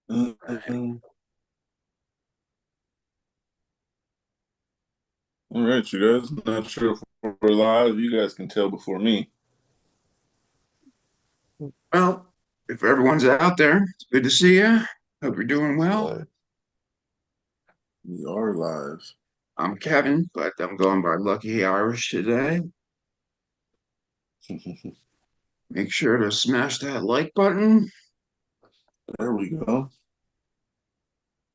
All right, you guys. Not sure if we're live. You guys can tell before me. Well, if everyone's out there, it's good to see you. Hope you're doing well. But We are live. I'm Kevin, but I'm going by Lucky Irish today. Make sure to smash that like button. There we go.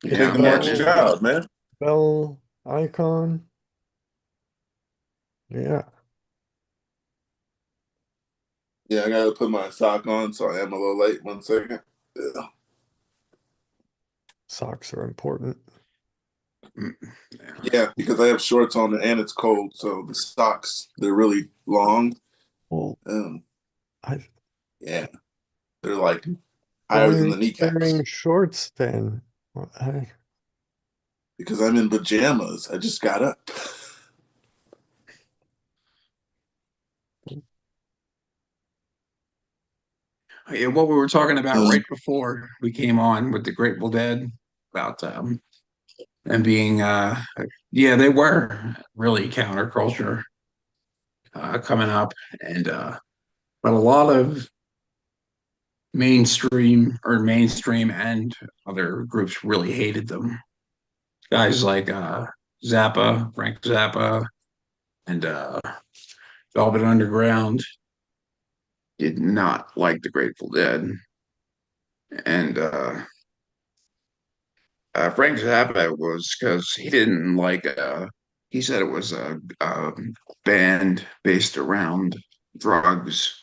You're hit the Yeah, taking I'm much getting it. bell, job, man. bell icon. Yeah, Yeah, I gotta put my sock on, so I am a little late. 1 second. Yeah, socks are important. Mm, yeah. yeah, because I have shorts on and it's cold, so the socks they're really long. Well, Um, I yeah, they're like why higher are than you the kneecaps wearing shorts then? Well, because I'm in pajamas. I just got up. Yeah, what we were talking about Um, right before we came on with the Grateful Dead about them being yeah, they were really counterculture coming up and but a lot of mainstream and other groups really hated them. Guys like Frank Zappa, and Velvet Underground did not like the Grateful Dead. And Frank Zappa was because he didn't like, he said it was a band based around drugs,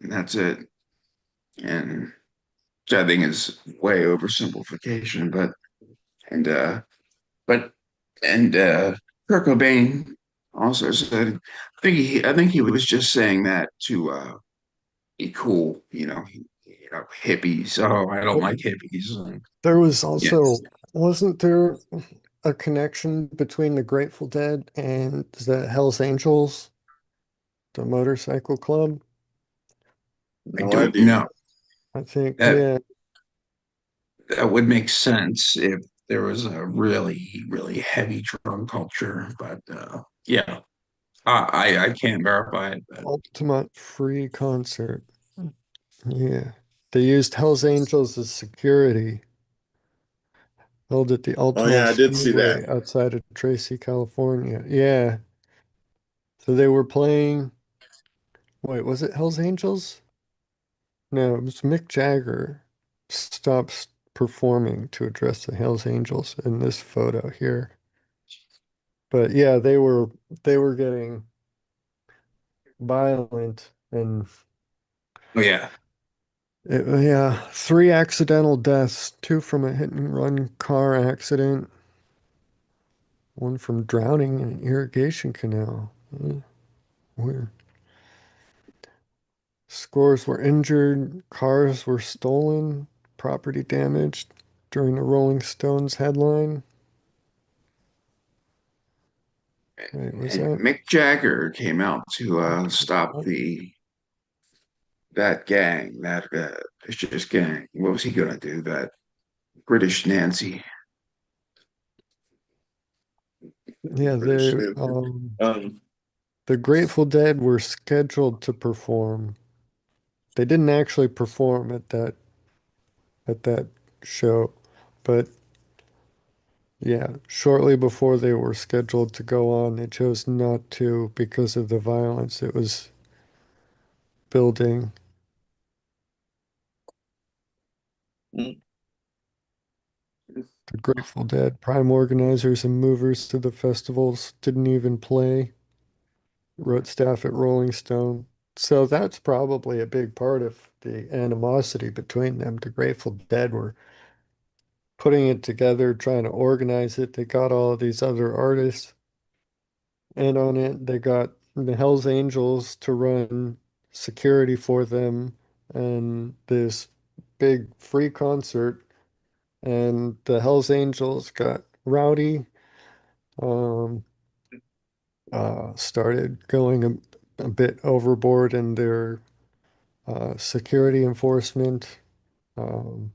and that's it. And which I think is way oversimplification, and but and Kurt Cobain also said, I think he was just saying that to be cool, hippies. Oh, I don't but like hippies. And, there was yes, also, wasn't there a connection between the Grateful Dead and the Hells Angels, the motorcycle club? I no don't idea. know. I think, That yeah, that would make sense if there was a really heavy drug culture, but yeah, I can't verify it. But Altamont free concert. Yeah. They used Hells Angels as security, held at the Oh Altamont yeah, I did see that. Speedway outside of Tracy, California. Yeah. So they were playing, wait, was it Hells Angels? No, it was Mick Jagger stops performing to address the Hells Angels in this photo here. But yeah, they were getting violent and yeah, yeah, three accidental deaths, two from a hit and run car accident, one from drowning in an irrigation canal. Weird. Scores were injured, cars were stolen, property damaged during the Rolling Stones headline. Wait, was and that? Mick Jagger came out to stop the that gang, that vicious gang. What was he gonna do? That British Nancy. Yeah, British Nancy. Um, the Grateful Dead were scheduled to perform. They didn't actually perform at that show, but yeah, shortly before they were scheduled to go on, they chose not to because of the violence it was building. The Grateful Dead, prime organizers and movers to the festivals, didn't even play, wrote staff at Rolling Stone. So that's probably a big part of the animosity between them. The Grateful Dead were putting it together, trying to organize it. They got all of these other artists in on it. They got the Hells Angels to run security for them and this big free concert. And the Hells Angels got rowdy, um, started going a bit overboard in their security enforcement. Um,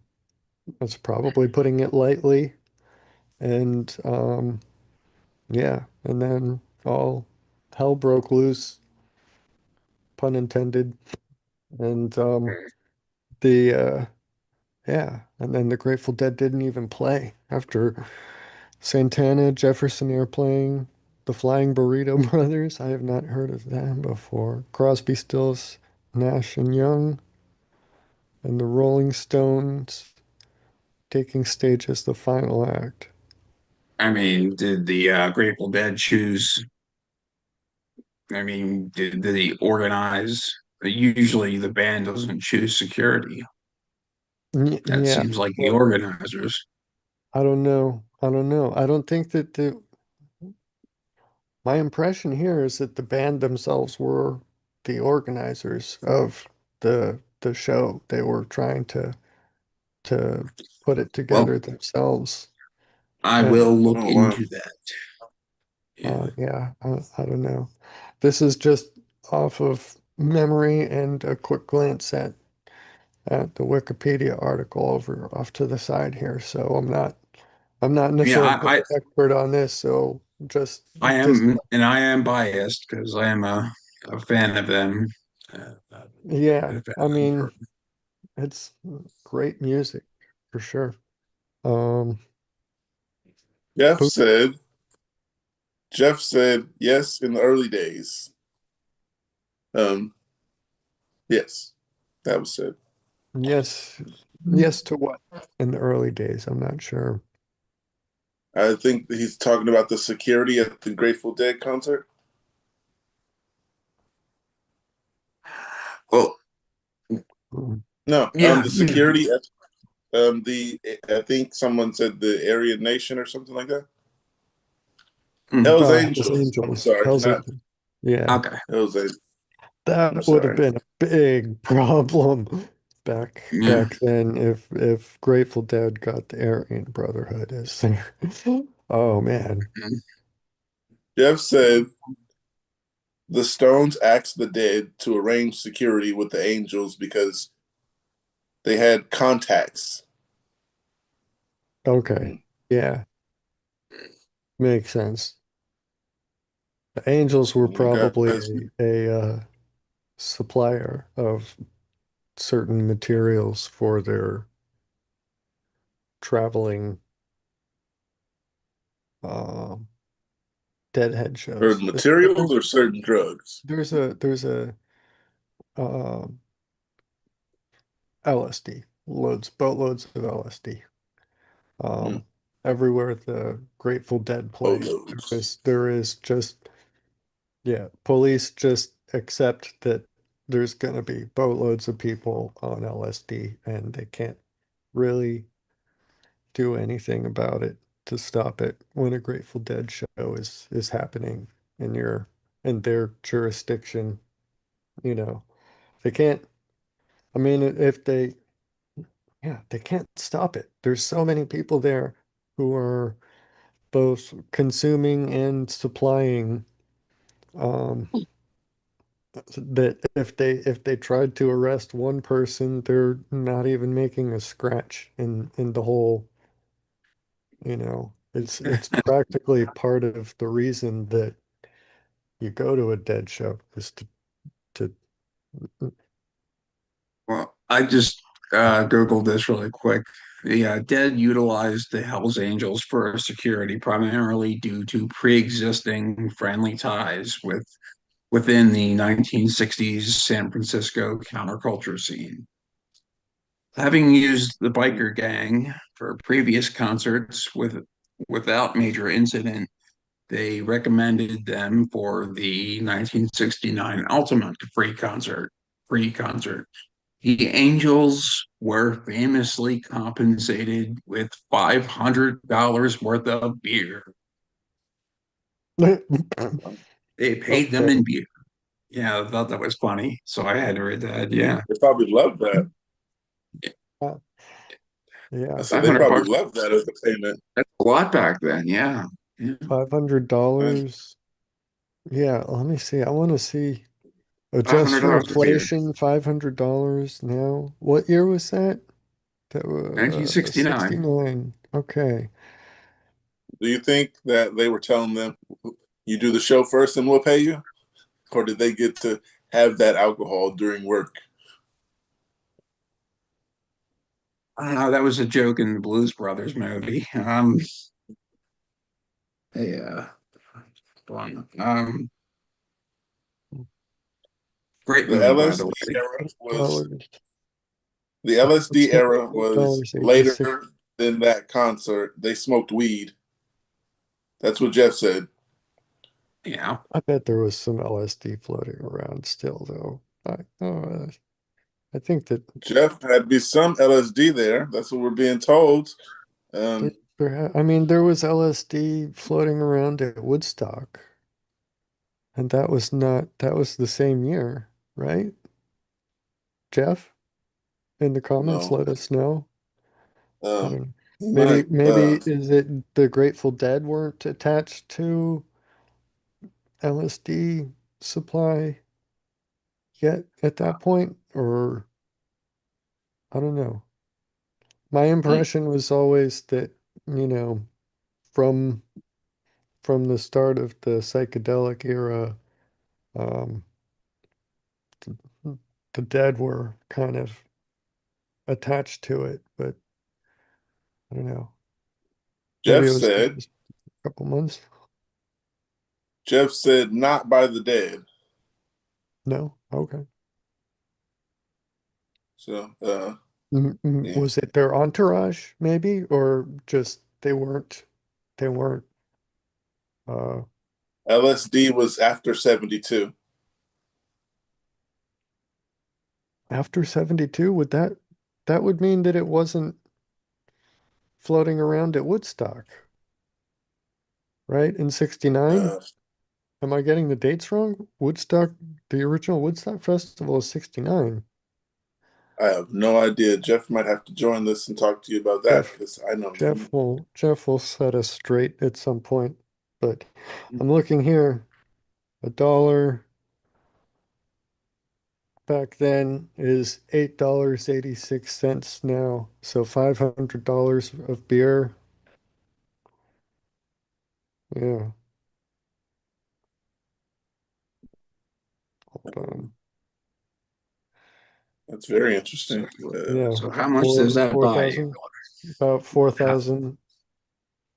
That's probably putting it lightly. And yeah, and then all hell broke loose, pun intended. And the yeah, and then the Grateful Dead didn't even play after Santana, Jefferson Airplane, the Flying Burrito Brothers. I have not heard of them before. Crosby, Stills, Nash and Young, and the Rolling Stones taking stage as the final act. I mean, did the Grateful Dead choose? I mean, did he organize? Usually, the band doesn't choose security. That Yeah, seems like the well, organizers. I don't know. I don't know. I don't think that my impression here is that the band themselves were the organizers of the show. They were trying to put it Well, together themselves. I And will look Oh wow. into that. Yeah. yeah, I don't know. This is just off of memory and a quick glance at the Wikipedia article over off to the side here. So I'm not Yeah, necessarily an expert on this. So just I this, am, and I am biased because I am a fan of them. yeah. Been a fan I of them mean, it's great music for sure. Um, Jeff who, said. Jeff said yes in the early days. Um, yes, that was said. yes, yes to what in the early days? I'm not sure. I think he's talking about the security at the Grateful Dead concert. well, Mm. No, yeah, the yeah. security at the I think someone said the Aryan Nation or something like that. Mm, Hell's Hell's Angels. I'm Angels. sorry, Hell's not Angels. Yeah. okay. Hell's Angels. I'm That would have sorry. been a big problem Yeah. back then if Grateful Dead got the Aryan Brotherhood as their oh man. Mm. Jeff said the Stones asked the Dead to arrange security with the Angels because they had contacts. Okay. Hmm. Yeah, makes sense. The Angels were You guys, probably a supplier of certain materials for their traveling um Deadhead or shows. materials or certain drugs. There's a um LSD, boatloads of LSD. Hmm. Um, everywhere the Grateful Dead play, Boatloads. there is just, yeah, police just accept that there's gonna be boatloads of people on LSD and they can't really do anything about it to stop it when a Grateful Dead show is happening in in their jurisdiction, you know. They can't, I mean, if they, yeah, they can't stop it. There's so many people there who are both consuming and supplying um that if they tried to arrest one person, they're not even making a scratch in the whole, it's practically part of the reason that you go to a Dead show is to Well, I just Googled this really quick. The Dead utilized the Hells Angels for security primarily due to pre-existing friendly ties within the 1960s San Francisco counterculture scene. Having used the biker gang for previous concerts without major incident, they recommended them for the 1969 Altamont Free concert. The Angels were famously compensated with $500 worth of beer. They paid them okay. in beer. Yeah, I thought that was funny. So I had to read that. Yeah. They probably love that. Uh, I yeah, said they 500 probably bucks. love that as a payment. That's a lot back then. Yeah. Yeah. And $500. Yeah, let me see. I want to see. Adjust for $500 for beer. inflation, $500 now. What year was that? That was 1969. 69. Okay. Do you think that they were telling them, you do the show first and we'll pay you? Or did they get to have that alcohol during work? I don't know. That was a joke in the Blues Brothers movie. Yeah. Great The movie, by the LSD way. era was $8. the Let's LSD say era was $8.86. later than that concert. They smoked weed. That's what Jeff said. Yeah. I bet there was some LSD floating around still, though. I think that Jeff had be some LSD there. That's what we're being told. Um, I mean, there was LSD floating around at Woodstock, and that was the same year, right? Jeff, in the comments, no, let us know. I don't know. he Maybe, might. maybe is it the Grateful Dead weren't attached to LSD supply yet at that point, or I don't know. My impression was always that, you know, from from the start of the psychedelic era, um, the, the dead were kind of attached to it, but I don't know. Maybe Jeff it was said. just a couple months. Jeff said, "Not by the dead." No? Okay. So, yeah. Was it their entourage, maybe, or just they weren't uh LSD was after 72. after 72? That would mean that it wasn't floating around at Woodstock, right? In 69? Uh, Am I getting the dates wrong? Woodstock, the original Woodstock Festival is 69. I have no idea. Jeff might have to join this and talk to you about that Jeff because I know. Jeff will set us straight at some point. But I'm looking here. $1 back then is $8.86 now. So $500 of beer. Yeah, hold on. That's very So, interesting. Yeah, so how much does that four buy you? thousand, about four How- thousand,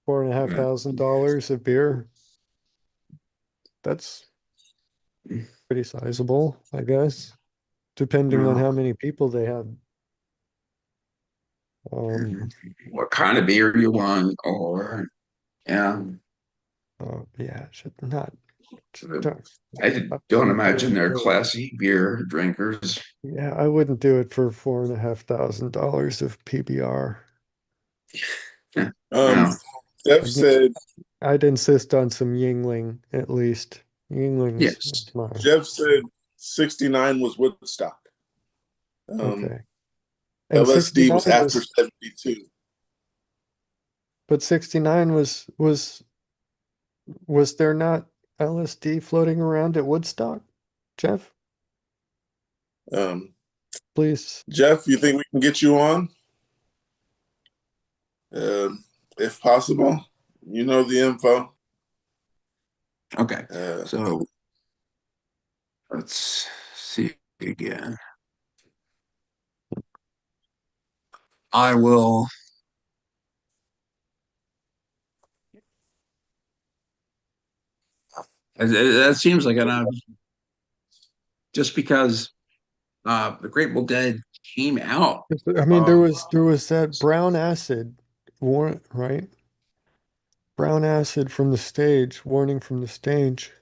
four and a half uh, thousand dollars of beer. That's pretty sizable, I guess, depending on well, how many people they had. Um, what kind of beer you want, or yeah, yeah, should not, don't, I don't wouldn't do imagine it they're for, classy beer drinkers. yeah, I wouldn't do it for $4,500 of PBR. um, Well, Jeff I'd, said. I'd insist on some Yingling at least. Yingling's yes. is my, Jeff said 69 was Woodstock. okay. And LSD was 69 after was, 72. but 69 was there not LSD floating around at Woodstock, Jeff? Um, Please. Jeff, you think we can get you on? Um, if possible, you know the info. Okay. Uh, So let's see again. I will. That seems like enough. Just because the Grateful Dead came out I mean, of there was that brown acid warrant, right? Brown acid from the stage, warning from the stage.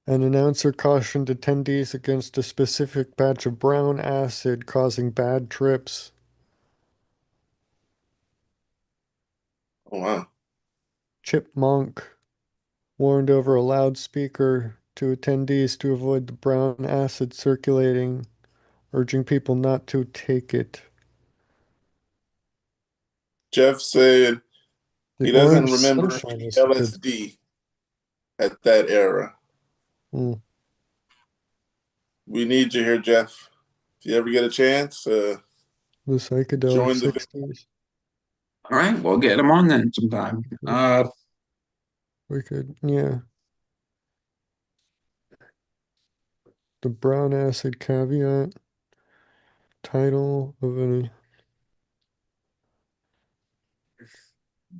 An announcer cautioned attendees against a specific batch of brown acid causing bad trips. oh wow, Chipmunk warned over a loudspeaker to attendees to avoid the brown acid circulating, urging people not to take it. Jeff said The he doesn't orange remember sunshine any is good. LSD at that era. Mm. We need you here, Jeff. If you ever get a chance, the psychedelic Join the 60s. All right, we'll get him on then sometime. We could, yeah. The brown acid caveat title of an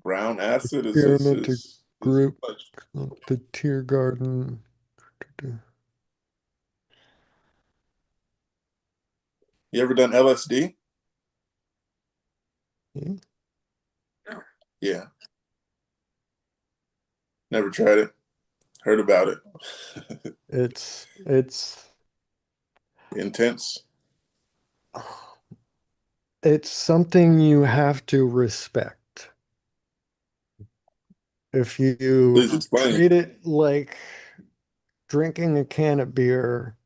brown acid is experimental is group much. called the Tear Garden. You ever done LSD? Yeah. Yeah, never tried it. Heard about it. It's Intense. it's something you have to respect. If you Please explain. treat it like drinking a can of beer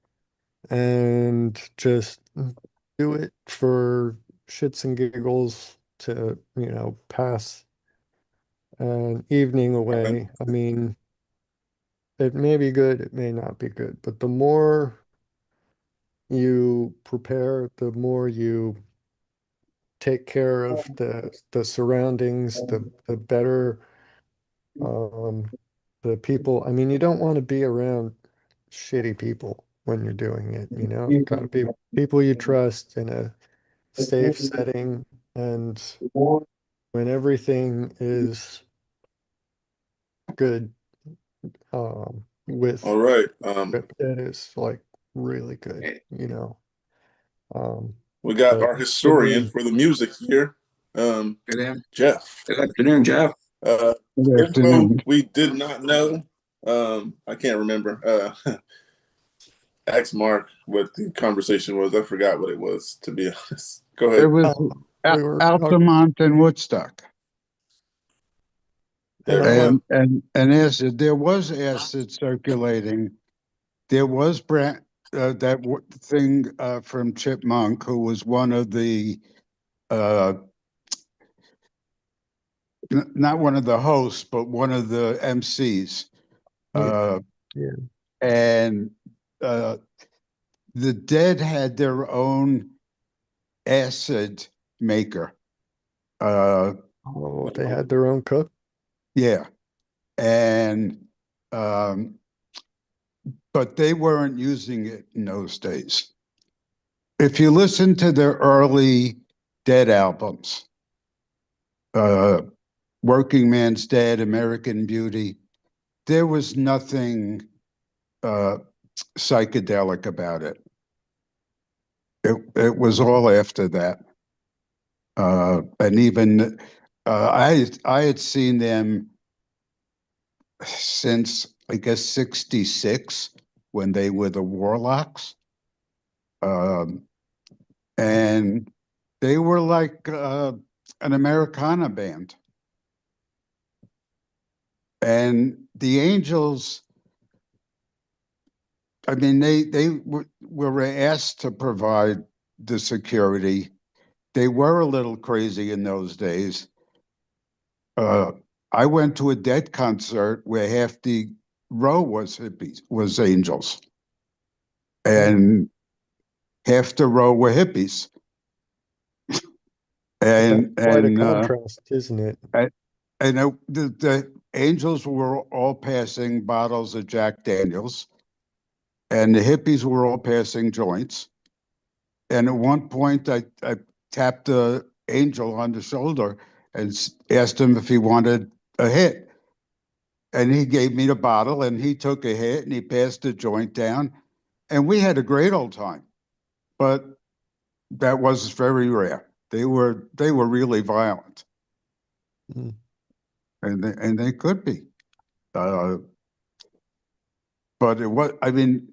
and just do it for shits and giggles to, pass an evening away. I mean, it may be good, it may not be good, but the more you prepare, the more you take care of the surroundings, the better um the people. I mean, you don't want to be around shitty people when you're doing it, You've got to be people you trust in a safe setting, and when everything is good, with All right. it is like really good, Um, We got but our good historian room. for the music here, um, Good, af- Jeff. good afternoon, Jeff. Uh, Good info afternoon. we did not know. I can't remember. Ask Mark what the conversation was. I forgot what it was, to be honest. Go It ahead. was We were talking, Altamont and Woodstock. and There we go. And acid, there was acid circulating. There was thing from Chipmunk, who was one of the uh, not one of the hosts, but one of the MCs. yeah, Uh, yeah. and uh, the Dead had their own acid maker. Uh, Oh, they had their own cook. yeah, and um, but they weren't using it in those days. If you listen to their early Dead albums, uh, Working Man's Dead, American Beauty, there was nothing uh, psychedelic about it. It was all after that, and even I had seen them since I guess '66 when they were the Warlocks. Um, and they were like an Americana band. And the Angels, I mean, were asked to provide the security. They were a little crazy in those days. Uh, I went to a Dead concert where half the row was hippies, was Angels, Hmm. and half the row were hippies. But that's And quite a and contrast, isn't it? And the Angels were all passing bottles of Jack Daniels, and the hippies were all passing joints. And at one point, I tapped the Angel on the shoulder and asked him if he wanted a hit. And he gave me the bottle, and he took a hit, and he passed the joint down, and we had a great old time. But that was very rare. They were really violent, Mm. and they could be. Uh, but it was, I mean,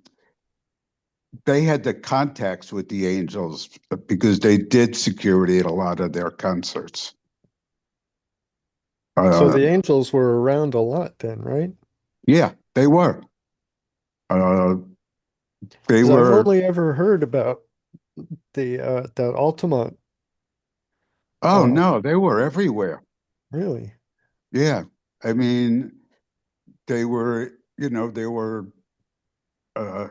they had the contacts with the Angels because they did security at a lot of their concerts. So Uh, the Angels were around a lot then, right? yeah, they were. Uh, they Because I've were. only ever heard about the that Altamont. Oh Uh, no, they were everywhere. really? Yeah, I mean, they were. There were uh,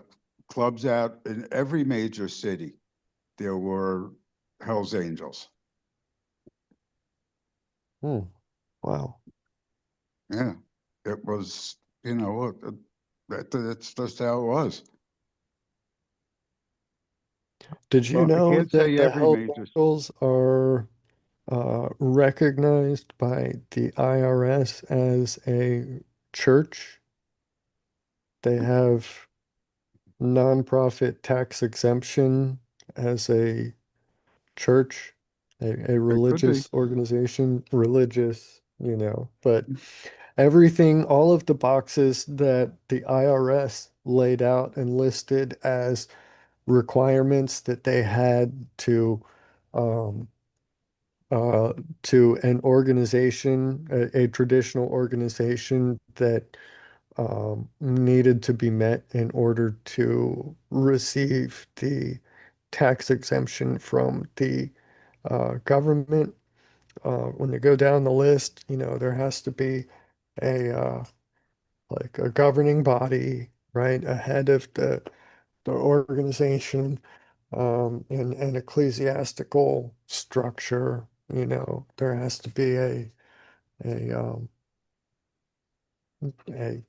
clubs out in every major city. There were Hell's Angels. Wow. Yeah, it was, that's just how it was. Did you Well, I know can't that say the every Hells major. Angels are recognized by the IRS as a church? They have nonprofit tax exemption as a church, a It could be. religious organization, religious, but everything, all of the boxes that the IRS laid out and listed as requirements that they had um, uh, to an organization, a traditional organization that needed to be met in order to receive the tax exemption from the government. When you go down the list, there has to be a like a governing body, right, ahead of the organization, and an ecclesiastical structure. There has to be a a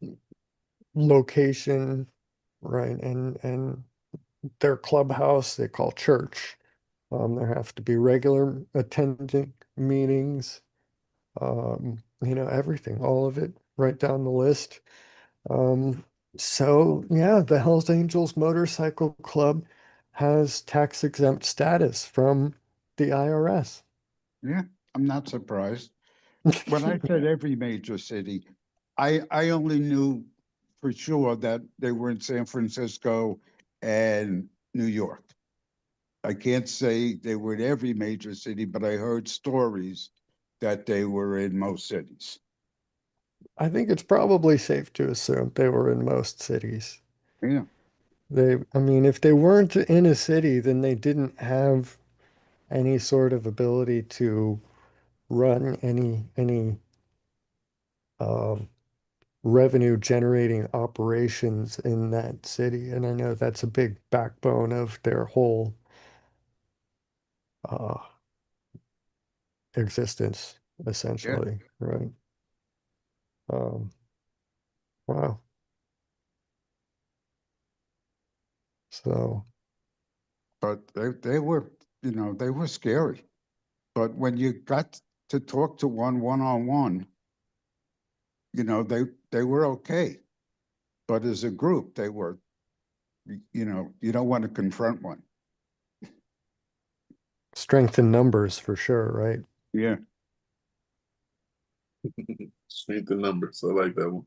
location, right, and their clubhouse they call church. There have to be regular attending meetings, everything, all of it, right down the list. Um, so yeah, the Hells Angels Motorcycle Club has tax exempt status from the IRS. Yeah, I'm not surprised. When I said every major city, I only knew for sure that they were in San Francisco and New York. I can't say they were in every major city, but I heard stories that they were in most cities. I think it's probably safe to assume they were in most cities. Yeah, I mean, if they weren't in a city, then they didn't have any sort of ability to run any um, revenue generating operations in that city. And I know that's a big backbone of their whole uh, existence, yeah. essentially, right? Um, wow. So, But they were, they were scary. But when you got to talk to one on one, they were okay. But as a group, they were, you don't want to confront one. strength in numbers for sure, right? Yeah. Strength in numbers. I like that one.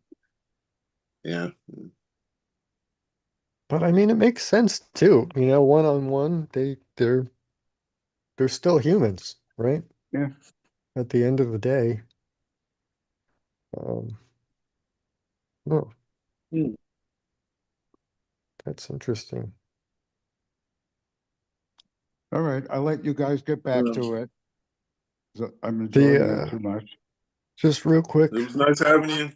Yeah. But I mean, it makes sense too. One on one, they're still humans, right? Yeah. At the end of the day. Um, oh, Hmm. that's interesting. All right. I'll let you guys get back to it. I'm The enjoying it too much. just real quick, It was nice having you.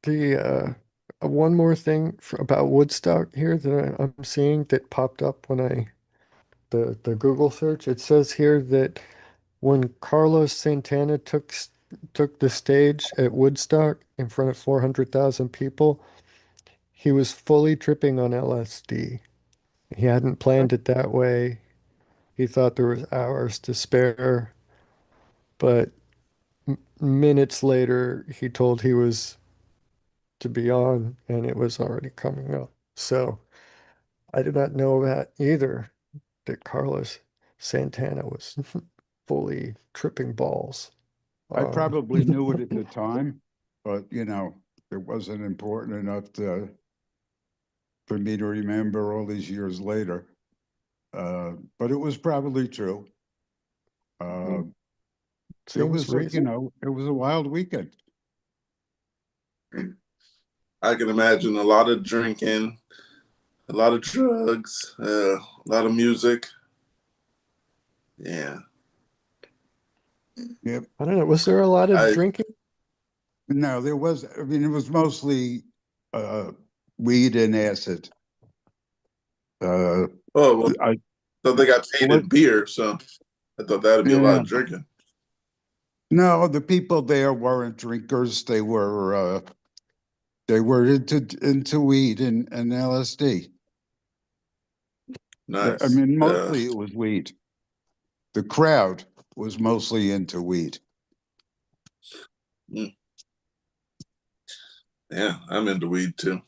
the one more thing about Woodstock here that I'm seeing that popped up when the Google search. It says here that when Carlos Santana took the stage at Woodstock in front of 400,000 people, he was fully tripping on LSD. He hadn't planned it that way. He thought there was hours to spare, but minutes later, he told he was to be on, and it was already coming up. So I did not know that either, that Carlos Santana was fully tripping balls. I Um, probably knew it at the time, but it wasn't important enough for me to remember all these years later. But it was probably true. Uh, it seems was, reasonable. it was a wild weekend. I can imagine a lot of drinking, a lot of drugs, a lot of music. Yeah. Yep. I don't know. Was there a lot of I drinking? No, there was. I mean, it was mostly uh, weed and acid. Uh, oh well, I thought they got paid in beer, so I thought that'd be a lot Yeah. of drinking. No, the people there weren't drinkers. They were into weed and LSD. I Nice. mean, mostly it was weed. The crowd was mostly into weed. Yeah, I'm into weed too.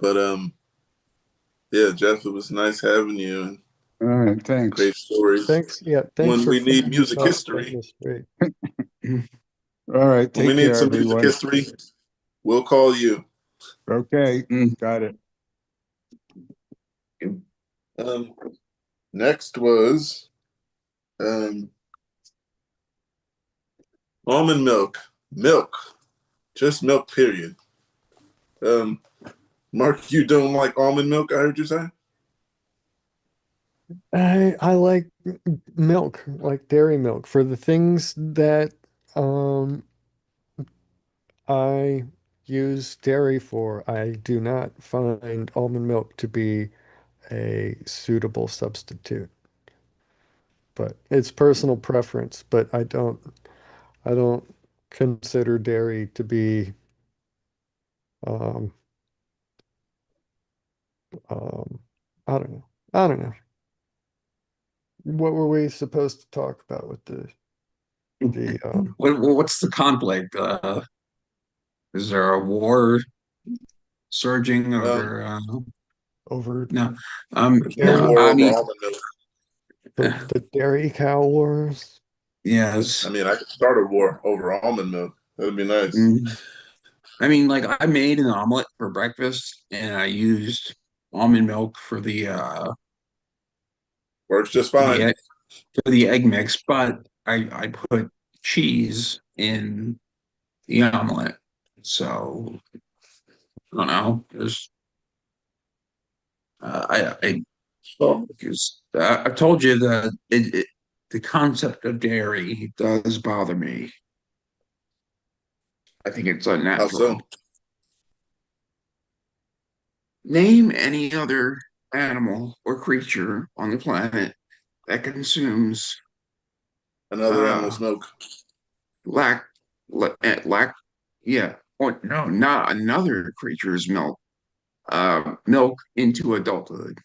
But yeah, Jeff, it was nice having you and All right, thanks. great stories. Thanks. Yeah, thanks When for we need finding music us out history, down the street. All right, when we take need care, some music everyone. history, we'll call you. Okay, got it. Next was almond milk. Milk. Just milk, period. Mark, you don't like almond milk, I heard you say? I like milk, like dairy milk, for the things that I use dairy for. I do not find almond milk to be a suitable substitute. But it's personal preference, but I don't consider dairy to be um um I don't know. I don't know. What were we supposed to talk about with the What's the conflict? Is there a war surging over? over No, There's a no. dairy, war I over mean, almond milk. the dairy cow wars? I yes. mean, I could start a war over almond milk. That'd be nice. I mean, like I made an omelet for breakfast, and I used almond milk Works just for the fine. egg, for the egg mix, but I put cheese in the omelet. So I don't know. There's I well, because I've told you that the concept of dairy does bother me. I think it's How so? unnatural. Name any other animal or creature on the planet that consumes Another uh animal's milk. lac lac yeah, or no, not another creature's milk, milk into adulthood.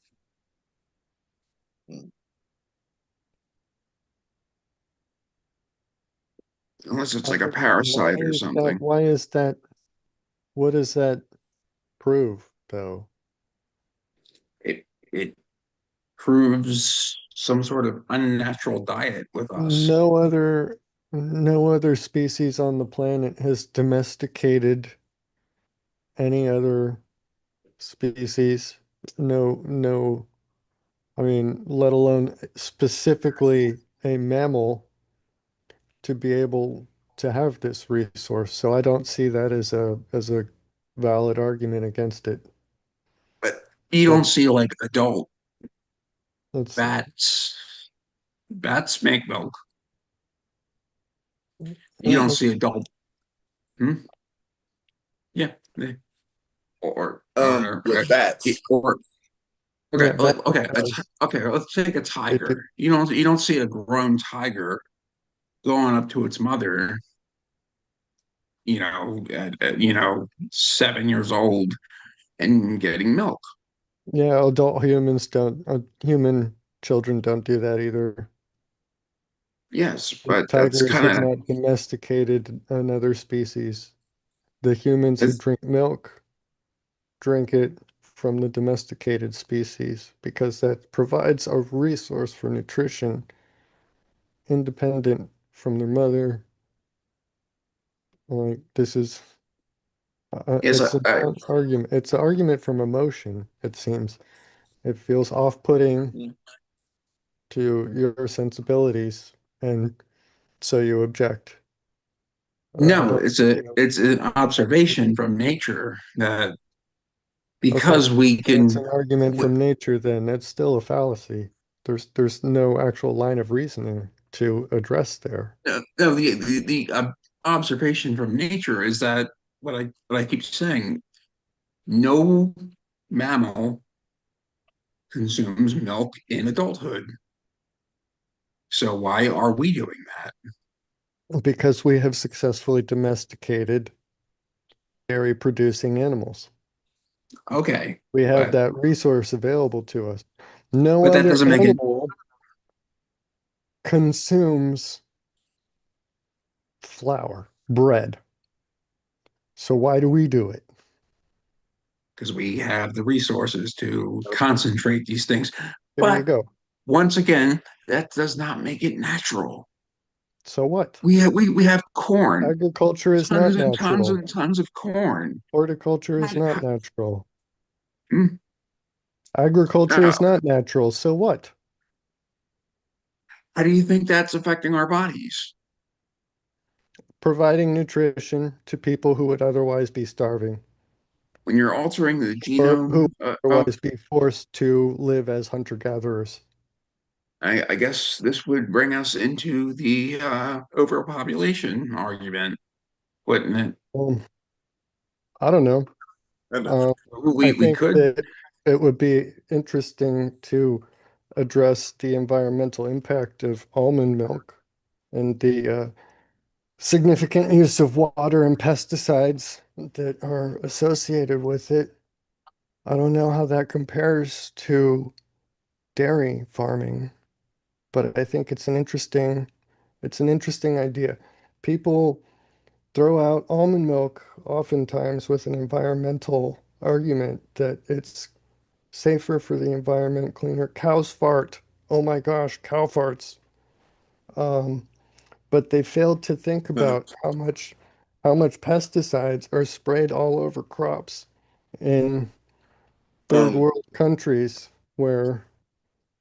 Unless it's like a Why parasite or is that? something. Why is that? What does that prove, though? It proves some sort of unnatural diet with us. No other, no other species on the planet has domesticated any other species. No, I mean, let alone specifically a mammal to be able to have this resource. So I don't see that as a valid argument against it. But you don't That see like adult that's bats. Bats make milk. You don't uh, see adult. Hmm? Yeah. Or With bats. or yeah, okay. that Okay. does. Okay. Let's take a It tiger. You don't see a grown tiger going up to its mother. At 7 years old and getting milk. Yeah, adult humans don't, human children don't do that either. Yes, The but that's tigers kind have of not domesticated another species. The humans who it's drink milk drink it from the domesticated species because that provides a resource for nutrition independent from their mother. Like this is is it's a argument. It's an argument from emotion, it seems. It feels off-putting to your sensibilities, and so you object. I no, don't it's see a how. it's an observation from nature that Okay, because we that's can an argument from nature, then that's still a fallacy. There's no actual line of reasoning to address there. no the observation from nature is that what I keep saying, no mammal consumes milk in adulthood. So why are we doing that? Because we have successfully domesticated dairy producing animals. Okay, We have but that resource available to us. No that other doesn't make it animal consumes flour, bread. So why do we do it? because we have the resources to concentrate these things. There you But go. once again, that does not make it natural. So what? We have corn, Agriculture is tons not and tons natural. and tons of corn. Horticulture is not natural. Hmm, Agriculture is Now, not natural. So what? how do you think that's affecting our bodies? Providing nutrition to people who would otherwise be starving When you're altering the or who genome would of, otherwise be forced to live as hunter-gatherers. I guess this would bring us into the overpopulation argument, wouldn't it? Um, I don't know. And Um, I We think could, that it would be interesting to address the environmental impact of almond milk and the significant use of water and pesticides that are associated with it. I don't know how that compares to dairy farming, but I think it's an interesting idea. People throw out almond milk oftentimes with an environmental argument that it's safer for the environment, cleaner. Cows fart. Oh my gosh, cow farts. Um, but they failed to think about how much pesticides are sprayed all over crops in third um, world countries where,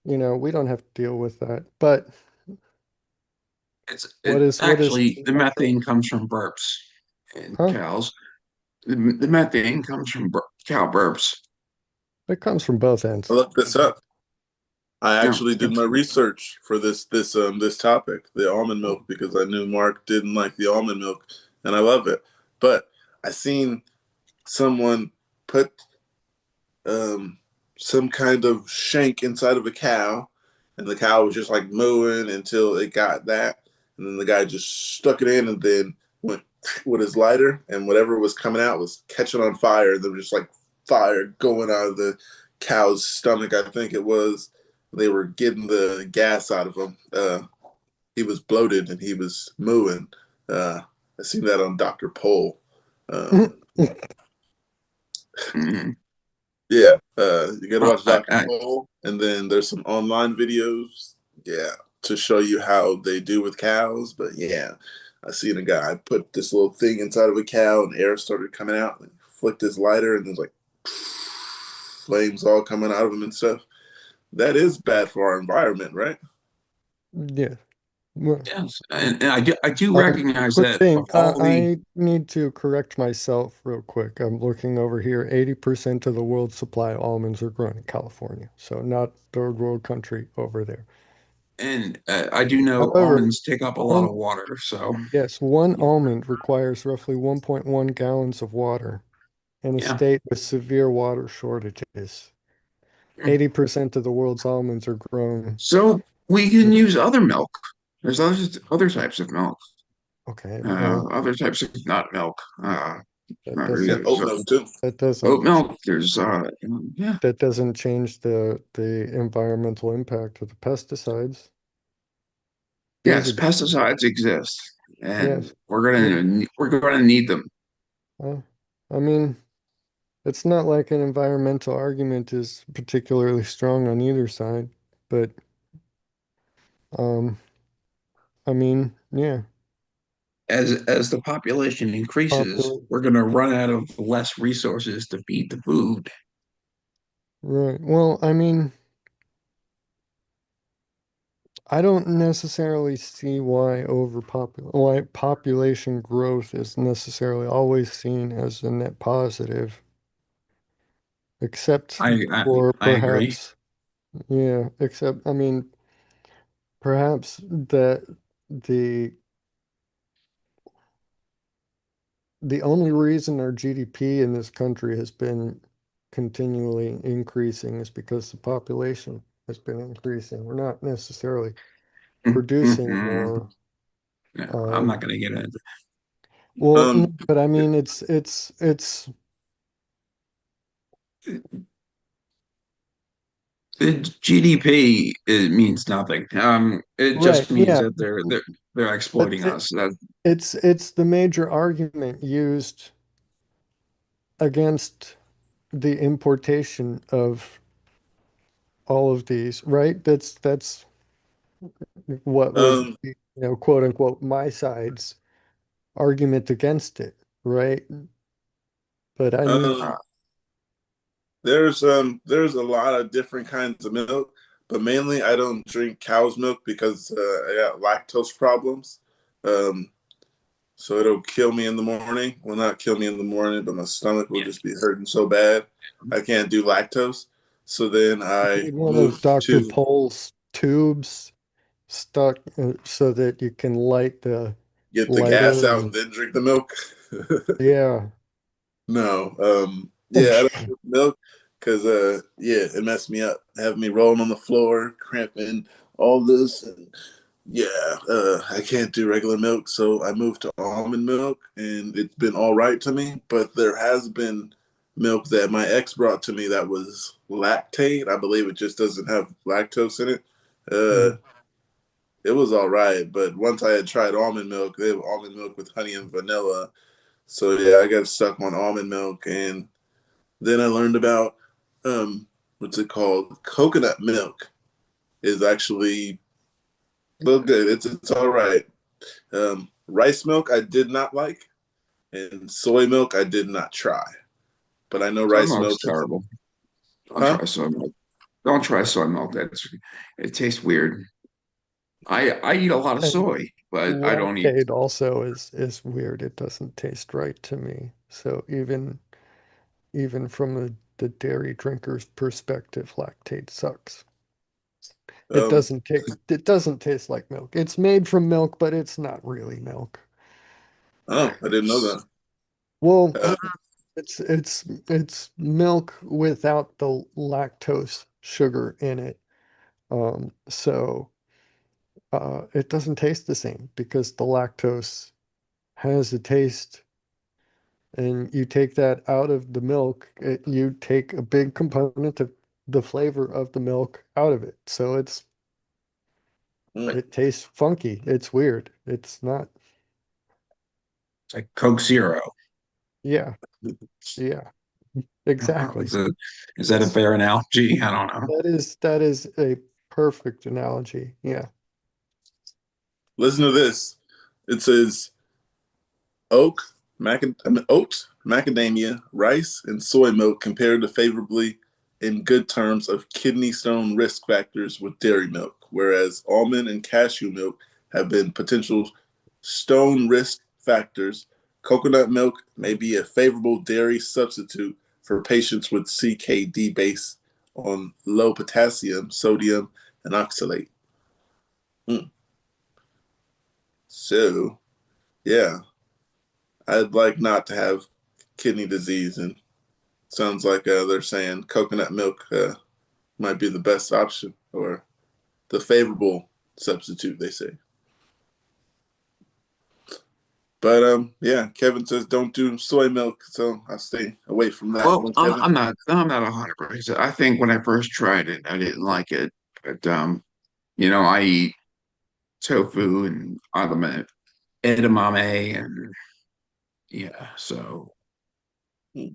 we don't have to deal with that. But what is actually the natural? methane comes from burps in Huh? cows. The methane comes from cow burps. It comes from both I ends. looked this up. I Yeah, actually did my research for this topic, the almond milk, because I knew Mark didn't like the almond milk, and I love it. But I seen someone put um, some kind of shank inside of a cow, and the cow was just like mooing until it got that, and then the guy just stuck it in, and then went with his lighter, and whatever was coming out was catching on fire. There was just like fire going out of the cow's stomach, I think it was. They were getting the gas out of him. He was bloated and he was mooing. I seen that on Dr. Pole. Um, mhm. Yeah, you got to Well, watch Dr. Cole, and then there's some online videos, yeah, to show you how they do with cows. But yeah, I seen a guy put this little thing inside of a cow, and air started coming out, and flicked his lighter, and there's like flames all coming out of him and stuff. That is bad for our environment, right? Yeah. Well, yes, and I do recognize quick that of thing, all the I need to correct myself real quick. I'm looking over here. 80% of the world's supply of almonds are grown in California, so not third world country over there. and I do know However, almonds take up a lot one, of water, so yes, one almond requires roughly 1.1 gallons of water in a yeah. state with severe water shortages. 80% of the world's almonds are grown. So we can use other milk. There's other types of milk, Okay, well, other types of nut milk. that Yeah, doesn't There's oat milk too. that oat doesn't milk. There's yeah. that doesn't change the environmental impact of the pesticides. Those Yes, are pesticides exist, and yes. we're gonna need them. Uh, I mean, it's not like an environmental argument is particularly strong on either side, but um, I mean, yeah, As the population increases, popular, we're gonna run out of less resources to feed the food. right. Well, I mean, I don't necessarily see why population growth is necessarily always seen as a net positive, except for I agree. perhaps, yeah, except I mean, perhaps that the the only reason our GDP in this country has been continually increasing is because the population has been increasing. We're not necessarily producing more. No, I'm not going to get into Well, no, Um, but I mean, it's the GDP. It means nothing. It right. just means Yeah, that they're but exploiting us. That it's the major argument used against the importation of all of these, right? That's what would um, be, quote unquote, my side's argument against it, right? But I mean, uh, um, there's a lot of different kinds of milk, but mainly I don't drink cow's milk because I got lactose problems. Um, so it'll kill me in the morning. Well, not kill me in the morning, but my stomach will yeah. just be hurting so bad. I can't do lactose. So then you I need one of those moved Dr. to Pohl's tubes stuck so that you can light the get the gas lighter out and and then drink the milk. yeah. No, yeah, I don't drink milk because yeah, it messed me up. Have me rolling on the floor, cramping, all this, and yeah, I can't do regular milk, so I moved to almond milk, and it's been all right to me. But there has been milk that my ex brought to me that was lactate. I believe it just doesn't have lactose in it. Mm. It was all right, but once I had tried almond milk, they have almond milk with honey and vanilla. So yeah, I got stuck on almond milk, and then I learned about what's it called? Coconut milk is actually well good. It's all right. Rice milk I did not like, and soy milk I did not try. But I know Soy rice milk's milk is, terrible. Don't huh? try soy milk. Don't try soy milk. It tastes weird. I eat a lot of And soy, but I don't eat. lactate also is weird. It doesn't taste right to me. So even from the dairy drinker's perspective, lactate sucks. Um, It doesn't taste like milk. It's made from milk, but it's not really milk. oh, I didn't know that. Well, Uh, it's milk without the lactose sugar in it. So it doesn't taste the same because the lactose has a taste, and you take that out of the milk, you take a big component of the flavor of the milk out of it. So mm, it tastes funky. It's weird. It's not, It's like Coke Zero. yeah, yeah, exactly. Is it, is that a That's fair analogy? I don't know. that is a perfect analogy. Yeah. listen to this. It says oat, macadamia, rice, and soy milk compared to favorably in good terms of kidney stone risk factors with dairy milk, whereas almond and cashew milk have been potential stone risk factors. Coconut milk may be a favorable dairy substitute for patients with CKD based on low potassium, sodium, and oxalate. Mm. So, yeah, I'd like not to have kidney disease, and sounds like they're saying coconut milk might be the best option or the favorable substitute, they say. But yeah, Kevin says don't do soy milk, so I'll stay away from that Well, one, Kevin. I'm not 100%. I think when I first tried it, I didn't like it. But I eat tofu and edamame and yeah, so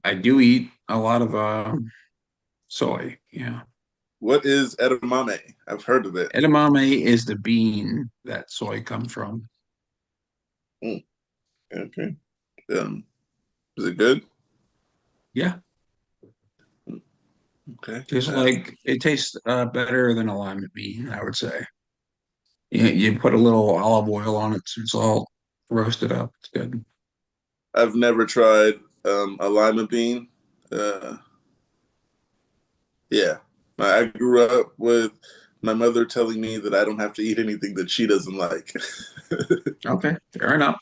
I do eat a lot of soy. Yeah. What is edamame? I've heard of it. Edamame is the bean that soy comes from. Mm, okay. Um, is it good? Yeah. Okay. Just like it tastes better than a lima bean, I would say. You put a little olive oil on it, some salt, roast it up. It's good. I've never tried a lima bean. Uh, yeah, I grew up with my mother telling me that I don't have to eat anything that she doesn't like. Okay, fair enough.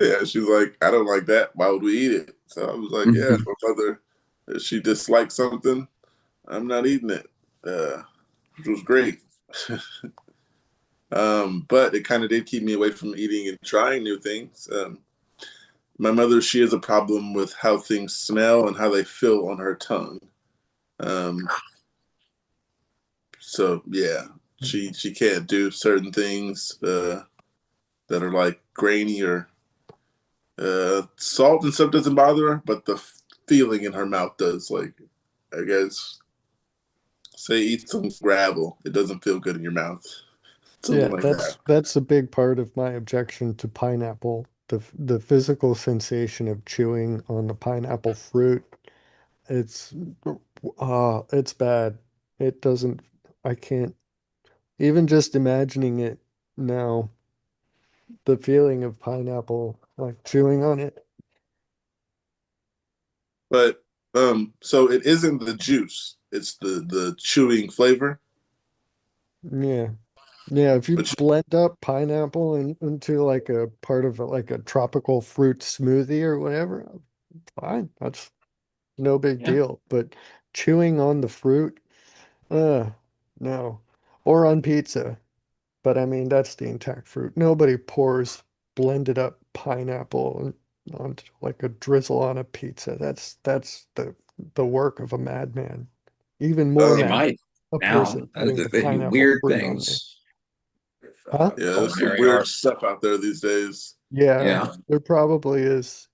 Yeah, she's like, I don't like that. Why would we eat it? So I was like, yeah, my mother. If she disliked something, I'm not eating it. Which was great. But it kind of did keep me away from eating and trying new things. My mother, she has a problem with how things smell and how they feel on her tongue. Um, so yeah, she can't do certain things that are like grainy or salt and stuff doesn't bother her, but the feeling in her mouth does. Like, I guess, say eat some gravel, it doesn't feel good in your mouth. Yeah, Something like that. that's a big part of my objection to pineapple. The physical sensation of chewing on the pineapple fruit. It's it's bad. It doesn't I can't even just imagining it now, the feeling of pineapple, like chewing on it. But so it isn't the juice; it's the chewing flavor. Yeah. Yeah, if you Which blend up pineapple into like a part of like a tropical fruit smoothie or whatever, fine. That's no big Yeah. deal. But chewing on the fruit, uh, no. Or on pizza. But I mean, that's the intact fruit. Nobody pours blended up pineapple onto like a drizzle on a pizza. That's the work of a madman. Even more They um, mad, might a now. person putting the They do pineapple weird fruit on there. things. Huh? yeah, there's some Culinary weird arts. stuff out there these days. Yeah, Yeah. there probably is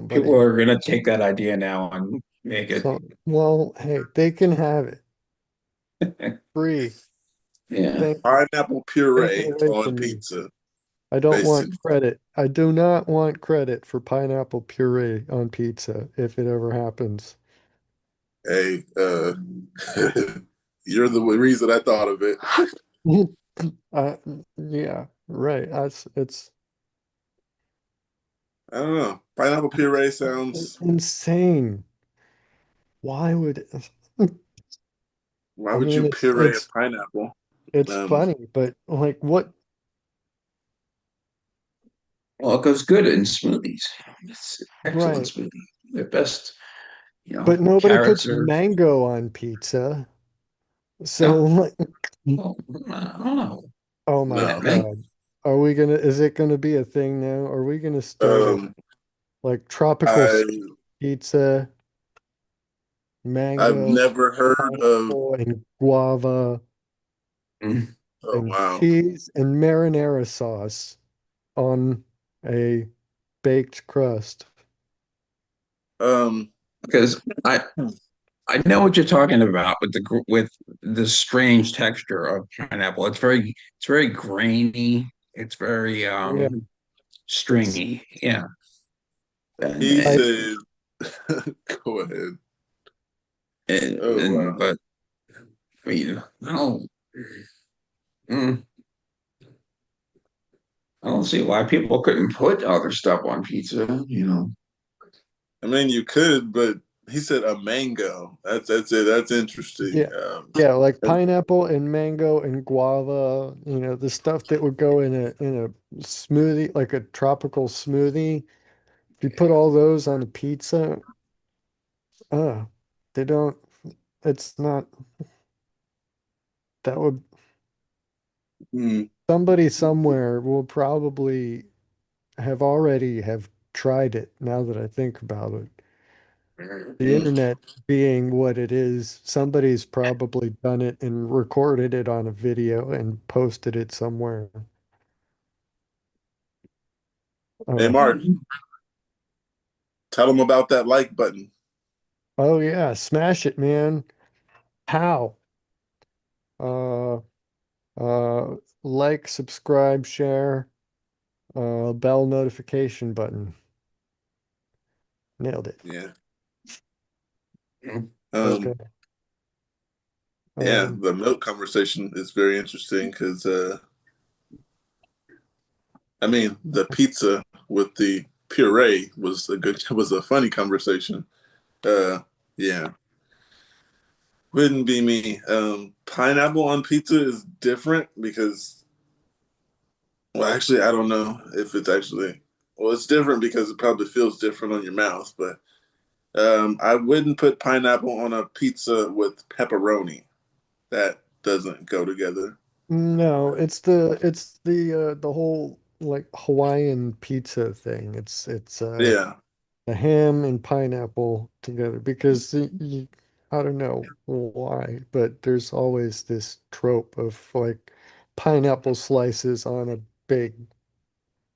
People somebody. are gonna take that idea now and make it. So, well, hey, they can have it free. Yeah. Thank, Pineapple take it puree away on from me. pizza, I don't want basically. credit. I do not want credit for pineapple puree on pizza if it ever happens. Hey, you're the reason I thought of it. Uh, yeah, right. That's it's I don't know. Pineapple puree sounds. insane. Why would Why I would mean you puree a pineapple? it's Um, funny, but like what Well, it goes good in smoothies. It's excellent right. smoothie. The best, But nobody carrots puts are. mango on pizza. So No, like well, I don't know. oh my no. Man, God. Is it gonna be a thing now? Are we gonna start a Um, like tropical I pizza, I've mango, never heard of. pineapple, and guava, mm, Oh and wow. cheese and marinara sauce on a baked crust? Um, because I know what you're talking about with with the strange texture of pineapple. It's very grainy. It's very Yeah, it's stringy. Yeah. And he I said, "Go ahead." Oh wow. but I mean, mm, I don't see why people couldn't put other stuff on pizza. I mean, you could, but he said a mango. That's it. That's interesting. yeah. Yeah, like pineapple and mango and guava, the stuff that would go in a smoothie, like a tropical smoothie. If you put all those on a pizza, uh, they don't, it's not, that would, Hmm. somebody somewhere will probably have tried it now that I think about it. The Hmm. internet being what it is, somebody's probably done it and recorded it on a video and posted it somewhere. Hey, Uh, Mark, tell him about that like button. oh yeah, smash it, man. How? Uh, like, subscribe, share, bell notification button. Nailed it. Yeah. Mm. Okay. Yeah. Um, The milk conversation is very interesting because, I mean, the pizza with the puree was a funny conversation. Uh, yeah. Wouldn't be me. Pineapple on pizza is different because, well, actually, I don't know if it's actually, well, it's different because it probably feels different on your mouth, but I wouldn't put pineapple on a pizza with pepperoni. That doesn't go together. No, it's the whole like Hawaiian pizza thing. It's Yeah. the ham and pineapple together because I don't know why, but there's always this trope of like pineapple slices on a big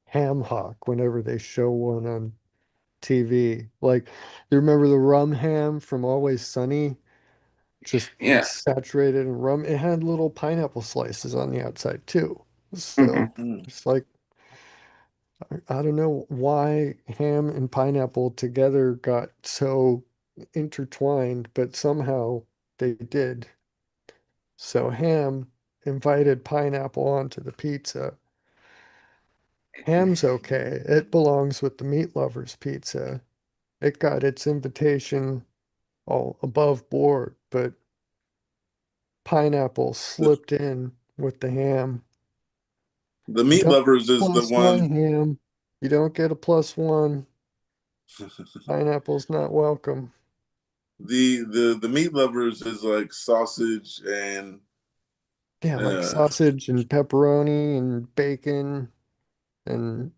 ham hock whenever they show one on TV. Like, you remember the rum ham from Always Sunny? Just Yeah. saturated in rum. It had little pineapple slices on the outside too. Mhm. So Mm. it's like I don't know why ham and pineapple together got so intertwined, but somehow they did. So ham invited pineapple onto the pizza. Ham's okay. It belongs with the meat lovers pizza. It got its invitation all above board, but pineapple slipped in with the ham. The You meat don't lovers is the plus one one. ham. You don't get a plus one. Pineapple's not welcome. The meat lovers is like sausage and Yeah, like uh sausage and pepperoni and bacon and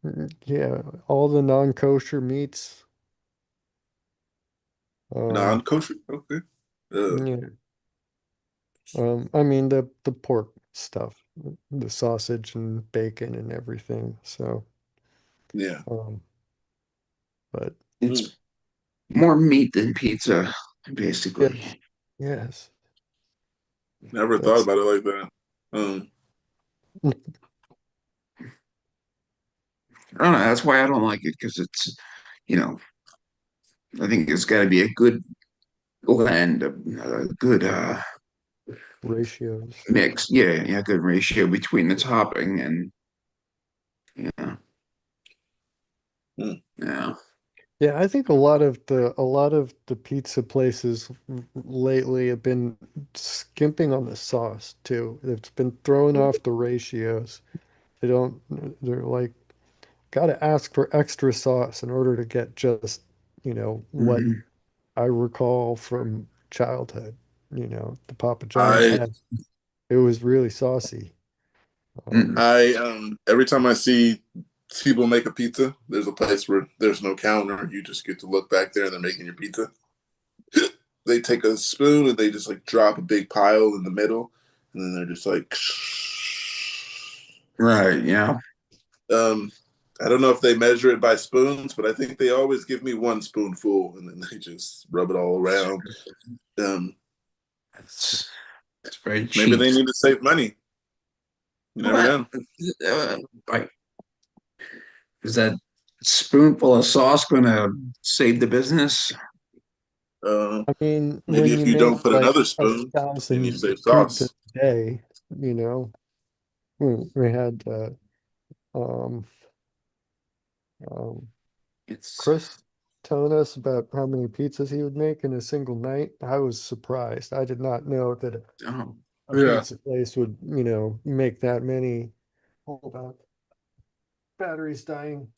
yeah, all the non-kosher meats. Um, non-kosher. Okay. Uh, yeah. I mean the pork stuff, the sausage and bacon and everything. So, yeah. um, but Mm. It's more meat than pizza, basically. yes, yes, Never thought that's about it like that. I don't know. That's why I don't like it because you know, I think it's got to be a good blend, a good ratios. mix. Yeah, yeah, good ratio between the topping and yeah, Mm. yeah. Yeah, I think a lot of the pizza places lately have been skimping on the sauce too. It's been throwing off the ratios. They don't, they're like, gotta ask for extra sauce in order to get just, what Mhm. I recall from childhood. The Papa John's I had, it was really saucy. Mm. I every time I see people make a pizza, there's a place where there's no counter. You just get to look back there and they're making your pizza. They take a spoon and they just like drop a big pile in the middle, and then they're just like, Right, yeah. um, I don't know if they measure it by spoons, but I think they always give me one spoonful and then they just rub it all around. Um, It's it's very maybe cheap. they need to save money. You never What? know. Like, is that spoonful of sauce gonna save the business? I mean, Maybe when if you you make don't put like another a spoon and you thousand save pizzas sauce. a day, you know, we had um, um, It's Chris telling us about how many pizzas he would make in a single night. I was surprised. I did not know that oh, a Yeah. pizza place would, make that many. Hold on, battery's dying.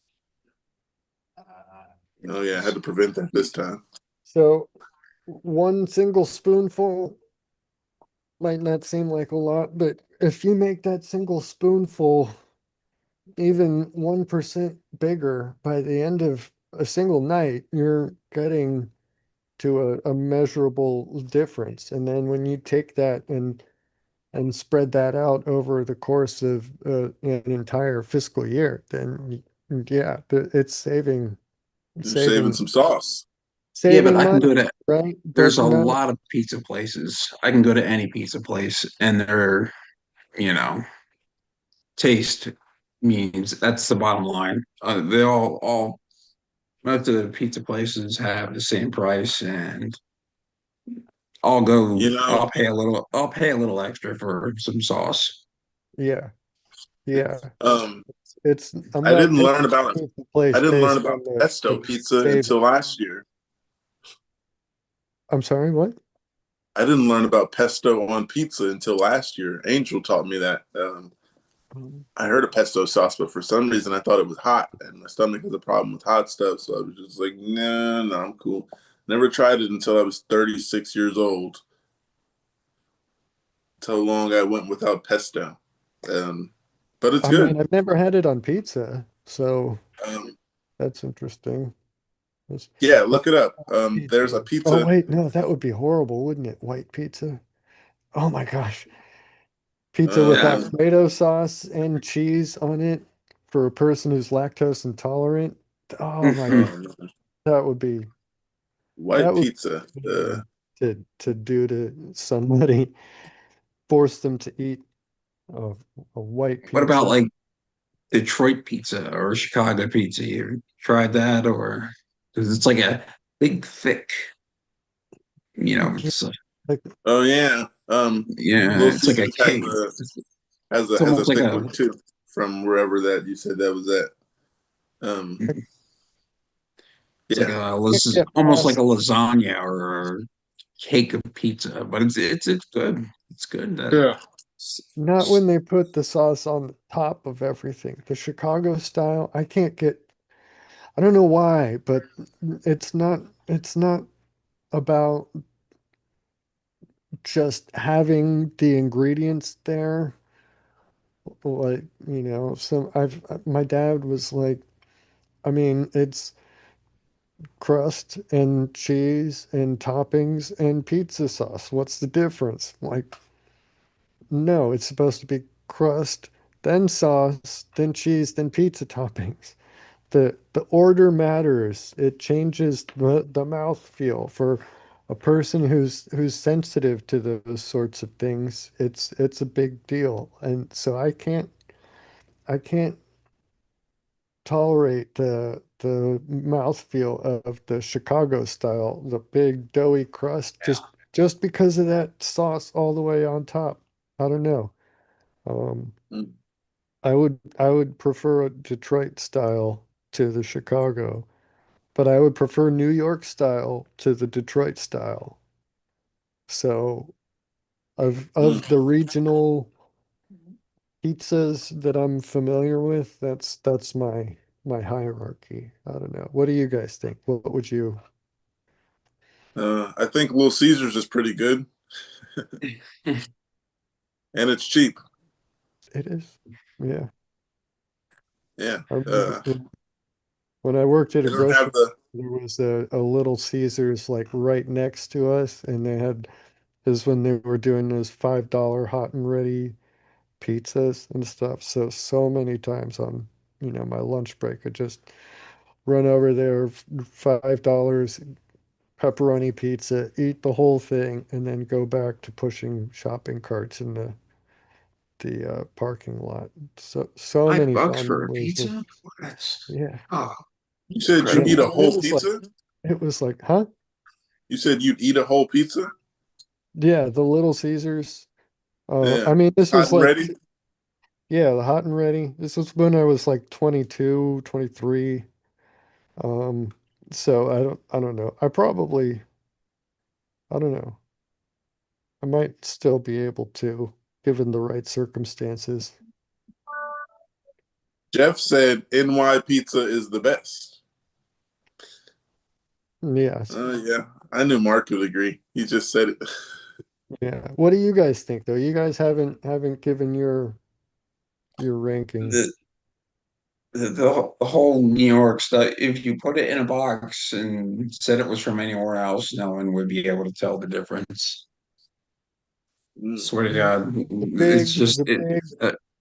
Oh yeah, I had to prevent that this time. So one single spoonful might not seem like a lot, but if you make that single spoonful even 1% bigger by the end of a single night, you're getting to a measurable difference. And then when you take that and spread that out over the course of an entire fiscal year, then yeah, it's saving You're saving saving some sauce. yeah, but saving I can money, go to right? there's But a not lot of pizza places. I can go to any pizza place and their, you know, taste means that's the bottom line. They all most of the pizza places have the same price and You know, I'll pay a little extra for some sauce. yeah, yeah. um, It's I'm not picking the I place didn't learn based about on pesto the pizza until savings. last year. I'm sorry, what? I didn't learn about pesto on pizza until last year. Angel taught me that. I heard of pesto sauce, but for some reason I thought it was hot, and my stomach has a problem with hot stuff. So I was just like, no, I'm cool. Never tried it until I was 36 years old. That's how long I went without pesto. But it's I mean, good. I've never had it on pizza, so Um, that's interesting. It's- yeah, what look it up. There's a pizza? Oh pizza. wait, no, that would be horrible, wouldn't it? White pizza. Oh my gosh. Pizza with Yeah, Um, Alfredo sauce and cheese on it for a person who's lactose intolerant. Oh my God, um, that would be white that would pizza. be weird to do to somebody, force them to eat a, a white what about pizza. like Detroit pizza or Chicago pizza? You tried that, or because it's like a big, thick, Yeah, it's like Oh yeah. yeah, Little it's like a Caesars has cake. a It's has a almost like thick a one too. From wherever that you said that was at. I it's like Yeah. a can't get almost like a past lasagna or a cake of pizza, but it's good. It's good. Yeah. not when they put the sauce on the top of everything. The Chicago style, I can't get. I don't know why, but it's not about just having the ingredients there. Like, some I've my dad was like, I mean, it's crust and cheese and toppings and pizza sauce. What's the difference? Like, no, it's supposed to be crust, then sauce, then cheese, then pizza toppings. The order matters. It changes the mouth feel for a person who's sensitive to those sorts of things. It's a big deal. And so I can't tolerate the mouthfeel of the Chicago style, the big doughy crust, just because of that sauce all the way on top. I don't know. Um, Mm. I would prefer a Detroit style to the Chicago, but I would prefer New York style to the Detroit style. So of Mm. the regional pizzas that I'm familiar with, that's my hierarchy. I don't know. What do you guys think? What would you? I think Little Caesars is pretty good, and it's cheap. It is. Yeah. Yeah. I remember when I worked at They a don't grocery, have the. there was a Little Caesars like right next to us, and they had is when they were doing those $5 hot and ready pizzas and stuff. So many times on, my lunch break, I just run over there, $5 pepperoni pizza, eat the whole thing, and then go back to pushing shopping carts in the parking lot. So five many bucks fond for a memories with, pizza. That's yeah, oh, You said you yeah. eat a incredible. It whole was like pizza. huh? You said you'd eat a whole pizza. Yeah, the Little Caesars. I Yeah. mean, this Hot was and like, ready. yeah, the hot and ready. This was when I was like 22, 23. Um, so I don't know. I don't know. I might still be able to, given the right circumstances. Jeff said NY pizza is the best. Yes. Yeah, I knew Mark would agree. He just said it. Yeah. What do you guys think though? You guys haven't given your ranking. The, the whole New York stuff. If you put it in a box and said it was from anywhere else, no one would be able to tell the difference. Mm. Swear to God, The it's big, just the big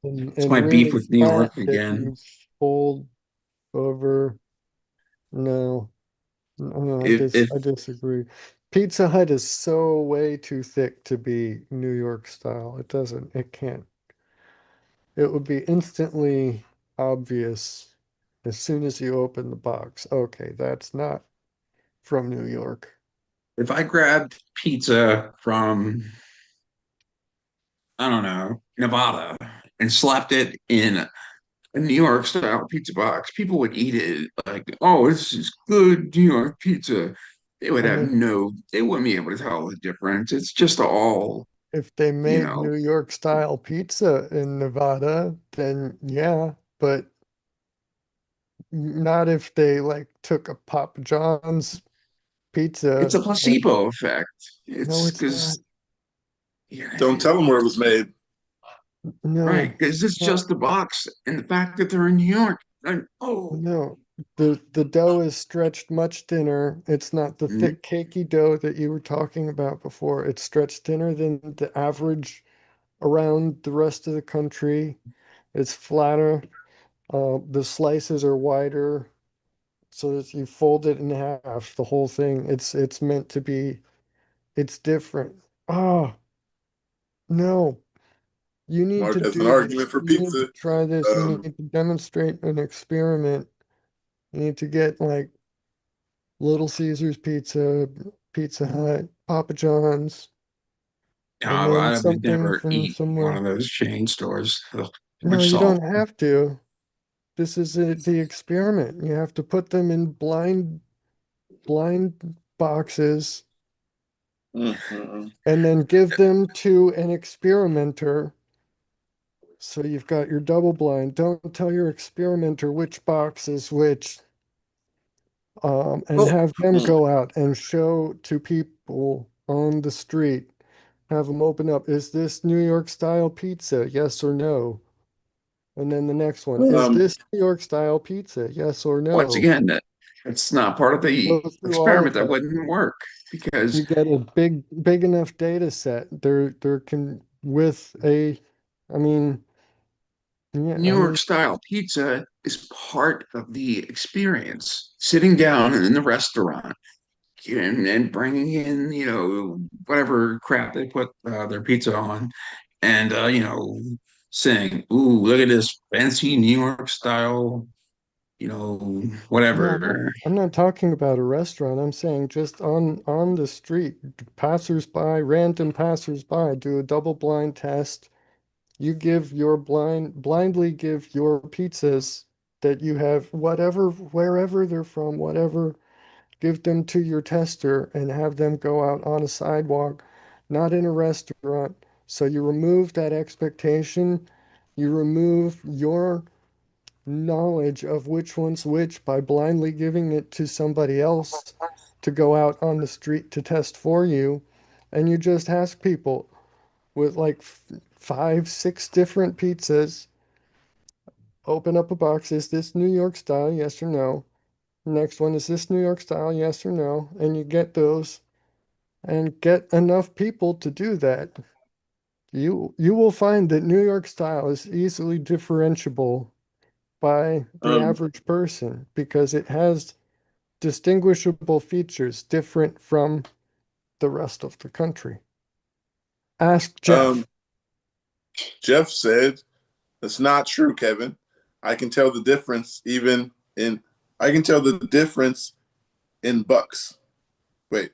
it's and my beef really with New flat York that again. you fold over. No, no, If I disagree. Pizza Hut is so way too thick to be New York style. It can't. It would be instantly obvious as soon as you open the box. Okay, that's not from New York. if I grabbed pizza from I don't know Nevada and slapped it in a New York style pizza box, people would eat it like, oh, this is good New York pizza. I mean, They wouldn't be able to tell the difference. It's just all, if they you made know, New York style pizza in Nevada, then yeah, but not if they like took a Papa John's pizza. It's a placebo effect. No, It's it's not. because yeah, Don't tell them where it was made. right, No, because it's not. just the box and the fact that they're in New York. Oh, No. The dough is stretched much thinner. It's not the mhm. thick, cakey dough that you were talking about before. It's stretched thinner than the average around the rest of the country. It's flatter. The slices are wider, so that you fold it in half, the whole thing. It's meant to be, it's different. Oh, no. You need to Mark has an do this. argument for You need to pizza. try this. You need Um, to demonstrate an experiment. You need to get like Little Caesars Pizza, Pizza Hut, Papa John's, and then I would something never from eat one somewhere. of those chain stores. Ugh, too No, much you salt. don't have to. This is the experiment. You have to put them in blind boxes mm. and then give them to an experimenter. So you've got your double blind. Don't tell your experimenter which box is which, and Oh, have them Mm. go out and show to people on the street. Have them open up. Is this New York style pizza? Yes or no? And then the next one, is Um, this New York style pizza? Yes or once no? again, it's not part of the Go through all experiment. of That that. wouldn't work You because get a big enough data set. There can with a, I mean, yeah, New York style pizza is part of the experience. Sitting down in the restaurant and bringing in, whatever crap they put their pizza on, and saying, "Ooh, look at this fancy New York style, no, whatever." I'm not talking about a restaurant. I'm saying just on the street, passersby, random passersby, do a double blind test. You give your blindly give your pizzas that you have, whatever, wherever they're from, whatever, give them to your tester and have them go out on a sidewalk, not in a restaurant. So you remove that expectation. You remove your knowledge of which one's which by blindly giving it to somebody else to go out on the street to test for you. And you just ask people with like five, six different pizzas, open up a box. Is this New York style? Yes or no? Next one, is this New York style? Yes or no? And you get those and get enough people to do that. You will find that New York style is easily differentiable by the um, average person because it has distinguishable features different from the rest of the country. Ask um, Jeff. Jeff said, "That's not true, Kevin. I can tell the difference even in. I can tell the difference in bucks. Wait,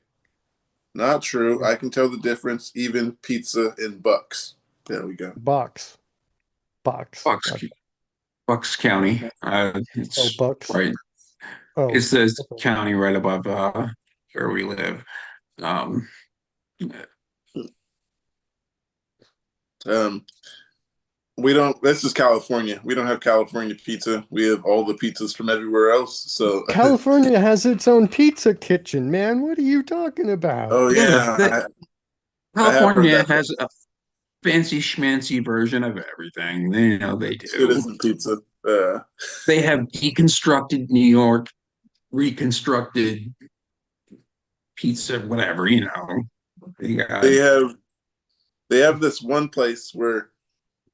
not true. I can tell the difference even pizza in bucks. There we go. Box. Box. Bucks, Bucks County. Oh, It's Bucks. right. Oh, It's the okay. county right above where we live. Um, Um, we don't. This is California. We don't have California pizza. We have all the pizzas from everywhere else. So, California has its own pizza kitchen, man. What are you talking about? oh yeah, yeah, that I have heard California that from has a fancy schmancy version of everything. They do. citizen pizza. They have deconstructed New York, reconstructed pizza, whatever, They got they have they have this one place where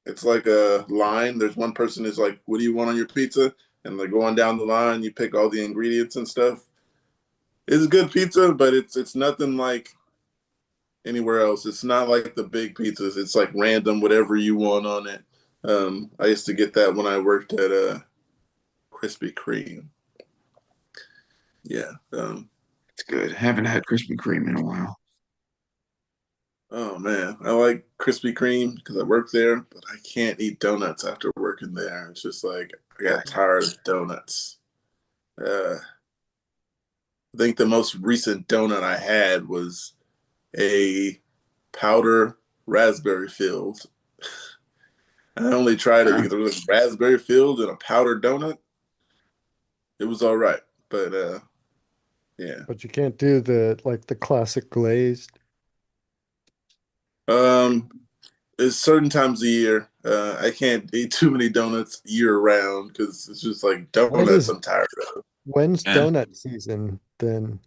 it's like a line. There's one person who's like, "What do you want on your pizza?" And they're going down the line. You pick all the ingredients and stuff. It's good pizza, but it's nothing like anywhere else. It's not like the big pizzas. It's like random, whatever you want on it. I used to get that when I worked at Krispy Kreme. Yeah. it's good. Haven't had Krispy Kreme in a while. Oh man, I like Krispy Kreme because I work there, but I can't eat donuts after working there. It's just like I got tired of donuts. I think the most recent donut I had was a powder raspberry filled. I only tried it Uh, because it was raspberry filled and a powdered donut. It was all right, but Yeah. But you can't do the classic glazed. Um, it's certain times of year. I can't eat too many donuts year round because it's just like What donuts. is I'm tired of. when's Yeah. donut season then?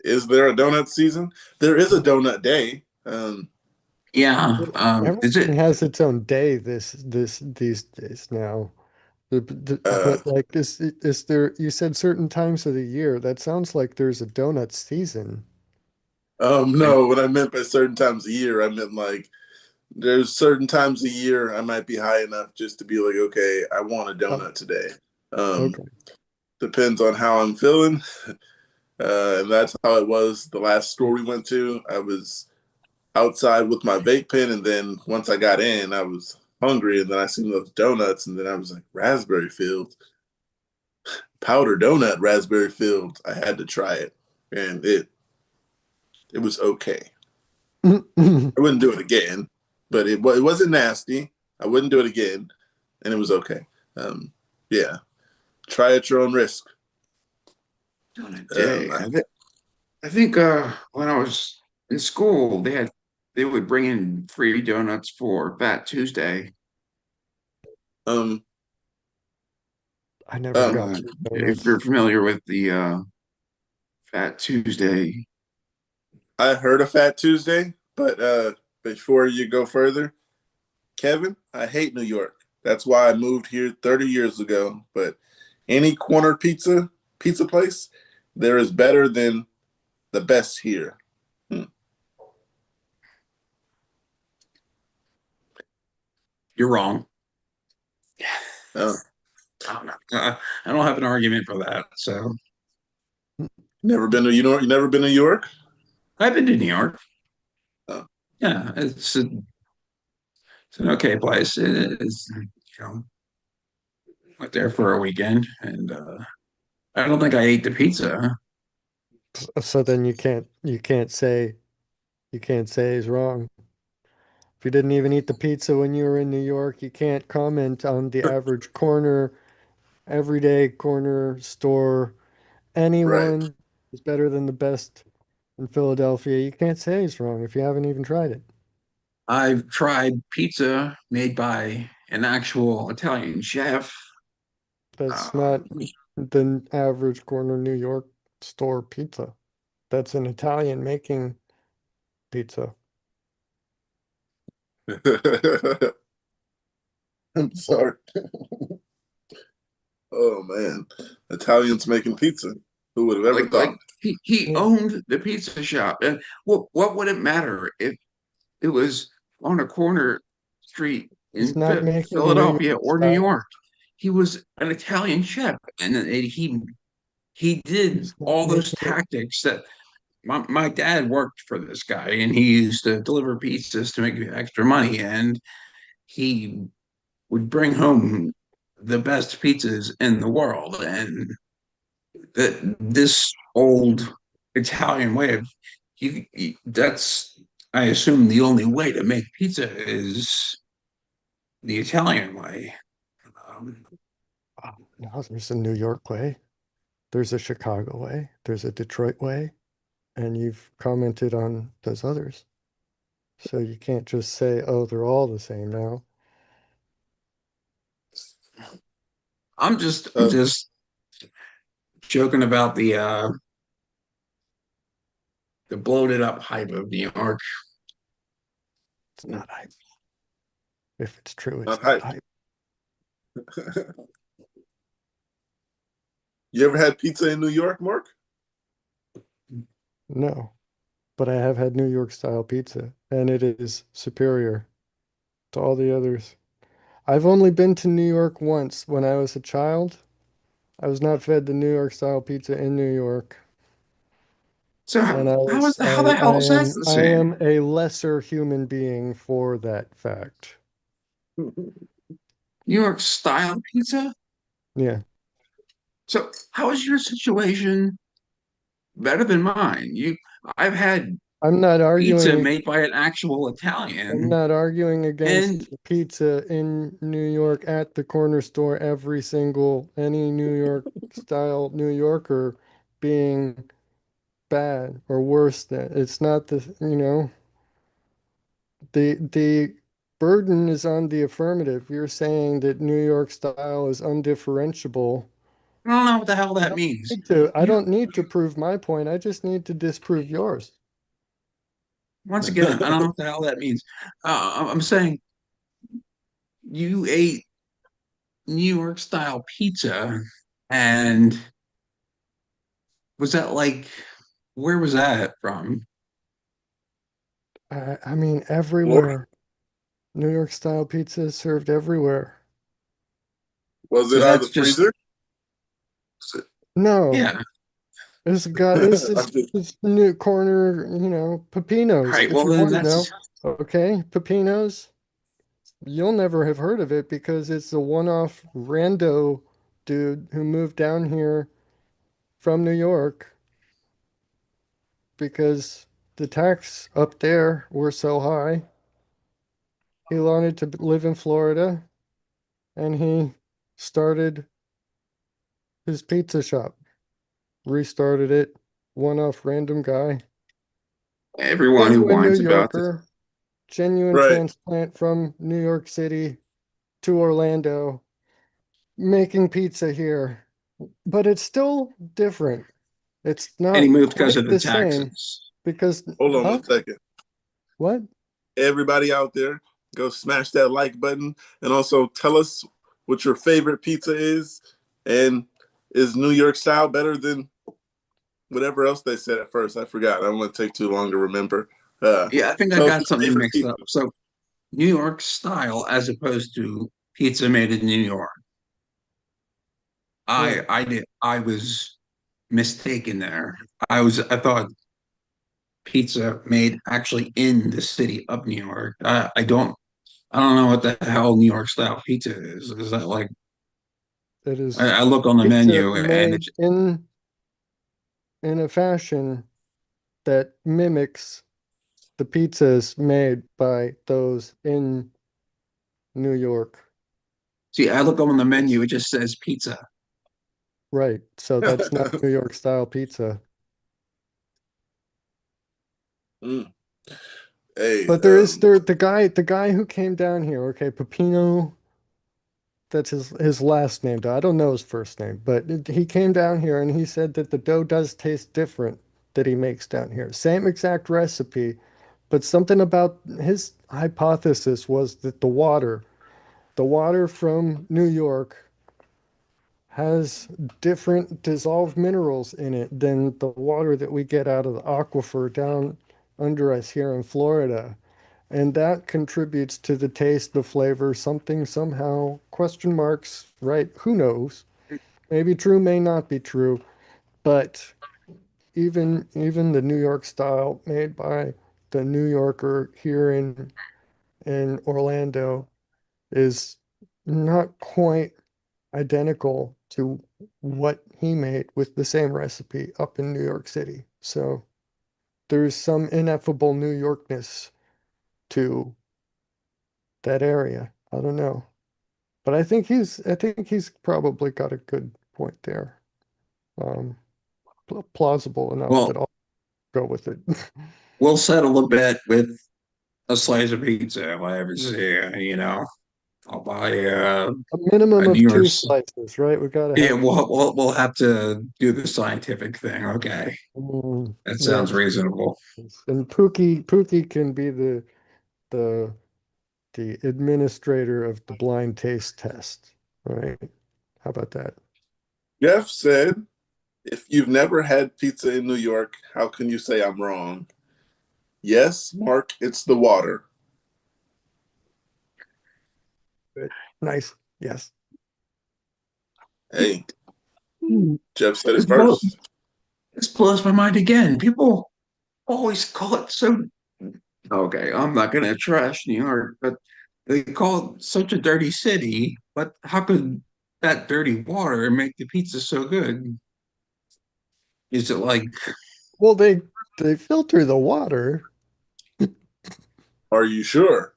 Is there a donut season? There is a donut day. Yeah. Is Everything it? has its own day these days now. Uh, But like is there you said certain times of the year. That sounds like there's a donut season. no, what I meant by certain times of year, I meant like there's certain times of year I might be high enough just to be like, okay, I want a Oh, donut today. Um, okay. depends on how I'm feeling. And that's how it was the last store we went to. I was outside with my vape pen, and then once I got in, I was hungry, and then I seen those donuts, and then I was like, raspberry filled, powder donut, raspberry filled. I had to try it, and it was okay. I wouldn't do it again, but it wasn't nasty. I wouldn't do it again, and it was okay. Yeah, try at your own risk. Donut Um, day. I think when I was in school, they would bring in free donuts for Fat Tuesday. um, I never um, got free If you're donuts. familiar with the Fat Tuesday. I heard of Fat Tuesday, but before you go further, Kevin, I hate New York. That's why I moved here 30 years ago. But any corner pizza place, there is better than the best here. Hmm. You're wrong. Oh, I don't know. I don't have an argument for that. So never been to you never been to New York? I've been to New York. Oh. Yeah, it's an okay place. It is, went there for a weekend, and I don't think I ate the pizza. So then you can't say he's wrong. If you didn't even eat the pizza when you were in New York, you can't comment on the average corner, everyday corner store. Right. Anyone is better than the best in Philadelphia. You can't say he's wrong if you haven't even tried it. I've tried pizza made by an actual Italian chef. That's not Um, the average corner New York store pizza. That's an Italian making pizza. I'm sorry. Oh man, Italians making pizza. Who would have ever like thought? he Yeah, owned the pizza shop, and what would it matter if it was on a corner street he's in not making a New Philadelphia York or New style. York? He was an Italian chef, and he did He's not all those making it. tactics that my dad worked for this guy, and he used to deliver pizzas to make extra money, and he would bring home the best pizzas in the world, and that this old Italian way of that's I assume the only way to make pizza is the Italian way. Um, No, there's a New York way. There's a Chicago way. There's a Detroit way. And you've commented on those others. So you can't just say, oh, they're all the same now. I'm Uh, just joking about the bloated up hype of New York. It's not hype. If it's true, not it's not hype. hype. You ever had pizza in New York, Mark? No. But I have had New York style pizza, and it is superior to all the others. I've only been to New York once when I was a child. I was not fed the New York style pizza in New York. So And I was how the hell is that the I same? am a lesser human being for that fact. New York style pizza? Yeah. So how is your situation better than mine? I've had I'm not pizza arguing made by an actual I'm Italian, not arguing and against pizza in New York at the corner store every single any New York style New Yorker being bad or worse than. It's not the burden is on the affirmative. You're saying that New York style is undifferentiable. I don't know what the hell that means. I don't need to prove my point. I just need to disprove yours. Once again, I don't know what the hell that means. I'm saying you ate New York style pizza, and was that like, where was that from? I mean, Florida. everywhere. New York style pizza is served everywhere. Was So it out of the that's just, freezer? No, yeah. it's got it's I'm this just- this new corner, All Pepinos. right. If Well, you then want to know, that's okay, Pepinos. You'll never have heard of it because it's a one-off rando dude who moved down here from New York because the tax up there were so high. He wanted to live in Florida and he started his pizza shop, restarted it, one-off random guy, everyone who genuine New whines about this. Yorker, genuine Right. transplant from New York City to Orlando, making pizza here. But it's still different. It's And he not moved because quite of the the same taxes. because, Hold on huh? one second. What? Everybody out there, go smash that like button and also tell us what your favorite pizza is. And is New York style better than whatever else they said at first? I forgot. I don't want to take too long to remember. Yeah, I think I Tell us got your something favorite mixed pizza. up. So New York style as opposed to pizza made in New York. Right. I was mistaken there. I thought pizza made actually in the city of New York. I don't know what the hell New York style pizza is. Is that like, It is I look on the pizza menu and made it's, in a fashion that mimics the pizzas made by those in New York. see, I look on the It's menu, it just says pizza. right. So that's not New York style pizza. Mm. Hey, But the guy who came down here, okay, Pepino, that's his last name. I don't know his first name, but he came down here and he said that the dough does taste different that he makes down here. Same exact recipe, but something about his hypothesis was that the water from New York has different dissolved minerals in it than the water that we get out of the aquifer down under us here in Florida. And that contributes to the taste, the flavor, something, somehow, question marks, right? Who knows? Maybe true, may not be true. But even the New York style made by the New Yorker here in Orlando is not quite identical to what he made with the same recipe up in New York City. So there's some ineffable New Yorkness to that area. I don't know. But I think he's probably got a good point there. Um, plausible enough that Well, I'll go with it. we'll settle a bet with a slice of pizza if I ever see it, you know. I'll buy A minimum a New of York. two slices, right? We gotta Yeah, have. we'll have to do the scientific thing. Okay, that sounds Yes. reasonable. And Pookie can be the the administrator of the blind taste test, right? How about that? Jeff said, if you've never had pizza in New York, how can you say I'm wrong? Yes, Mark, it's the water. Good. Nice. Yes. Hey, Hmm. Jeff said it This blows, first. this blows my mind again. People always call it so. Okay, I'm not gonna trash New York, but they call it such a dirty city. But how could that dirty water make the pizza so good? Is it like, Well, they filter the water. Are you sure?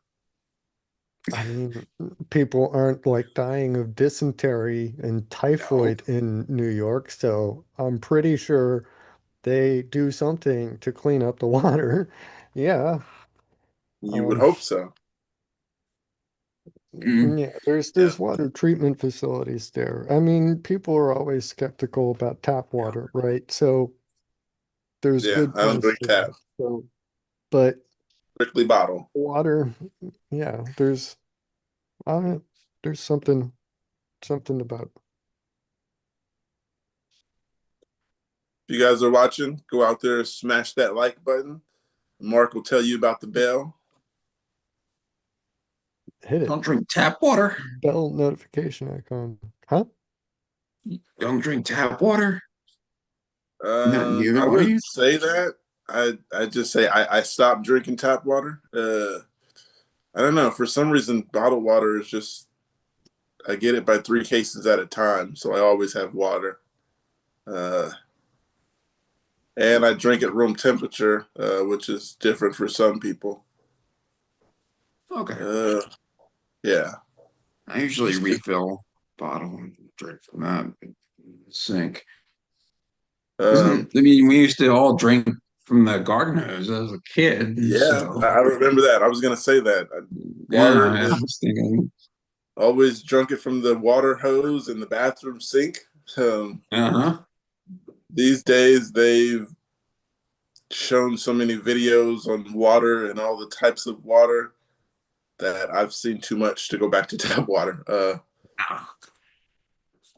I mean, people aren't like dying of dysentery and No. typhoid in New York, so I'm pretty sure they do something to clean up the water. Yeah. You would Um, hope so. Mm, yeah, there's Yeah, there's water treatment facilities there. I mean, people are always skeptical about tap water, right? So there's yeah. good I don't points drink to tap, that. So, but strictly bottle. water, yeah, uh, there's something about. If you guys are watching, go out there, smash that like button. Mark will tell you about the bell. Hit it. don't drink tap water. Bell notification icon. Huh? Don't drink tap water. Not you, I are you? wouldn't say that. I just say I stopped drinking tap water. I don't know. For some reason, bottled water is just I get it by 3 cases at a time, so I always have water. Uh, and I drink at room temperature, which is different for some people. Okay. Yeah. I usually refill bottle and drink from that sink. Um, I mean, we used to all drink from the garden hose as a kid, yeah, so I remember that. I was gonna say that. Water, yeah, I was thinking, always drunk it from the water hose in the bathroom sink. uh-huh. These days, they've shown so many videos on water and all the types of water that I've seen too much to go back to tap water.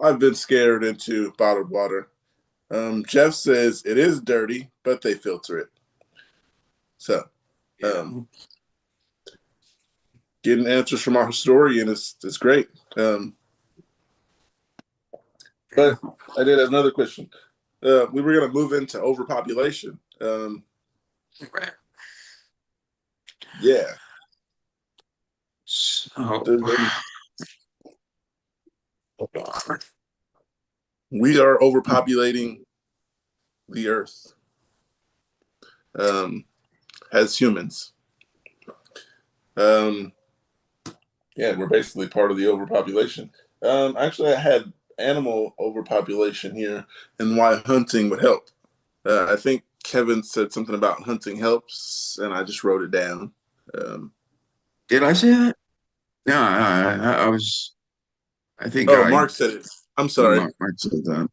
I've been scared into bottled water. Jeff says it is dirty, but they filter it. So, Yeah. getting answers from our historian is great. But I did have another question. We were going to move into overpopulation. Right. Yeah. So, Um, we are overpopulating the earth as humans. Um, yeah, we're basically part of the overpopulation. Actually, I had animal overpopulation here and why hunting would help. I think Kevin said something about hunting helps, and I just wrote it down. Um, did I say that? No, I was. I think oh, I. Mark said it. I'm sorry. Mark said that.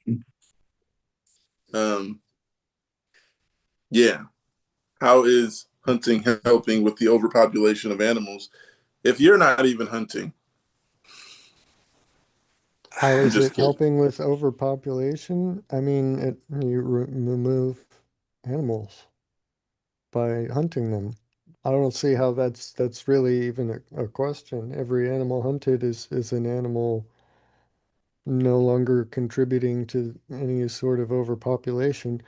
Um, yeah. How is hunting helping with the overpopulation of animals? If you're not even hunting, How I'm is just it kidding. helping with overpopulation? I mean, you remove animals by hunting them. I don't see how that's really even a question. Every animal hunted is an animal no longer contributing to any sort of overpopulation.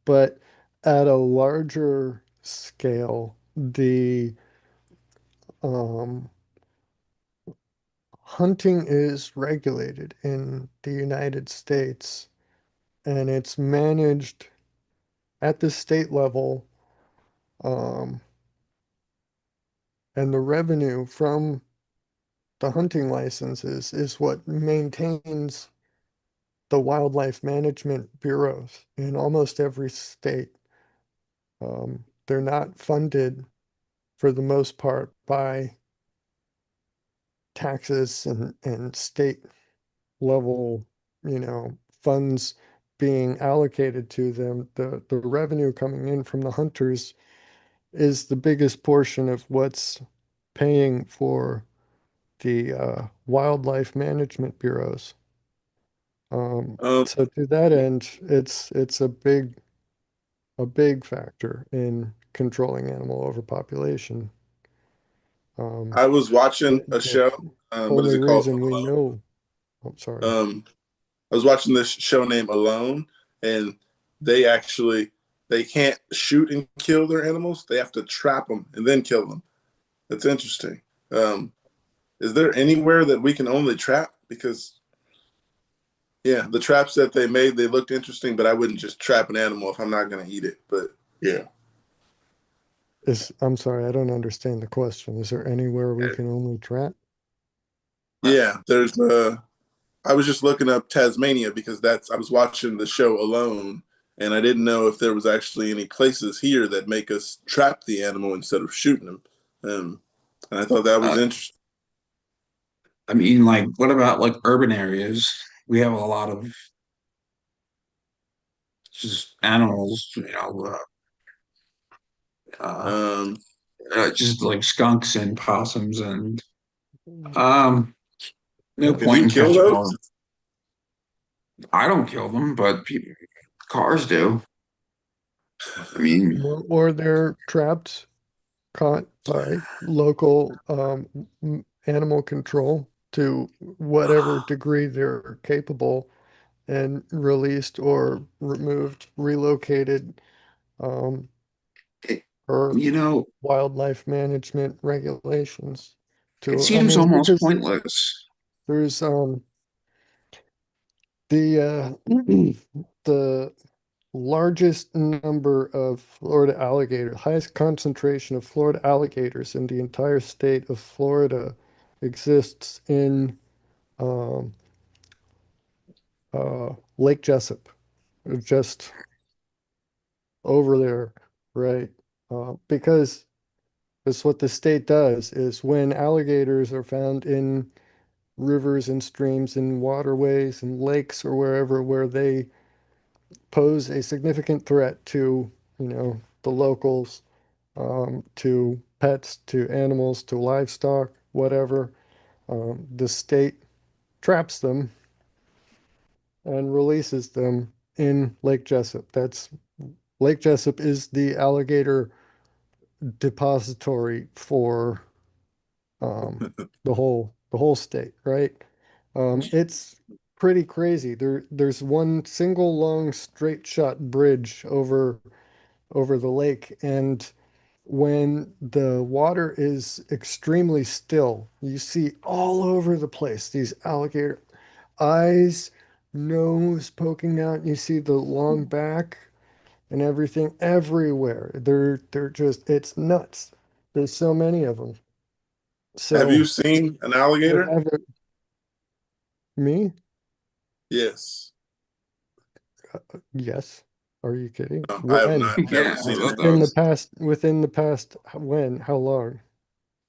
But at a larger scale, the um, hunting is regulated in the United States and it's managed at the state level. Um, and the revenue from the hunting licenses is what maintains the wildlife management bureaus in almost every state. They're not funded for the most part by taxes and state level, funds being allocated to them. The revenue coming in from the hunters is the biggest portion of what's paying for the wildlife management bureaus. Um, So to that end, it's a big factor in controlling animal overpopulation. Um, I was watching a the show. What is only it called? reason we know, I'm sorry. I was watching this show named Alone, and they actually they can't shoot and kill their animals. They have to trap them and then kill them. That's interesting. Um, is there anywhere that we can only trap? Because yeah, the traps that they made they looked interesting, but I wouldn't just trap an animal if I'm not going to eat it. But yeah, I'm sorry, I don't understand the question. Is there anywhere we can only trap? Yeah, there's I was just looking up Tasmania because I was watching the show Alone, and I didn't know if there was actually any places here that make us trap the animal instead of shooting them. And I thought that was Uh, interesting. I mean, like, what about like urban areas? We have a lot of just animals, uh, Um, just like skunks and possums, and um, no can point you in kill catching all. those? I don't kill them, but people, cars do. I mean, or they're trapped, caught by local animal control to whatever degree they're capable, and released or removed, relocated, um, it, per you know, wildlife management regulations. it I seems mean, almost because pointless. there's the the largest number of Florida alligators, highest concentration of Florida alligators in the entire state of Florida exists in um, Lake Jessup, just over there, right? Because that's what the state does, is when alligators are found in rivers and streams and waterways and lakes or wherever where they pose a significant threat to, the locals, to pets, to animals, to livestock, whatever. The state traps them and releases them in Lake Jessup. Lake Jessup is the alligator depository for the whole state, right? It's pretty crazy. There's one single long straight shot bridge over the lake, and when the water is extremely still, you see all over the place these alligator eyes, nose poking out. You see the long back and everything everywhere. They're just, it's nuts. There's so many of them. Have you So seen an they alligator? have it. Me? Yes. Yes. Are you kidding? No, I have When? not. Never Yeah, I seen love an. In the those. past, within the past, when? How long?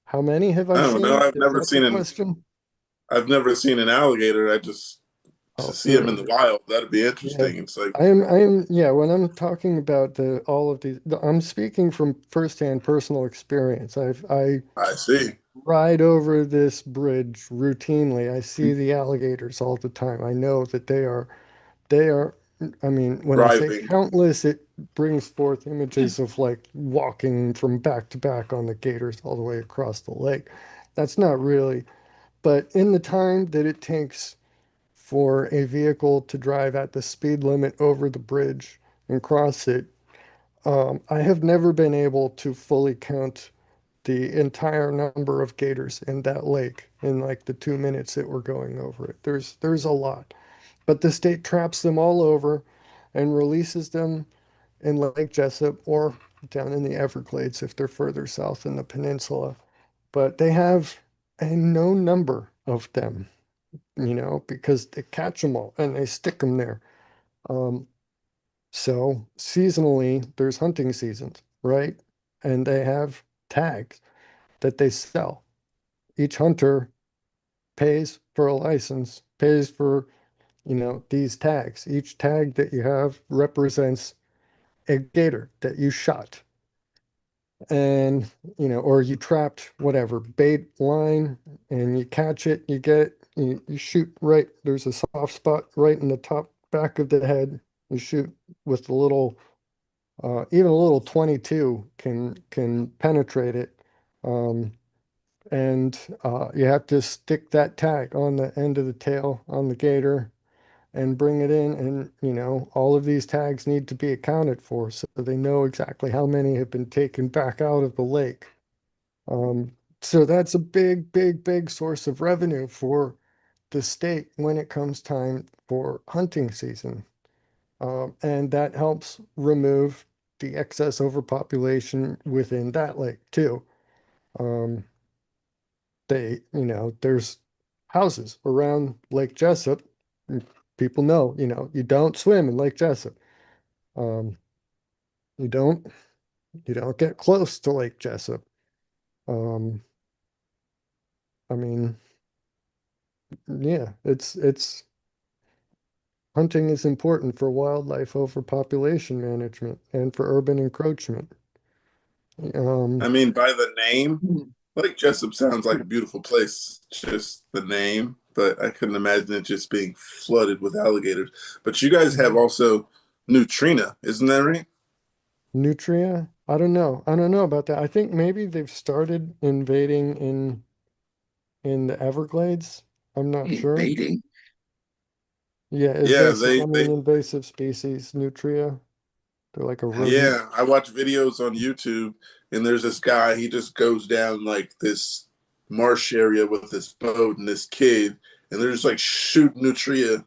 How many have I I don't know. seen? Is that the question? I've never seen an alligator. I just to Oh, see them in the there. wild. That'd be Yeah. interesting. It's like Yeah, when I'm talking about all of these, I'm speaking from firsthand personal experience. I I see ride over this bridge routinely. I see the alligators all the time. I know that they are, I mean, when I say driving. countless, it brings forth images of like walking from back to back on the gators all the way across the lake. That's not really, but in the time that it takes for a vehicle to drive at the speed limit over the bridge and cross it, I have never been able to fully count the entire number of gators in that lake in like the 2 minutes that we're going over it. There's a lot, but the state traps them all over and releases them in Lake Jessup or down in the Everglades if they're further south in the peninsula. But they have a known number of them, because they catch them all and they stick them there. Um, so seasonally, there's hunting seasons, right? And they have tags that they sell. Each hunter pays for a license, pays for, these tags. Each tag that you have represents a gator that you shot. And, or you trapped whatever bait line and you catch it, you shoot right, there's a soft spot right in the top back of the head. You shoot with a little, even a little 22 can penetrate it. Um, and you have to stick that tag on the end of the tail on the gator and bring it in. And, all of these tags need to be accounted for so they know exactly how many have been taken back out of the lake. Um, so that's a big, big, big source of revenue for the state when it comes time for hunting season. And that helps remove the excess overpopulation within that lake too. Um, there's houses around Lake Jessup. People know, you don't swim in Lake Jessup. Um, you don't you don't get close to Lake Jessup. Um, I mean, yeah, it's hunting is important for wildlife overpopulation management and for urban encroachment. I Um, mean, by the name, Lake Jessup sounds like a beautiful place, just the name, but I couldn't imagine it just being flooded with alligators. But you guys have also Neutrina, isn't that right? Nutria? I don't know. I don't know about that. I think maybe they've started invading in the Everglades. I'm not sure. Invading. Yeah, Yeah, I mean invasive species, Nutria. They're like a rodent. yeah, I watch videos on YouTube, and there's this guy. He just goes down like this marsh area with this boat and this kid, and they're just like shooting nutria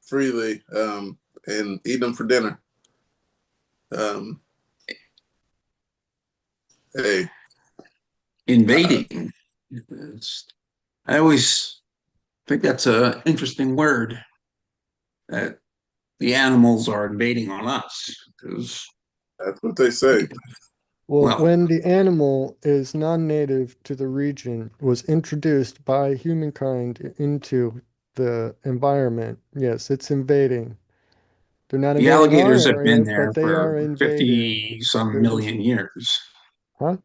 freely, and eating them for dinner. Um, hey, uh, Invading. I always think that's an interesting word that the animals are invading on us. Because, that's what they say. Well, well, when the animal is non-native to the region, was introduced by humankind into the environment, yes, it's invading. They're not the invading our alligators have been area, there but they for are invading. 50 some They're just, million years. huh?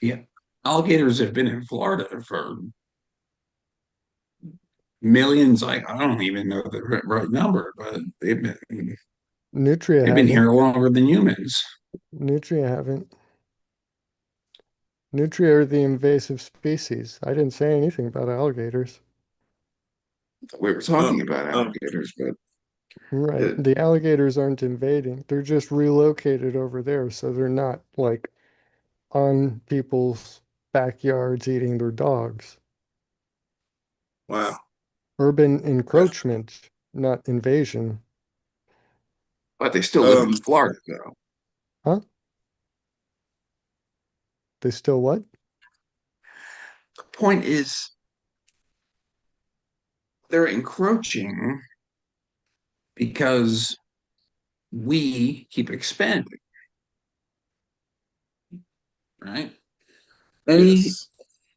Yeah. Alligators have been in Florida for millions. I don't even know the right number, but Nutria they've been haven't. here longer than humans. Nutria haven't. Nutria are the invasive species. I didn't say anything about alligators. We were Oh, talking about oh, alligators, but Right. it, The alligators aren't invading. They're just relocated over there, so they're not like on people's backyards eating their dogs. wow. Urban encroachment, not invasion. but they still live in Um, Florida, though. Huh? They still what? The point is, they're encroaching because we keep expanding, right? Any yes.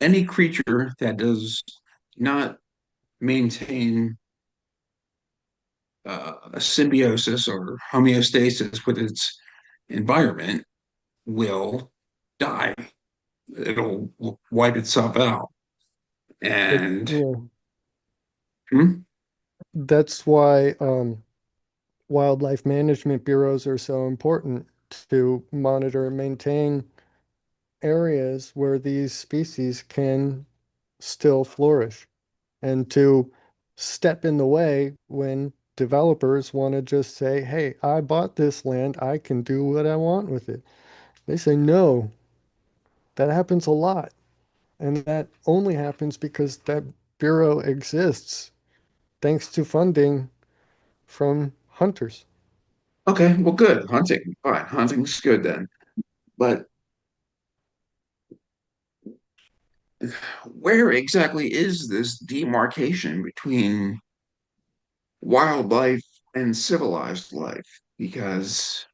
any creature that does not maintain a symbiosis or homeostasis with its environment will die. It'll wipe itself out. But And yeah, hmm, that's why wildlife management bureaus are so important to monitor and maintain areas where these species can still flourish and to step in the way when developers want to just say, hey, I bought this land, I can do what I want with it. They say, no, that happens a lot. And that only happens because that bureau exists thanks to funding from hunters. okay, well, good. Hunting. Fine. Hunting's good then. But where exactly is this demarcation between wildlife and civilized life? Because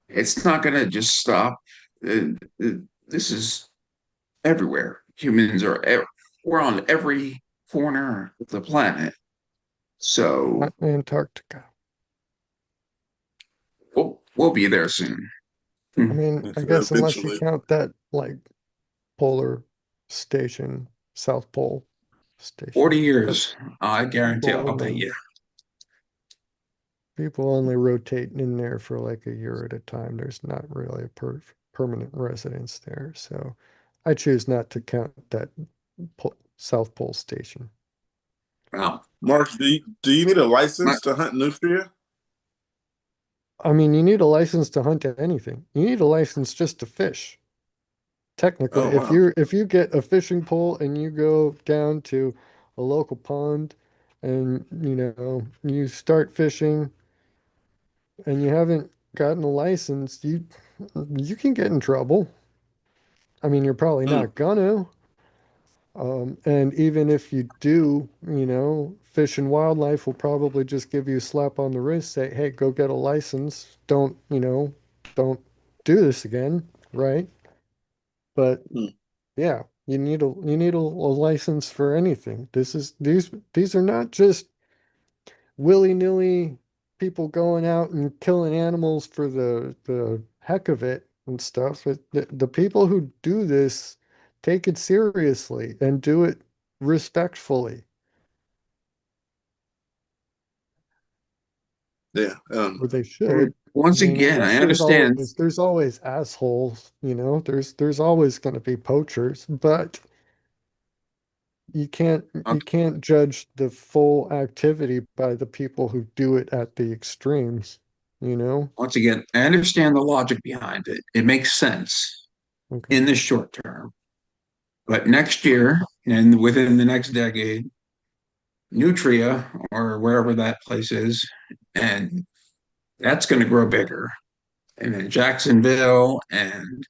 it's not going to just stop. This is everywhere. We're on every corner of the planet. So Not Antarctica. we'll be there soon. I Hmm. mean, I guess unless you Eventually. count that like polar station, South Pole 40 station. But years, I guarantee people I'll bet only you. people only rotate in there for like a year at a time. There's not really a permanent residence there. So I choose not to count that South Pole station. Well, Mark, do you need a not, license to hunt nutria? I mean, you need a license to hunt anything. You need a license just to fish. Technically, Oh, wow. if you get a fishing pole and you go down to a local pond and you start fishing and you haven't gotten a license, you can get in trouble. I mean, you're probably Hmm. not gonna. And even if you do, you know, Fish and Wildlife will probably just give you a slap on the wrist, say, hey, go get a license. Don't, you know, don't do this again, right? But Hmm. yeah, you need a license for anything. These are not just willy-nilly people going out and killing animals for the heck of it and stuff. The people who do this take it seriously and do it respectfully, Yeah. or they And should. I once mean, again, I yes, understand. there's always assholes, you know, there's always going to be poachers, but uh, you can't judge the full activity by the people who do it at the extremes, you know? Once again, I understand the logic behind it. It makes sense Okay. in the short term. But next year and within the next decade, Nutria or wherever that place is, and that's going to grow bigger. And then Jacksonville and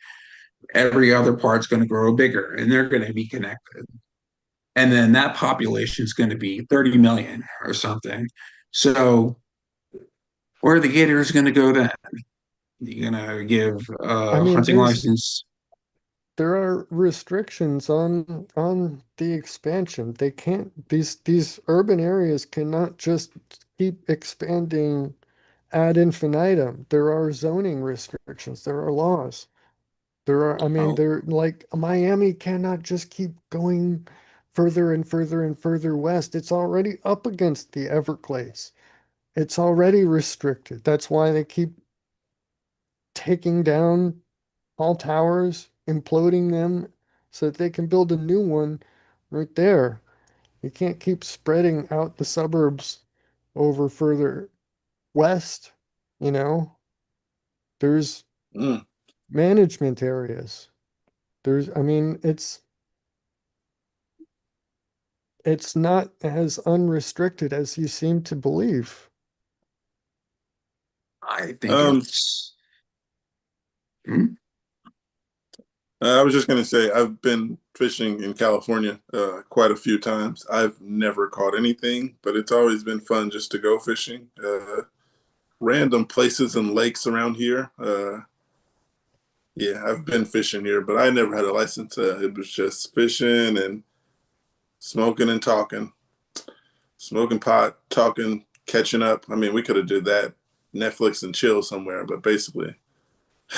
every other part's going to grow bigger, and they're going to be connected. And then that population is going to be 30 million or something. So where are the gators going to go then? You're going to give I a mean, hunting license. there are restrictions on the expansion. They can't these urban areas cannot just keep expanding ad infinitum. There are zoning restrictions. There are laws. I mean, Oh, they're like Miami cannot just keep going further and further and further west. It's already up against the Everglades. It's already restricted. That's why they keep taking down tall towers, imploding them so that they can build a new one right there. You can't keep spreading out the suburbs over further west, you know. There's Mm. management areas. I mean, it's not as unrestricted as you seem to believe. I think Um, it's. Hmm? I was just gonna say I've been fishing in California quite a few times. I've never caught anything, but it's always been fun just to go fishing. Random places and lakes around here. Yeah, I've been fishing here, but I never had a license. It was just fishing and smoking and talking, smoking pot, talking, catching up. I mean, we could have did that, Netflix and chill somewhere, but basically,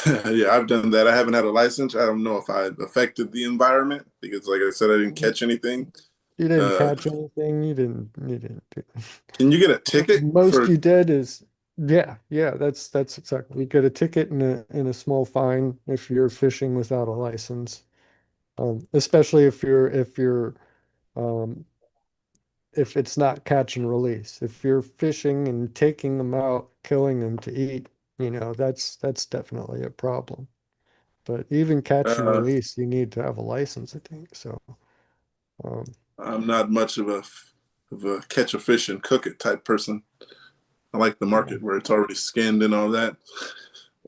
yeah, I've done that. I haven't had a license. I don't know if I affected the environment because, like I said, I didn't catch anything. You didn't Uh, catch anything. You didn't do. can you get a ticket Most for? you did is, yeah, that's exactly. You get a ticket and a small fine if you're fishing without a license. Especially um if it's not catch and release. If you're fishing and taking them out, killing them to eat, you know, that's definitely a problem. But even catch and Uh, release, you need to have a license, I think. So, um, I'm not much of a catch a fish and cook it type person. I like the yeah, market where it's already skinned and all that.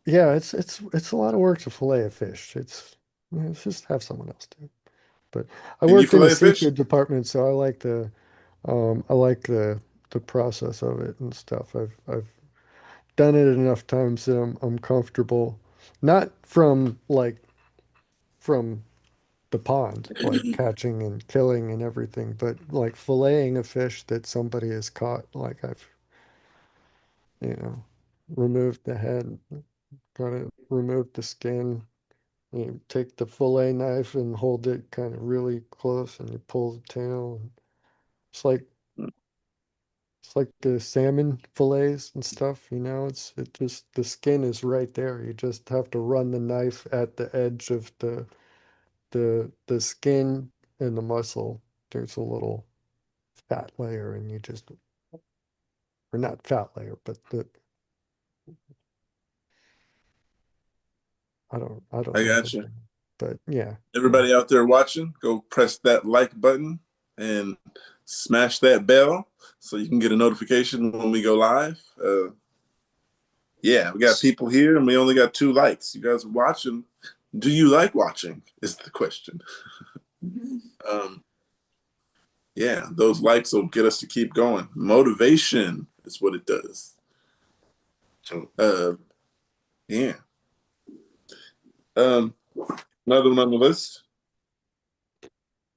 yeah, it's a lot of work to fillet a fish. It's just have someone else do it. But I Can you worked in a fillet fish? seafood department, so I like the process of it and stuff. I've done it enough times that I'm comfortable. Not from the pond, like catching and killing and everything, but like filleting a fish that somebody has caught. Like I've, you know, removed the head, got to remove the skin. You take the fillet knife and hold it kind of really close, and you pull the tail. It's like it's like the salmon fillets and stuff, you know. It just the skin is right there. You just have to run the knife at the edge of the skin and the muscle. There's a little fat layer, and you just or not fat layer, but the I don't I know got the you. name. But yeah, yeah. Everybody out there watching, go press that like button and smash that bell so you can get a notification when we go live. Yeah, we got people here and we only got 2 likes. You guys are watching. Do you like watching? Is the question. yeah, those likes will get us to keep going. Motivation is what it does. So Yeah. Another one on the list.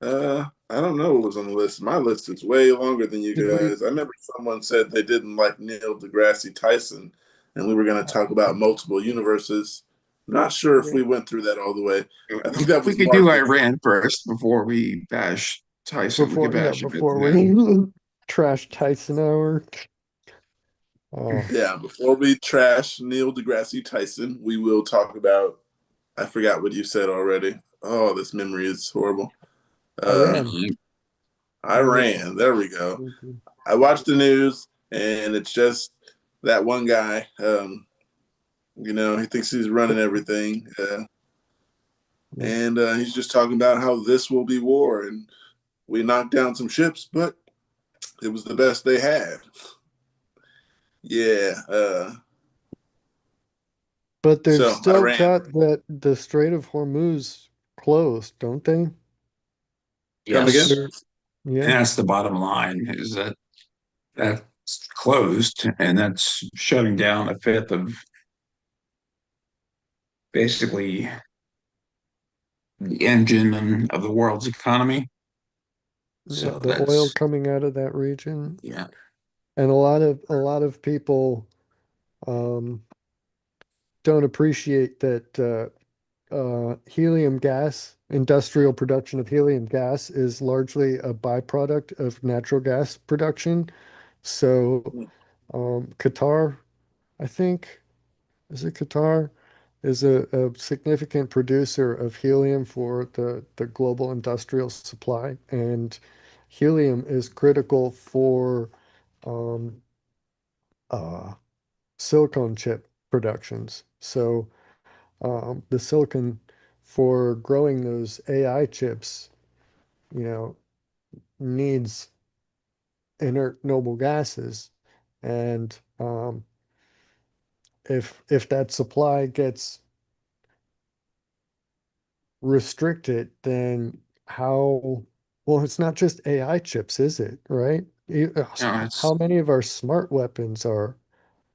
I don't know what was on the list. My list is way longer than you guys. I remember someone said they didn't like Neil deGrasse Tyson, and we were going to talk about multiple universes. Not sure if we went through that all the way. I think that we was could do Mark. Iran first before we bash Tyson. We could bash him at before the end. we trash Tyson hour. Oh, Yeah, before we trash Neil deGrasse Tyson, we will talk about. I forgot what you said already. Oh, this memory is horrible. Iran. Iran. There we go. I watched the news, and it's just that one guy. He thinks he's running everything, and he's just talking about how this will be war, and we knocked down some ships, but it was the best they had. Yeah. But they've So still Iran. got the Strait of Hormuz closed, don't they? Come again? Yes, Yeah. and that's the bottom line, is that that's closed, and that's shutting down a fifth of basically the engine of the world's economy. Yeah, So the oil that's, coming out of that region. yeah. And a lot of people don't appreciate that helium gas, industrial production of helium gas is largely a byproduct of natural gas production. So Qatar, I think, is it Qatar, is a significant producer of helium for the global industrial supply. And helium is critical for um, uh, silicon chip productions. So the silicon for growing those AI chips, you know, needs inert noble gases. And if that supply gets restricted, then well, it's not just AI chips, is it? Right? No, it's How many of our smart weapons are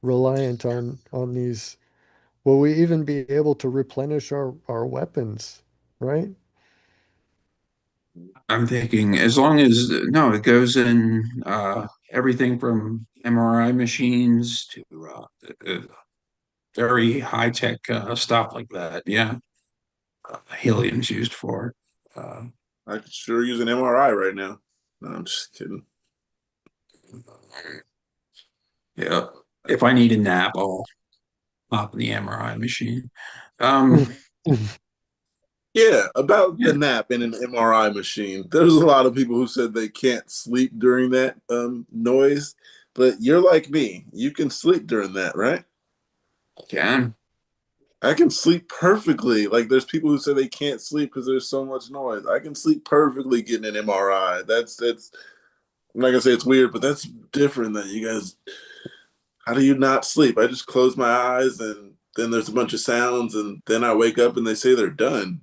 reliant on these? Will we even be able to replenish our weapons, right? I'm thinking, as long as, no, it goes in everything from MRI machines to uh, very high tech stuff like that. Yeah, helium's used for. Uh, I could sure use an MRI right now. No, I'm just kidding. yeah, if I need a nap, I'll pop in the MRI machine. Um, Yeah, about the yeah, nap in an MRI machine. There's a lot of people who said they can't sleep during that noise, but you're like me. You can sleep during that, right? I can. I can sleep perfectly. Like there's people who say they can't sleep because there's so much noise. I can sleep perfectly getting an MRI. That's I'm not gonna say it's weird, but that's different than you guys. How do you not sleep? I just close my eyes and then there's a bunch of sounds and then I wake up and they say they're done.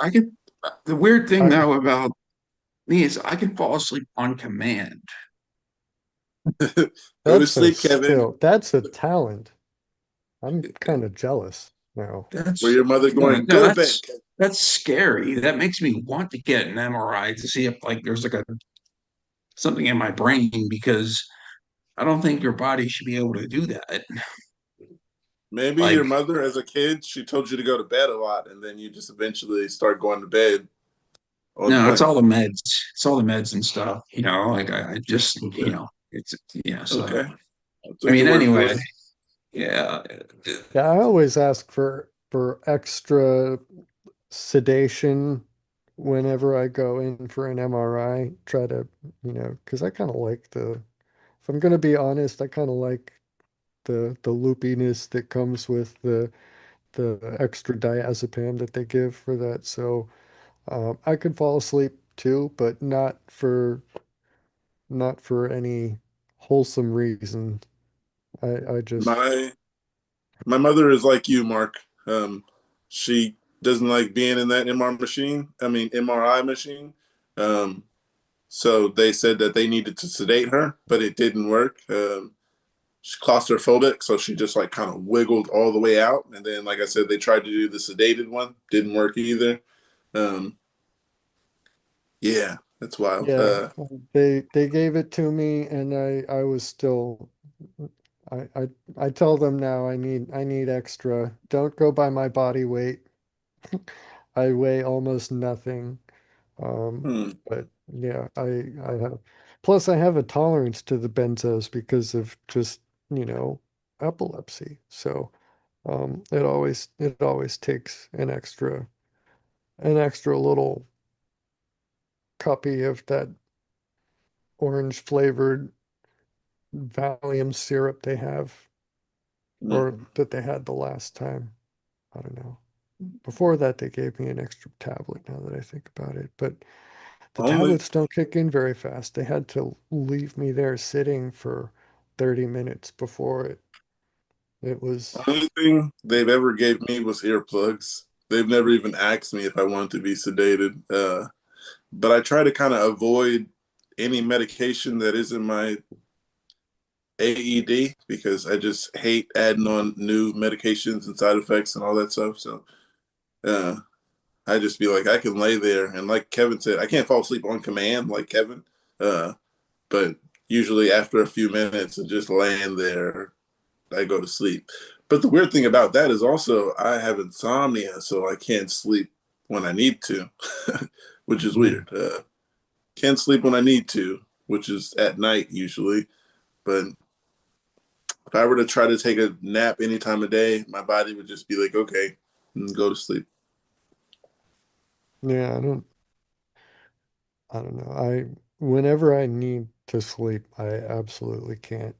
I can. The weird thing I, though about me is I can fall asleep on command. Go to that's a sleep, Kevin. skill. That's a talent. I'm kind of jealous now. Where That's your mother no, going, no, go to bed, that's Kevin. that's scary. That makes me want to get an MRI to see if like there's like a something in my brain, because I don't think your body should be able to do that. Maybe your Like, mother as a kid, she told you to go to bed a lot and then you just eventually start going to bed on no, it's point. all the meds. It's all the meds and stuff. Like I just, Okay. it's yeah. So Okay. I'll I take mean, your word for anyway, it. yeah. Yeah, I always ask for extra sedation whenever I go in for an MRI. Try to, because I kind of like if I'm going to be honest, I kind of like the loopiness that comes with the extra diazepam that they give for that. So I could fall asleep too, but not for any wholesome reason. I just My my mother is like you, Mark. She doesn't like being in that MR machine. I mean MRI machine. Um, So they said that they needed to sedate her, but it didn't work. She's claustrophobic, so she just like kind of wiggled all the way out. And then, like I said, they tried to do the sedated one, didn't work either. Um, yeah, that's wild. Yeah, they gave it to me, and I was still I tell them now I need extra. Don't go by my body weight. I weigh almost nothing. Hmm. But yeah, I have plus I have a tolerance to the benzos because of just, you know, epilepsy. So it always takes an extra little copy of that orange flavored Valium syrup they have, Hmm. or that they had the last time. I don't know. Before that, they gave me an extra tablet now that I think about it. But the Only tablets don't kick in very fast. They had to leave me there sitting for 30 minutes before it was. only thing they've ever gave me was earplugs. They've never even asked me if I want to be sedated. But I try to kind of avoid any medication that isn't my AED because I just hate adding on new medications and side effects and all that stuff. So uh, I just be like, I can lay there and like Kevin said, I can't fall asleep on command like Kevin, uh, but usually after a few minutes of just laying there, I go to sleep. But the weird thing about that is also I have insomnia, so I can't sleep when I need to, which is Mm. weird. Can't sleep when I need to, which is at night usually. But if I were to try to take a nap any time of day, my body would just be like, okay, and go to sleep. Yeah, I don't know. Whenever I need to sleep, I absolutely can't.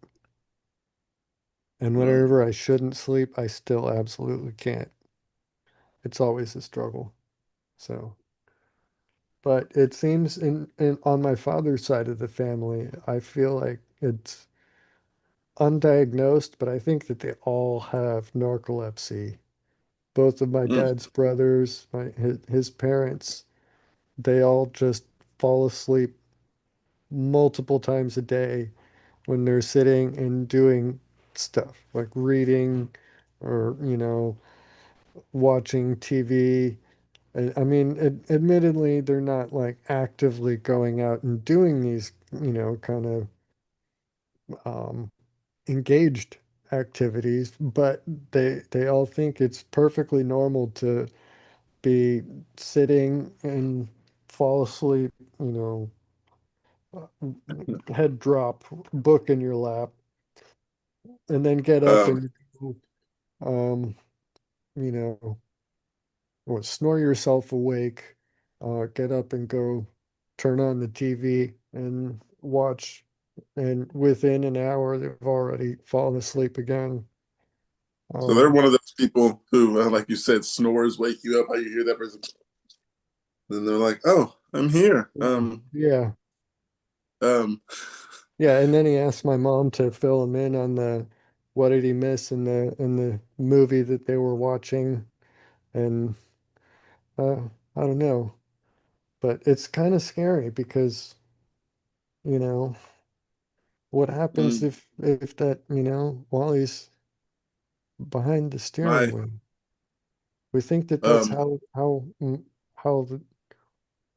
And Mm. whenever I shouldn't sleep, I still absolutely can't. It's always a struggle. So, but it seems in on my father's side of the family, I feel like it's undiagnosed, but I think that they all have narcolepsy. Both of my Mm. dad's brothers, his parents, they all just fall asleep multiple times a day when they're sitting and doing stuff like reading or, you know, watching TV. I mean, admittedly, they're not like actively going out and doing these, you know, kind of um, engaged activities, but they all think it's perfectly normal to be sitting and fall asleep, you know, head drop, book in your lap, and then get up Um, and um, you know, or snore yourself awake, get up and go turn on the TV and watch, and within an hour they've already fallen asleep again. so they're Um, one of those people who, like you said, snores, wake you up. How you hear that person, then they're like, "Oh, I'm here." yeah, Um, yeah, and then he asked my mom to fill him in on the what did he miss in the movie that they were watching, and uh, I don't know, but it's kind of scary because you know what happens mm, if that while he's behind the my steering wheel. We think that that's um, how the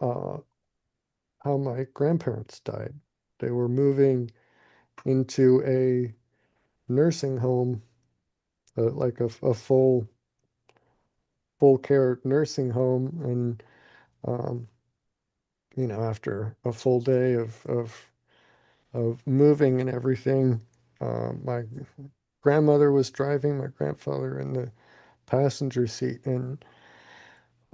uh how my grandparents died. They were moving into a nursing home, like a full care nursing home, and um, after a full day of moving and everything, my grandmother was driving, my grandfather in the passenger seat, and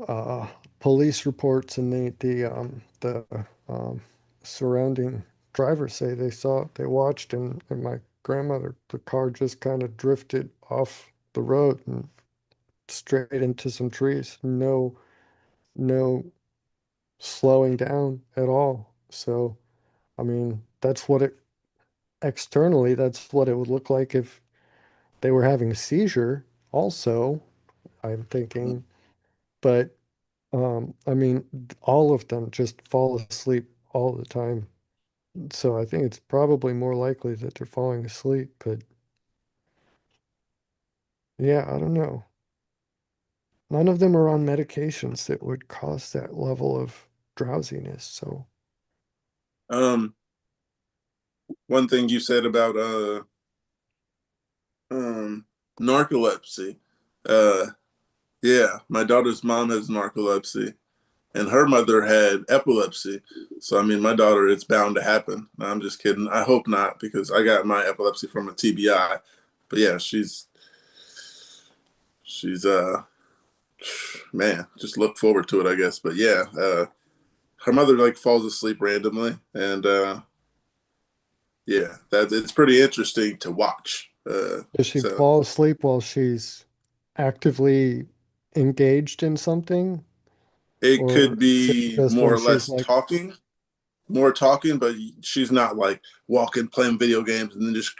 uh, police reports and the um, surrounding drivers say they watched, and my grandmother, the car just kind of drifted off the road and straight into some trees. No slowing down at all. So, I mean, externally, that's what it would look like if they were having a seizure also, I'm thinking. But I mean, all of them just fall asleep all the time. So I think it's probably more likely that they're falling asleep, but yeah, I don't know. None of them are on medications that would cause that level of drowsiness. So, Um, one thing you said about um narcolepsy. Uh, yeah, my daughter's mom has narcolepsy, and her mother had epilepsy. So I mean, my daughter, it's bound to happen. No, I'm just kidding. I hope not, because I got my epilepsy from a TBI. But yeah, she's man, just look forward to it, I guess. But yeah, her mother like falls asleep randomly, and yeah, that it's pretty interesting to watch. does she So fall asleep while she's actively engaged in something? it could Or is it be just more when or she's less like, talking, more talking, but she's not like walking, playing video games, and then just.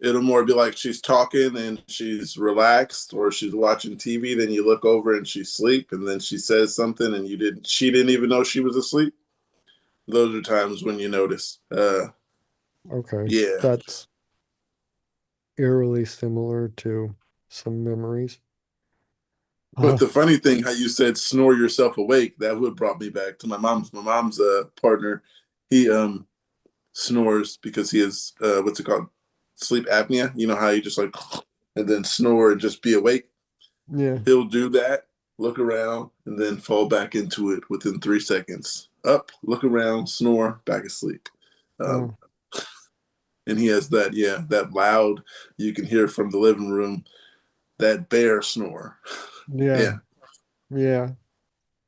It'll more be like she's talking and she's relaxed, or she's watching TV. Then you look over and she's asleep, and then she says something, and she didn't even know she was asleep. Those are times when you notice. okay, Yeah. that's eerily similar to some memories. But Uh, the funny thing, how you said snore yourself awake, that would brought me back to my mom's. My mom's partner, he snores because he has what's it called, sleep apnea. You know how you just like and then snore and just be awake. yeah. He'll do that, look around, and then fall back into it within 3 seconds. Up, look around, snore, back asleep. Um, Oh, and he has that, yeah, that loud, you can hear from the living room, that bear snore. yeah. Yeah. Yeah.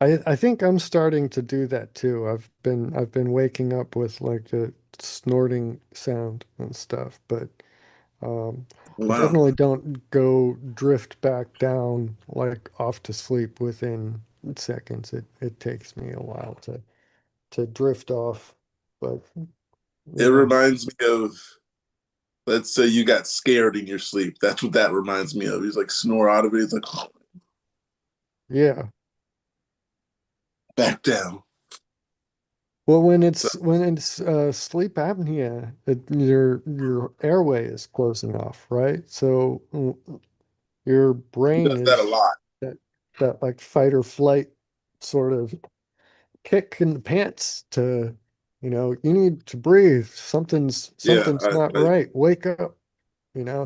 I think I'm starting to do that too. I've been waking up with like the snorting sound and stuff, but I Wow. definitely don't go drift back down like off to sleep within seconds. It takes me a while to drift off. But It yeah. reminds me of, let's say you got scared in your sleep. That's what that reminds me of. He's like snore out of it. He's like, oh, Yeah. back down. Well, when So, it's sleep apnea, your airway is closing off, right? So your he brain does that a is lot. that that like fight or flight sort of kick in the pants to, you need to breathe. Yeah. Something's not right. Wake up,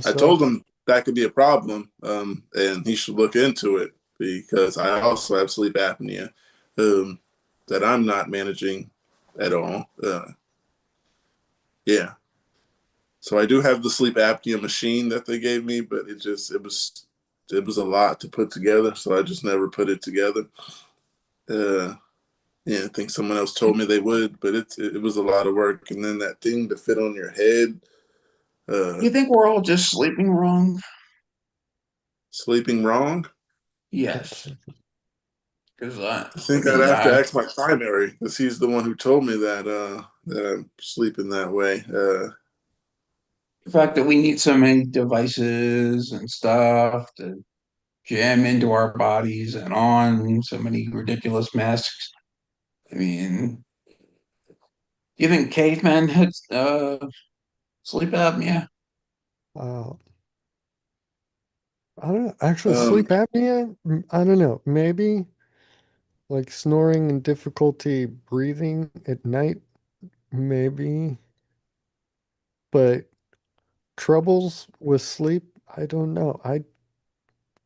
I so told him that could be a problem, and he should look into it because I also have sleep apnea um, that I'm not managing at all. Yeah, so I do have the sleep apnea machine that they gave me, but it was a lot to put together, so I just never put it together. Uh, yeah, I think someone else told me they would, but it was a lot of work, and then that thing to fit on your head, uh, You think we're all just sleeping wrong? sleeping wrong. Yes, because I I think I'd mean, have to ask my primary because he's the one who told me that I'm sleeping that way. the fact that we need so many devices and stuff to jam into our bodies and on so many ridiculous masks. I mean, do you think cavemen had sleep apnea? uh, I don't know. Actually, Um, sleep apnea, I don't know. Maybe like snoring and difficulty breathing at night, maybe, but troubles with sleep, I don't know. I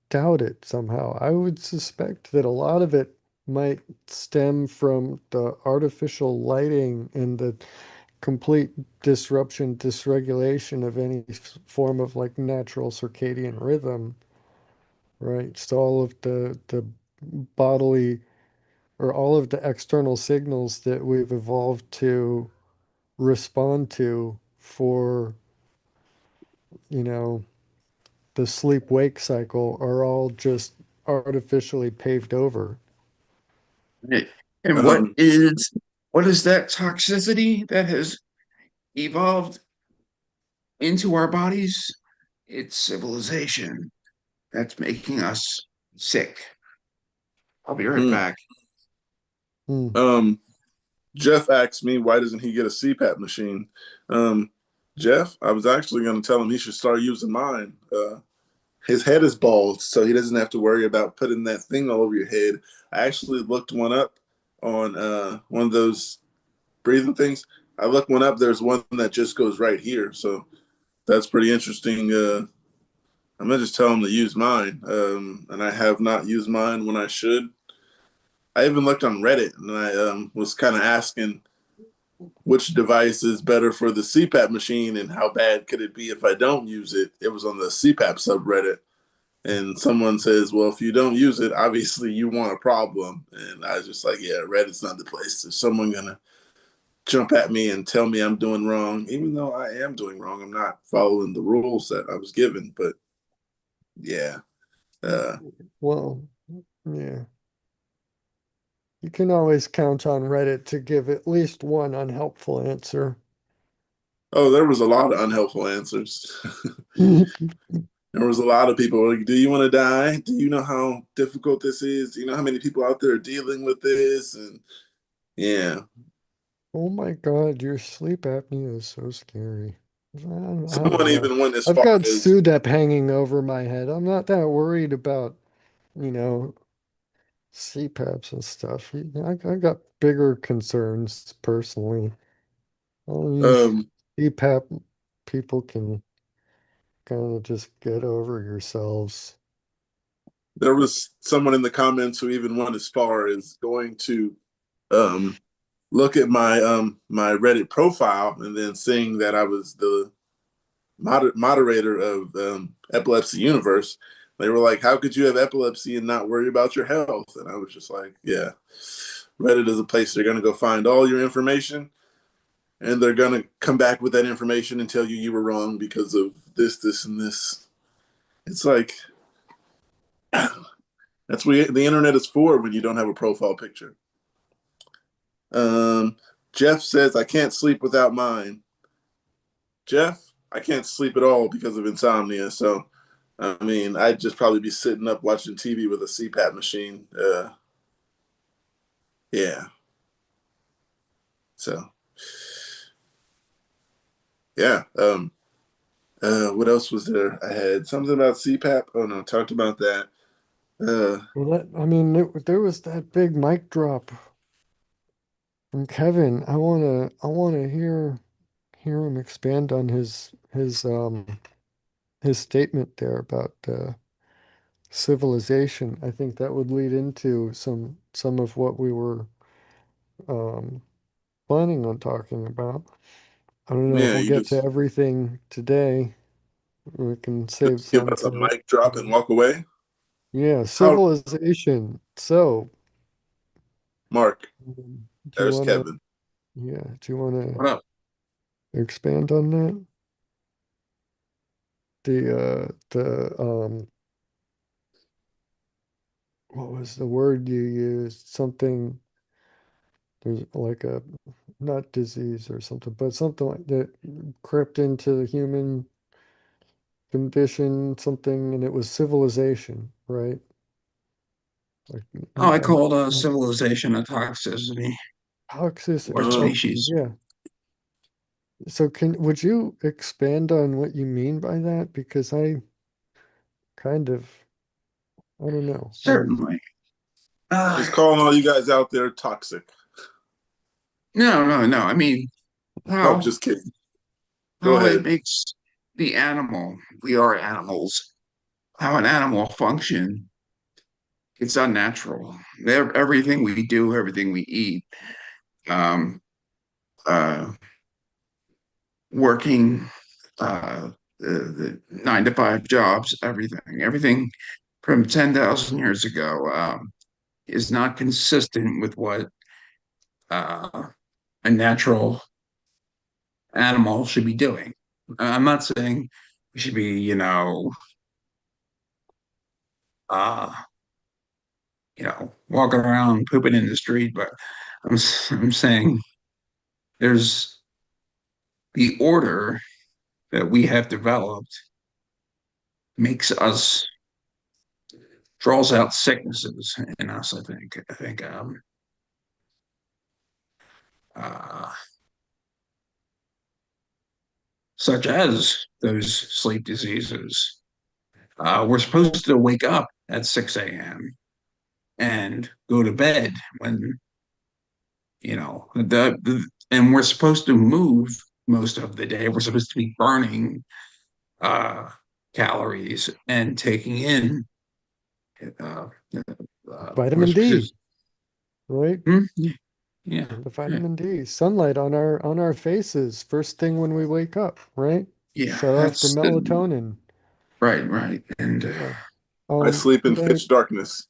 doubt it somehow. I would suspect that a lot of it might stem from the artificial lighting and the complete disruption, dysregulation of any form of like natural circadian rhythm, right? So all of the bodily or all of the external signals that we've evolved to respond to for, you know, the sleep wake cycle are all just artificially paved over. And um, what is that toxicity that has evolved into our bodies? It's civilization that's making us sick. I'll be right mm, back. Hmm. um, Jeff asked me, why doesn't he get a CPAP machine? Um, Jeff, I was actually going to tell him he should start using mine. His head is bald, so he doesn't have to worry about putting that thing all over your head. I actually looked one up on one of those breathing things. I looked one up. There's one that just goes right here, so that's pretty interesting. I'm gonna just tell him to use mine, and I have not used mine when I should. I even looked on Reddit, and I was kind of asking which device is better for the CPAP machine and how bad could it be if I don't use it. It was on the CPAP subreddit, and someone says, well, if you don't use it, obviously you want a problem. And I was just like, yeah, Reddit's not the place. Is someone gonna jump at me and tell me I'm doing wrong, even though I am doing wrong? I'm not following the rules that I was given. But yeah, Well, yeah. You can always count on Reddit to give at least one unhelpful answer. oh, there was a lot of unhelpful answers. There was a lot of people like, do you want to die? Do you know how difficult this is? Do you know how many people out there are dealing with this? And yeah, Oh my God, your sleep apnea is so scary. I don't someone know. even went as I've far got as, SUDEP hanging over my head. I'm not that worried about, you know, CPAPs and stuff. I got bigger concerns personally. All these um, CPAP people can kind of just get over yourselves. there was someone in the comments who even went as far as going to um, look at my Reddit profile and then seeing that I was the moderator of Epilepsy Universe. They were like, how could you have epilepsy and not worry about your health? And I was just like, yeah, Reddit is a place they're going to go find all your information, and they're going to come back with that information and tell you you were wrong because of this, this, and this. It's like, that's what the internet is for when you don't have a profile picture. Um, Jeff says, I can't sleep without mine. Jeff, I can't sleep at all because of insomnia. So, I mean, I'd just probably be sitting up watching TV with a CPAP machine. Yeah. So, yeah. What else was there? I had something about CPAP. Oh no, talked about that. Well, there was that big mic drop from Kevin. I wanna hear him expand on his statement there about civilization. I think that would lead into some of what we were um, planning on talking about. I don't know if Yeah, we'll you get to just everything today. We can save give some us a for. mic drop and walk away. Yeah, How, civilization. So, Mark? do you There's wanna? Kevin. Yeah, do you wanna What up? expand on that? The what was the word you used? Something, there's like a, not disease or something, but something like that crept into the human condition, something, and it was civilization, right? Like Oh, I an called civilization a toxicity or toxicity. Oh, Okay, species. yeah. So would you expand on what you mean by that? Because I kind of, I don't know. Certainly. just calling all you guys out there toxic. No, no, no. I mean, Oh, how just kidding. Go how it ahead. makes the animal, we are animals, how an animal function, it's unnatural. Everything we do, everything we eat, um, uh, working, the 9 to 5 jobs, everything from 10,000 years ago, is not consistent with what uh, a natural animal should be doing. I'm not saying we should be, uh, walking around pooping in the street, but I'm saying there's the order that we have developed makes us draws out sicknesses in us. I think uh, such as those sleep diseases. We're supposed to wake up at 6 a.m. and go to bed when, and we're supposed to move most of the day. We're supposed to be burning uh, calories and taking in uh, we're Vitamin supposed D, right? to, yeah, The yeah, vitamin D, sunlight on our faces first thing when we wake up, right? yeah, Shut off the that's the, melatonin. right. And Yeah. I sleep in Could I pitch darkness.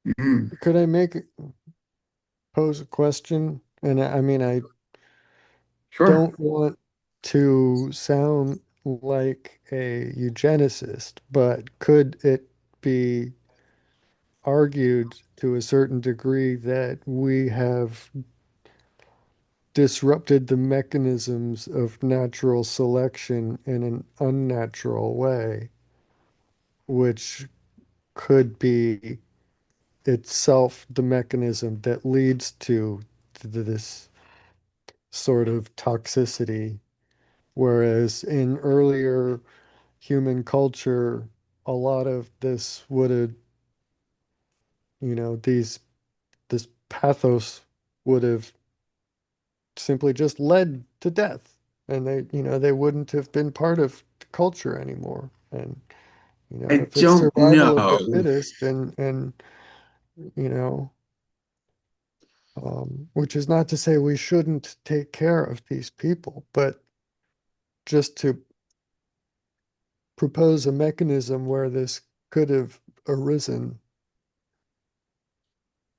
mm, could I pose a question? And I mean, I sure. don't want to sound like a eugenicist, but could it be argued to a certain degree that we have disrupted the mechanisms of natural selection in an unnatural way, which could be itself the mechanism that leads to this sort of toxicity? Whereas in earlier human culture, a lot of this would have, this pathos would have simply just led to death. And they wouldn't have been part of the culture anymore. And, I if it's don't survival of the know. fittest and, you know, which is not to say we shouldn't take care of these people, but just to propose a mechanism where this could have arisen.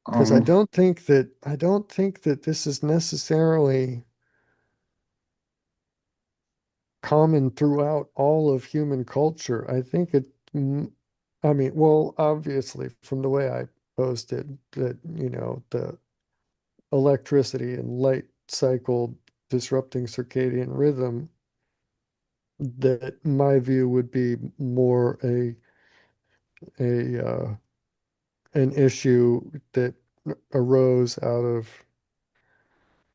Because Um, I don't think that this is necessarily common throughout all of human culture. I think I mean, well, obviously from the way I posed it, that, the electricity and light cycle disrupting circadian rhythm, that my view would be more a an issue that arose out of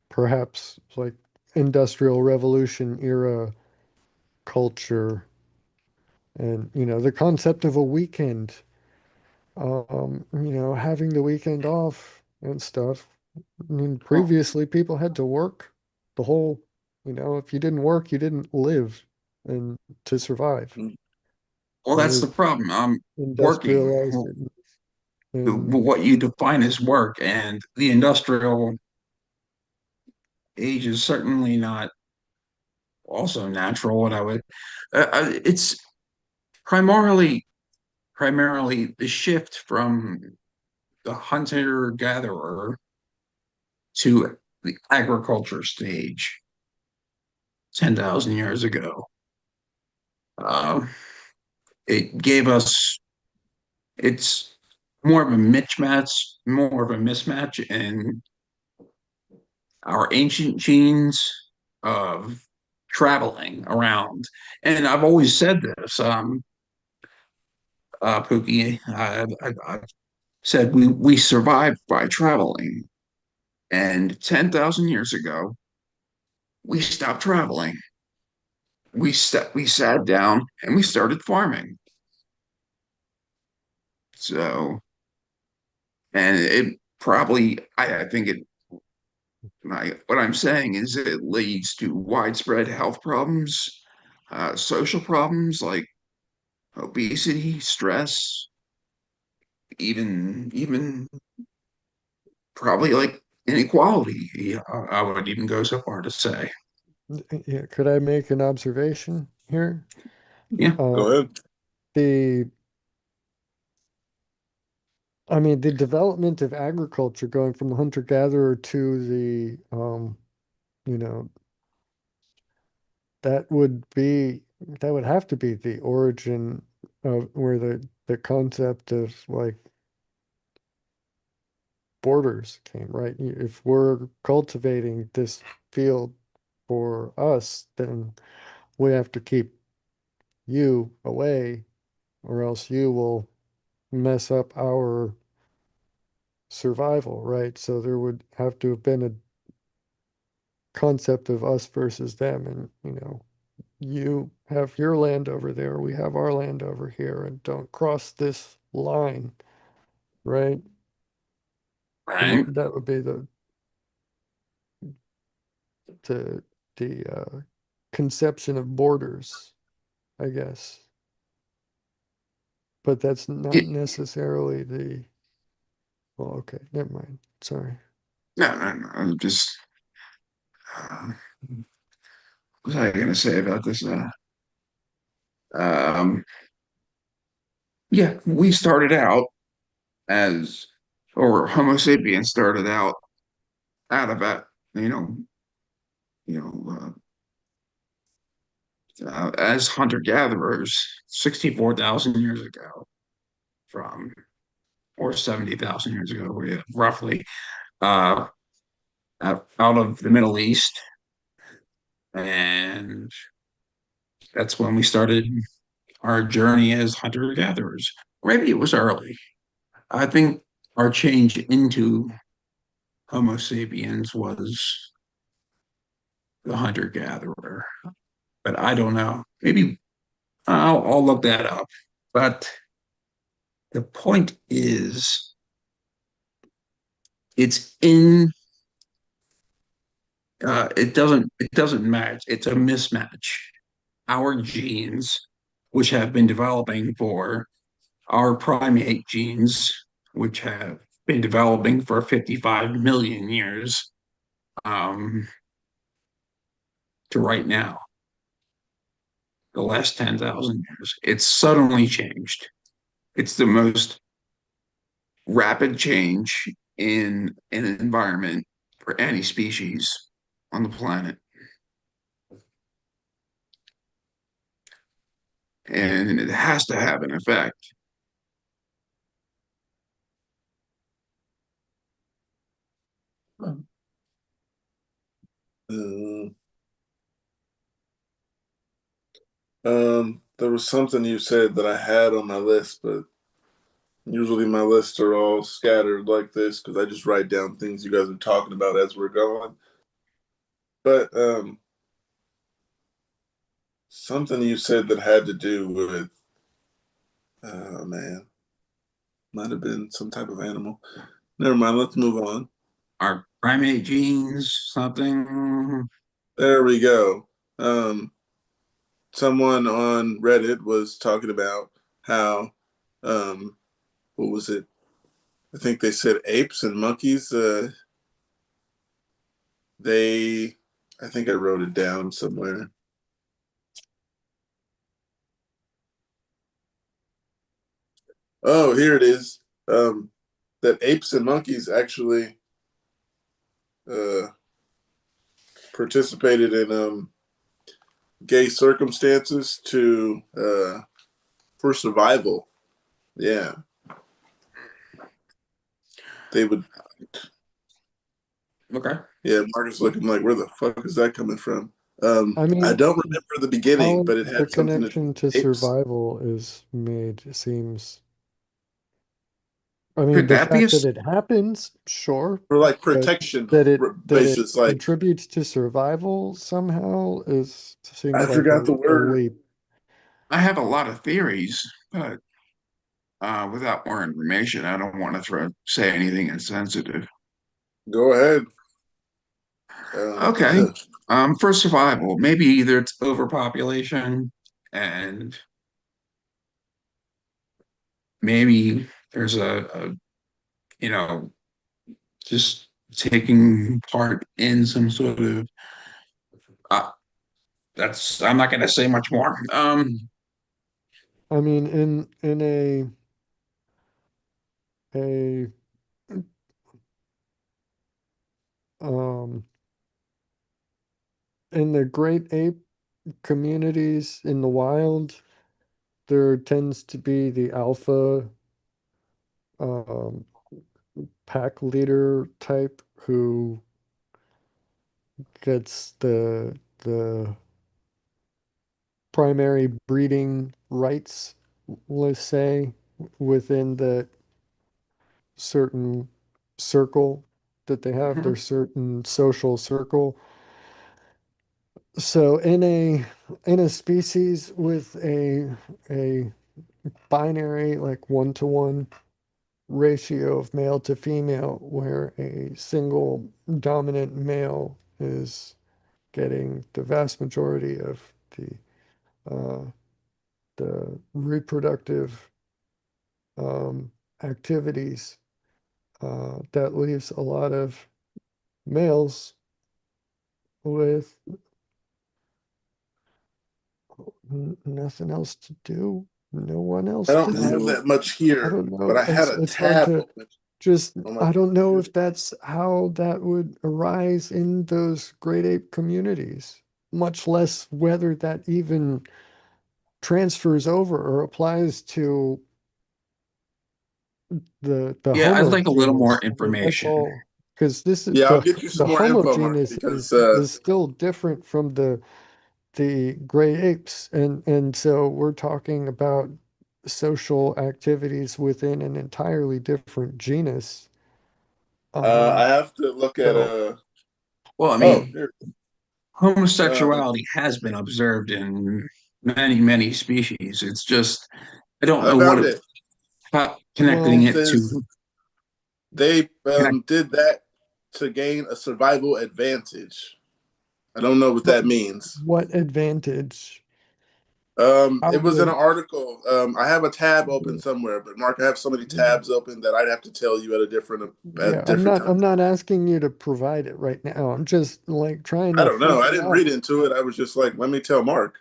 perhaps like industrial revolution era culture, and the concept of a weekend, having the weekend off and stuff. I mean, well, previously people had to work the whole, if you didn't work, you didn't live and to survive. well, And that's we've the problem. Working, industrialized it, and what you define as work, and the industrial age is certainly not also natural. What I would, it's primarily primarily the shift from the hunter gatherer to the agriculture stage 10,000 years ago. Um, it gave us, it's more of a mismatch in our ancient genes of traveling around. And I've always said this, Pookie, I've said we survived by traveling. And 10,000 years ago, we stopped traveling. We sat down and we started farming. So, and it probably, I think what I'm saying is it leads to widespread health problems, social problems like obesity, stress, even probably like inequality. Yeah, I would even go so far to say. yeah, could I make an observation here? Yeah. Go Um, ahead. the I mean, the development of agriculture going from the hunter-gatherer to the, you know, that would be, that would have to be the origin of where the concept of like borders came, right? If we're cultivating this field for us, then we have to keep you away, or else you will mess up our survival, right? So there would have to have been concept of us versus them, and you have your land over there, we have our land over here, and don't cross this line, right? Right. That would be the conception of borders, I guess. But that's Yeah, not necessarily the. Well, okay, never mind. Sorry. no. I'm just. Uh, what was I going to say about this? Um, yeah, we started out as, or Homo sapiens started out of that, you know, you know, as hunter-gatherers 64,000 years ago, from or 70,000 years ago, yeah, roughly, uh, out of the Middle East, and that's when we started our journey as hunter-gatherers. Maybe it was early. I think our change into Homo sapiens was the hunter-gatherer, but I don't know. Maybe I'll look that up. But the point is, it's in it doesn't match. It's a mismatch. Our genes, which have been developing for our primate genes, which have been developing for 55 million years, um, to right now, the last 10,000 years, it's suddenly changed. It's the most rapid change in an environment for any species on the planet. And it has to have an effect. Uh, there was something you said that I had on my list, but usually my lists are all scattered like this because I just write down things you guys are talking about as we're going. But something you said that had to do with, oh man, might have been some type of animal. Never mind, let's move on. Our primate genes, something. There we go. Someone on Reddit was talking about how, what was it? I think they said apes and monkeys. I think I wrote it down somewhere. Oh, here it is. That apes and monkeys actually uh, participated in gay circumstances to for survival. Yeah, they would. Okay. Yeah, Marcus looking like, where the fuck is that coming from? I I mean, don't remember the beginning, how but it the had something to do connection to with apes. survival is made seems. I mean, Could the that be a fact that it happens, sure, For like but protection that it basis. Like, contributes to survival somehow I seems like forgot the a word. leap. I have a lot of theories, but without more information, I don't want to say anything insensitive. Go ahead. Okay. For survival, maybe either it's overpopulation and maybe there's you know, just taking part in some sort of uh, I'm not going to say much more. I mean, in a um in the great ape communities in the wild, there tends to be the alpha um pack leader type who gets the primary breeding rights, let's say, within the certain circle that they have, their certain social circle. So in a species with a binary like 1-to-1 ratio of male to female, where a single dominant male is getting the vast majority of uh, the reproductive activities, that leaves a lot of males with nothing else to do, no one I else to don't have do. that much I here, don't but know. I had a It's hard tab to open just, on my I don't know computer. if that's how that would arise in those great ape communities, much less whether that even transfers over or applies to the Yeah, I'd Homo like a little more genus. I mean, that's information. all, because this is Yeah, I'll get you the some more Homo info, Mark, genus because is still different from the gray apes, and so we're talking about social activities within an entirely different genus. I Um, have to look at so Well, I oh, mean, here. Um, homosexuality has been observed in many, many species. It's just I don't I know what found it, it. how It connecting well, it says to they connect. did that to gain a survival advantage. I don't know what but that means. what advantage? How It was in an would article. I have a tab open somewhere, but Mark, I have so many tabs open that I'd have to tell you at a yeah, different time. I'm not asking you to provide it right now. I'm just like trying I to don't know. I figure didn't out. read into it. I was just like, let me tell Mark.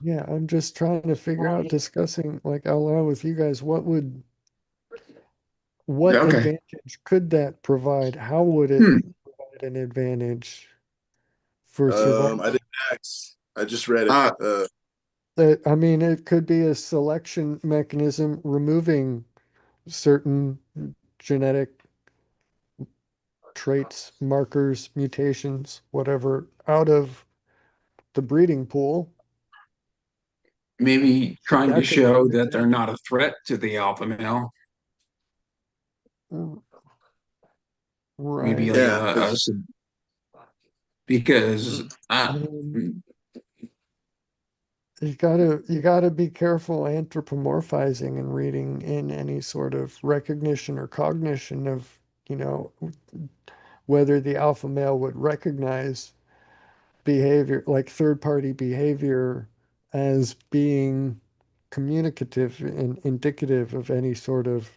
Yeah, I'm just trying to figure out, discussing like out loud with you guys, Yeah, what okay. advantage could that provide? How would it Hmm. provide an advantage for survival? I didn't ask. I just read it. Uh, I mean, it could be a selection mechanism removing certain genetic traits, markers, mutations, whatever, out of the breeding pool. Maybe trying to That could be show an that they're not advantage. a threat to the alpha male. Mm, Maybe right. like Yeah, because because I mean, you gotta be careful anthropomorphizing and reading in any sort of recognition or cognition of, you know, whether the alpha male would recognize behavior, like third party behavior, as being communicative and indicative of any sort of,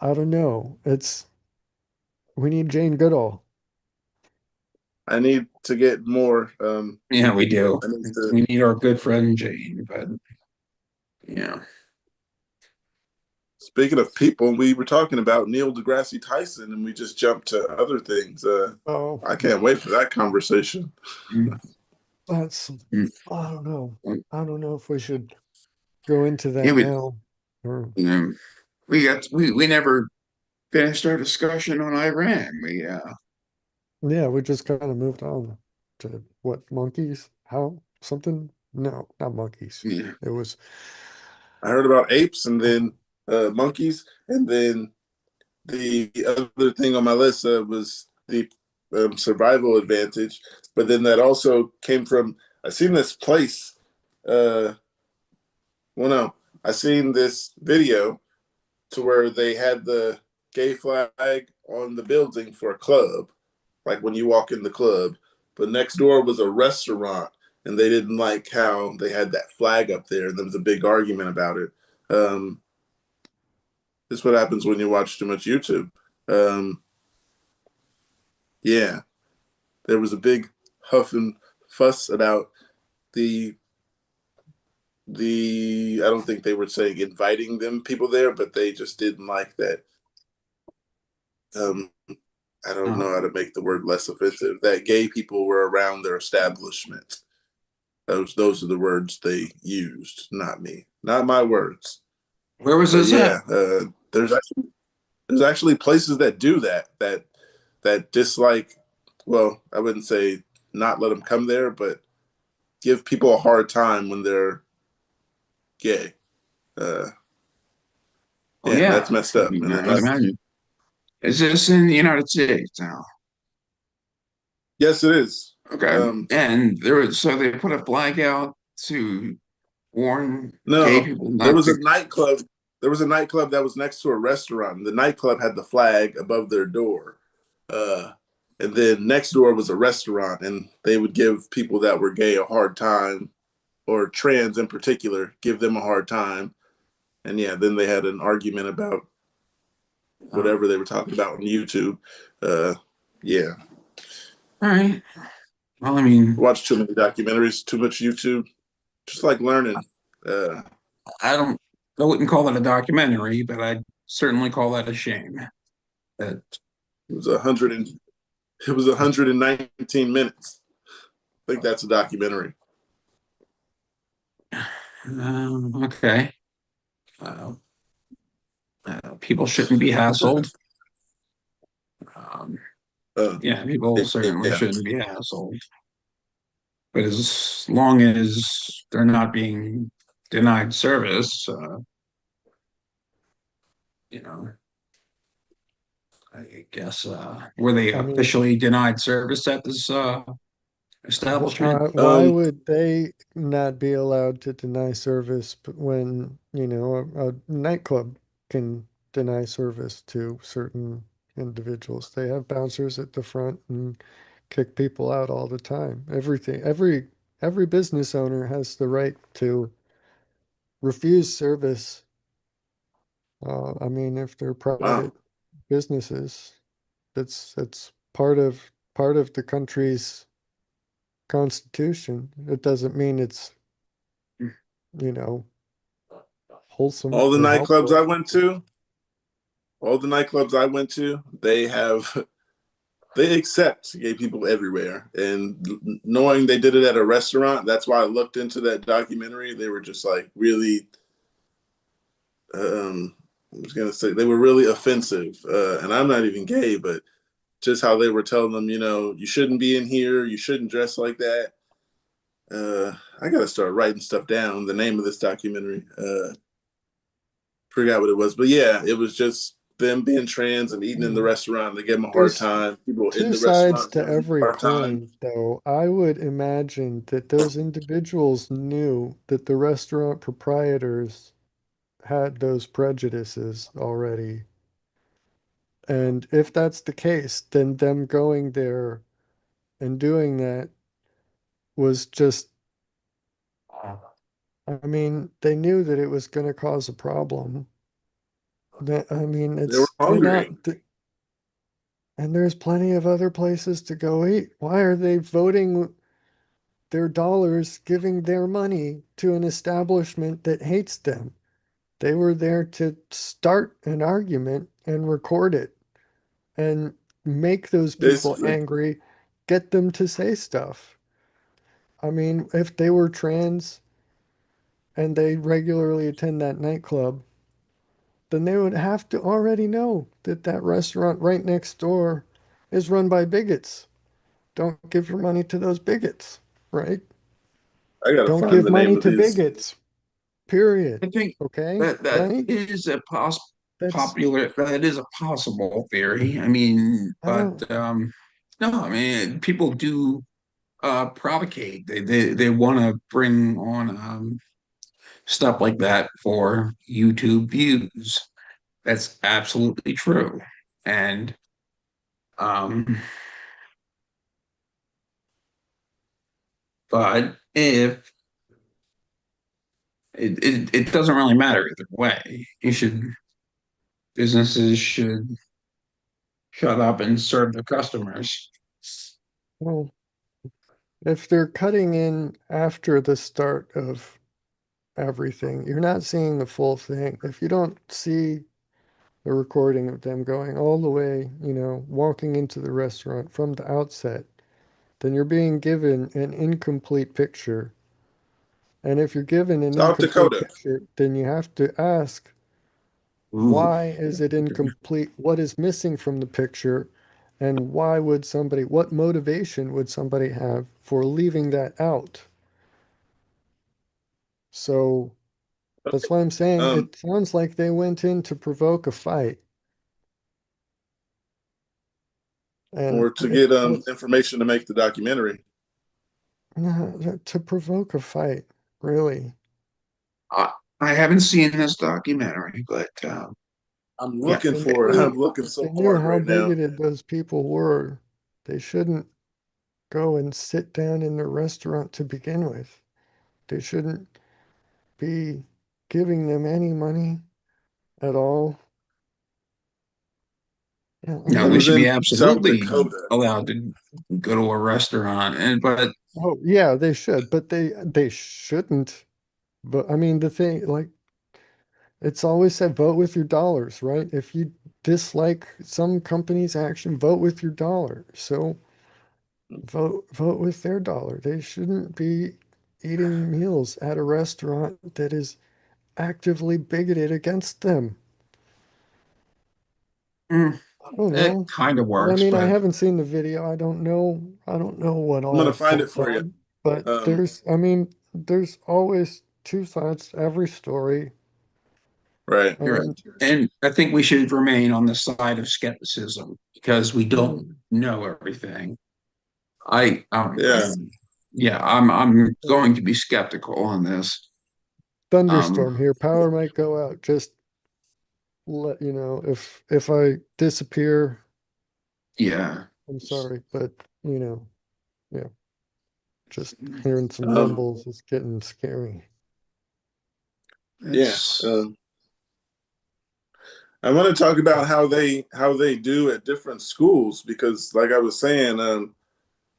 I don't know. We need Jane Goodall. I need to get more. yeah, we do. I need to. We need our good friend Jane, but yeah. Speaking of people, we were talking about Neil deGrasse Tyson, and we just jumped to other things. Oh, I can't wait for that conversation. Mm, that's, mm, I don't know. mm. I don't know if we should go into Yeah, that now. Or, we never finished our discussion on Iran. yeah, we just kind of moved on to what, monkeys? How? Something? No, not monkeys. Yeah. It was, I heard about apes and then monkeys, and then the other thing on my list was the survival advantage. But then that also came from I seen this place. Uh, well, no, I seen this video to where they had the gay flag on the building for a club, like when you walk in the club. But next door was a restaurant, and they didn't like how they had that flag up there. And there was a big argument about it. Um, this is what happens when you watch too much YouTube. Um, yeah, there was a big huff and fuss about the I don't think they were saying inviting them people there, but they just didn't like that. Um, I don't Uh, know how to make the word less offensive. That gay people were around their establishment. Those are the words they used, not me, not my words. where was But this at? yeah, there's actually places that do that dislike. Well, I wouldn't say not let them come there, but give people a hard time when they're gay. Uh, Oh yeah, yeah, that's messed up. And then I'd imagine. Is this in the United States now? yes, it is. Okay. And so they put a flag out to warn gay No, people there not was to. a nightclub. There was a nightclub that was next to a restaurant. The nightclub had the flag above their door. Uh, and then next door was a restaurant, and they would give people that were gay a hard time, or trans in particular, give them a hard time. And yeah, then they had an argument about whatever they were talking about on YouTube. Uh, yeah, All right. Well, I mean, watch too many documentaries, too much YouTube. Just like learning. Uh, I don't, I wouldn't call it a documentary, but I'd certainly call that a shame. That, it was 119 minutes. I think that's a documentary. okay. Uh, People shouldn't be hassled. Um, yeah, people certainly Yeah, shouldn't be hassled. But as long as they're not being denied service, you know, I guess, were they I mean, officially denied service at this establishment? why would they not be allowed to deny service when, a nightclub can deny service to certain individuals? They have bouncers at the front and kick people out all the time. Every business owner has the right to refuse service. I mean, if they're wow. private businesses, that's part of the country's constitution. It doesn't mean it's, you know, wholesome All the or nightclubs I helpful. went to, all the nightclubs I went to, they accept gay people everywhere. And knowing they did it at a restaurant, that's why I looked into that documentary. They were just like really, I was gonna say they were really offensive. And I'm not even gay, but just how they were telling them, you shouldn't be in here, you shouldn't dress like that. I gotta start writing stuff down. The name of this documentary, forgot what it was, but yeah, it was just them being trans and eating in the Mm. restaurant. They gave them a hard There's time. People in two the sides restaurant to giving them a every hard time. coin, though. I would imagine that those individuals knew that the restaurant proprietors had those prejudices already. And if that's the case, then them going there and doing that was just, I mean, they knew that it was going to cause a problem. I mean, They were they're hungry. not, and there's plenty of other places to go eat. Why are they voting their dollars, giving their money to an establishment that hates them? They were there to start an argument and record it and make those people Basically, angry, get them to say stuff. I mean, if they were trans and they regularly attend that nightclub, then they would have to already know that that restaurant right next door is run by bigots. Don't give your money to those bigots, right? I gotta Don't find give the name money of to these. bigots, period. I think Okay, that right? is a That's, popular, that is a possible theory. I mean, I don't, no, I mean, people do provocate. They want to bring on stuff like that for YouTube views. That's absolutely true. And um, but if it doesn't really matter either way. Businesses should shut up and serve their customers. well, if they're cutting in after the start of everything, you're not seeing the full thing. If you don't see the recording of them going all the way, walking into the restaurant from the outset, then you're being given an incomplete picture. And if you're given an South incomplete Dakota. picture, then you have to ask, Ooh. why is it incomplete? What is missing from the picture? And what motivation would somebody have for leaving that out? So that's why I'm saying Um, it sounds like they went in to provoke a fight. And or to get it's information to make the documentary. to provoke a fight, really. I, I haven't seen this documentary, but I'm yeah, looking They for it. knew I'm looking so they knew hard how right now. bigoted those people were. They shouldn't go and sit down in the restaurant to begin with. They shouldn't be giving them any money at all. Yeah, I no, It they mean, was should be in South absolutely Dakota. allowed to go to a restaurant, and but oh yeah, they should, but they shouldn't. But I mean, the thing, like, it's always said, vote with your dollars, right? If you dislike some company's action, vote with your dollar. So vote with their dollar. They shouldn't be eating meals at a restaurant that is actively bigoted against them. mm, I don't it know. kind of But I works. mean, I But haven't seen the video. I don't know what I'm gonna all find it went for you. on. But Um, I mean, there's always two sides to every story. right. you're right, And and I think we should remain on the side of skepticism because we don't mm, know everything. I Yeah. yeah, I'm going to be skeptical on this. Um, thunderstorm here, power might go out. Just let you know if I disappear, yeah. I'm sorry, but yeah, just hearing some Um, rumbles is getting scary. yeah. It's I want to talk about how they do at different schools because, like I was saying,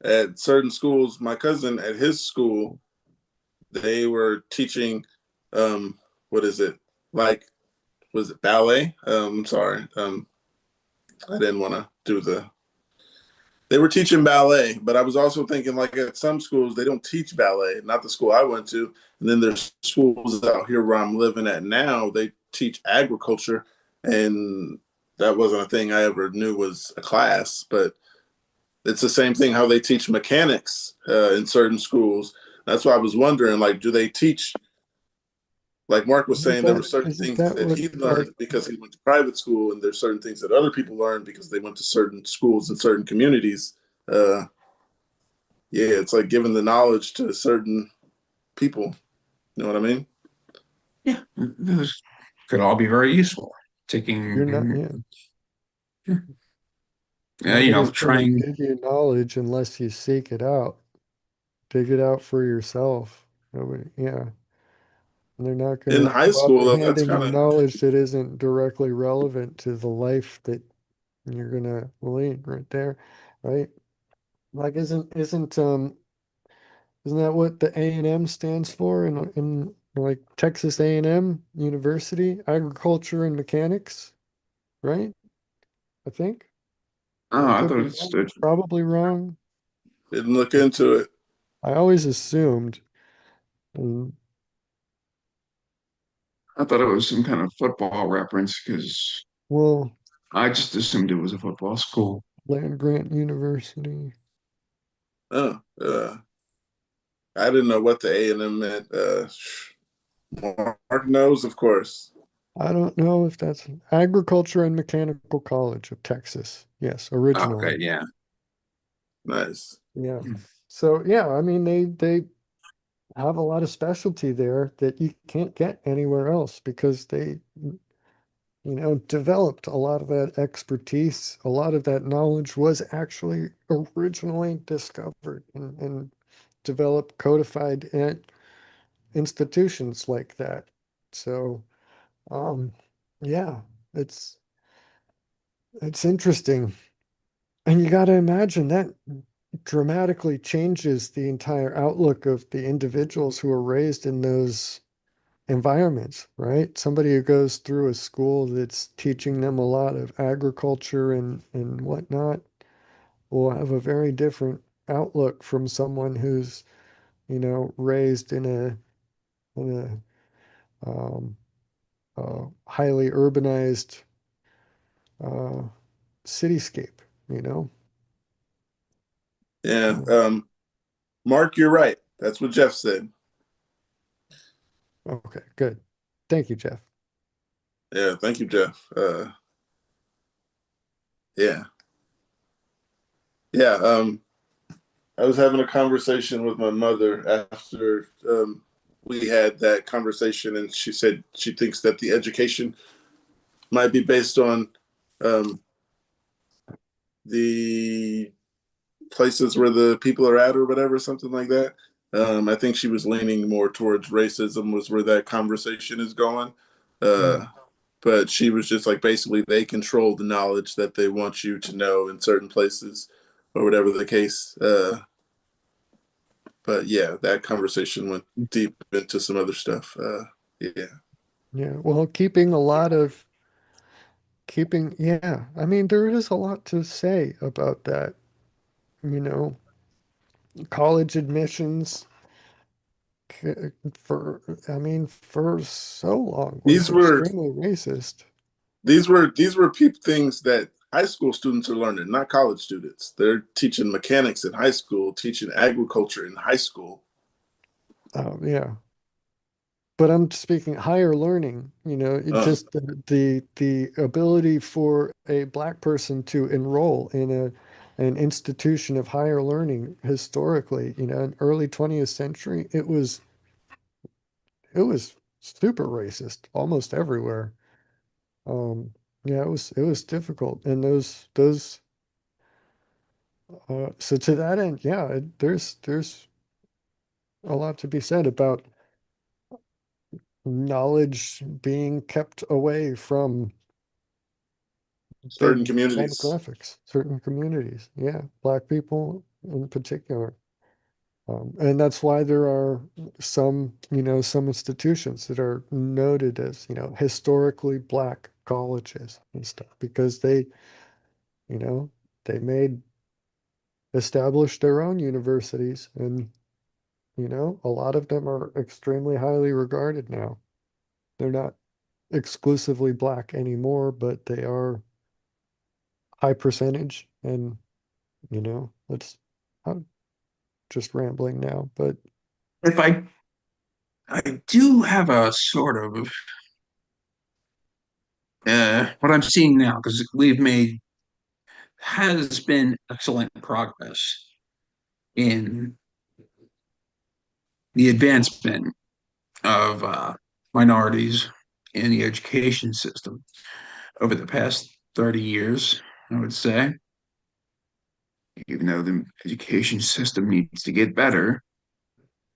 at certain schools, my cousin at his school, they were teaching, what is it? Like, was it ballet? I'm sorry. I didn't want to do the. They were teaching ballet, but I was also thinking like at some schools they don't teach ballet. Not the school I went to, and then there's schools out here where I'm living at now. They teach agriculture, and that wasn't a thing I ever knew was a class. But it's the same thing how they teach mechanics in certain schools. That's why I was wondering, like, do they teach? Like Mark was Isn't saying, there were that certain isn't things that that what he like learned because he went to private school, and there's certain things that other people learned because they went to certain schools in certain communities. Uh, yeah, it's like giving the knowledge to certain people. You know what I mean? yeah, those could all be very useful. you're not Taking, yeah, nobody's gonna trying. give you knowledge unless you seek it out. Dig it out for yourself. Nobody, yeah. And they're not In gonna high school, bother though, that's handing kind you of knowledge that isn't directly relevant to the life that you're gonna lead right there, right? Like isn't that what the A&M stands for in like Texas A&M University, agriculture and mechanics, right? I think. Oh, I I could thought be it's wrong, probably wrong. didn't look But into it. I always assumed, um, I thought it was some kind of football reference because well, I just assumed it was a football school. Land Grant University. Oh, I didn't know what the A&M meant. Mark knows, of course. I don't know if that's Agriculture and Mechanical College of Texas. Yes, Okay, originally. yeah. Nice. Yeah. So yeah, I mean they have a lot of specialty there that you can't get anywhere else because they, developed a lot of that expertise. A lot of that knowledge was actually originally discovered and developed, codified at institutions like that. So, um, yeah, it's it's interesting. And you got to imagine that dramatically changes the entire outlook of the individuals who are raised in those environments, right? Somebody who goes through a school that's teaching them a lot of agriculture and whatnot will have a very different outlook from someone who's, raised in a highly urbanized uh, cityscape, you know? Yeah. So, Mark, you're right. That's what Jeff said. okay, good. Thank you, Jeff. Yeah. Thank you, Jeff. Yeah. Yeah. I was having a conversation with my mother after we had that conversation, and she said she thinks that the education might be based on um, the places where the people are at or whatever, something like that. I think she was leaning more towards racism was where that conversation is going. But she was just like basically they control the knowledge that they want you to know in certain places or whatever the case. But yeah, that conversation went deep into some other stuff. Yeah. Yeah. Well, yeah. I mean, there is a lot to say about that. You know, college admissions for so long was These were extremely racist. these were things that high school students are learning, not college students. They're teaching mechanics in high school, teaching agriculture in high school. Yeah. But I'm speaking higher learning, Uh, just the ability for a black person to enroll in an institution of higher learning historically, in early 20th century, it was super racist almost everywhere. Um, yeah, it was difficult. And so to that end, yeah, there's a lot to be said about knowledge being kept away from certain big communities. demographics, certain communities. Yeah, black people in particular. And that's why there are some institutions that are noted as, historically black colleges and stuff because you know, they established their own universities and, a lot of them are extremely highly regarded now. They're not exclusively black anymore, but they are high percentage and let's I'm just rambling now, but If I do have a sort of what I'm seeing now, because we've made has been excellent progress in the advancement of minorities in the education system over the past 30 years, I would say, even though the education system needs to get better.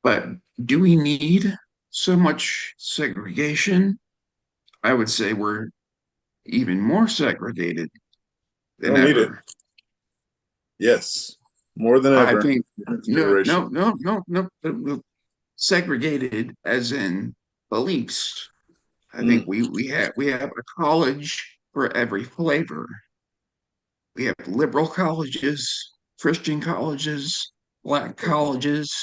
But do we need so much segregation? I would say we're even more segregated than Don't need it. ever. Yes, more than I ever. think This no, generation. no, no, no, no. Segregated as in beliefs. I think Mm, we have a college for every flavor. We have liberal colleges, Christian colleges, black colleges,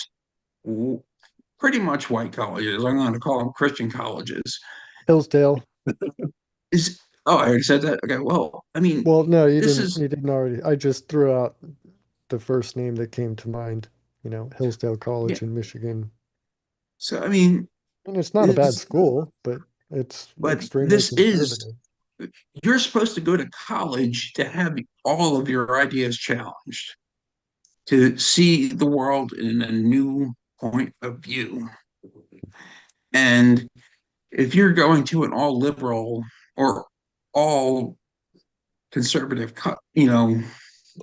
pretty much white colleges. I'm going to call them Christian colleges. Hillsdale. Is I already said that. Okay, well, I mean, Well, no, you this didn't. is You didn't already. I just threw out the first name that came to mind. Hillsdale yeah. College in Michigan. So I mean, And it's not a bad is school, but it's but extremely this is conservative. you're supposed to go to college to have all of your ideas challenged, to see the world in a new point of view. And if you're going to an all liberal or all conservative, All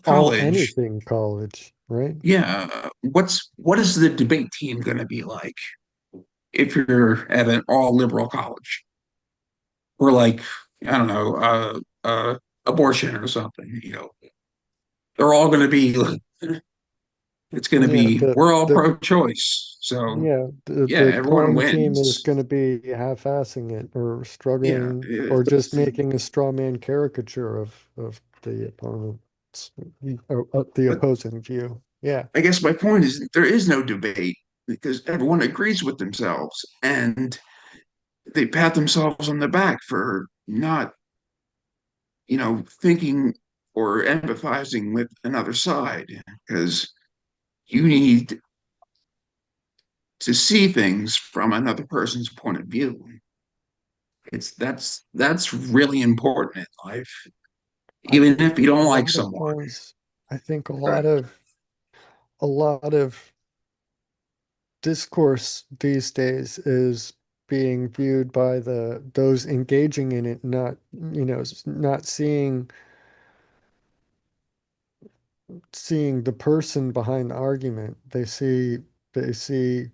college, anything college, right? yeah, what is the debate team going to be like if you're at an all liberal college or like I don't know, abortion or something? They're all going to be it's going to Yeah, be the we're all the pro-choice, so yeah, yeah, the everyone playing team is wins. going to be half-assing it or Yeah, struggling or just making a straw man caricature of the opponent's the but opposing view. Yeah. I guess my point is there is no debate because everyone agrees with themselves and they pat themselves on the back for not, thinking or empathizing with another side because you need to see things from another person's point of view. That's really important in life, I even think if you don't a like lot of someone. times, I think a lot right. of a lot of discourse these days is being viewed by those engaging in it, not, not seeing the person behind the argument. They see they see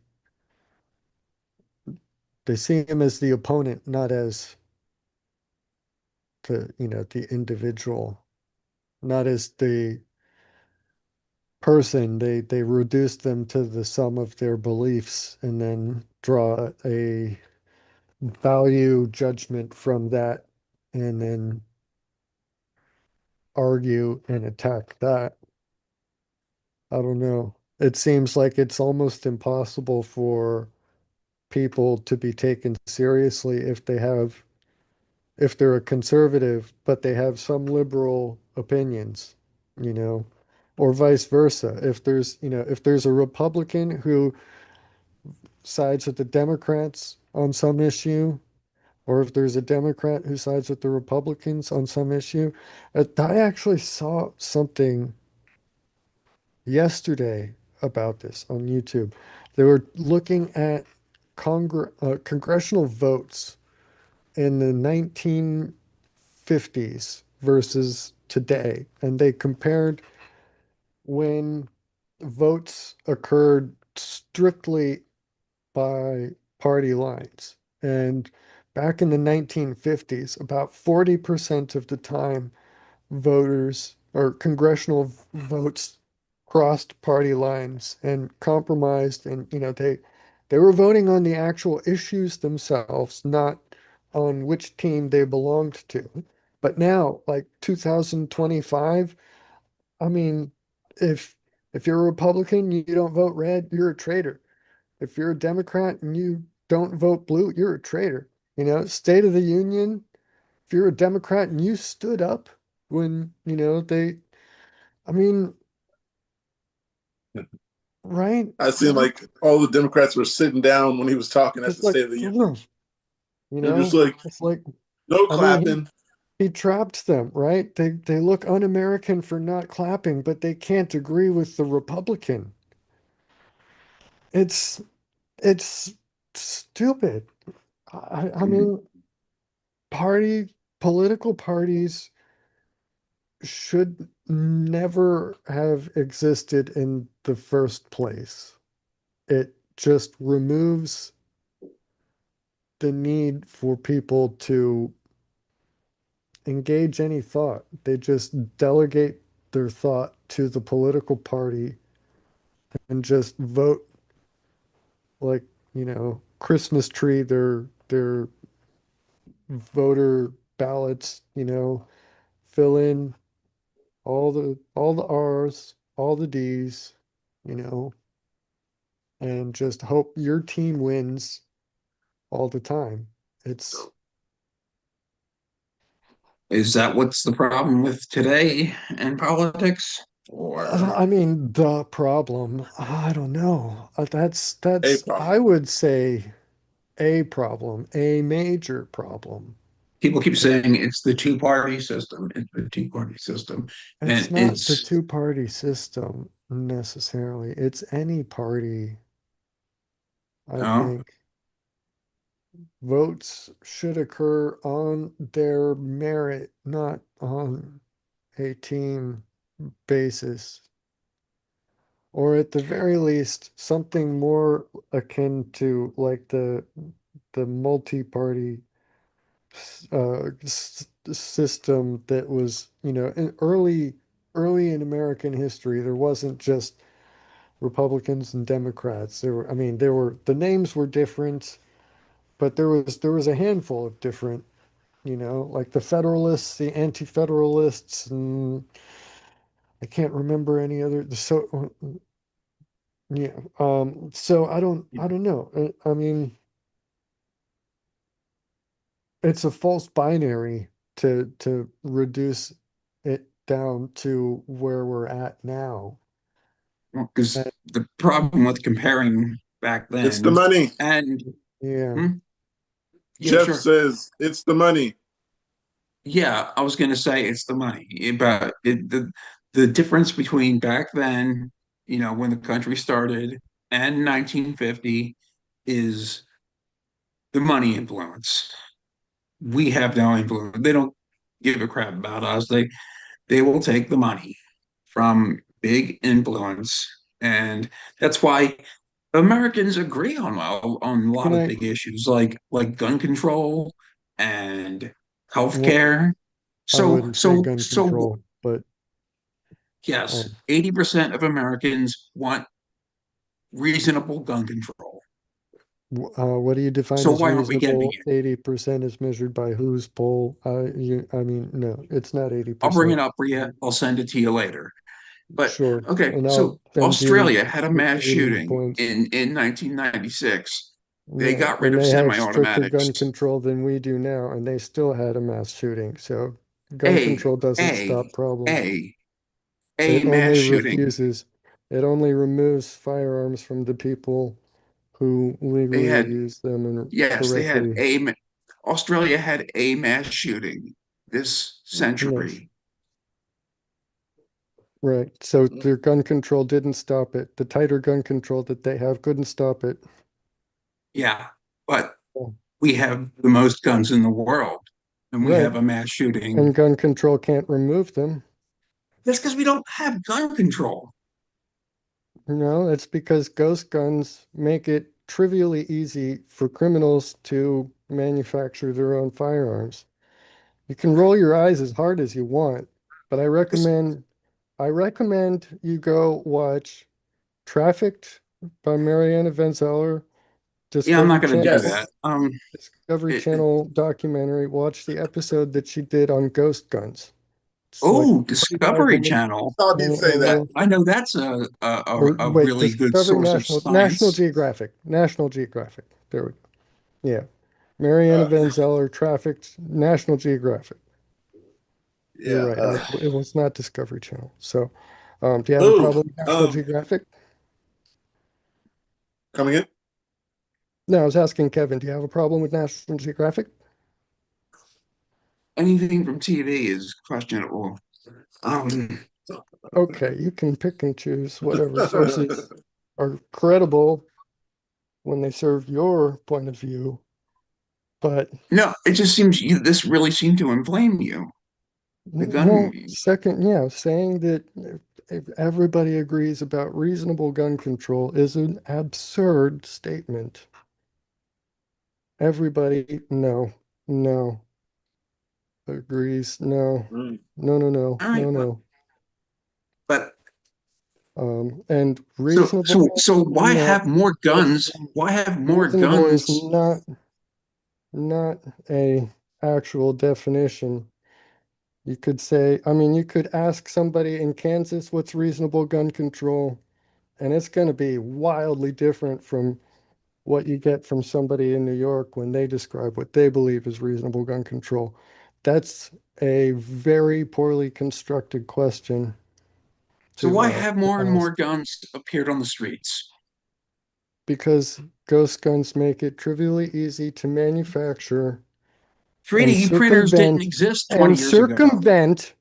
him as the opponent, not as the individual, not as the person. They reduce them to the sum of their beliefs and then draw a value judgment from that and then argue and attack that. I don't know. It seems like it's almost impossible for people to be taken seriously if they're a conservative, but they have some liberal opinions, you know, or vice versa. If there's a Republican who sides with the Democrats on some issue, or if there's a Democrat who sides with the Republicans on some issue. I actually saw something yesterday about this on YouTube. They were looking at congressional votes in the 1950s versus today, and they compared when votes occurred strictly by party lines. And back in the 1950s, about 40% of the time, voters or congressional votes crossed party lines and compromised. And, they were voting on the actual issues themselves, not on which team they belonged to. But now, like 2025, I mean, if if you're a Republican, you don't vote red, you're a traitor. If you're a Democrat and you don't vote blue, you're a traitor. State of the Union, if you're a Democrat and you stood up when, I mean, right? I seem like all the Democrats were sitting down when he was talking at It's the like, State of the Union. They're just like, it's like, no I mean, clapping. he trapped them, right? They look un-American for not clapping, but they can't agree with the Republican. It's it's stupid. I mean, political parties should never have existed in the first place. It just removes the need for people to engage any thought. They just delegate their thought to the political party and just vote like, Christmas tree their voter ballots, fill in all the R's, all the D's, you know, and just hope your team wins all the time. It's Is that what's the problem with today in politics? Or I mean, the problem, I don't know. A I problem. would say a problem, a major problem. people keep saying it's the two-party system, it's the two-party system. It's And not the it's, two-party system necessarily. It's any party, I oh, think. Votes should occur on their merit, not on a team basis. Or at the very least, something more akin to like the multi-party system that was, early in American history. There wasn't just Republicans and Democrats. The names were different, but there was a handful of different, like the Federalists, the Anti-Federalists, and I can't remember any other. So yeah, so I don't know. I mean, it's a false binary to reduce it down to where we're at now. because And the problem with comparing back It's the then money. and yeah, hmm, yeah, Jeff sure. says it's the money. Yeah, I was going to say it's the money, but the difference between back then when the country started and 1950 is the money influence. We have no influence. They don't give a crap about us. They will take the money from big influence, and that's why Americans agree on a lot Can of I? big issues like gun control and Well, healthcare. I So wouldn't say so gun so control, but yes, um, 80% of Americans want reasonable gun control. what do you define So as why aren't we getting reasonable? it? 80% is measured by whose poll? I mean, no, it's not I'll bring 80%. it up for you. I'll send it to you later. But Sure, okay, and I'll so send you Australia had a the mass Canadian shooting points. in 1996. They Yeah, got rid and of they had stricter semi-automatics. gun control than we do now, and they still had a mass shooting. So gun A control doesn't a stop problems. a a It mass only shooting. refuses, it only removes firearms from the people who They legally had use them and yes, they had correctly. Australia had a mass shooting this Yes, century. right. So their gun control didn't stop it. The tighter gun control that they have couldn't stop it. Yeah, but Oh, we have the most guns in the world, and we right. have a mass shooting. And gun control can't remove them. That's because we don't have gun control. No, it's because ghost guns make it trivially easy for criminals to manufacture their own firearms. You can roll your eyes as hard as you want, but I recommend you go watch Trafficked by Mariana Van Zeller, Yeah, I'm not Discovery going to Channel do Yes. that. Discovery It, it, Channel documentary. Watch the episode that she did on ghost guns. It's like oh, 45 Discovery minutes, Channel. Thought he'd and say that. I know that's a wait, really good Discovery source of National science. Geographic, National Geographic. There we go. Yeah, Mariana Uh, Van Zeller, Trafficked, National Geographic. You're yeah. right. It was not Discovery Channel. So, do you have a Oh, problem with National Geographic? coming in. No, I was asking Kevin, do you have a problem with National Geographic? Anything from TV is questionable. Um, Okay, you can pick and choose whatever sources are credible when they serve your point of view. But no, it just seems this really seemed to inflame you. The gun. well, second, yeah, saying that if everybody agrees about reasonable gun control is an absurd statement. Everybody, no, no, agrees, no, Mm. no, no, no, All right, no, no. but And so reasonable, why no. have more guns? Listen, Why have more reasonable is guns? not a actual definition. You could say, I mean, you could ask somebody in Kansas what's reasonable gun control, and it's going to be wildly different from what you get from somebody in New York when they describe what they believe is reasonable gun control. That's a very poorly constructed question So why have to more and more ask guns appeared on the streets? because ghost guns make it trivially easy to manufacture and 3D printers didn't circumvent exist 20 and years ago. circumvent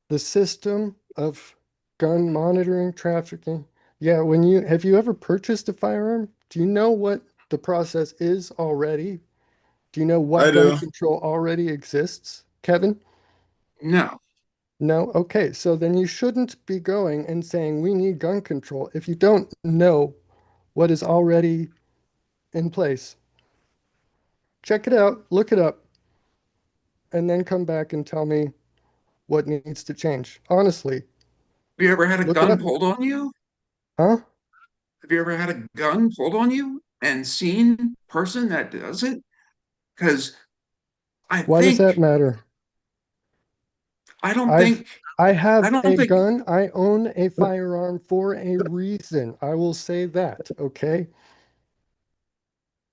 the system of gun monitoring trafficking. Yeah, when you have you ever purchased a firearm? Do you know what the process is already? Do you know what I gun do. control already exists, Kevin? No. No? Okay, so then you shouldn't be going and saying we need gun control if you don't know what is already in place. Check it out, look it up, and then come back and tell me what needs to change. Honestly, Have you ever had a look it gun up. pulled on you? Huh? Have you ever had a gun pulled on you and seen person that does it? Because I Why does that think matter? I don't I've think I I have don't a think gun. I own a firearm for a reason. I will say that, okay?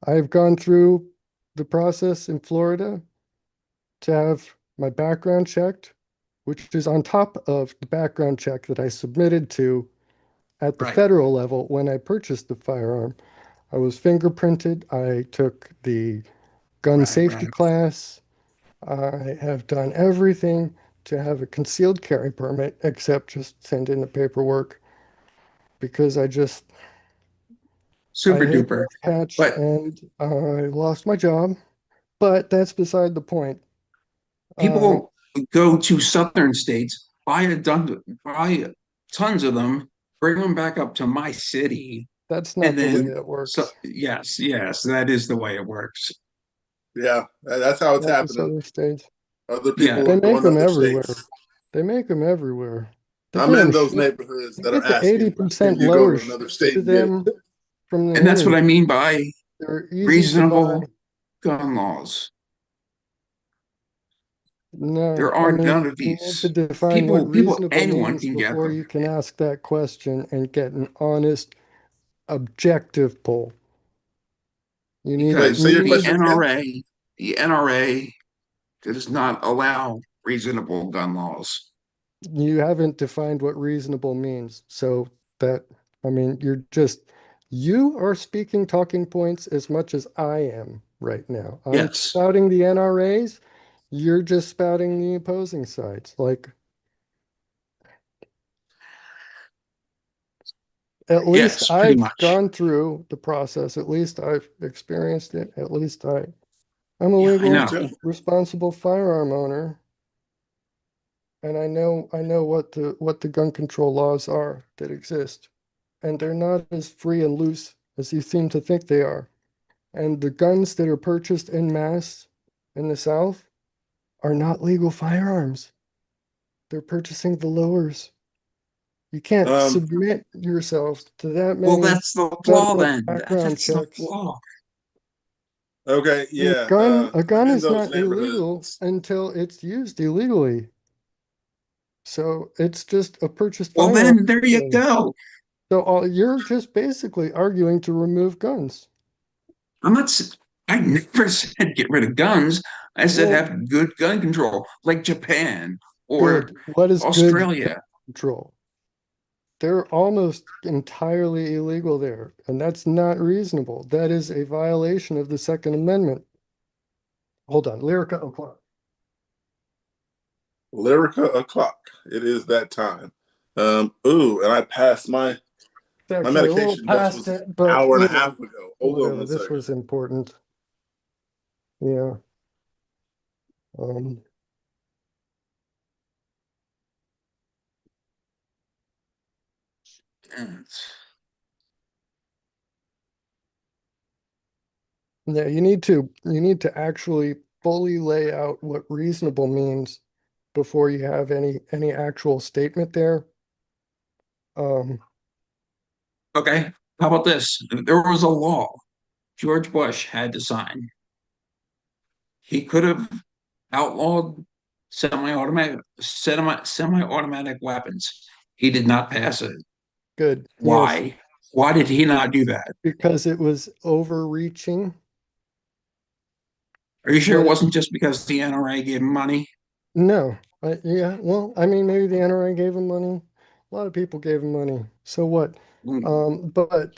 I've gone through the process in Florida to have my background checked, which is on top of the background check that I submitted to at the right, federal level when I purchased the firearm. I was fingerprinted. I took the gun safety right. class. I have done everything to have a concealed carry permit except just send in the paperwork. because I Super hit a duper. rough patch But and I lost my job. But that's beside the point. people go to southern states, buy tons of them, bring them back up to my city, That's and not the way then it so works. yes, that is the way it works. Yeah, that's how it's Not the happening. southern states. Other Yeah, people They are make going to them other everywhere. states. They make them everywhere. The I'm damn in those shit. neighborhoods You that are get the asking, can 80% you go lower to shit another state to and get it? them from the and that's what I internet. mean by They're easy to buy. reasonable gun laws. No, There I aren't mean, none of you need to these. define what reasonable Anyone means can get before them you can ask that question and get an honest, objective poll. Wait, so You your the need, question again? NRA, the NRA does not allow reasonable gun laws. you haven't defined what reasonable means. So that, I mean, you are speaking talking points as much as I am right now. I'm Yes, spouting the NRAs. You're just spouting the opposing sides. Like, at least yes, pretty I've much. gone through the process. At least I've experienced it. I'm a Yeah, I Me legal, know. too. responsible firearm owner, and I know what the gun control laws are that exist. And they're not as free and loose as you seem to think they are. And the guns that are purchased en masse in the South are not legal firearms. They're purchasing the lowers. You can't Um, submit yourself to that Well, many that's the flaw federal then. background That's the checks. flaw. okay, yeah. A I'm gun in is those not illegal neighborhoods. until it's used illegally. So it's just a purchased Well, firearm. then there you go. So you're just basically arguing to remove guns. I'm not. I never said get rid of guns. I said Well, have good gun control, like Japan or good. What is good gun Australia. control? They're almost entirely illegal there, and that's not reasonable. That is a violation of the Second Amendment. Hold on, Lyrica o'clock. Lyrica o'clock. It is that time. And I passed It's my actually a little medication. This past was an it, but hour and a half ago. Hold on whatever. one This second. was important. Yeah. Um, yeah, you need to actually fully lay out what reasonable means before you have any actual statement there. Um, Okay, how about this? There was a law George Bush had to sign. He could have outlawed semi-automatic weapons. He did not pass it. good. Yes, Why? Why did he not do that? because it was overreaching. Are you sure it What wasn't just because the NRA gave him money? No, yeah, well, I mean, maybe the NRA gave him money. A lot of people gave him money. So what? Mm, But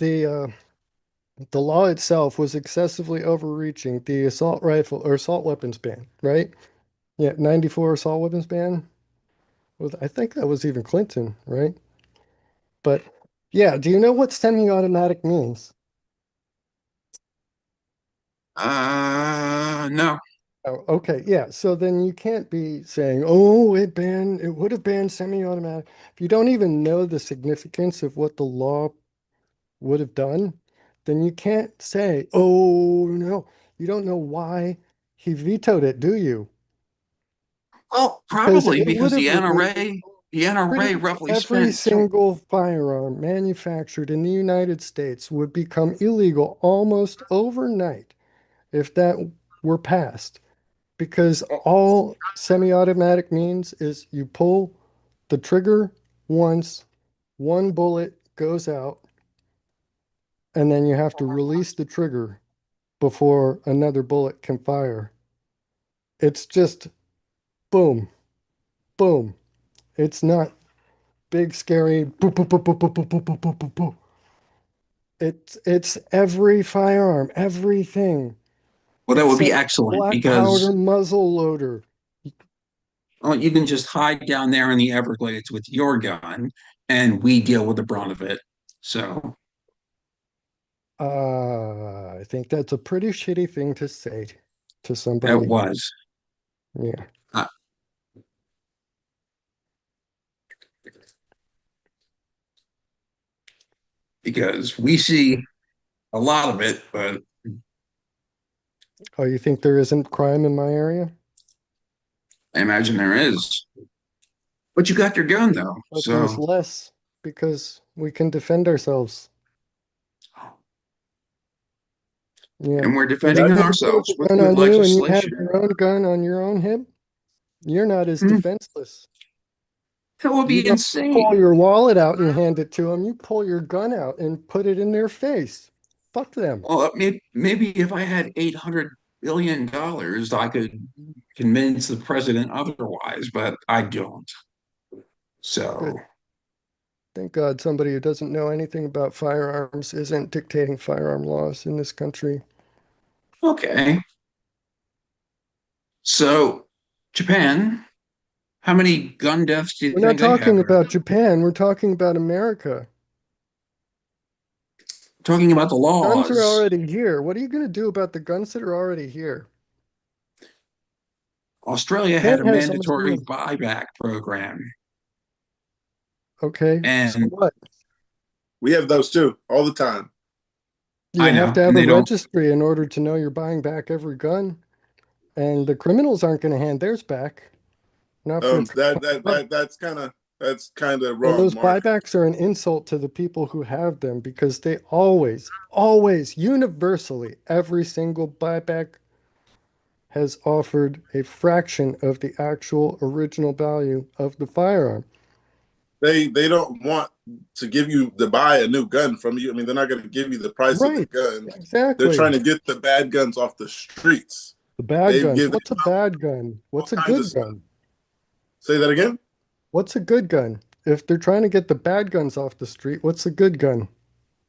the law itself was excessively overreaching. The assault rifle or assault weapons ban, right? Yeah, 94 assault weapons ban. I think that was even Clinton, right? But yeah, do you know what semi-automatic means? no. Oh, okay, yeah. So then you can't be saying, it would have banned semi-automatic. If you don't even know the significance of what the law would have done, then you can't say, oh, no, you don't know why he vetoed it, do you? Well, Because probably it would because have removed the pretty NRA much roughly every spent so single firearm manufactured in the United States would become illegal almost overnight if that were passed. Because all semi-automatic means is you pull the trigger once, one bullet goes out, and then you have to release the trigger before another bullet can fire. It's just boom, boom. It's not big, scary boop, boop, boop, boop, boop, boop, boop, boop, boop, boop, boop. It's every firearm, everything well, that would be except excellent black powder because muzzle loader. well, you can just hide down there in the Everglades with your gun and we deal with the brunt of it. So I think that's a pretty shitty thing to say to it somebody. was. Yeah. Uh, because we see a lot of it, but Oh, you think there isn't crime in my area? I imagine there is. But you got your gun though, But there's so less because we can defend ourselves. Yeah. and we're If defending somebody pulls ourselves a gun with on you and you have legislation. your own gun on your own hip, you're not as Hmm, defenseless. that would You be don't pull insane. your wallet out and hand it to them. You pull your gun out and put it in their face. Fuck them. Well, maybe if I had $800 billion, I could convince the president otherwise, but I don't. So, Good. Thank God somebody who doesn't know anything about firearms isn't dictating firearm laws in this country. okay. So, Japan, how many gun deaths do you We're not think they have talking right about now? Japan. We're talking about America. Talking about the Guns are laws, already here. What are you going to do about the guns that are already here? Australia Japan had a has almost mandatory enough. buyback program, Okay, so and what? We have those too, all the time. You I have know, to have and a they don't. registry in order to know you're buying back every gun, and the criminals aren't going to hand theirs back. Not for That's kind of and wrong, those Mark. buybacks are an insult to the people who have them because they always, always, universally, every single buyback has offered a fraction of the actual original value of the firearm. They don't want to give you to buy a new gun from you. I mean, they're not going to give you the price of the Right, gun. They're exactly. trying to get the bad guns off the streets. The bad They've guns. given What's a bad gun? all What's a kinds of good stuff. gun? Say that again. What's a good gun? If they're trying to get the bad guns off the street, what's a good gun?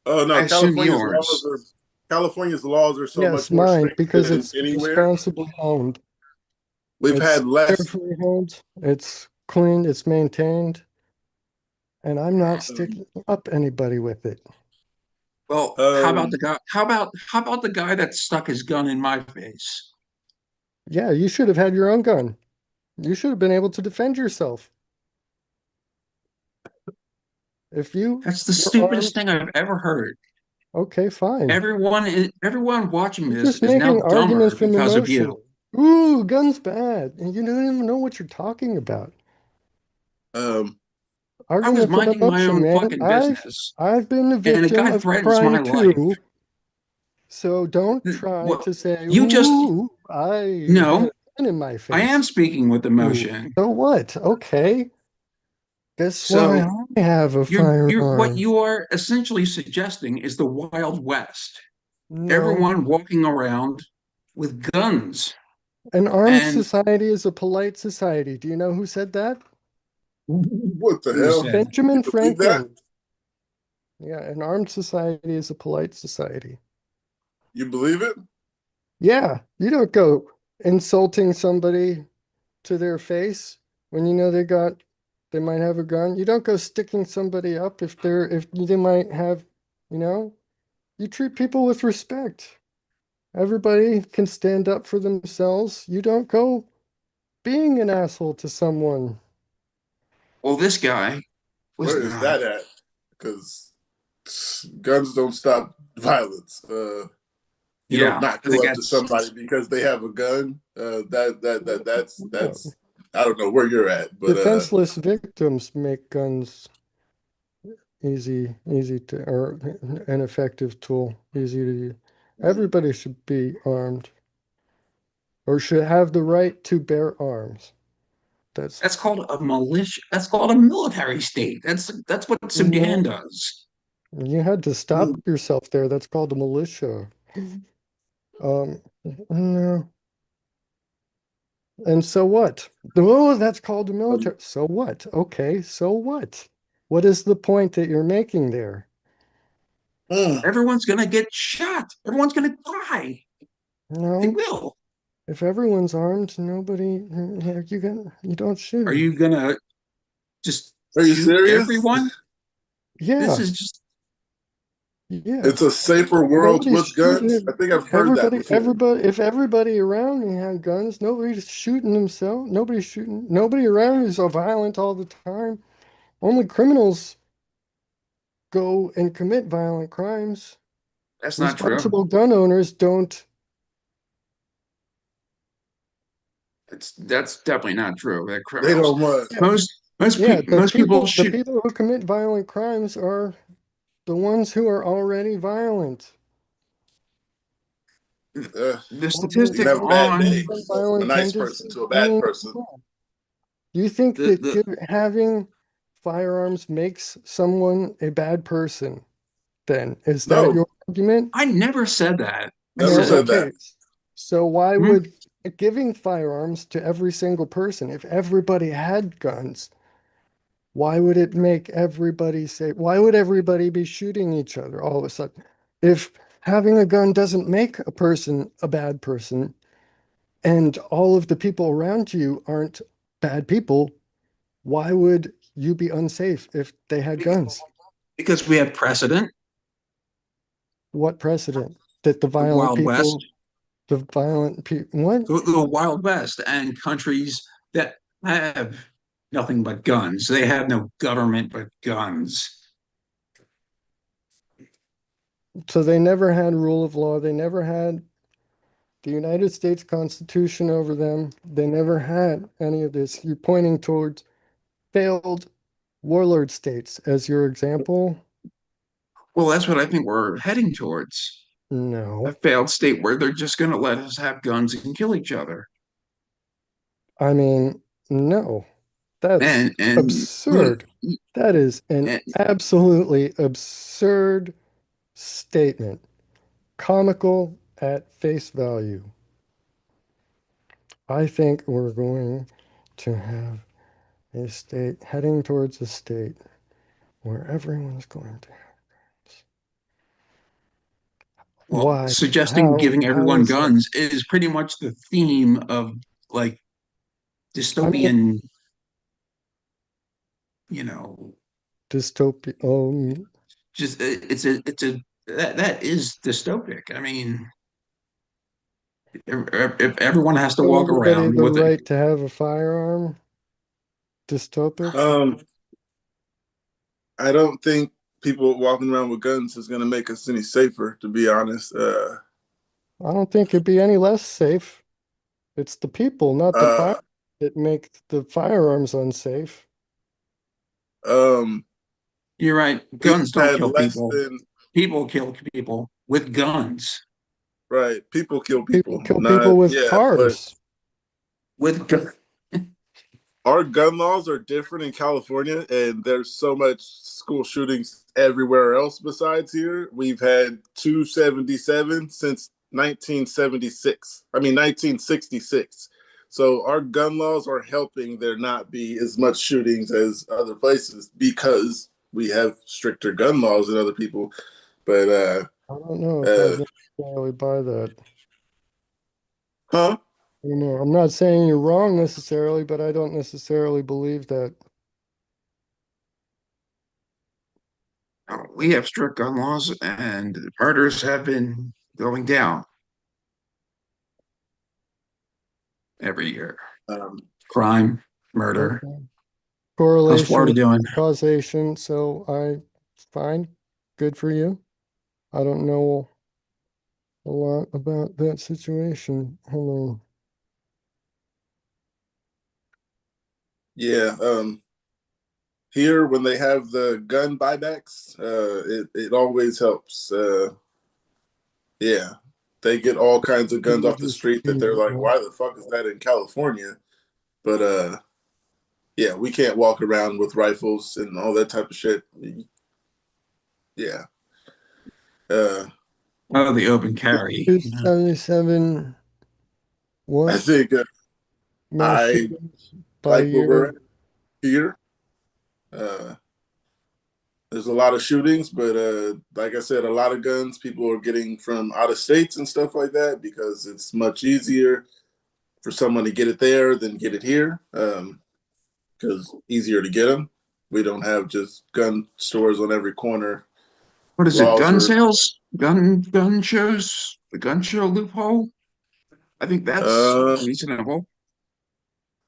Oh I no, assume yours. California's laws are so Yes, much more mine, strict because than it's anywhere. responsibly owned. We've It's had less. carefully held, it's cleaned, it's maintained, and I'm not Um, sticking up anybody with it. Well, how about um, the guy? How about the guy that stuck his gun in my face? Yeah, you should have had your own gun. You should have been able to defend yourself. If That's the you're stupidest armed, thing I've ever heard. okay, fine. Everyone watching You're this just is now making arguments dumber from because of emotion. you. Ooh, gun's bad. And you don't even know what you're talking about. um, I was Argument from minding my emotion, own man. fucking I've business, I've been the and a victim guy of threatens my crime life. too. So don't try Well, to say, you just ooh, I had no. a gun in my I am face. speaking with Ooh, emotion. so what? Okay. Guess why So I have a you're what firearm. you are essentially suggesting is the Wild West. No. Everyone walking around with guns. An armed And society is a polite society. Do you know who said that? what the who hell? said, You Benjamin believe that? Franklin. Yeah, an armed society is a polite society. You believe it? Yeah, you don't go insulting somebody to their face when you know they might have a gun. You don't go sticking somebody up if they might have, you know, you treat people with respect. Everybody can stand up for themselves. You don't go being an asshole to someone. well, this guy was Where is not. that at? Because guns don't stop violence. You don't Yeah, not I think go up to that's somebody because they have a gun. No. That's I don't know where you're at, but Defenseless victims make guns easy to, or an effective tool, easy to use. Everybody should be armed or should have the right to bear arms. That's that's called a militia. That's called a military state. That's what Sudan no, does. you had to stop yourself there. That's called a militia. No. And so what? Oh, that's called the military. So what? Okay, so what? What is the point that you're making there? mm, Everyone's gonna get shot. Everyone's gonna die. They No, will. if everyone's armed, nobody, you don't Are shoot. you gonna just are you shoot serious? everyone? This Yeah, is just Yeah. It's a safer world Nobody's with guns. shooting I think I've heard that before. if everybody around me had guns, nobody's shooting themselves. Nobody around is so violent all the time. Only criminals go and commit violent crimes. That's not true. Responsible gun owners don't. That's definitely not true. That They criminals, don't want. Yeah, most people the shoot. people who commit violent crimes are the ones who are already violent. Uh, The you can statistic have a bad on day. Go from a Violent nice person tendencies. to a I bad mean, person. do you think the that the having firearms makes someone a bad person? Then is that No, your argument? I never said that. I never No, said, said okay. that. So why hmm? would giving firearms to every single person, if everybody had guns, why would it make everybody say, why would everybody be shooting each other all of a sudden? If having a gun doesn't make a person a bad person, and all of the people around you aren't bad people, why would you be unsafe if they had guns? Because we have precedent, What precedent? That the Wild West, the violent people, what? the Wild West, and countries that have nothing but guns. They have no government but guns. So they never had rule of law. They never had the United States Constitution over them. They never had any of this. You're pointing towards failed warlord states as your example? Well, that's what I think we're heading towards. A No. failed state where they're just going to let us have guns and kill each other. I mean, no. That's And absurd. That is an and absolutely absurd statement. Comical at face value. I think we're going to have a state heading towards a state where everyone's going to have guns. well, Why? suggesting giving How everyone is that? guns is pretty much the theme of like I mean, dystopian, you know, dystopia. just it's a that is dystopic. I mean, if everyone has to Give walk everybody around the with it, right to have a firearm. Dystopic. Um, I don't think people walking around with guns is going to make us any safer, to be honest. I don't think it'd be any less safe. It's the people, not the fire, Uh, that make the firearms unsafe. um, you're right. we've Guns don't had kill less people. than, People kill people with guns. right, people kill People people. kill people Not, with yeah, but cars. With gun. our gun laws are different in California, and there's so much school shootings everywhere else besides here. We've had 277 since 1976. I mean 1966. So our gun laws are helping there not be as much shootings as other places because we have stricter gun laws than other people. But I don't know if uh I'd necessarily buy that. huh? You know, I'm not saying you're wrong necessarily, but I don't necessarily believe that. We have strict gun laws, and murders have been going down every year. Um, Crime, murder. Okay. How's Correlation, Florida doing? causation. So fine. Good for you. I don't know a lot about that situation. Hello. yeah, here when they have the gun buybacks, it always helps. Yeah, they get all kinds of guns off the street that they're like, why the fuck is that in California? But yeah, we can't walk around with rifles and all that type of shit. Yeah. Uh, Oh, the open carry. Yeah. 77 I what? think Mass I shootings by like where we're year. at here. Uh, there's a lot of shootings, but like I said, a lot of guns people are getting from out of states and stuff like that because it's much easier for someone to get it there than get it here. Because easier to get them. We don't have just gun stores on every corner. what is it? laws Gun are. sales? Gun shows? The gun show loophole? I think that's Uh, reasonable.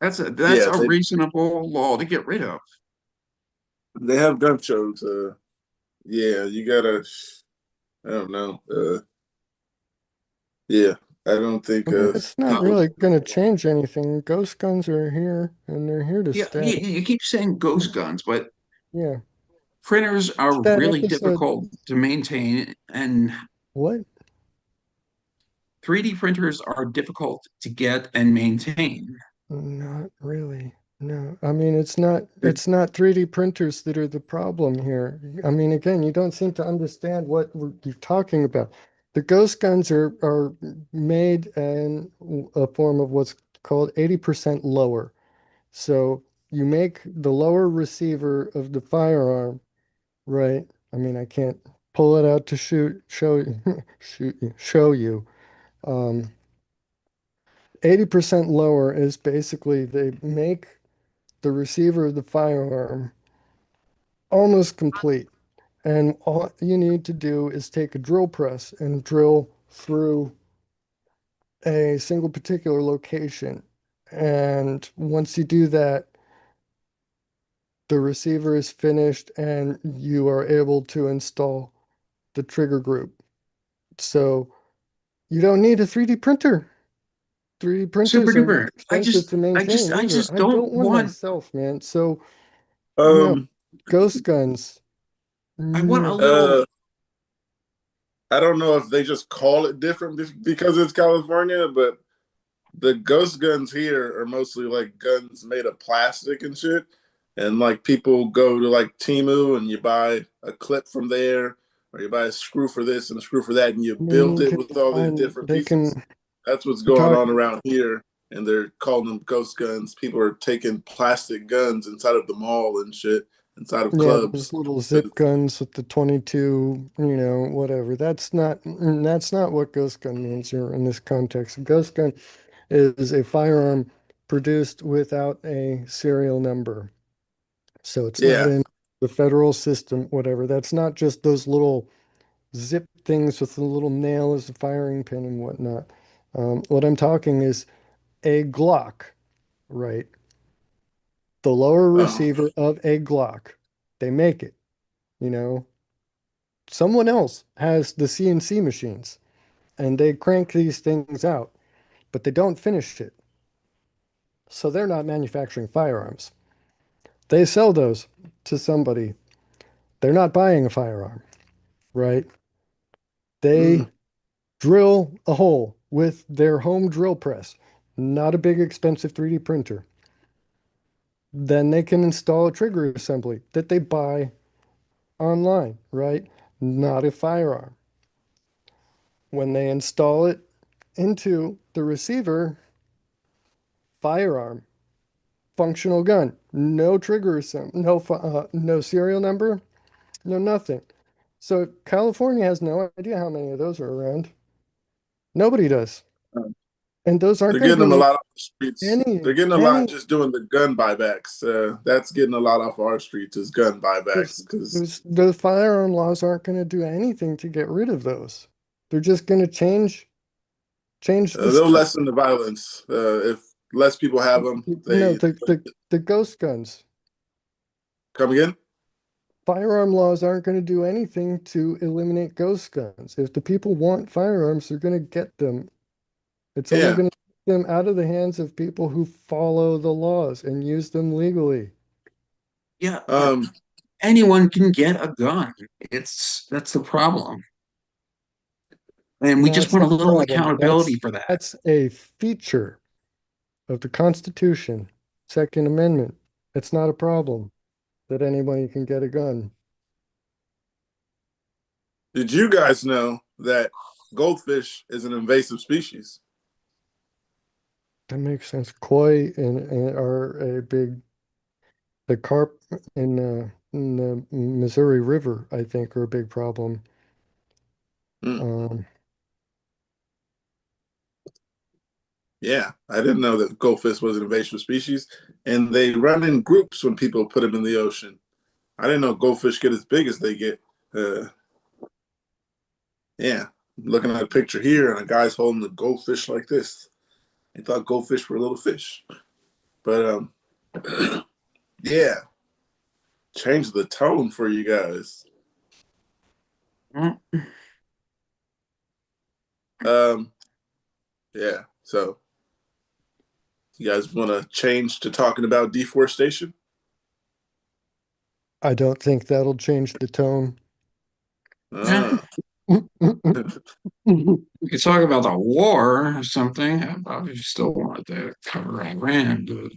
That's yeah, a reasonable law to get rid of. they have gun shows. Yeah, you gotta. I don't know. Yeah, I don't think. I mean, it's not Uh, really going to change anything. Ghost guns are here and they're here to yeah, stay. you keep saying ghost guns, but Yeah. printers are That really episode, difficult to maintain, and what? 3D printers are difficult to get and maintain. Not really. No. I mean, it's not 3D printers that are the problem here. I mean, again, you don't seem to understand what you're talking about. The ghost guns are made in a form of what's called 80% lower. So you make the lower receiver of the firearm, right? I mean, I can't pull it out to show you. Um, 80% lower is basically they make the receiver of the firearm almost complete. And all you need to do is take a drill press and drill through a single particular location. And once you do that, the receiver is finished and you are able to install the trigger group. So you don't need a 3D printer. 3D Super printers are not duper. expensive to maintain I either. just I don't built one want. myself, man. So no, um ghost guns. I want a No. little. I don't know if they just call it different because it's California, but the ghost guns here are mostly like guns made of plastic and shit. And like people go to like Timu and you buy a clip from there, or you buy a screw for this and a screw for that, and you I mean, build you it can with all these find, different they pieces. can, That's what's you're going on talking, around here. And they're calling them ghost guns. People are taking plastic guns inside of the mall and shit, inside of yeah, those clubs. little zip guns with the 22, whatever. That's not what ghost gun means here in this context. A ghost gun is a firearm produced without a serial number. So it's not Yeah. in the federal system, whatever. That's not just those little zip things with the little nail as a firing pin and whatnot. What I'm talking is a Glock, right? The lower Oh. receiver of a Glock. They make it, you know. Someone else has the CNC machines and they crank these things out, but they don't finish it. So they're not manufacturing firearms. They sell those to somebody. They're not buying a firearm, right? Mm. They drill a hole with their home drill press, not a big expensive 3D printer. Then they can install a trigger assembly that they buy online, right? Not a firearm. When they install it into the receiver, firearm, functional gun, no trigger assembly, no serial number, no nothing. So California has no idea how many of those are around. Nobody does. And those aren't They're going to getting be them a made lot off the streets. any, They're getting a lot any, just doing the gun buybacks. That's getting a lot off our streets is gun buybacks because the firearm laws aren't going to do anything to get rid of those. They're just going to change the they'll stuff. lessen the violence. If less people have them, No, they the ghost guns. come again. Firearm laws aren't going to do anything to eliminate ghost guns. If the people want firearms, they're going to get them. It's only Yeah. going to take them out of the hands of people who follow the laws and use them legally. Yeah, but Um. anyone can get a gun. That's the problem. And we No, just it's want a not a little problem. accountability for that. That's a feature of the Constitution, Second Amendment. It's not a problem that anybody can get a gun. Did you guys know that goldfish is an invasive species? That makes sense. Koi and are a big the carp in the Missouri River, I think, are a big problem. Mm. Um, Yeah, I didn't know that goldfish was an invasive species, and they run in groups when people put them in the ocean. I didn't know goldfish get as big as they get. Yeah, looking at a picture here, and a guy's holding a goldfish like this. He thought goldfish were little fish, but yeah, change the tone for you guys. Mm. Um, yeah. So you guys want to change to talking about deforestation? I don't think that'll change the tone. Yeah. Ah. We could talk about the war or something. I probably still want to cover Iran, but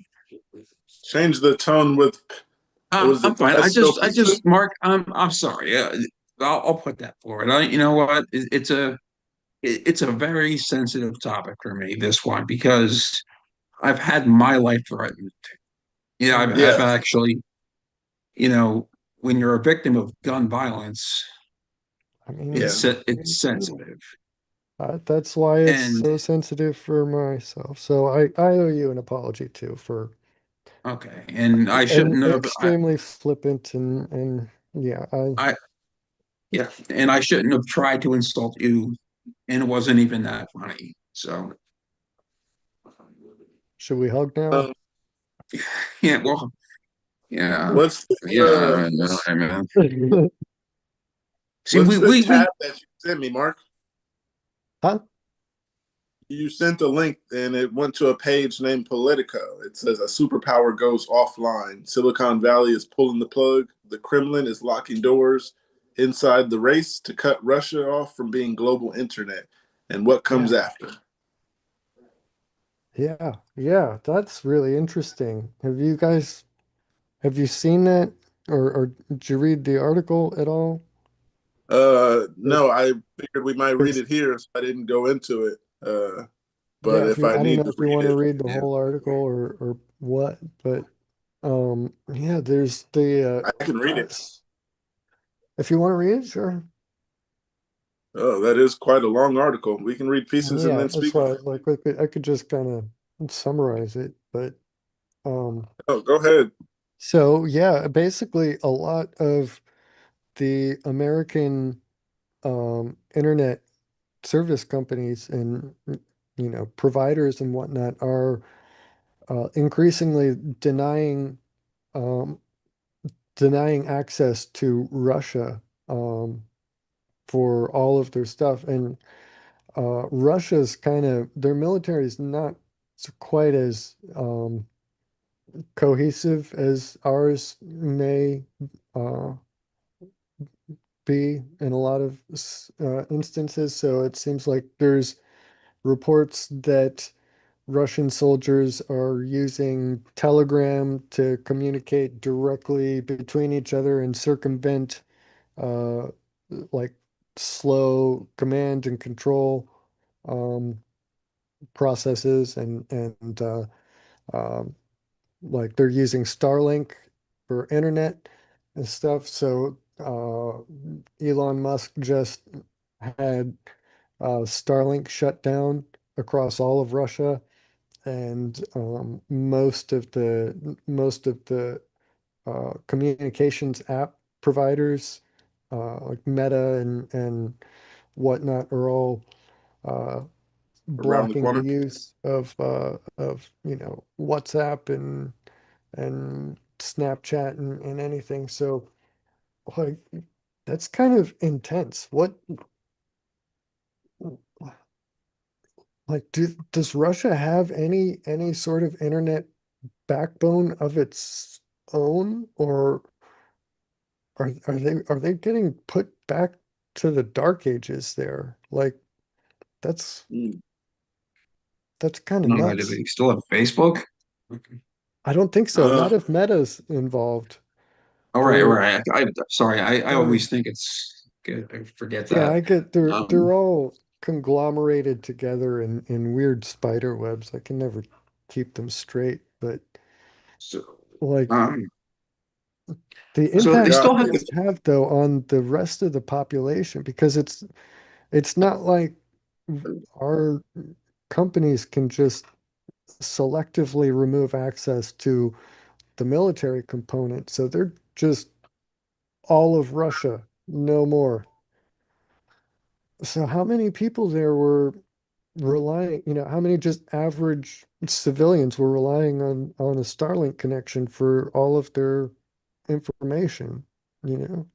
Change the tone with what is I'm it? fine. Pesto I pizza? just, Mark, I'm sorry. I'll put that forward. You know what? It's a very sensitive topic for me, this one, because I've had my life threatened. Yeah, I've Yeah, actually, you know, when you're a victim of gun violence, I mean, it's sensitive. that's why it's And so sensitive for myself. So I owe you an apology too for okay, and I and shouldn't have. extremely flippant and yeah, I yeah, and I shouldn't have tried to insult you, and it wasn't even that funny. So should we hug now? um, yeah, well, yeah, what's yeah. I know, I mean, see, what's the we tab that you sent me, Mark? Huh? You sent a link and it went to a page named Politico. It says a superpower goes offline. Silicon Valley is pulling the plug. The Kremlin is locking doors inside the race to cut Russia off from being global internet. And what comes Yeah. after? Yeah. Yeah, that's really interesting. Have you seen that or did you read the article at all? It, No, I figured we might read it's it here, so I didn't go into it. But yeah, if if you I I don't need know to if you read want to it, read the yeah, whole article or what, but yeah, there's the I can read it. if you want to read it, sure. Oh, that is quite a long article. We can read pieces and Yeah, then that's speak on why it. like I could just kind of summarize it, but um Oh, go ahead. so yeah, basically a lot of the American internet service companies and providers and whatnot are increasingly um, denying access to Russia for all of their stuff. And Russia's kind of their military is not quite as cohesive as ours may uh, be in a lot of instances. So it seems like there's reports that Russian soldiers are using Telegram to communicate directly between each other and circumvent uh, like slow command and control um, processes and um, like they're using Starlink for internet and stuff. So Elon Musk just had Starlink shut down across all of Russia, and most of the communications app providers like Meta and whatnot are all uh, Around the blocking the corner. use of WhatsApp and Snapchat and anything. So like that's kind of intense. What like does Russia have any sort of internet backbone of its own, or are they getting put back to the dark ages there? Like that's Mm. that's kind of no, do nuts. they still have Facebook? Okay. I don't think so. Uh, Not if Meta's involved. All right, They're right. Sorry, I they're always think it's good. I forget yeah, that. I get they're Um, all conglomerated together in weird spider webs. I can never keep them straight, but so, like um, the so they impact yeah, still that have. it would have though on the rest of the population, because it's not like our companies can just selectively remove access to the military component. So they're just all of Russia, no more. So how many people there were relying, how many just average civilians were relying on a Starlink connection for all of their information, you know?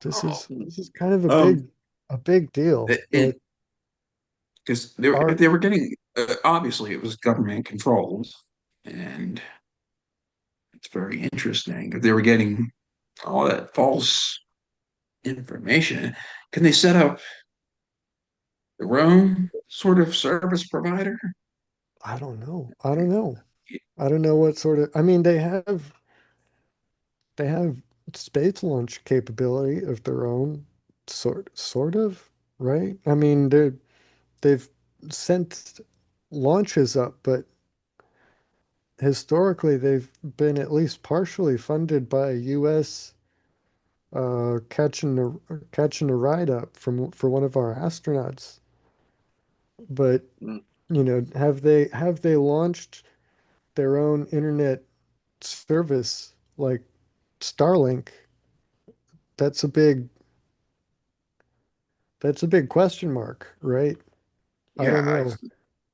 This Oh, is this is kind of a Um, big deal. Like because our they were getting obviously it was government controlled, and it's very interesting. If they were getting all that false information, can they set up their own sort of service provider? I don't know. I don't know. I don't know what sort of, I mean, they have space launch capability of their own, sort of, right? I mean, they've sent launches up, but historically they've been at least partially funded by US catching a ride up for one of our astronauts. But mm, have they launched their own internet service like Starlink? That's a big that's a big question mark, right? I Yeah, don't know.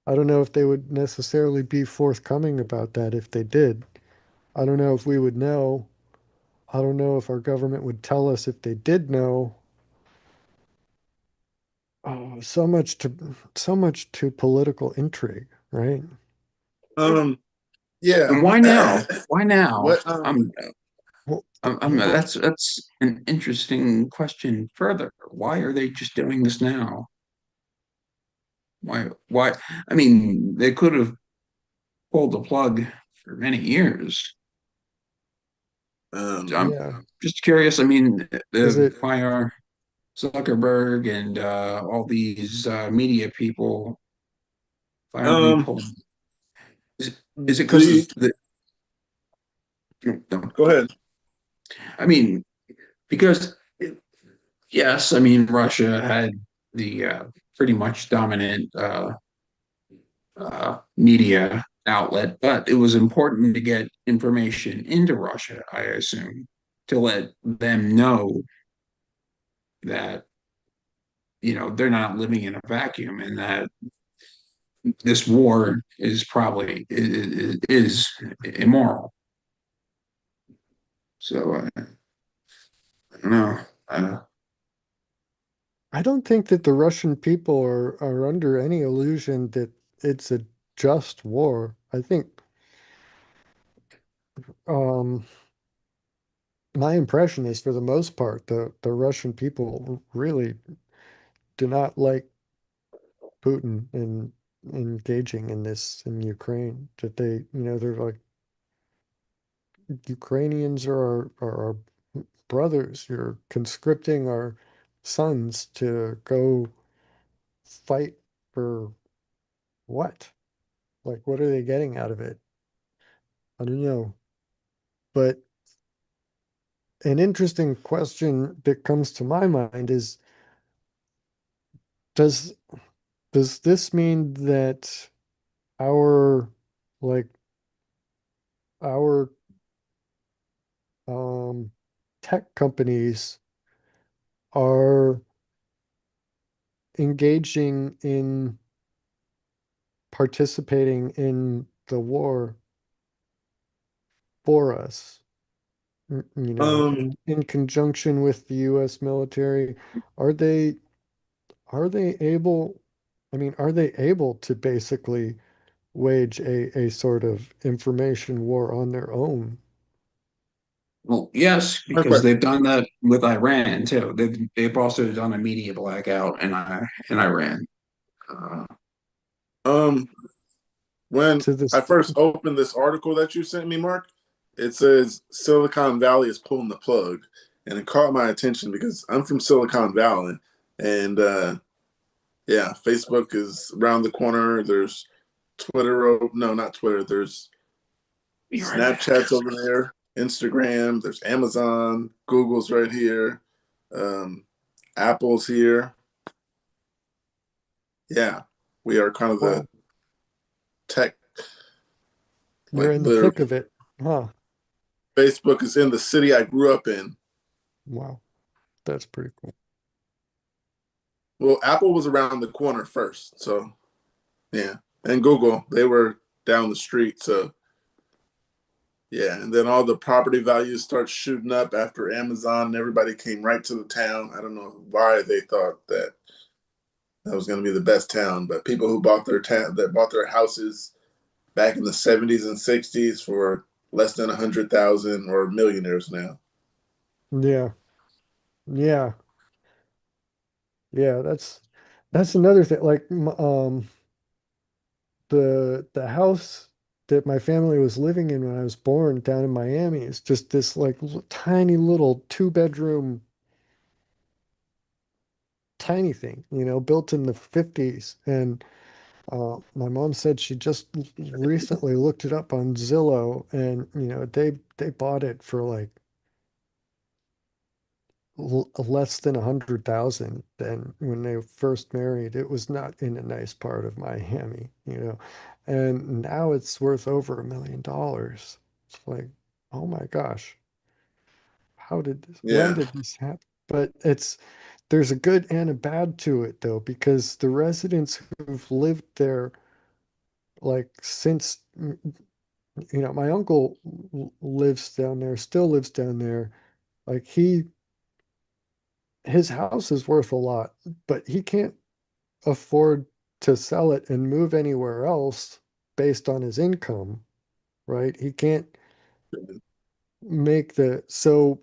I don't know if they would necessarily be forthcoming about that if they did. I don't know if we would know. I don't know if our government would tell us if they did know. Oh, so much to political intrigue, right? um, yeah. and why now? Why now? What? Well, That's an interesting question. Further, why are they just doing this now? Why? I mean, they could have pulled the plug for many years. I'm yeah. just curious. I mean, Is it why are Zuckerberg and all these media people, why aren't they Um, pulling? Is it because the the no, Go ahead. I mean, because yes, I mean Russia had the pretty much dominant media outlet, but it was important to get information into Russia, I assume, to let them know that they're not living in a vacuum and that this war is probably is immoral. So I don't know. I don't think that the Russian people are under any illusion that it's a just war. I think um my impression is for the most part the Russian people really do not like Putin in engaging in this in Ukraine. That they're like Ukrainians are our brothers. You're conscripting our sons to go fight for what? Like, what are they getting out of it? I don't know. But an interesting question that comes to my mind is does does this mean that our like our um tech companies are engaging in participating in the war for us, Um, in conjunction with the US military? Are they are they able, are they able to basically wage a sort of information war on their own? Well, yes, my because question. they've done that with Iran too. They've also done a media blackout in Iran. Uh, Um, when To I this, first opened this article that you sent me, Mark, it says Silicon Valley is pulling the plug, and it caught my attention because I'm from Silicon Valley, and yeah, Facebook is around the corner. There's Twitter. No, not Twitter. There's be right back. Snapchat's over there. Instagram. There's Amazon. Google's right here. Um, Apple's here. Yeah, we are kind of the wow, tech, you're like in the thick literally. of it, huh? Facebook is in the city I grew up in. Wow, that's pretty cool. Well, Apple was around the corner first, so yeah, and Google, they were down the street, so yeah, and then all the property values start shooting up after Amazon, and everybody came right to the town. I don't know why they thought that that was going to be the best town, but people who bought their town that bought their houses back in the 70s and 60s for less than 100,000 or millionaires now. Yeah. Yeah. Yeah. That's another thing. Like, the house that my family was living in when I was born down in Miami is just this like tiny little 2 bedroom tiny thing, built in the 50s. And my mom said she just recently looked it up on Zillow, and they bought it for like less than 100,000 than when they first married. It was not in a nice part of Miami. And now it's worth over $1 million. It's like, oh my gosh, when Yeah, did this happen? But there's a good and a bad to it though, because the residents who've lived there like since, my uncle lives down there, still lives down there. Like his house is worth a lot, but he can't afford to sell it and move anywhere else based on his income, right? He can't so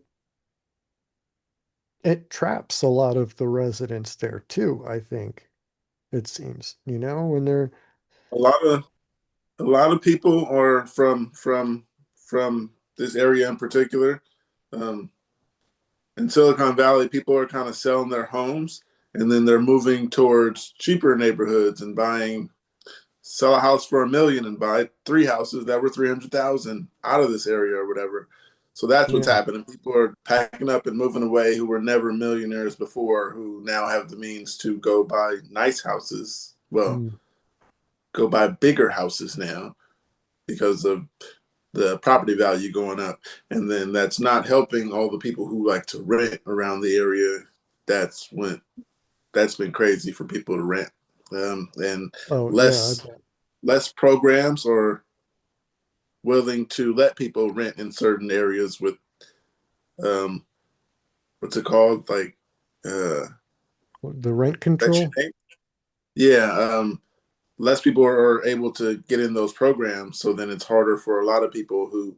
it traps a lot of the residents there too, I think, it seems, when they're, a lot of a lot of people are from this area in particular. Um, in Silicon Valley, people are kind of selling their homes and then they're moving towards cheaper neighborhoods and sell a house for $1 million and buy 3 houses that were 300,000 out of this area or whatever. So that's what's yeah. happening. People are packing up and moving away who were never millionaires before, who now have the means to go buy nice houses. Well, Mm. go buy bigger houses now because of the property value going up. And then that's not helping all the people who like to rent around the area. That's been crazy for people to rent. And Oh yeah, I less bet. less programs are willing to let people rent in certain areas with um what's it called, like The rent Section control. 8. Yeah, less people are able to get in those programs, so then it's harder for a lot of people who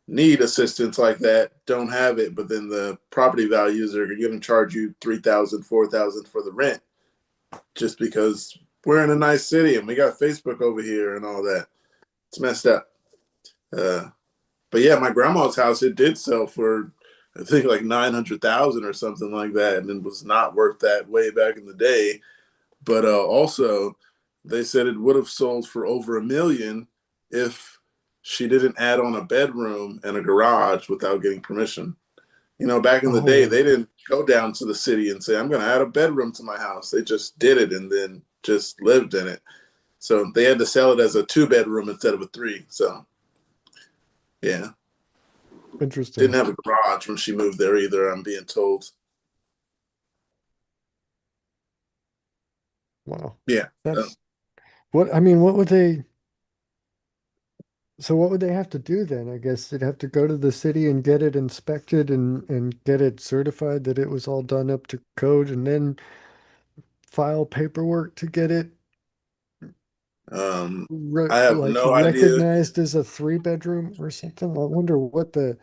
need assistance like that, don't have it, but then the property values are going to charge you 3,000, 4,000 for the rent just because we're in a nice city and we got Facebook over here and all that. It's messed up. uh but yeah, my grandma's house, it did sell for I think like 900,000 or something like that, and it was not worth that way back in the day. But also, they said it would have sold for over $1 million if she didn't add on a bedroom and a garage without getting permission. Back in the day, Oh, they didn't go down to the city and say, I'm going to add a bedroom to my house. They just did it and then just lived in it. So they had to sell it as a 2 bedroom instead of a three. So, yeah. Didn't interesting. have a garage when she moved there either, I'm being told. Wow. Yeah. That's what I mean, what would they have to do then? I guess they'd have to go to the city and get it inspected and get it certified that it was all done up to code, and then file paperwork to get it I have like no idea. recognized as a 3 bedroom or something. I wonder what the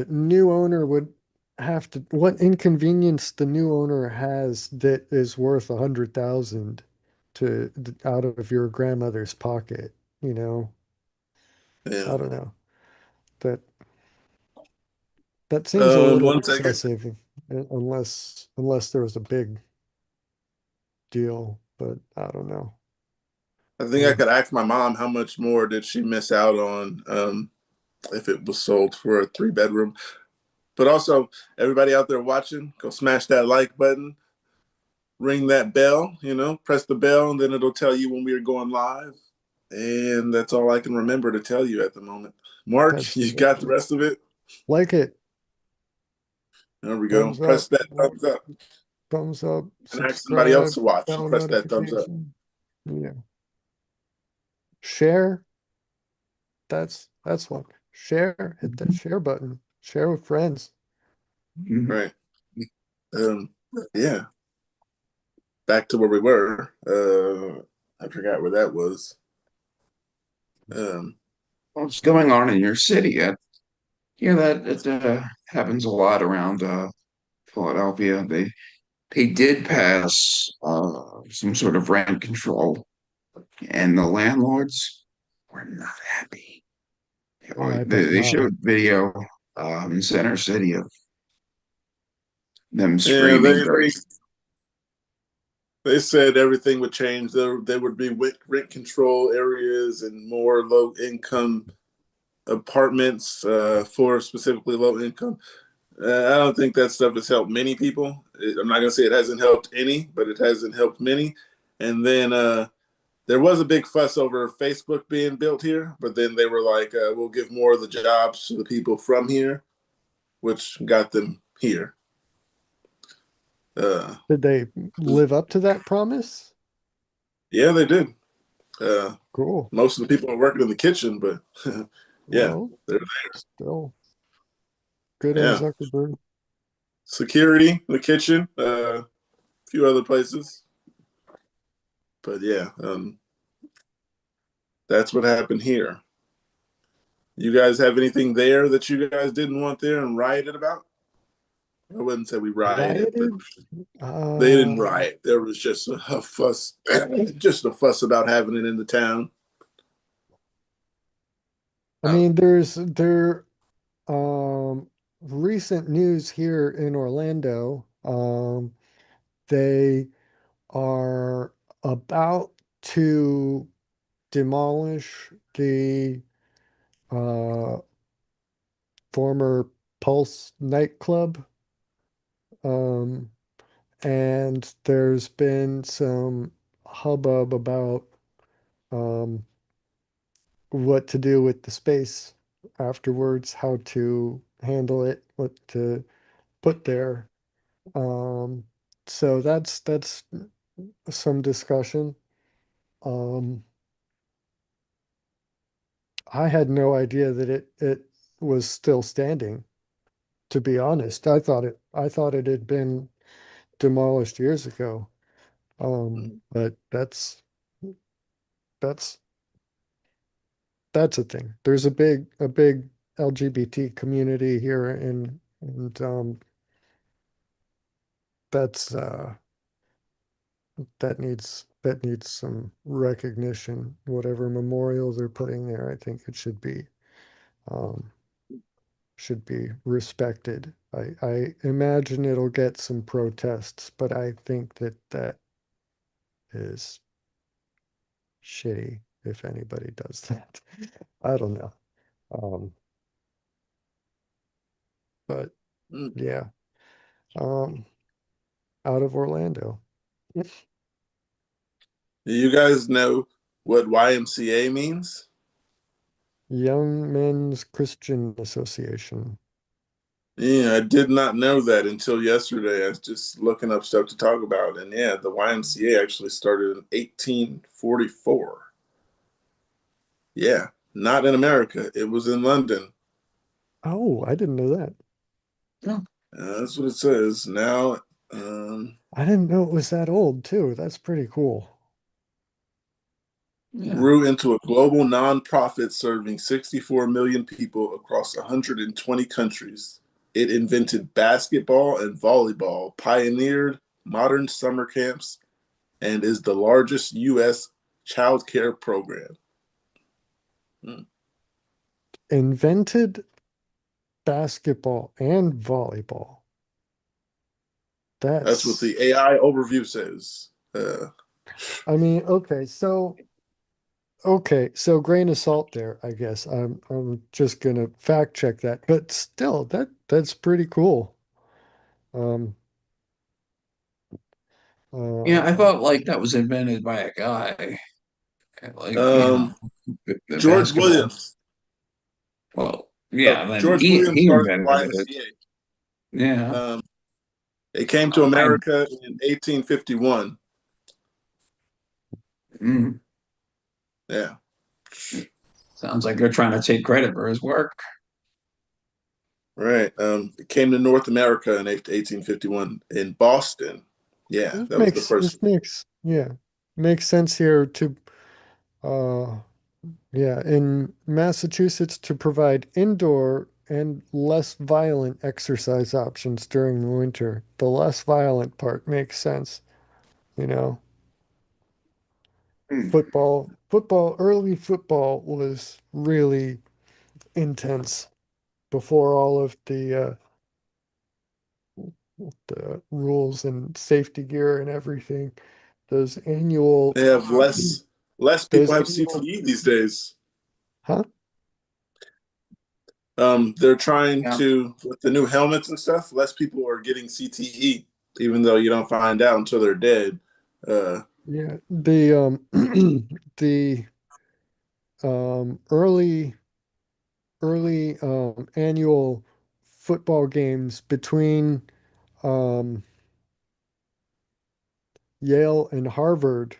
new owner would what inconvenience the new owner has that is worth 100,000 out of your grandmother's pocket, you know? Yeah. I don't know. That that seems a little 1 second. excessive unless there was a big deal, but I don't know. I think I Yeah. could ask my mom how much more did she miss out on if it was sold for a 3 bedroom. But also, everybody out there watching, go smash that like button, ring that bell, press the bell, and then it'll tell you when we are going live. And that's all I can remember to tell you at the moment. Mark, That's you got the rest of it? like it. There we go. Thumbs Press up. that thumbs up. thumbs up, And ask somebody else subscribe, to watch and bell press that thumbs up. notification. Yeah. Share. That's one. Share. Hit that share button. Share with friends. Mhm. Right. Yeah. Back to where we were. I forgot where that was. What's going on in your city? Yeah, that it happens a lot around Philadelphia. They did pass some sort of rent control, and the landlords were not happy. I bet They not. showed video in Center City of them yeah, screaming very. they said everything would change. There would be rent control areas and more low income apartments for specifically low income. I don't think that stuff has helped many people. I'm not going to say it hasn't helped any, but it hasn't helped many. And then there was a big fuss over Facebook being built here, but then they were like, we'll give more of the jobs to the people from here, which got them here. Did they live up to that promise? Yeah, they did. Cool. Most of the people are working in the kitchen, but yeah, Well, they're still good on yeah. Zuckerberg. Security, the kitchen, a few other places. But yeah, that's what happened here. You guys have anything there that you guys didn't want there and rioted about? I wouldn't say we rioted, but Rioted? they didn't riot. There was just a fuss, just a fuss about having it in the town. I mean, there recent news here in Orlando. They are about to demolish the uh former Pulse nightclub. Um, and there's been some hubbub about um what to do with the space afterwards, how to handle it, what to put there. Um, so that's some discussion. Um, I had no idea that it was still standing, to be honest. I thought it had been demolished years ago. But that's that's a thing. There's a big LGBT community here and that's that needs some recognition. Whatever memorial they're putting there, I think it um should be respected. I imagine it'll get some protests, but I think that is shitty if anybody does that. I don't know. Um, but Mm. yeah, um, out of Orlando. Do you guys know what YMCA means? Young Men's Christian Association. Yeah, I did not know that until yesterday. I was just looking up stuff to talk about. And yeah, the YMCA actually started in 1844. Yeah, not in America. It was in London. Oh, I didn't know that. Yeah, That's what it says. Now, I didn't know it was that old too. That's pretty cool. yeah. grew into a global nonprofit serving 64 million people across 120 countries. It invented basketball and volleyball, pioneered modern summer camps, and is the largest U.S. child care program. Hmm. Invented basketball and volleyball. That's what That's, the AI overview says. I mean, so grain of salt there, I guess. I'm just gonna fact check that, but still, that's pretty cool. Um, Yeah, I uh, thought like that was invented by a guy. Like, um, the George basketball. Williams. Well, yeah, then George he Williams he started the invented it. YMCA. Yeah. Um, It came to America in 1851. Mm, Yeah. sounds like they're trying to take credit for his work. Right. It came to North America in 1851 in Boston. Yeah, that was the first. Makes sense here to in Massachusetts to provide indoor and less violent exercise options during the winter. The less violent part makes sense, you know. Mm. Early football was really intense before all of the rules and safety gear and everything. Those annual, They have less people those have annual, CTE these days. huh? They're trying Yeah. to with the new helmets and stuff. Less people are getting CTE, even though you don't find out until they're dead. Yeah, the early annual football games between um, Yale and Harvard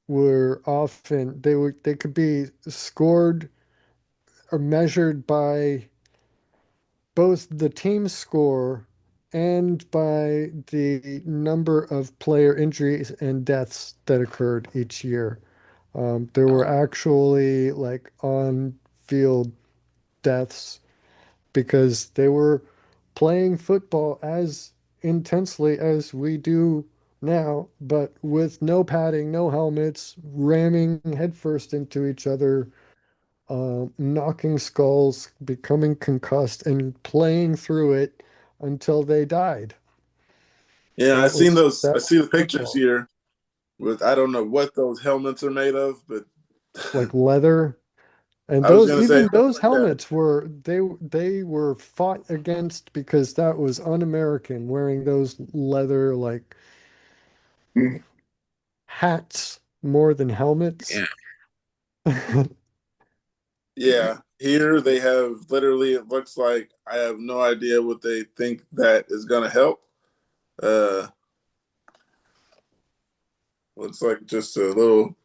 were often they could be scored or measured by both the team score and by the number of player injuries and deaths that occurred each year. There were actually like on field deaths because they were playing football as intensely as we do now, but with no padding, no helmets, ramming headfirst into each other, knocking skulls, becoming concussed, and playing through it until they died. Yeah, I That see was the pictures football. here with I don't know what those helmets are made of, but Like leather. And I was those gonna say, even those yeah, helmets were they were fought against because that was un-American, wearing those leather like Mm. hats more than helmets. Yeah. yeah. Here they have literally. It looks like I have no idea what they think that is gonna help. Uh, Looks like just a little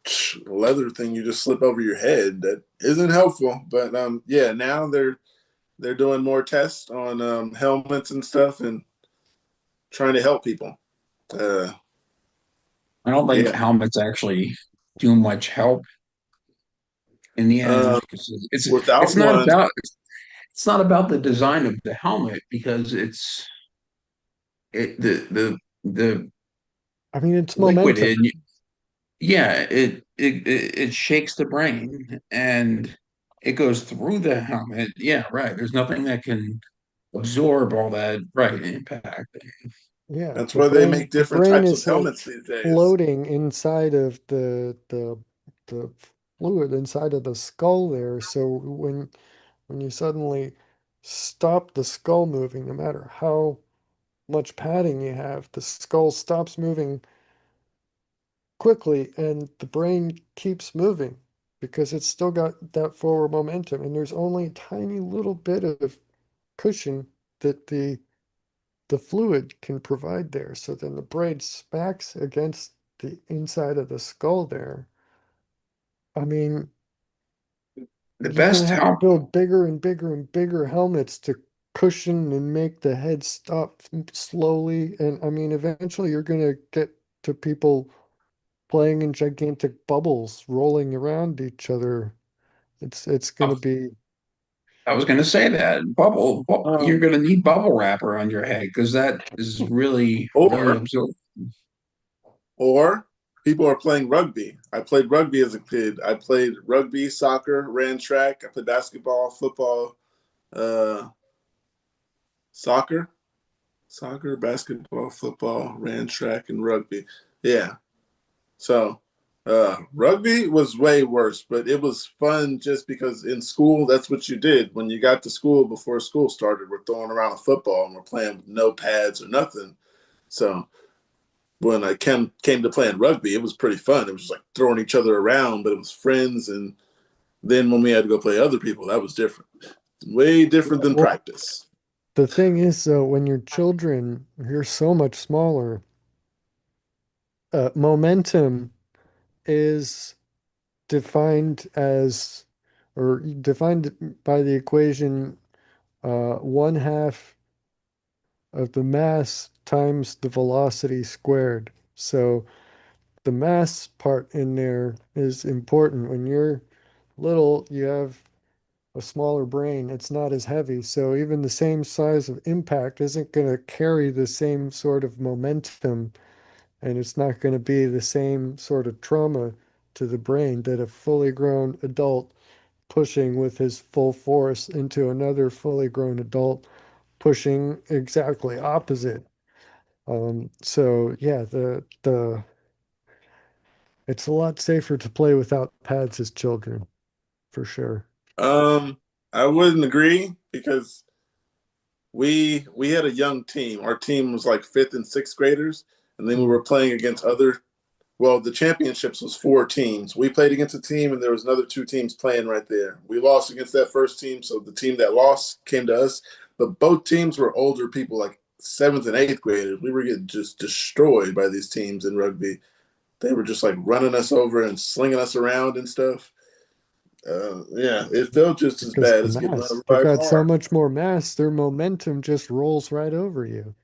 leather thing you just slip over your head that isn't helpful. But yeah, now they're doing more tests on helmets and stuff and trying to help people. Uh, I don't think yeah. helmets actually do much help in the end Um, because Without it's not one, about it's not about the design of the helmet because it the I mean, it's liquid momentum. in yeah it shakes the brain and it goes through the helmet. Yeah, right. There's nothing that can absorb all that right impact. Yeah, that's why they make the different brain types of is like helmets these days. floating inside of the fluid inside of the skull there. So when you suddenly stop the skull moving, no matter how much padding you have, the skull stops moving quickly and the brain keeps moving because it's still got that forward momentum. And there's only a tiny little bit of cushion that the fluid can provide there. So then the brain smacks against the inside of the skull there. I mean, The you're gonna best have to help build bigger and bigger and bigger helmets to cushion and make the head stop slowly. And I mean, eventually you're gonna get to people playing in gigantic bubbles, rolling around each other. It's gonna be I was going to say that you're Um, going to need bubble wrapper on your head because that is really or absorbent. or people are playing rugby. I played rugby as a kid. I played rugby, soccer, ran track. I played basketball, football, uh, soccer, basketball, football, ran track, and rugby. Yeah. So rugby was way worse, but it was fun just because in school, that's what you did. When you got to school before school started, we're throwing around a football and we're playing with no pads or nothing. So when I came to playing rugby, it was pretty fun. It was just like throwing each other around, but it was friends. And then when we had to go play other people, that was different. Way different than well, practice. The thing is, though, when you're children, you're so much smaller. Momentum is defined as, or defined by the equation, 1/2 of the mass times the velocity squared. So the mass part in there is important. When you're little, you have a smaller brain. It's not as heavy. So even the same size of impact isn't going to carry the same sort of momentum, and it's not going to be the same sort of trauma to the brain that a fully grown adult pushing with his full force into another fully grown adult pushing exactly opposite. So yeah, the it's a lot safer to play without pads as children, for sure. I wouldn't agree because we had a young team. Our team was like fifth and sixth graders, and then we were playing against other. Well, the championships was 4 teams. We played against a team, and there was another 2 teams playing right there. We lost against that first team, so the team that lost came to us. But both teams were older people, like seventh and eighth graders. We were getting just destroyed by these teams in rugby. They were just like running us over and slinging us around and stuff. Yeah, it felt just as Because bad the as getting run mass, over they've by a got so car. much more mass, their momentum just rolls right over you.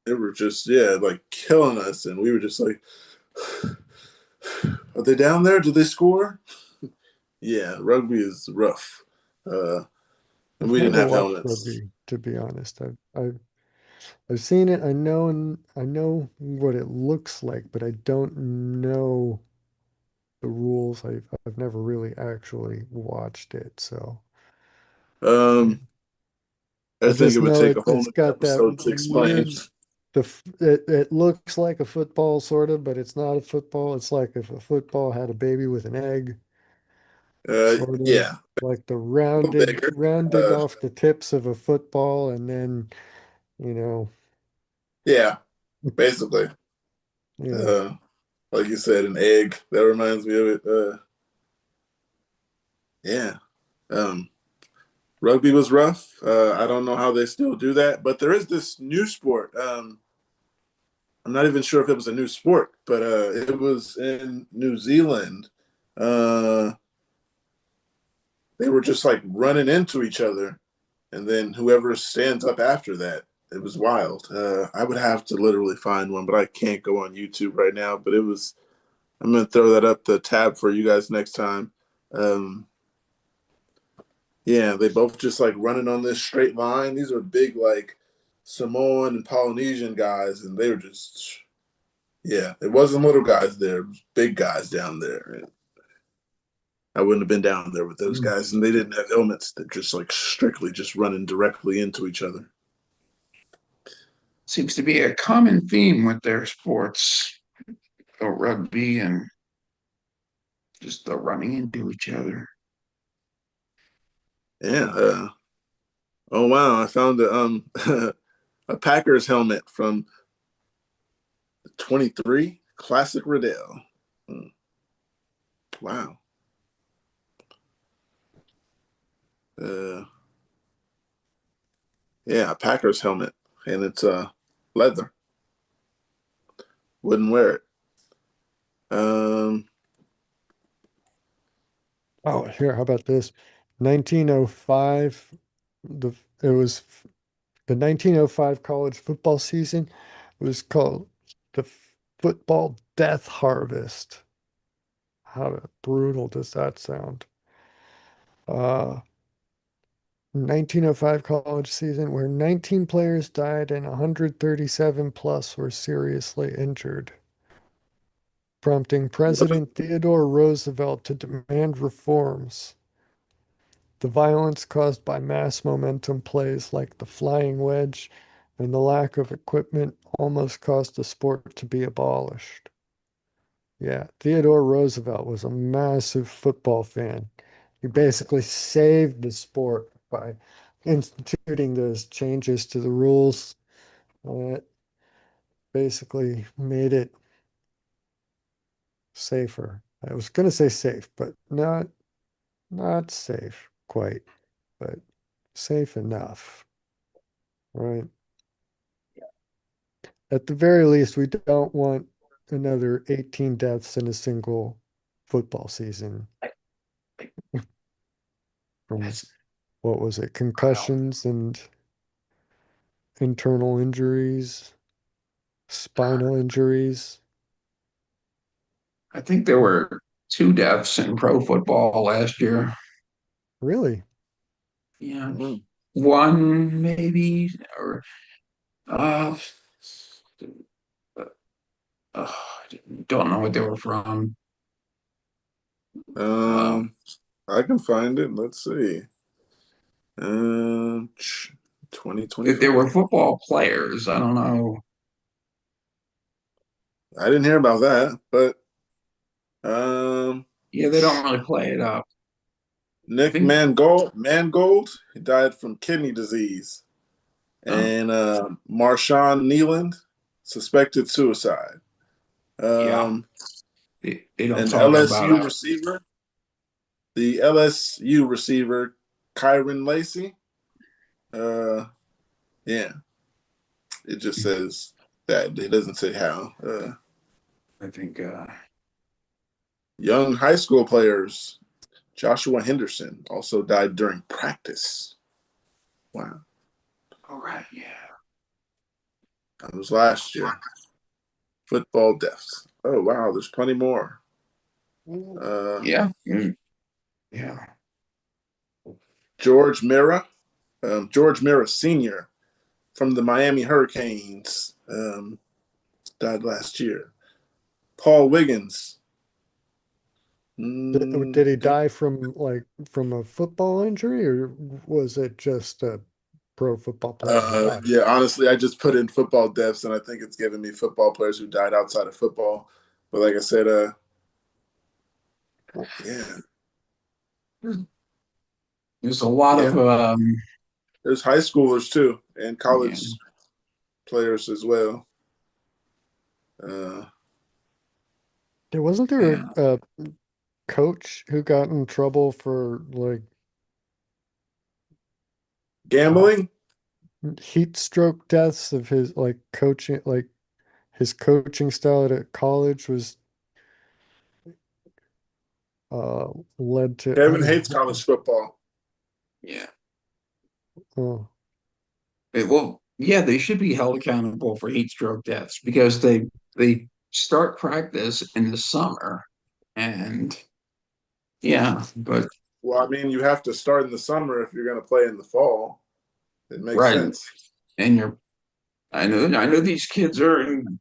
They were just, yeah, like killing us. And we were just like, are they down there? Did they score? Yeah, rugby is rough. And I've we didn't never have watched helmets. rugby, to be honest. I've seen it. I know what it looks like, but I don't know the rules. I've never really actually watched it, so yeah. Um, I I think just it would know take a whole it's nother got that episode to explain. weird it looks like a football sort of, but it's not a football. It's like if a football had a baby with an egg, sort of Yeah, like the a little bigger. rounded Uh, off the tips of a football, and then, you know, yeah, basically. yeah. Uh, like you said, an egg. That reminds me of it. Yeah. Um, Rugby was rough. I don't know how they still do that, but there is this new sport. I'm not even sure if it was a new sport, but it was in New Zealand. Uh, they were just like running into each other, and then whoever stands up after that. It was wild. I would have to literally find one, but I can't go on YouTube right now. But it was. I'm gonna throw that up the tab for you guys next time. Um, Yeah, they both just like running on this straight line. These are big, like Samoan and Polynesian guys, and they were just, yeah, it wasn't little guys there, it was big guys down there. And I wouldn't have been down there with those Mm. guys, and they didn't have helmets. They're just like strictly just running directly into each other. Seems to be a common theme with their sports, the rugby and just the running into each other. Yeah. Oh wow, I found a Packers helmet from 23 Classic Riddell. Wow. Uh, yeah, a Packers helmet, and it's leather. Wouldn't wear it. Um, Oh, here, how about this? 1905, it was the 1905 college football season was called the Football Death Harvest. How brutal does that sound? 1905 college season where 19 players died and 137 plus were seriously injured, prompting President Theodore Roosevelt to demand reforms. The violence caused by mass momentum plays like the flying wedge and the lack of equipment almost caused the sport to be abolished. Yeah, Theodore Roosevelt was a massive football fan. He basically saved the sport by instituting those changes to the rules that basically made it safer. I was going to say safe, but not safe quite, but safe enough. Right. At the very least, we don't want another 18 deaths in a single football season from, That's what was it, wild. concussions and internal injuries, spinal injuries. I think there were 2 deaths in pro football last year. Really? Yeah, Mhm. one maybe, or uh, uh, don't know what they were from. Um, I can find it. Let's see. they were 2025. football players. I don't know. I didn't hear about that, but um, Yeah, they don't really play it up. I Nick think. Mangold, he died from kidney disease, Oh, and Marshawn Nealand, suspected suicide. yeah, Um, they don't an talk about it. The LSU receiver, Kyron Lacey. Uh, yeah, it just says that. It doesn't say how. I think. Young high school players, Joshua Henderson, also died during practice. Wow, All right. Yeah. that was last year. Football deaths. Oh wow, there's plenty more. Uh, Yeah. Yeah. George Mira Sr. from the Miami Hurricanes, died last year. Paul Wiggins. Did he die from from a football injury, or was it just a pro football player who died? Yeah, honestly, I just put in football deaths, and I think it's giving me football players who died outside of football. But like I said, yeah, There's a lot of yeah, there's high schoolers too, and yeah. college players as well. Uh, Wasn't there Yeah. a coach who got in trouble for uh, Gambling. heat stroke deaths of his coaching, his coaching style at college was uh led to, I Kevin mean, hates college football. Yeah. oh, Well, yeah, they should be held accountable for heat stroke deaths because they start practice in the summer, and yeah, but Well, I mean, you have to start in the summer if you're going to play in the fall. It makes right, sense. and I know these kids are in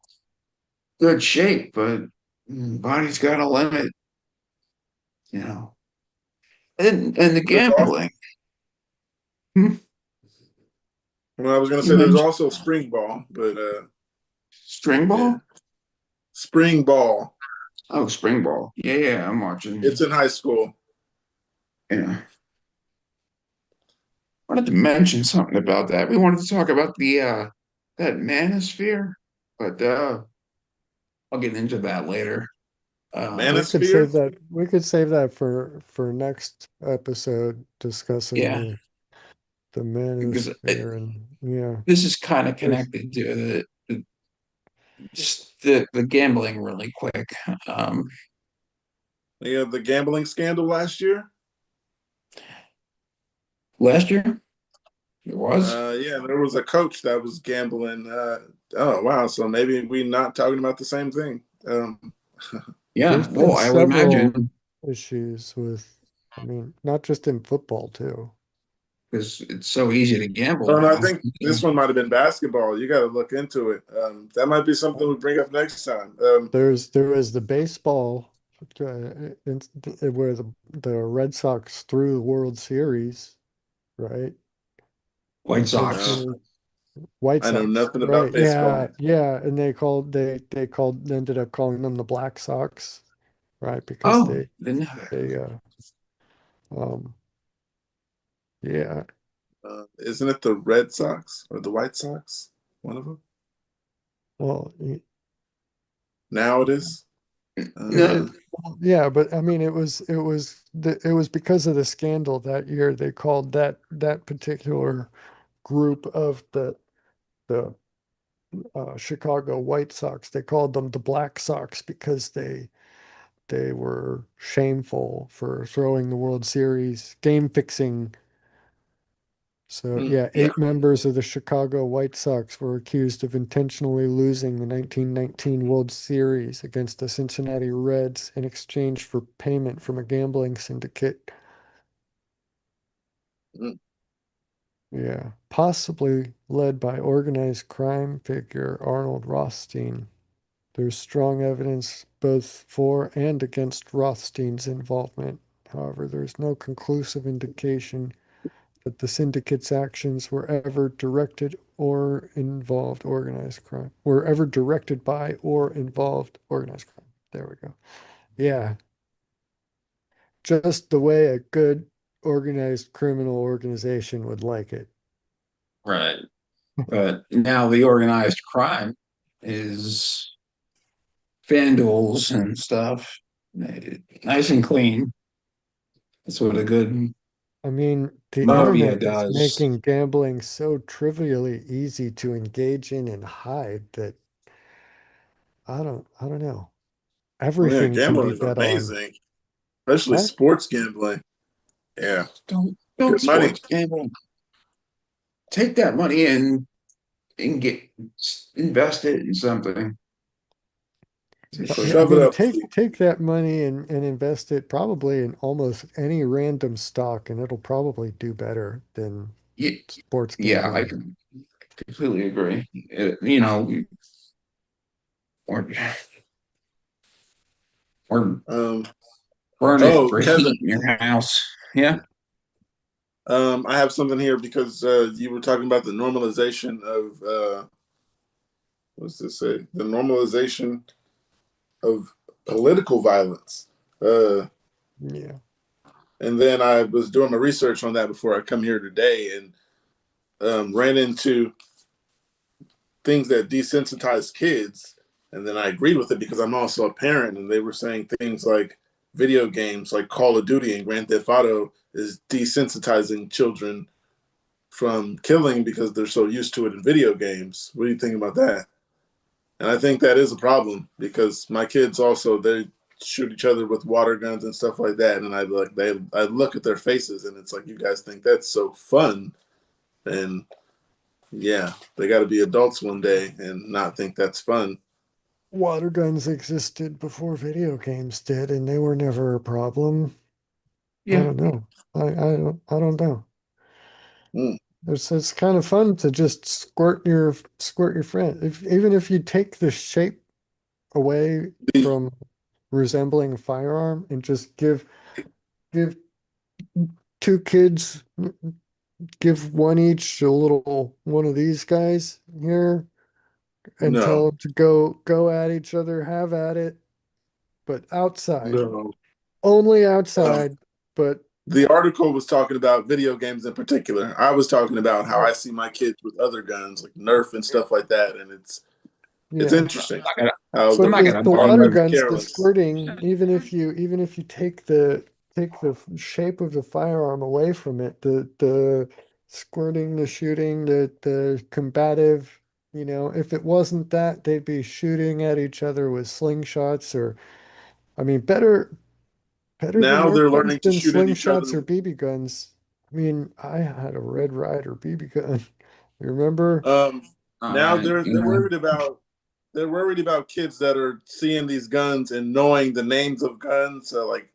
good shape, but body's got a limit, you know. And the There's also, gambling. Hmm, well, I was going to you say there's mentioned also spring ball, but string yeah, ball? spring ball. Oh, spring ball. Yeah, yeah, I'm watching. It's in high school. Yeah. Wanted to mention something about that. We wanted to talk about the that manosphere, but I'll get into that later. we could Manosphere. save that. We could save that for next episode, discussing Yeah, the because manosphere. And yeah, this is kind of there's connected to just the gambling really quick. Um, Yeah, the gambling scandal last year. Last year it was. Yeah, there was a coach that was gambling. Oh wow, so maybe we not talking about the same thing. Yeah, there's been well, I would several imagine issues with, I mean, not just in football too. because it's so easy to gamble Oh no, I now. think this one might have been basketball. You got to look into it. That might be something we bring up next time. There was the baseball, where the Red Sox threw the World Series, right? White Sox. Uh, Intentionally, White I know Sox, nothing about right? baseball. Yeah, yeah, and they ended up calling them the Black Sox, right? Because Oh, didn't know that. they um yeah, Isn't it the Red Sox or the White Sox? One of them. well, Now it is. No, yeah, but I mean, it was because of the scandal that year they called that particular group of the Chicago White Sox. They called them the Black Sox because they were shameful for throwing the World Series, game fixing. So yeah, Yeah. 8 members of the Chicago White Sox were accused of intentionally losing the 1919 World Series against the Cincinnati Reds in exchange for payment from a gambling syndicate. Mm. Yeah, possibly led by organized crime figure Arnold Rothstein. There's strong evidence both for and against Rothstein's involvement. However, there's no conclusive indication that the syndicate's actions were ever directed or involved organized crime, were ever directed by or involved organized crime. There we go. Yeah, just the way a good organized criminal organization would like it. Right. But now the organized crime is vandals and stuff. Nice and clean. That's what a good I mean, the mafia internet is does. making gambling so trivially easy to engage in and hide that I don't know. Well, yeah, Everything can be gambling is bet on. amazing, especially What? sports gambling. Yeah, Don't good money. sports gamble. Take that money and get invest it in something. Yeah, I Shove it mean, up. take that money and invest it probably in almost any random stock, and it'll probably do better than Yeah, sports yeah, I gambling. can completely agree. You know, or or Um, burn it oh, for Kevin, heat in your house. Yeah. I have something here because you were talking about the normalization of what's this say? The normalization of political violence. Uh, Yeah. and then I was doing my research on that before I come here today, and ran into things that desensitize kids. And then I agreed with it because I'm also a parent, and they were saying things like video games like Call of Duty and Grand Theft Auto is desensitizing children from killing because they're so used to it in video games. What do you think about that? And I think that is a problem because my kids also they shoot each other with water guns and stuff like that, and I look at their faces and it's like you guys think that's so fun, and yeah, they got to be adults one day and not think that's fun. Water guns existed before video games did, and they were never a problem. I Yeah. don't know. I don't know. Mm, It's kind of fun to just squirt your friend. Even if you take the shape away from resembling a firearm and just give two kids, give one each a little one of these guys here and tell no, them to go at each other, have at it, but outside. no. Only Um, outside, but the article was talking about video games in particular. I was talking about how oh, I see my kids with other guns like Nerf and stuff like that, and it's yeah. interesting I'm not how I'm But not the gonna the buy water are guns, the careless. squirting, even if you take the shape of the firearm away from it, the squirting, the shooting, the combative, if it wasn't that, they'd be shooting at each other with slingshots or, I mean, better than Now Nerf they're guns learning to than shoot at each other. slingshots or BB guns. I mean, I had a Red Ryder BB gun. You remember? Um, now they're you they're know. worried about they're worried about kids that are seeing these guns and knowing the names of guns. Like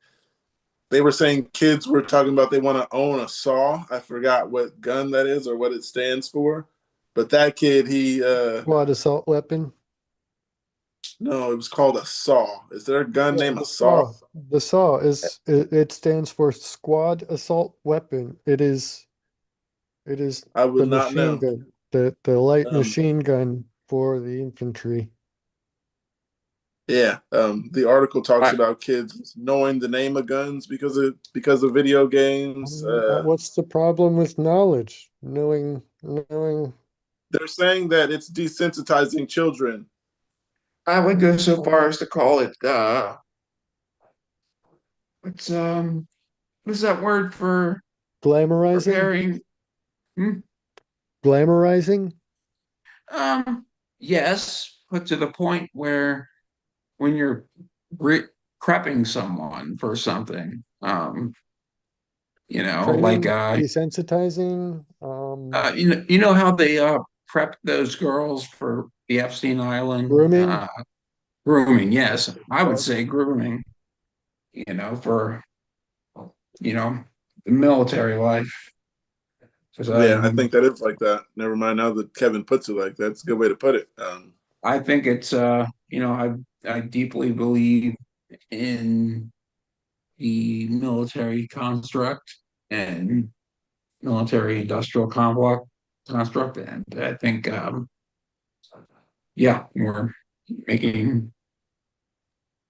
they were saying, kids were talking about they want to own a saw. I forgot what gun that is or what it stands for, but that kid, he Quad assault weapon. no, it was called a saw. Is there a gun Yeah, named a the saw? SAW. The SAW it stands for Squad Assault Weapon. It is I the would not machine know. gun, the light Um, machine gun for the infantry. yeah, the article talks I, about kids knowing the name of guns because of video I games. mean, what's the problem with knowledge? Knowing. They're saying that it's desensitizing children. I would go so far as to call it what's what's that word for Glamorizing, preparing? Hmm? glamorizing. Yes, but to the point where when you're re prepping someone for something, like Training, desensitizing, you know how they prep those girls for the Epstein Island grooming. grooming. Yes, I would say grooming, for you know the military life. Because Yeah, I think that is like that. Never mind now that Kevin puts it like that. It's a good way to put it. I think it's I deeply believe in the military construct and military industrial complex construct, and I think yeah, we're making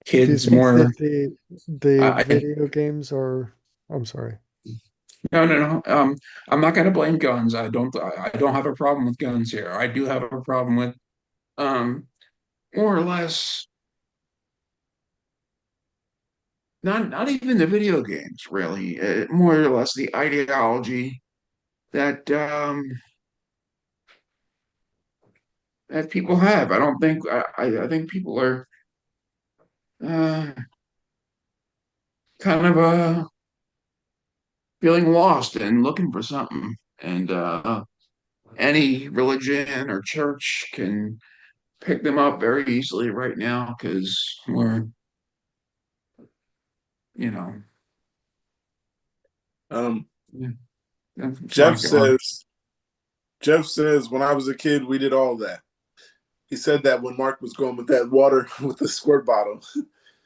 Do you kids think more. that the I video games are, I'm sorry, No, no, no. I'm not going to blame guns. I don't have a problem with guns here. I do have a problem with um more or less not even the video games really. More or less the ideology that that people have. I don't think I think people are uh kind of feeling lost and looking for something. And any religion or church can pick them up very easily right now because we're, you know, um, yeah, that's my Jeff God. says, Jeff says, when I was a kid, we did all that. He said that when Mark was going with that water with the squirt bottle.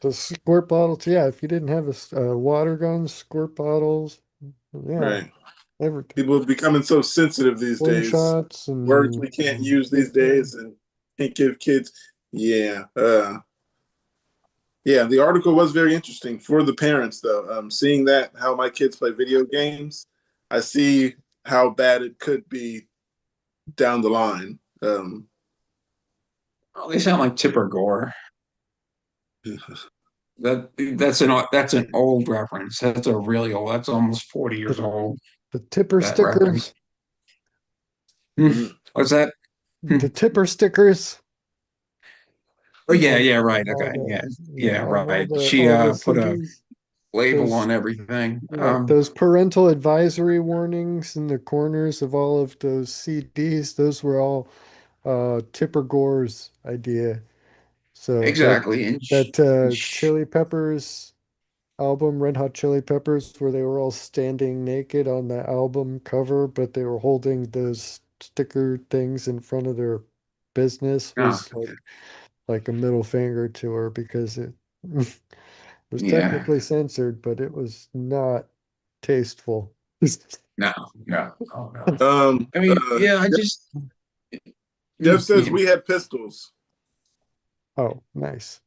the squirt bottles. Yeah, if you didn't have water guns, squirt bottles, yeah, Right. everything. People are becoming so sensitive these days. Slingshots Words and we can't use these days and can't give kids. Yeah. Yeah, the article was very interesting for the parents, though. Seeing that, how my kids play video games, I see how bad it could be down the line. Oh, they sound like Tipper Gore. That's an old reference. That's a really old. That's almost 40 years the, old. the tipper That reference. stickers, What's that? the tipper stickers Oh yeah, on yeah, right. all Okay, yeah, yeah, yeah, on right. She all the put a CDs. label Those on everything. right, those parental advisory warnings in the corners of all of those CDs, those were all Tipper Gore's idea. So Exactly. And that Chili Peppers album, Red Hot Chili Peppers, where they were all standing naked on the album cover, but they were holding those sticker things in front of their business, oh, was like a middle finger to her because it was yeah, technically censored, but it was not tasteful. no, no, oh no. um, I mean, uh, yeah, I Jeff, just Jeff says yeah. we had pistols, Oh, nice.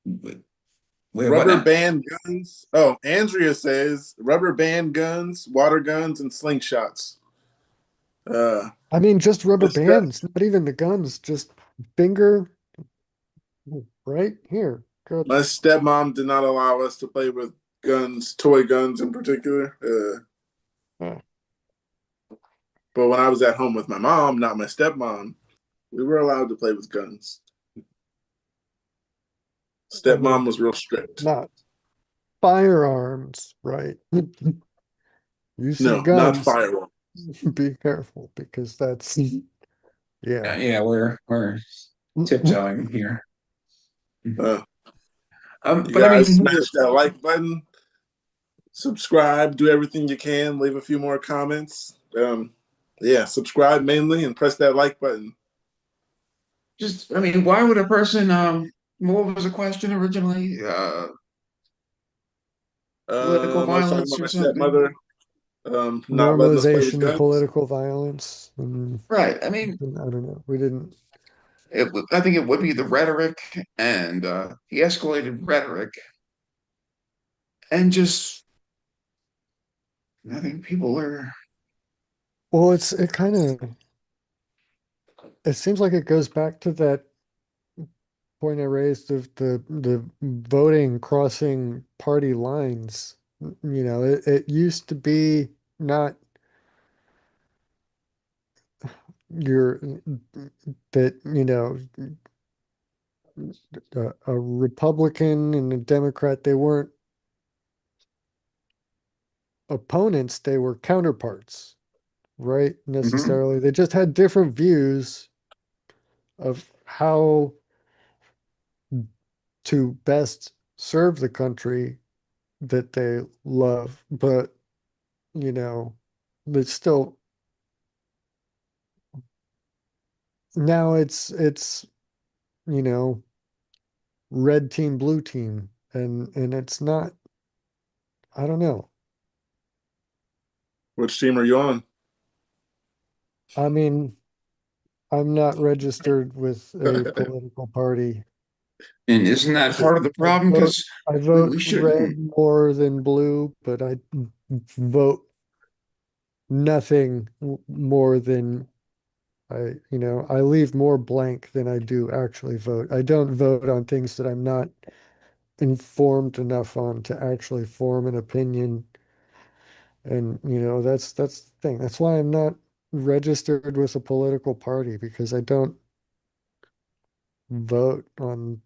Wait, what rubber now? band guns. Oh, Andrea says rubber band guns, water guns, and slingshots. Uh, I mean, just rubber this stuff. bands, not even the guns, just finger right here. Good. My stepmom did not allow us to play with guns, toy guns in particular. Uh, But when I was at home with my mom, not my stepmom, we were allowed to play with guns. I mean, Stepmom was real strict. not firearms, right? You see No, not guns, firearms. be careful because that's, yeah. Yeah, we're tiptoeing here. Uh, you But I guys mean, smash that like button, subscribe, do everything you can, leave a few more comments. Yeah, subscribe mainly and press that like button. I mean, why would a person what was the question originally? Political I was talking violence about or my something? stepmother, not letting us play with Normalization of guns. political violence. And Right. I mean, I don't know. We didn't. I think it would be the rhetoric and the escalated rhetoric and just I think people are Well, it kind of, it seems like it goes back to that point I raised of the voting crossing party lines. You know, it used to be not you're that, a Republican and a Democrat, they weren't opponents, they were counterparts, right? Mhm. Necessarily. They just had different views of how to best serve the country that they love. But, you know, it's still now it's, you know, red team, blue team, and it's not, I don't know. Which team are you on? I mean, I'm not registered with a political party. And isn't that part of the I problem? vote Because I we, vote we red shouldn't. more than blue, but I vote nothing more than I leave more blank than I do actually vote. I don't vote on things that I'm not informed enough on to actually form an opinion. And that's the thing. That's why I'm not registered with a political party, because I don't vote on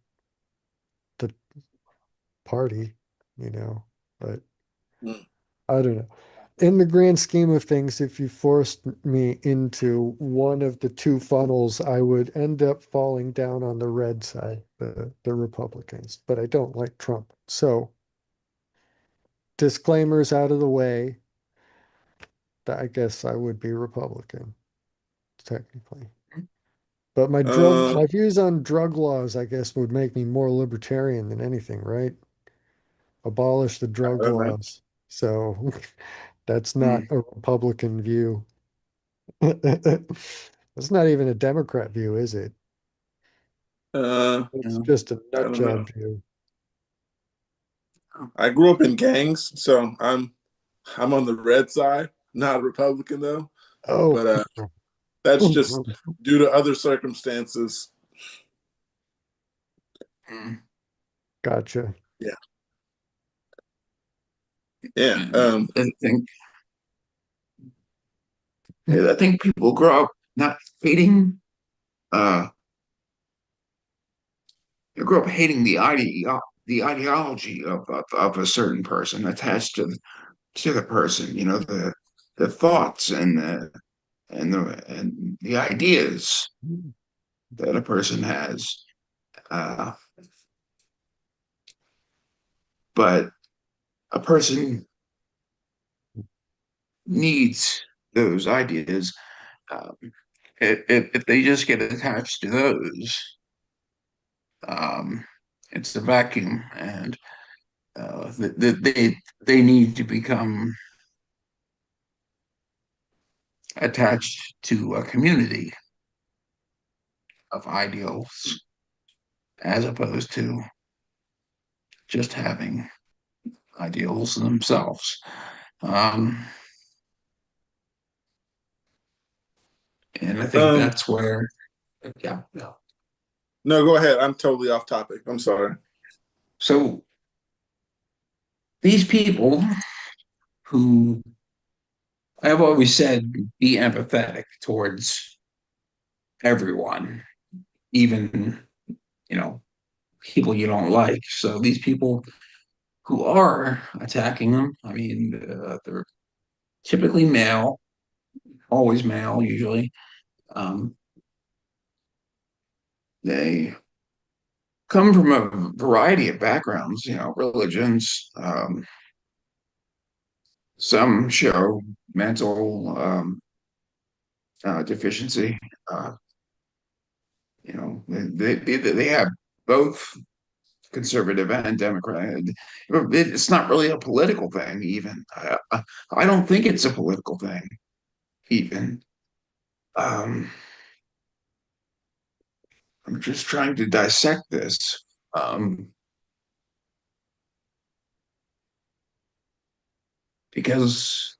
the party, you know. But Mm. I don't know. In the grand scheme of things, if you forced me into one of the two funnels, I would end up falling down on the red side, the Republicans. But I don't like Trump. So, disclaimers out of the way, that I guess I would be Republican, technically. But Uh, my views on drug laws, I guess, would make me more libertarian than anything, right? Abolish the I drug don't know. laws. So that's not Mm, a Republican view. It's not even a Democrat view, is it? It's no. just a I nut don't know. job view. I grew up in gangs, so I'm on the red side, not Republican though. Oh, But that's just due to other circumstances. Mm. gotcha. Yeah, yeah. And I think people grow up not hating. Uh, they grow up hating the ideology of a certain person attached to the person. You know, the thoughts and the ideas that a person has. Uh, but a person needs those ideas. Um, if they just get attached to those, um, it's a vacuum, and they need to become attached to a community of ideals as opposed to just having ideals themselves. Um, and I think Um, that's where, yeah, yeah. no, go ahead. I'm totally off topic. I'm sorry. So these people who I've always said be empathetic towards everyone, even, you know, people you don't like. So these people who are attacking them, I mean, they're typically male, always male, usually. Um, they come from a variety of backgrounds, you know, religions. Some show mental deficiency. Uh, you know, they have both conservative and Democrat. It's not really a political thing, even. I don't think it's a political thing, even. Um, I'm just trying to dissect this because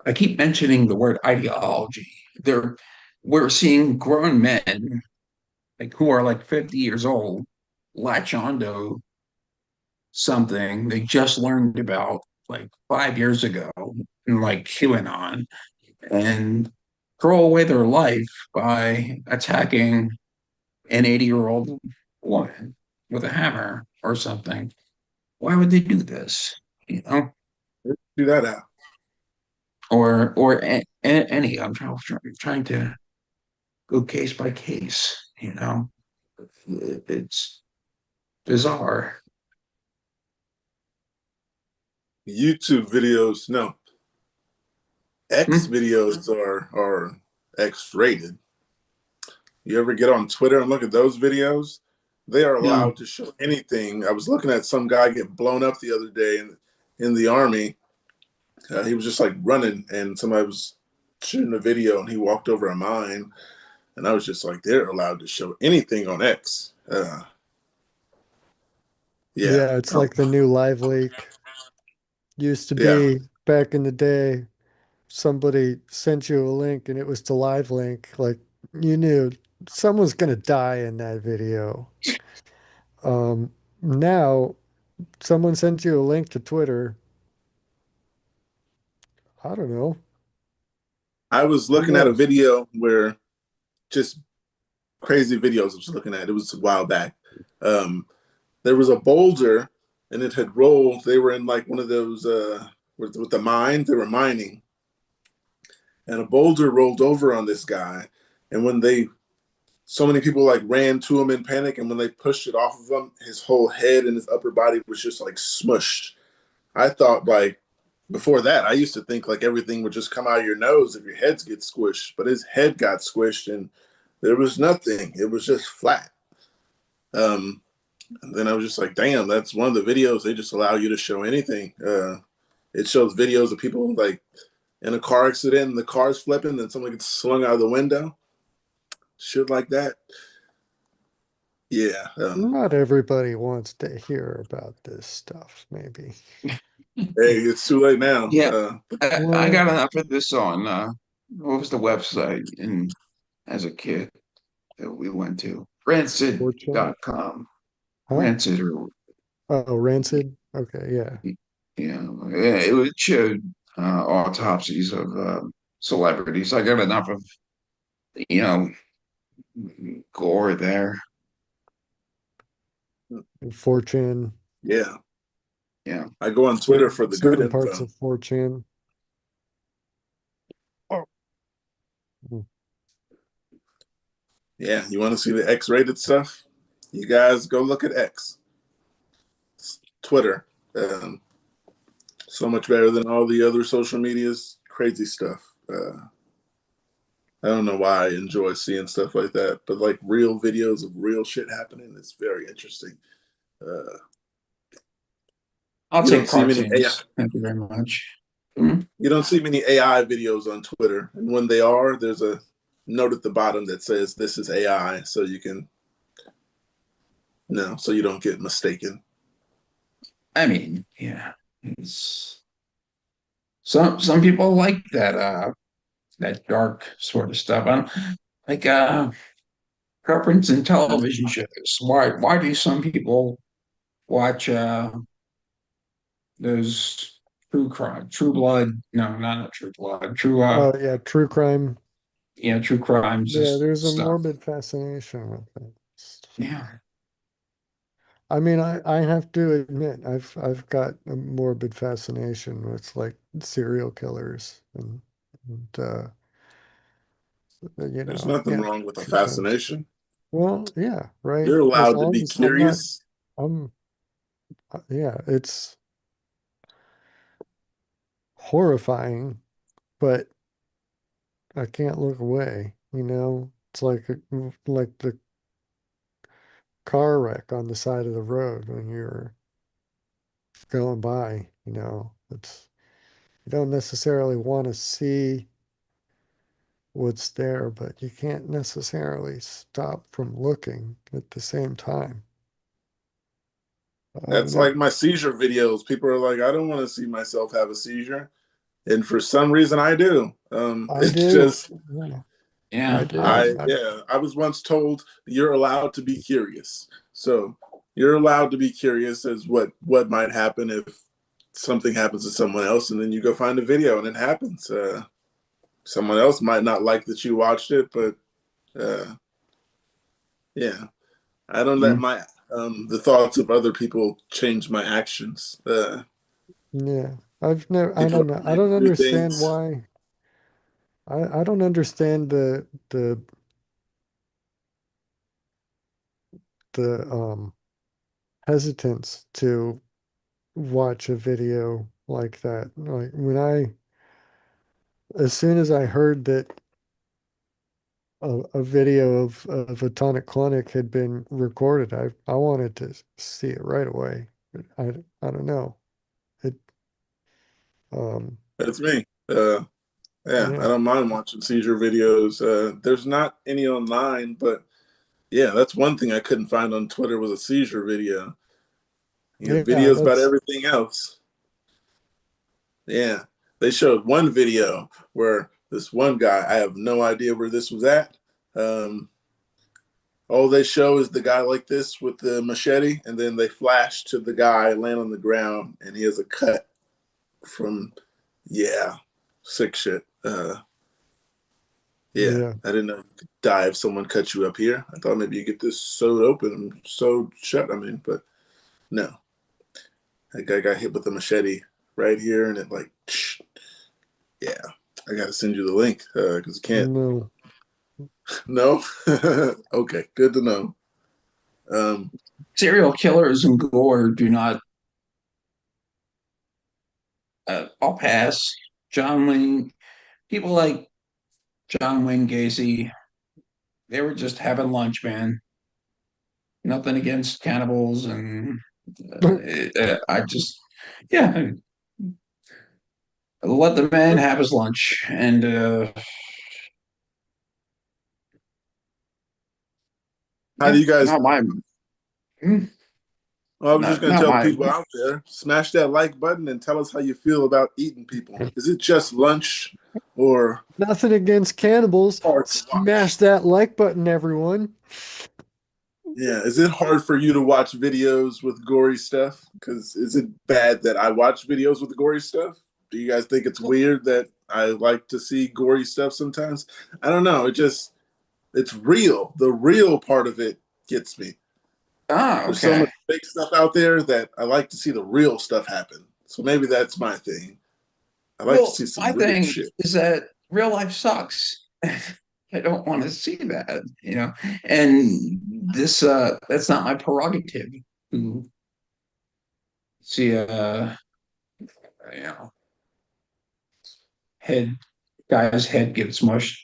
I keep mentioning the word ideology. There, we're seeing grown men like who are like 50 years old latch onto something they just learned about like 5 years ago like QAnon and throw away their life by attacking an 80-year-old woman with a hammer or something. Why would they do this? You know, Do that out. or any. Trying to go case by case. You know, it's bizarre. YouTube videos, no. X Hmm? videos are X rated. You ever get on Twitter and look at those videos? They are No. allowed to show anything. I was looking at some guy get blown up the other day in the army. He was just like running, and somebody was shooting a video, and he walked over a mine. And I was just like, they're allowed to show anything on X. Yeah, Yeah, it's Oh, like the new live leak. Used to yeah. be back in the day, somebody sent you a link and it was to live link. Like you knew someone's gonna die in that video. Now someone sent you a link to Twitter. I don't know. I was Who looking at a knows? video where just crazy videos I was looking at. It was a while back. There was a boulder and it had rolled. They were in like one of those with the mine. They were mining, and a boulder rolled over on this guy. And when so many people like ran to him in panic, and when they pushed it off of him, his whole head and his upper body was just like smushed. I thought like before that, I used to think like everything would just come out of your nose if your heads get squished, but his head got squished and there was nothing. It was just flat. Um, and then I was just like, damn, that's one of the videos they just allow you to show anything. It shows videos of people like in a car accident and the car's flipping and someone gets slung out of the window. Shit like that. Yeah. Not everybody wants to hear about this stuff, maybe. Hey, it's too late now. yeah. I Well, got enough of this on what was the website in as a kid that we went to? fortune. Rancid.com. Huh? Rancid or Oh, Rancid. Okay, yeah. it would show autopsies of celebrities. I got enough of you know gore there. Fortune. Yeah. Yeah. I go on Twitter for the good Certain parts info. of fortune. Oh. Yeah. You want to see the X rated stuff? You guys go look at X. Twitter. So much better than all the other social medias. Crazy stuff. I don't know why I enjoy seeing stuff like that, but like real videos of real shit happening is very interesting. Uh, I'll you don't take see many AI. cartoons. Thank you very much. Hmm? You don't see many AI videos on Twitter, and when they are, there's a note at the bottom that says this is AI, so you can so you don't get mistaken. I mean, yeah, it's some people like that dark sort of stuff. I don't like preference in television shows. Why do some people watch those true blood? No, not true blood. Oh, yeah, true crime. True crimes Yeah, there's a stuff. morbid fascination with it. Yeah. I mean, I have to admit, I've got a morbid fascination with like serial killers and There's nothing yeah, wrong with a true crimes. fascination. Well, yeah, right. You're As allowed to long be as I'm not, curious. I'm, yeah, it's horrifying, but I can't look away, you know? It's like the car wreck on the side of the road when you're going by, you know. It's you don't necessarily want to see what's there, but you can't necessarily stop from looking at the same time. I don't That's know. like my seizure videos. People are like, I don't want to see myself have a seizure. And for some reason I do. I It's do. just Yeah, I Yeah. do. I was once told you're allowed to be curious. So you're allowed to be curious as what might happen if something happens to someone else, and then you go find a video, and it happens. Someone else might not like that you watched it, but yeah, I don't let my the thoughts of other people change my actions. Yeah. I've never, I People don't know. I don't do understand things. why. I don't understand the hesitance to watch a video like that. Like as soon as I heard that a video of a tonic clonic had been recorded, I wanted to see it right away. But I don't know. It um That's me. Yeah, I yeah. don't mind watching seizure videos. There's not any online, but yeah, that's one thing I couldn't find on Twitter was a seizure video. You have Yeah, videos about that's everything else. Yeah, they showed one video where this one guy, I have no idea where this was at. Um, all they show is the guy like this with the machete, and then they flash to the guy laying on the ground, and he has a cut from, yeah, sick shit. Yeah, yeah. I didn't know you could die if someone cut you up here. I thought maybe you get this sewed open and sewed shut. I mean, but no. That guy got hit with a machete right here, and it like, yeah. I gotta send you the link because you can't. No. No. Okay, good to know. Um, Serial killers and gore do not. I'll pass. John Wayne, people like John Wayne Gacy, they were just having lunch, man. Nothing against cannibals, and I just, yeah, let the man have his lunch, and how do yeah, you guys? not my, mm, Well, I was just gonna not tell my. people out there, smash that like button and tell us how you feel about eating people. Is it just lunch or Nothing against cannibals. hard to Smash watch? that like button, everyone. Yeah, is it hard for you to watch videos with gory stuff? Because is it bad that I watch videos with gory stuff? Do you guys think it's weird that I like to see gory stuff sometimes? I don't know. It's real. The real part of it gets me. Ah, There's so okay. much fake stuff out there that I like to see the real stuff happen. So maybe that's my thing. I like to Well, see some my real thing shit. is that real life sucks. I don't want to see that, And this that's not my prerogative to see a you know head guy's head get smushed.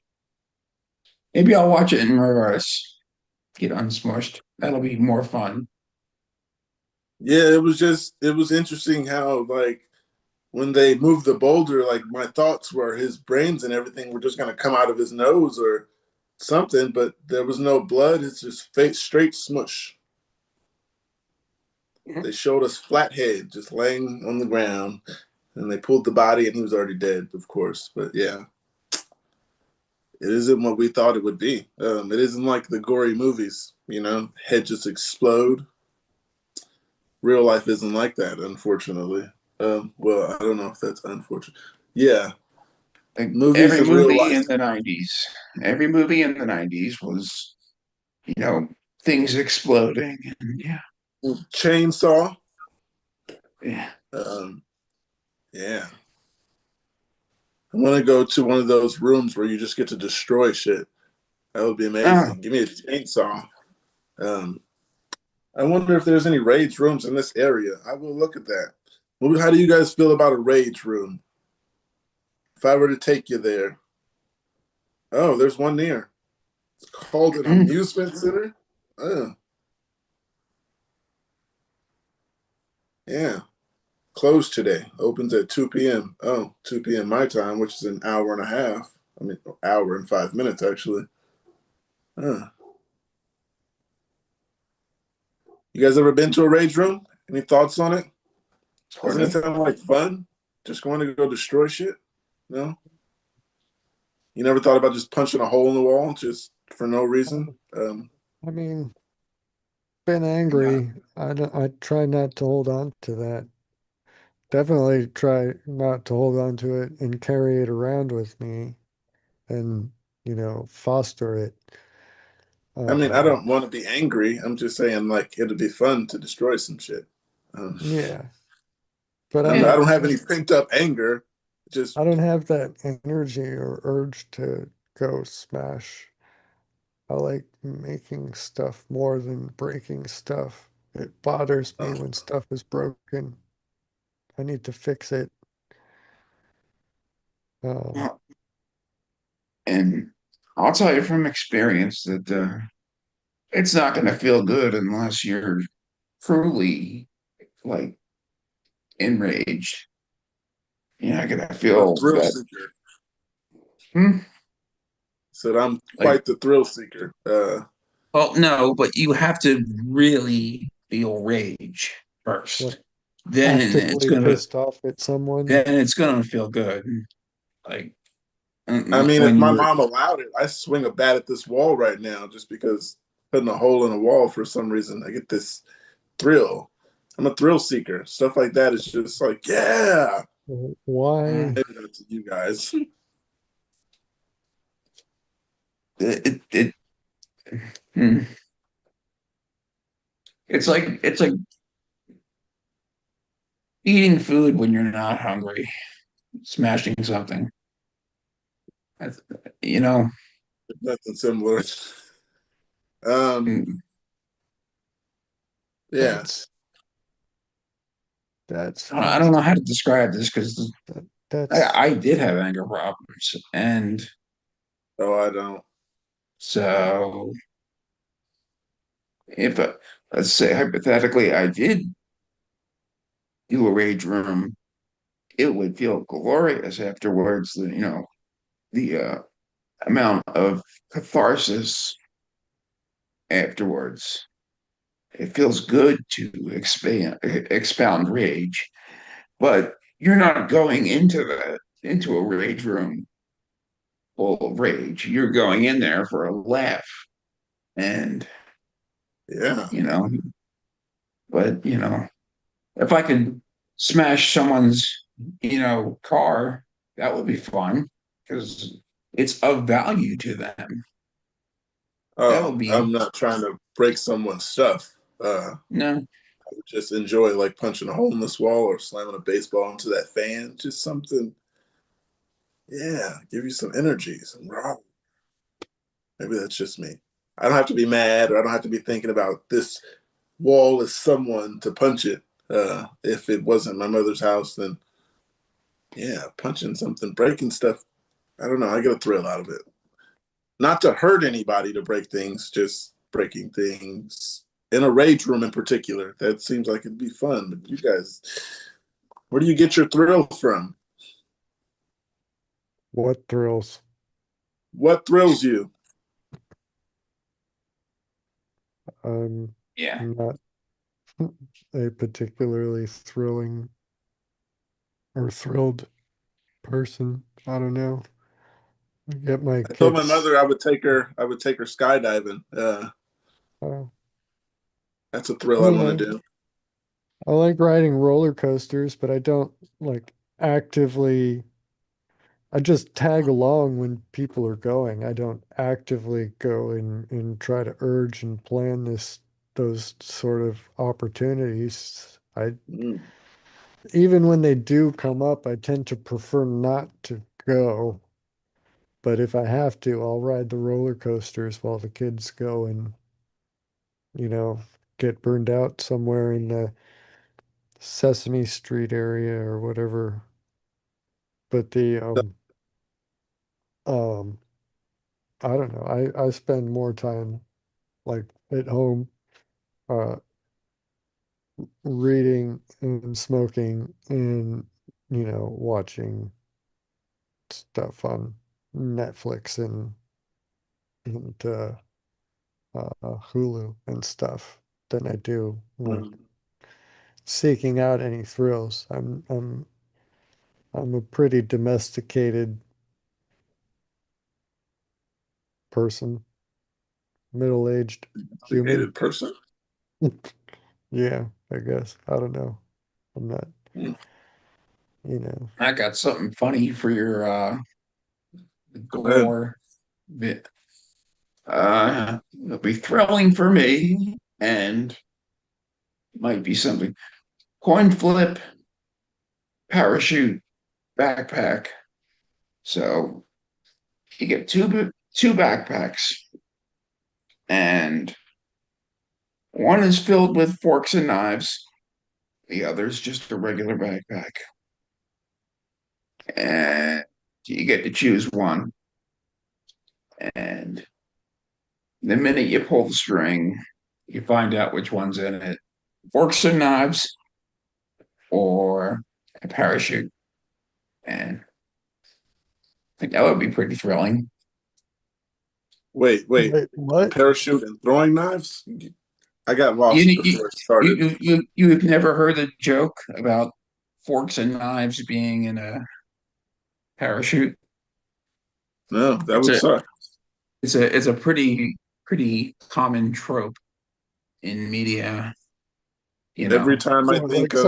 Maybe I'll watch it in reverse, get unsmushed. That'll be more fun. Yeah, it was interesting how like when they moved the boulder, like my thoughts were his brains and everything were just gonna come out of his nose or something, but there was no blood. It's just face straight smush. They showed us flat head just laying on the ground, and they pulled the body, and he was already dead, of course. But yeah, it isn't what we thought it would be. It isn't like the gory movies, head just explode. Real life isn't like that, unfortunately. Well, I don't know if that's unfortunate. Yeah, Like movies every and real movie life. in the '90s, every movie in the '90s was, you know, things exploding, and Chainsaw. yeah. Um, yeah, I want to go to one of those rooms where you just get to destroy shit. That would be Ah, amazing. Give me a chainsaw. Um, I wonder if there's any rage rooms in this area. I will look at that. How do you guys feel about a rage room? If I were to take you there, oh, there's one near. It's called an mm, amusement center. Oh, yeah. Closed today. Opens at 2 p.m. Oh, 2 p.m. my time, which is an hour and a half. I mean, hour and 5 minutes, actually. Huh. You guys ever been to a rage room? Any thoughts on it? sort Doesn't it of. sound like fun? Just going to go destroy shit? No? You never thought about just punching a hole in the wall just for no reason? I mean, been Yeah. angry. I try not to hold on to that. definitely try not to hold on to it and carry it around with me and, foster it. I mean, I Um, don't want to be angry. I'm just saying, like, it'd be fun to destroy some shit. Um, yeah, but I don't have any pent up anger. Just I don't have that energy or urge to go smash. I like making stuff more than breaking stuff. It bothers me when stuff is broken. I need to fix it. Um, Well, and I'll tell you from experience that it's not going to feel good unless you're truly like enraged. You're not going to I'm a feel thrill that. seeker. Hmm? Said I'm Like, quite the thrill seeker. well, no, but you have to really feel rage like first. Then it's actively gonna pissed off at someone. then it's gonna feel good. Like I mean, if when my you're mom allowed it, I swing a bat at this wall right now just because putting a hole in a wall for some reason. I get this thrill. I'm a thrill seeker. Stuff like that is just like, yeah. uh, Why? Maybe that's you guys. it hmm. It's like eating food when you're not hungry, smashing something. That's, you know, Nothing similar. Um, mm, yeah. That's that's I don't fast. know how to describe this because That's I did have anger problems, and Oh, I don't. so if let's say hypothetically I did do a rage room, it would feel glorious afterwards. The amount of catharsis afterwards. It feels good to expound rage, but you're not going into a rage room full of rage. You're going in there for a laugh, and Yeah. you know, but if I could smash someone's car, that would be fun because it's of value to them. That Oh, would be I'm not trying to break someone's stuff. no. I would just enjoy like punching a hole in this wall or slamming a baseball into that fan. Just something, yeah, give you some energy, some raw. Maybe that's just me. I don't have to be mad or I don't have to be thinking about this wall as someone to punch it. If it wasn't my mother's house, then yeah, punching something, breaking stuff. I don't know. I get a thrill out of it. Not to hurt anybody to break things, just breaking things in a rage room in particular. That seems like it'd be fun. But you guys, where do you get your thrill from? what thrills. What thrills you? I'm Yeah. not a particularly thrilling or thrilled person. I don't know. I get my I told my kicks. mother I would take her skydiving. Uh, That's a thrill I you want to know, do. I like riding roller coasters, but I don't like actively. I just tag along when people are going. I don't actively go and try to urge and plan those sort of opportunities. I Mm. even when they do come up, I tend to prefer not to go. But if I have to, I'll ride the roller coasters while the kids go and, you know, get burned out somewhere in the Sesame Street area or whatever. But um I don't know. I spend more time like at home uh reading and smoking and watching stuff on Netflix and Hulu and stuff than I do like Mm. seeking out any thrills. I'm a pretty domesticated person, middle-aged human. Educated person. Yeah, I guess. I don't know. I'm not. Mm. you know. I got something funny for your Go ahead. gore bit. It'll be thrilling for me and might be something. Coin flip, parachute, backpack. So you get two backpacks, and one is filled with forks and knives. The other is just a regular backpack. And you get to choose one. And the minute you pull the string, you find out which one's in it. Forks and knives or a parachute. And I think that would be pretty thrilling. Wait. Wait, A what? parachute and throwing knives? I got You, lost you, before it started. you've never heard the joke about forks and knives being in a parachute? No, that It's would a suck. it's a pretty common trope in media, you Every know. time So I like think of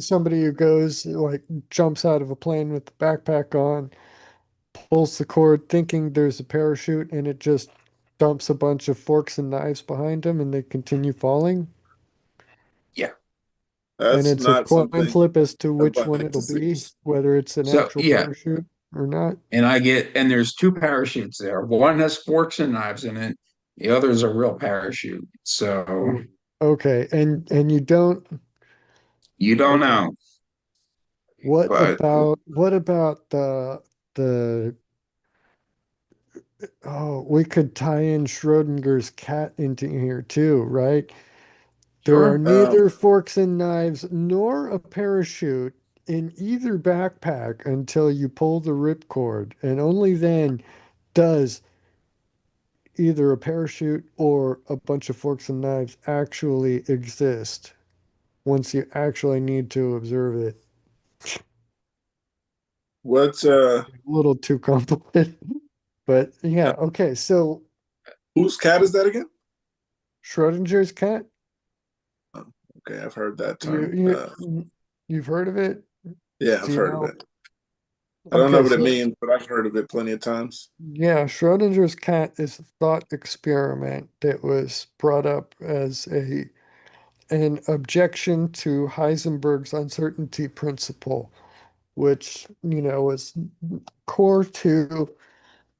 somebody who goes like jumps out of a plane with the backpack on, pulls the cord thinking there's a parachute and it just dumps a bunch of forks and knives behind them and they continue falling. Yeah. And that's it's a not coin something flip as to I'd which one like to it'll see. be, whether it's an So actual yeah, parachute or not. and there's two parachutes there. One has forks and knives in it. The other is a real parachute. So Oh, okay. And you don't, you don't okay. know. But What about the oh, we could tie in Schrodinger's cat into here too, right? There are sure. neither forks and knives nor a parachute in either backpack until you pull the ripcord, and only then does either a parachute or a bunch of forks and knives actually exist once you actually need to observe it. What's A little too complicated. But yeah, okay. So whose cat is that again? Schrodinger's cat, Oh, okay, I've heard that you term. you've heard of it? Yeah, Do I've you heard of know? it. I don't know Okay, what it so means, but I've heard of it plenty of times. yeah, Schrodinger's cat is a thought experiment that was brought up as a an objection to Heisenberg's uncertainty principle, which, you know, is core to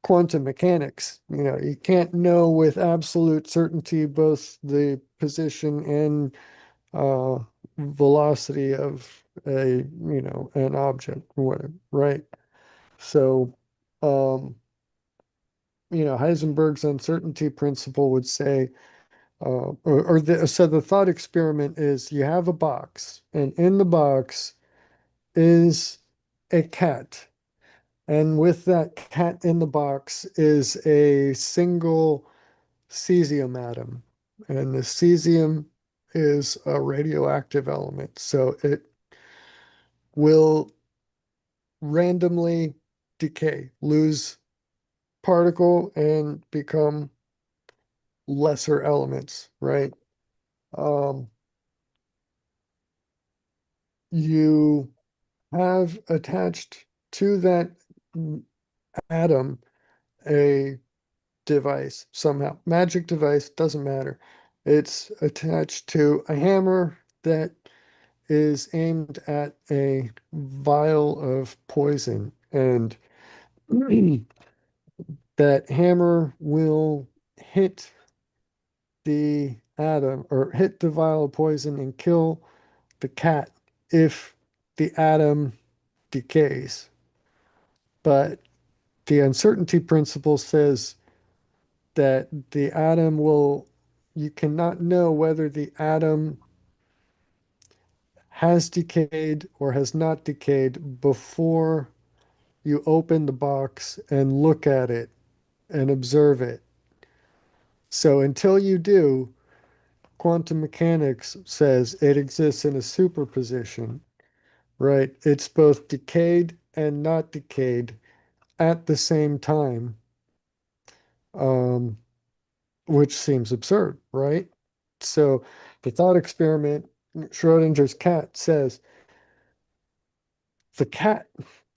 quantum mechanics. You know, you can't know with absolute certainty both the position and uh, velocity of an object or whatever, right? So, Heisenberg's uncertainty principle would say, so the thought experiment is you have a box, and in the box is a cat. And with that cat in the box is a single cesium atom. And the cesium is a radioactive element. So it will randomly decay, lose particle, and become lesser elements, right? Um, you have attached to that atom a device somehow. Magic device, doesn't matter. It's attached to a hammer that is aimed at a vial of poison. And that hammer will hit the atom or hit the vial of poison and kill the cat if the atom decays. But the uncertainty principle says that you cannot know whether the atom has decayed or has not decayed before you open the box and look at it and observe it. So until you do, quantum mechanics says it exists in a superposition, right? It's both decayed and not decayed at the same time, um, which seems absurd, right? So the thought experiment, Schrodinger's cat says the cat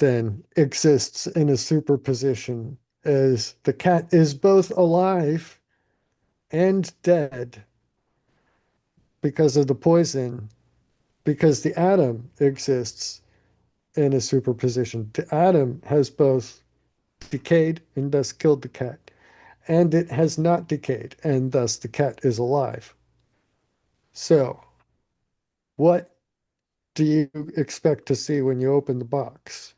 then exists in a superposition, as the cat is both alive and dead because of the poison, because the atom exists in a superposition. The atom has both decayed and thus killed the cat, and it has not decayed, and thus the cat is alive. So, what do you expect to see when you open the box?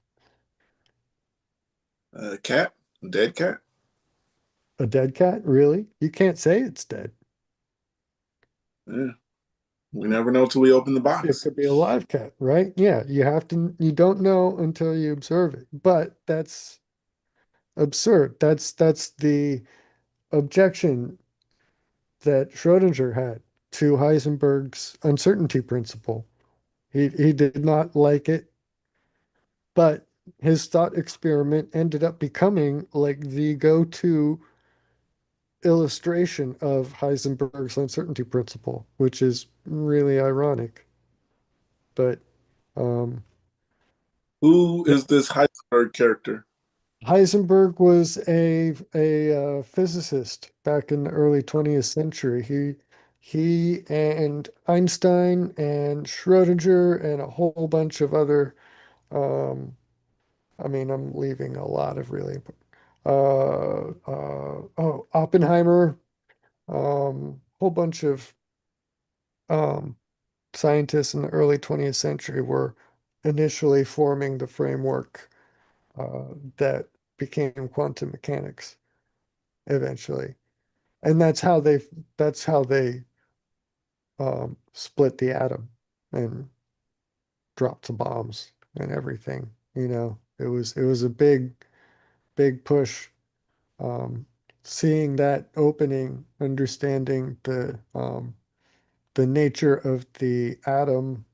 Cat, dead cat. A dead cat? Really? You can't say it's dead. Yeah. We never know till we open the It box. could be a live cat, right? Yeah, you don't know until you observe it. But that's absurd. That's the objection that Schrodinger had to Heisenberg's uncertainty principle. He did not like it, but his thought experiment ended up becoming like the go-to illustration of Heisenberg's uncertainty principle, which is really ironic. But um, Who is this Heisenberg character? Heisenberg was a physicist back in the early 20th century. He and Einstein and Schrodinger and a whole bunch of other I mean, I'm leaving a lot of really Oppenheimer, whole bunch of um scientists in the early 20th century were initially forming the framework that became quantum mechanics eventually. And that's how they split the atom and dropped the bombs and everything. It was a big push. Um, Seeing that opening, understanding the nature of the atom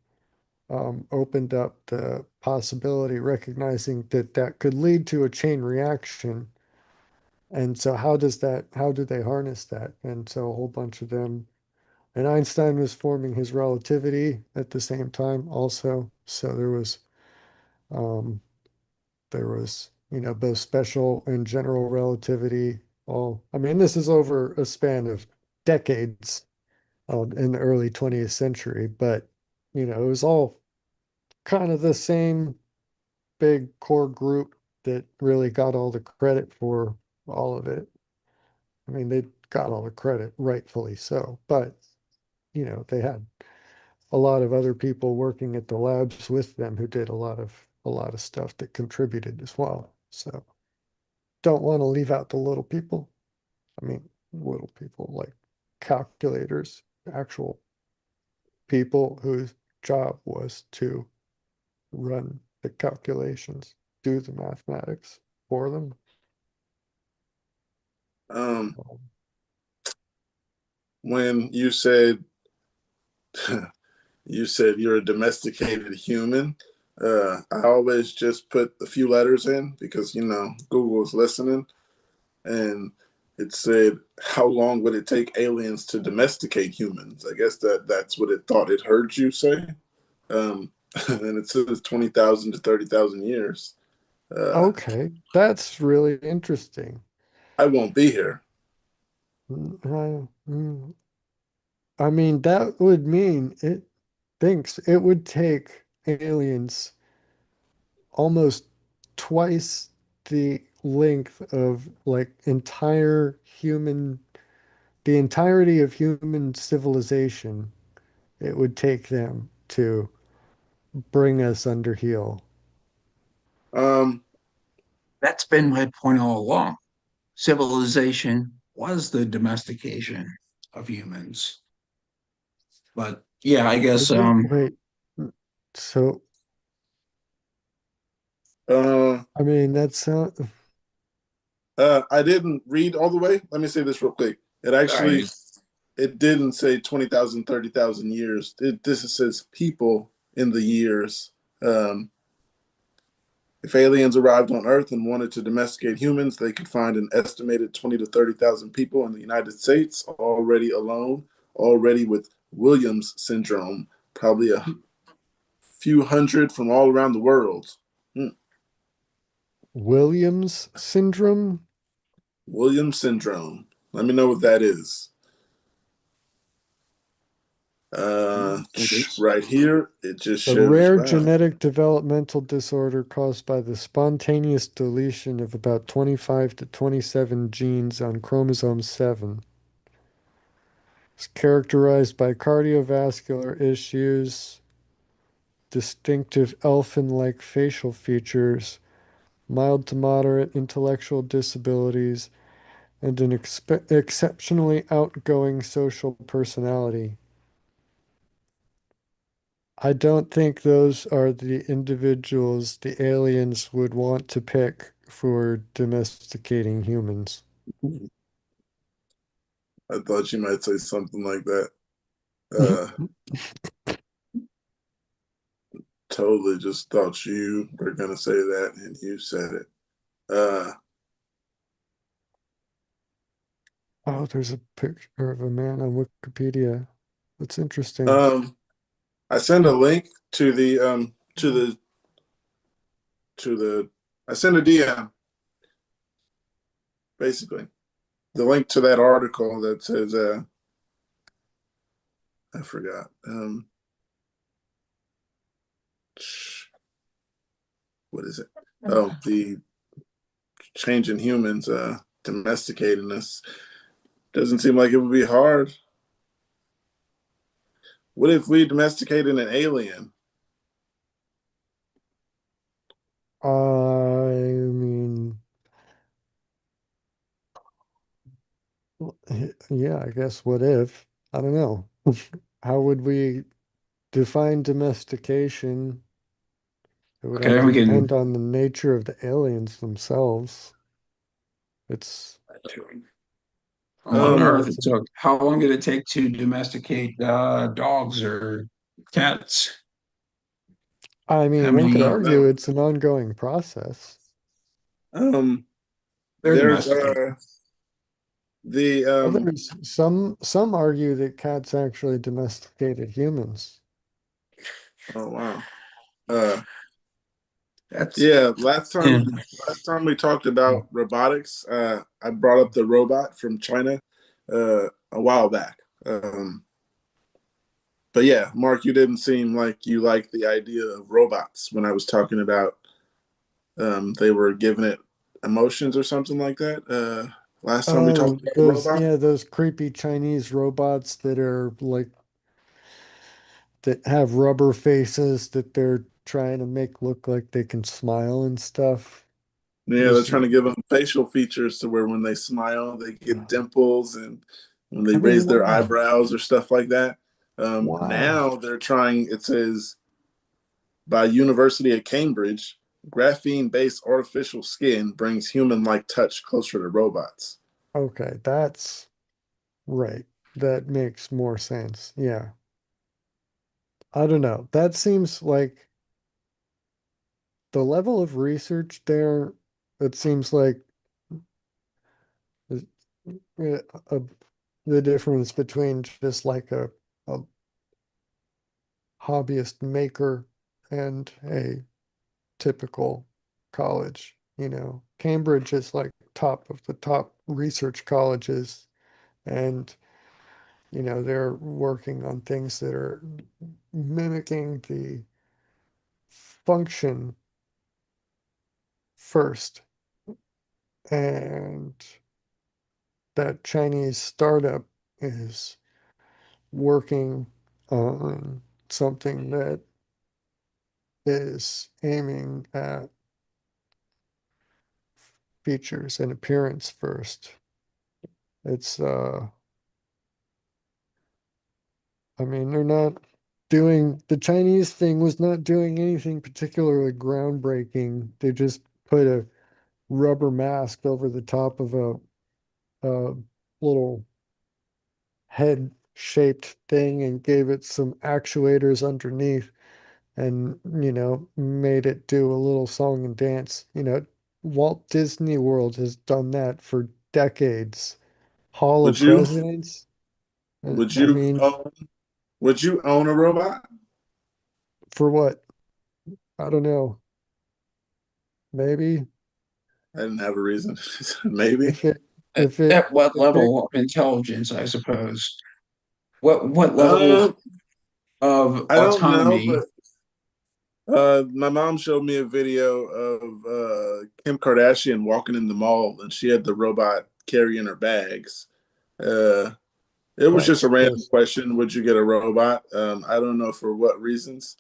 opened up the possibility, recognizing that that could lead to a chain reaction. And so how do they harness that? And so a whole bunch of them, and Einstein was forming his relativity at the same time also. So um, both special and general relativity. I mean, this is over a span of decades in the early 20th century, but, it was all kind of the same big core group that really got all the credit for all of it. I mean, they got all the credit, rightfully so, but they had a lot of other people working at the labs with them who did a lot of stuff that contributed as well. So don't want to leave out the little people. I mean, little people like calculators, actual people whose job was to run the calculations, do the mathematics for them. Um, when you said you're a domesticated human, I always just put a few letters in because Google is listening, and it said, "How long would it take aliens to domesticate humans?" I guess that's what it thought it heard you say, um, and it says 20,000 to 30,000 years. Okay, that's really interesting. I won't be here. I mean, that would mean it thinks it would take aliens almost twice the length of like the entirety of human civilization. It would take them to bring us under heel. Um, That's been my point all along. Civilization was the domestication of humans. But yeah, I guess Was it? Wait, so uh, I mean that's I didn't read all the way. Let me say this real quick. sorry. It didn't say 20,000, 30,000 years. This says people in the years. Um, if aliens arrived on Earth and wanted to domesticate humans, they could find an estimated 20 to 30,000 people in the United States already with Williams syndrome, probably few hundred from all around the world. Hmm. Williams syndrome? Williams syndrome. Let me know what that is. Right here, it just A shows. rare Wow. genetic developmental disorder caused by the spontaneous deletion of about 25 to 27 genes on chromosome 7. It's characterized by cardiovascular issues, distinctive elfin-like facial features, mild to moderate intellectual disabilities, and an exceptionally outgoing social personality. I don't think those are the individuals the aliens would want to pick for domesticating humans. I thought you might say something like that. Totally just thought you were going to say that, and you said it. Oh, there's a picture of a man on Wikipedia. That's interesting. I sent a link to the I sent a DM, basically. The link to that article that says I forgot. What is it? Oh, the change in humans, domesticating us. Doesn't seem like it would be hard. What if we domesticated an alien? I mean, yeah, I guess what if? I don't know. How would we define domestication? It would have Okay, to we can. depend on the nature of the aliens themselves. It's, How I on don't know. earth it took? How long did it take to domesticate dogs or cats? I How mean, one could many? argue it's an ongoing process. Um, They're there's domesticated. the Others, some argue that cats actually domesticated humans. oh wow. Uh That's yeah, yeah. last time we talked about robotics, I brought up the robot from China a while back. But yeah, Mark, you didn't seem like you liked the idea of robots when I was talking about they were giving it emotions or something like that. Last time we Oh, talked about a robot. those creepy Chinese robots that are like that have rubber faces that they're trying to make look like they can smile and stuff. Yeah, they're There's, trying to give them facial features to where when they smile, they get dimples, and when they I mean, raise their why? eyebrows or stuff like that. Why? Now they're trying. It says by University of Cambridge, graphene-based artificial skin brings human-like touch closer to robots. Okay, that's right. That makes more sense. Yeah. I don't know. That seems like the level of research there, it seems like is- uh, the difference between just like a hobbyist maker and a typical college. Cambridge is like top of the top research colleges, and they're working on things that are mimicking the function first. And that Chinese startup is working on something that is aiming at features and appearance first. It's I mean, they're not doing the Chinese thing was not doing anything particularly groundbreaking. They just put a rubber mask over the top of a little head-shaped thing and gave it some actuators underneath and, made it do a little song and dance. Walt Disney World has done that for decades. Hall of Would you? Presidents. Would I you mean, own? Would you own a robot? for what? I don't know. Maybe I didn't have a reason. Maybe. if it At, if it at what if it level of intelligence, I suppose? What level Uh, of I don't know, autonomy? but my mom showed me a video of Kim Kardashian walking in the mall, and she had the robot carrying her bags. Uh, it was just that's a random just question: would you get a robot? I don't know for what reasons.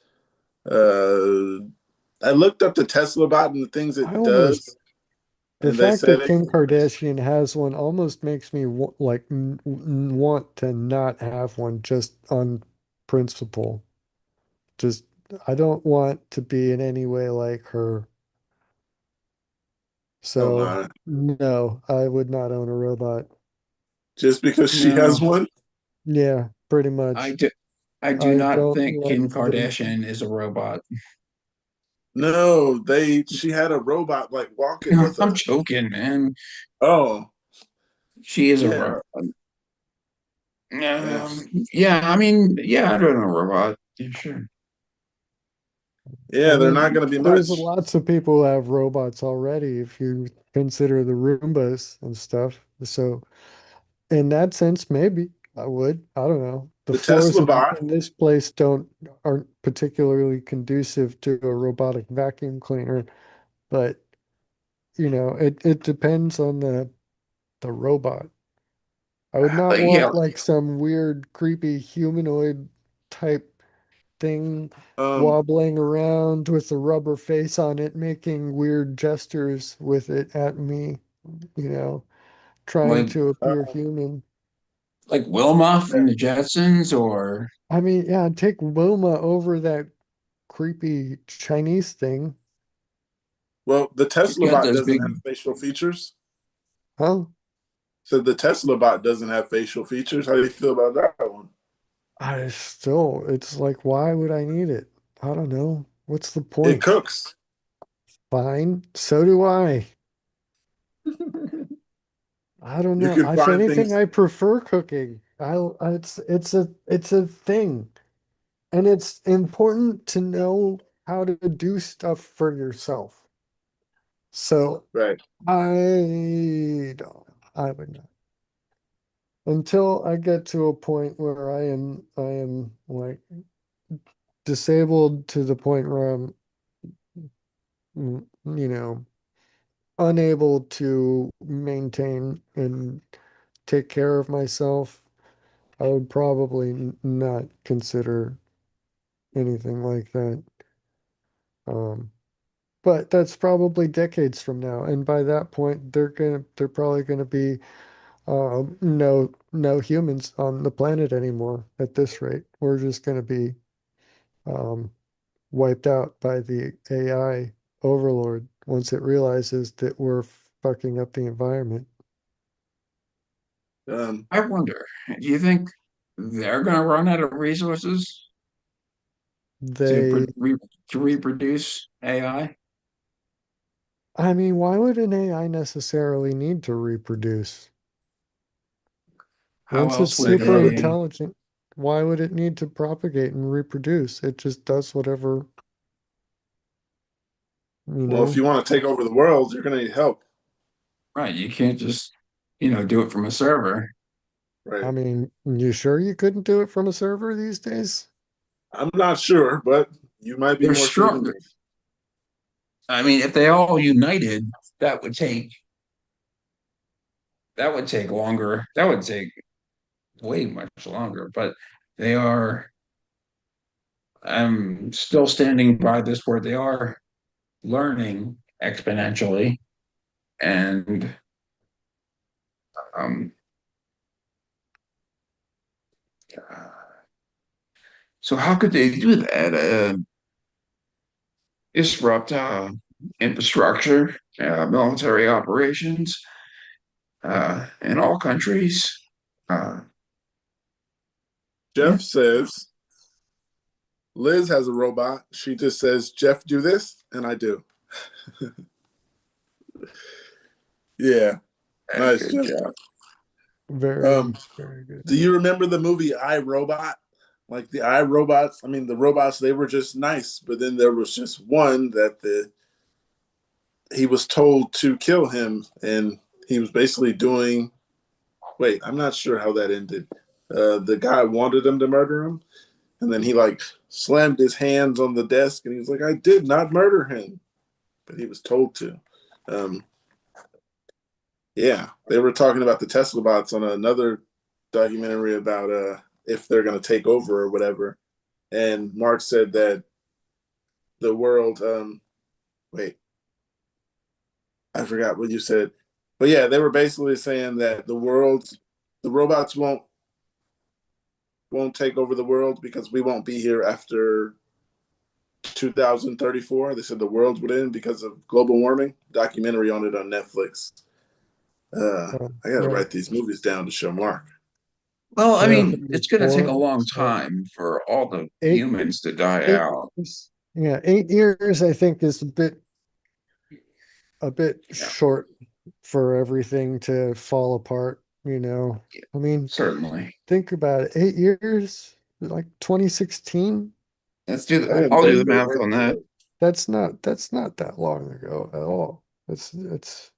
Uh, I looked up the Tesla bot and the things I it almost does, the and they fact said that it. Kim Kardashian has one almost makes me want to not have one just on principle. Just I don't want to be in any way like her. Oh So no! no, I would not own a robot. Just because she No, has one? Yeah, pretty I much. do. I do I not don't think like Kim the Kardashian is a robot. No, they. She had a robot like walking with I'm her. joking, man. Oh She is a yeah, robot. yeah, Yeah, I mean, yeah, I don't know, robot. Yeah, sure. I yeah. They're not mean, going to be there's much. lots of people who have robots already if you consider the Roombas and stuff. So in that sense, maybe I would. I don't know. The The floors Tesla bot. in this place aren't particularly conducive to a robotic vacuum cleaner, but it depends on the robot. I would not Yeah, want like some weird, creepy humanoid type thing Um, wobbling around with a rubber face on it, making weird gestures with it at me, you know, trying like to uh, appear human. Wilma from the Jetsons, or I mean, yeah, take Wilma over that creepy Chinese thing. well, the she's Tesla got bot those doesn't big. have facial features. Huh? So the Tesla bot doesn't have facial features. How do you feel about that one? It's like, why would I need it? I don't know. What's the It point? cooks. Fine. So do I. I don't You know. can If find anything, things. I prefer cooking. It's a thing. And it's important to know how to do stuff for yourself. So Right. I would not. Until I get to a point where I am like disabled to the point where I'm, you know, unable to maintain and take care of myself, I would probably not consider anything like that. Um, but that's probably decades from now, and by that point, they're probably gonna be no humans on the planet anymore. At this rate, we're just gonna be um, wiped out by the AI overlord once it realizes that we're fucking up the environment. I wonder, do you think they're going to run out of resources to They, to reproduce AI? I mean, why would an AI necessarily need to reproduce? How Once it's else would super a intelligent, why would it need to propagate and reproduce? It just does whatever, you Well, if know? you want to take over the world, you're going to need help. right? You can't just do it from a server. I Right. mean, you sure you couldn't do it from a server these days? I'm not sure, but you might be They're more sure than strong. me. I mean, if they all united, that would take that would take longer. That would take way much longer. But they are. I'm still standing by this where they are learning exponentially, and um, so how could they do that? Disrupt infrastructure, military operations in all countries. Uh, yeah, Jeff says Liz has a robot. She just says, Jeff, do this, and I do. Yeah. Nice, good Jeff. job. Um, Very, very good. do you remember the movie I, Robot? like the iRobots. I mean, the robots, they were just nice, but then there was just one that he was told to kill him, and he was basically doing. Wait, I'm not sure how that ended. The guy wanted him to murder him, and then he like slammed his hands on the desk, and he was like, "I did not murder him," but he was told to. Um, yeah, they were talking about the Tesla bots on another documentary about if they're going to take over or whatever. And Mark said that the world. Wait, I forgot what you said, but yeah, they were basically saying that the robots won't take over the world because we won't be here after 2034. They said the world would end because of global warming. Documentary on it on Netflix. I got to Right. write these movies down to show Mark. Well, I Yeah, mean, it's going to take a 34. long So time for all the 8 humans to die 8 out. years. Yeah, 8 years I think is a bit Yeah, short for everything to fall apart, I mean, certainly. think about it. 8 years, like 2016. I haven't I'll do done the math on that. That's not that long ago at all. It's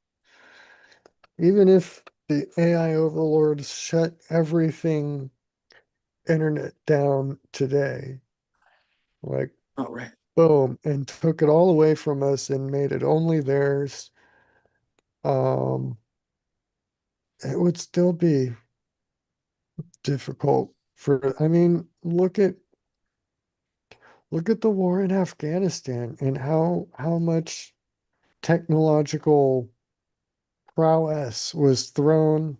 even if the AI overlords shut everything internet down today, like All right. boom, and took it all away from us and made it only theirs, um, it would still be difficult I mean, look at the war in Afghanistan and how much technological prowess was thrown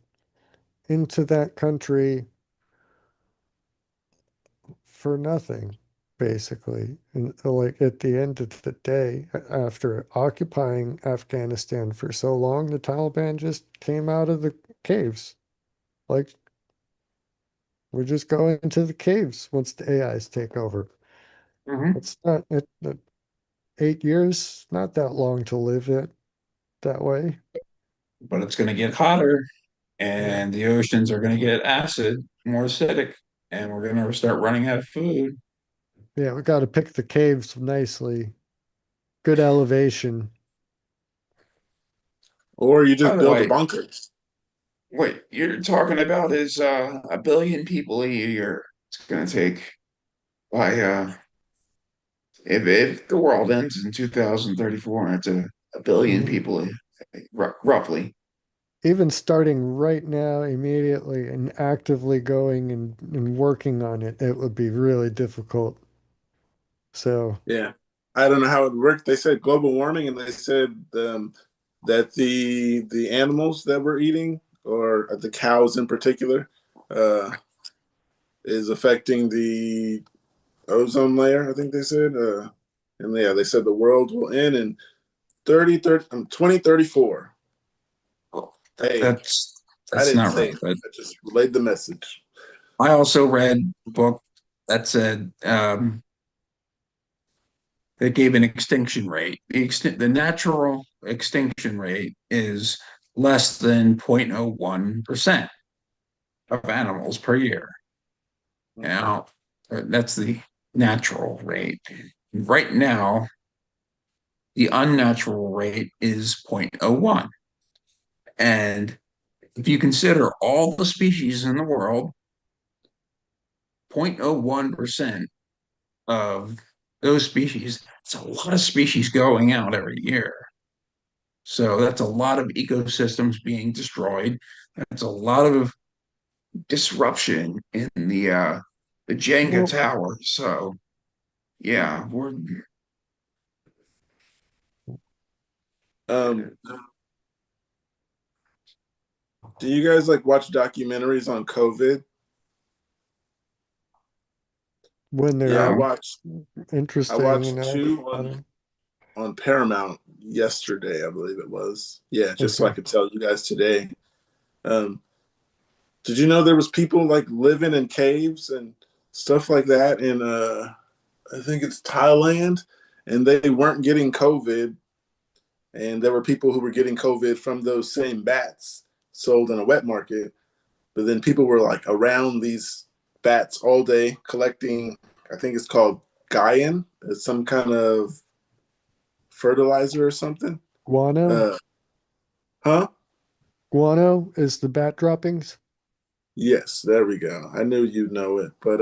into that country for nothing, basically. And like at the end of the day, after occupying Afghanistan for so long, the Taliban just came out of the caves. Like, we're just going into the caves once the AIs take over. Mhm. It's not 8 years, not that long to live it that way. But it's going to get hotter, Yeah. and the oceans are going to get more acidic, and we're going to start running out of food. Yeah, we got to pick the caves nicely. Good elevation. Or you By just the build a way, bunker. what you're talking about is a billion people a year. It's going to take by if the world ends in 2034, and it's a billion Mhm. people, roughly. Even starting right now, immediately, and actively going and working on it, it would be really difficult. So, Yeah. I don't know how it worked. They said global warming, and they said that the animals that we're eating, or the cows in particular, uh, is affecting the ozone layer. I think they said, and yeah, they said the world will end in 2034. Well, Hey, that's I that's didn't not say right. anything. But I just relayed the message. I also read a book that said that gave an extinction rate. The natural extinction rate is less than 0.01% of animals per year. Now, that's the natural rate. Right now, the unnatural rate is 0.01. And if you consider all the species in the world, 0.01% of those species, it's a lot of species going out every year. So that's a lot of ecosystems being destroyed. That's a lot of disruption in the Jenga well, tower. So yeah, we're Um, do you guys like watch documentaries on COVID? when Yeah, they're no. I interesting watched enough, two I don't, on Paramount yesterday, I believe it was. Yeah, just so I okay. could tell you guys today. Um, did you know there was people like living in caves and stuff like that in I think it's Thailand, and they weren't getting COVID, and there were people who were getting COVID from those same bats sold in a wet market. But then people were like around these bats all day collecting, I think it's called Gaian. It's some kind of fertilizer or something. Guano? Huh? Guano is the bat droppings? Yes, there we go. I knew you'd know it. But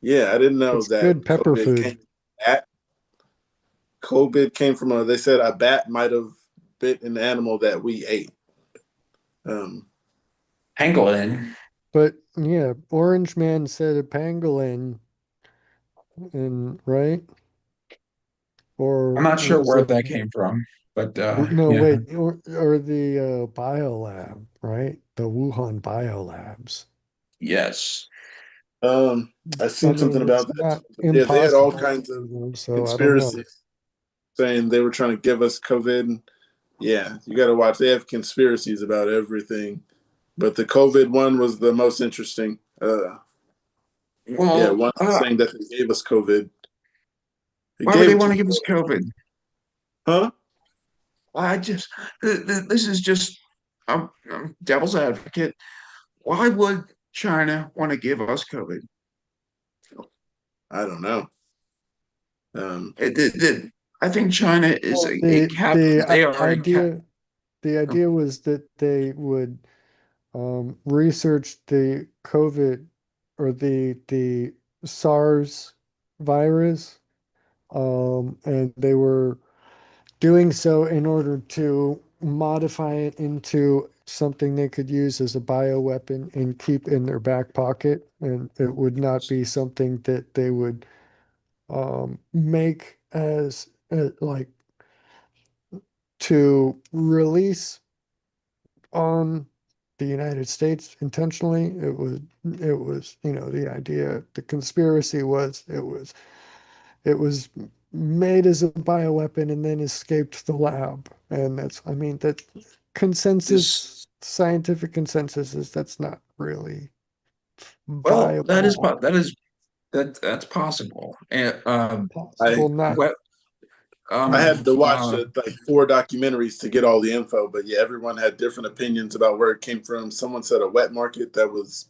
yeah, I didn't know It's that good pepper COVID food. came bat. COVID came from they said a bat might have bit an animal that we ate. Pangolin. But yeah, Orange Man said a pangolin, and right? I'm Or not sure was where it that came from, but no, yeah. wait, or the biolab, right? The Wuhan biolabs. Yes. I I seen something mean, it's about that. not Yeah, they had all impossible to kinds of do them, so I don't know. conspiracies saying they were trying to give us COVID. Yeah, you got to watch. They have conspiracies about everything, but the COVID one was the most interesting. Yeah, Well, one saying that they gave us COVID. They why would gave they it to want to us. give us COVID? Huh? I just, this is just, I'm devil's advocate. Why would China want to give us COVID? I don't know. Um, I think China is Well, a cap. They are a cap. the idea was that they would research the COVID or the SARS virus, and they were doing so in order to modify it into something they could use as a bioweapon and keep in their back pocket. And it would not be something that they would make as like to release on the United States intentionally. It was, the idea, the conspiracy was it was made as a bioweapon and then escaped the lab. And that's, I mean, that This, scientific consensus is that's not really well, viable, that's possible. And I possible, not. what I um had to watch uh like 4 documentaries to get all the info, but yeah, everyone had different opinions about where it came from. Someone said a wet market that was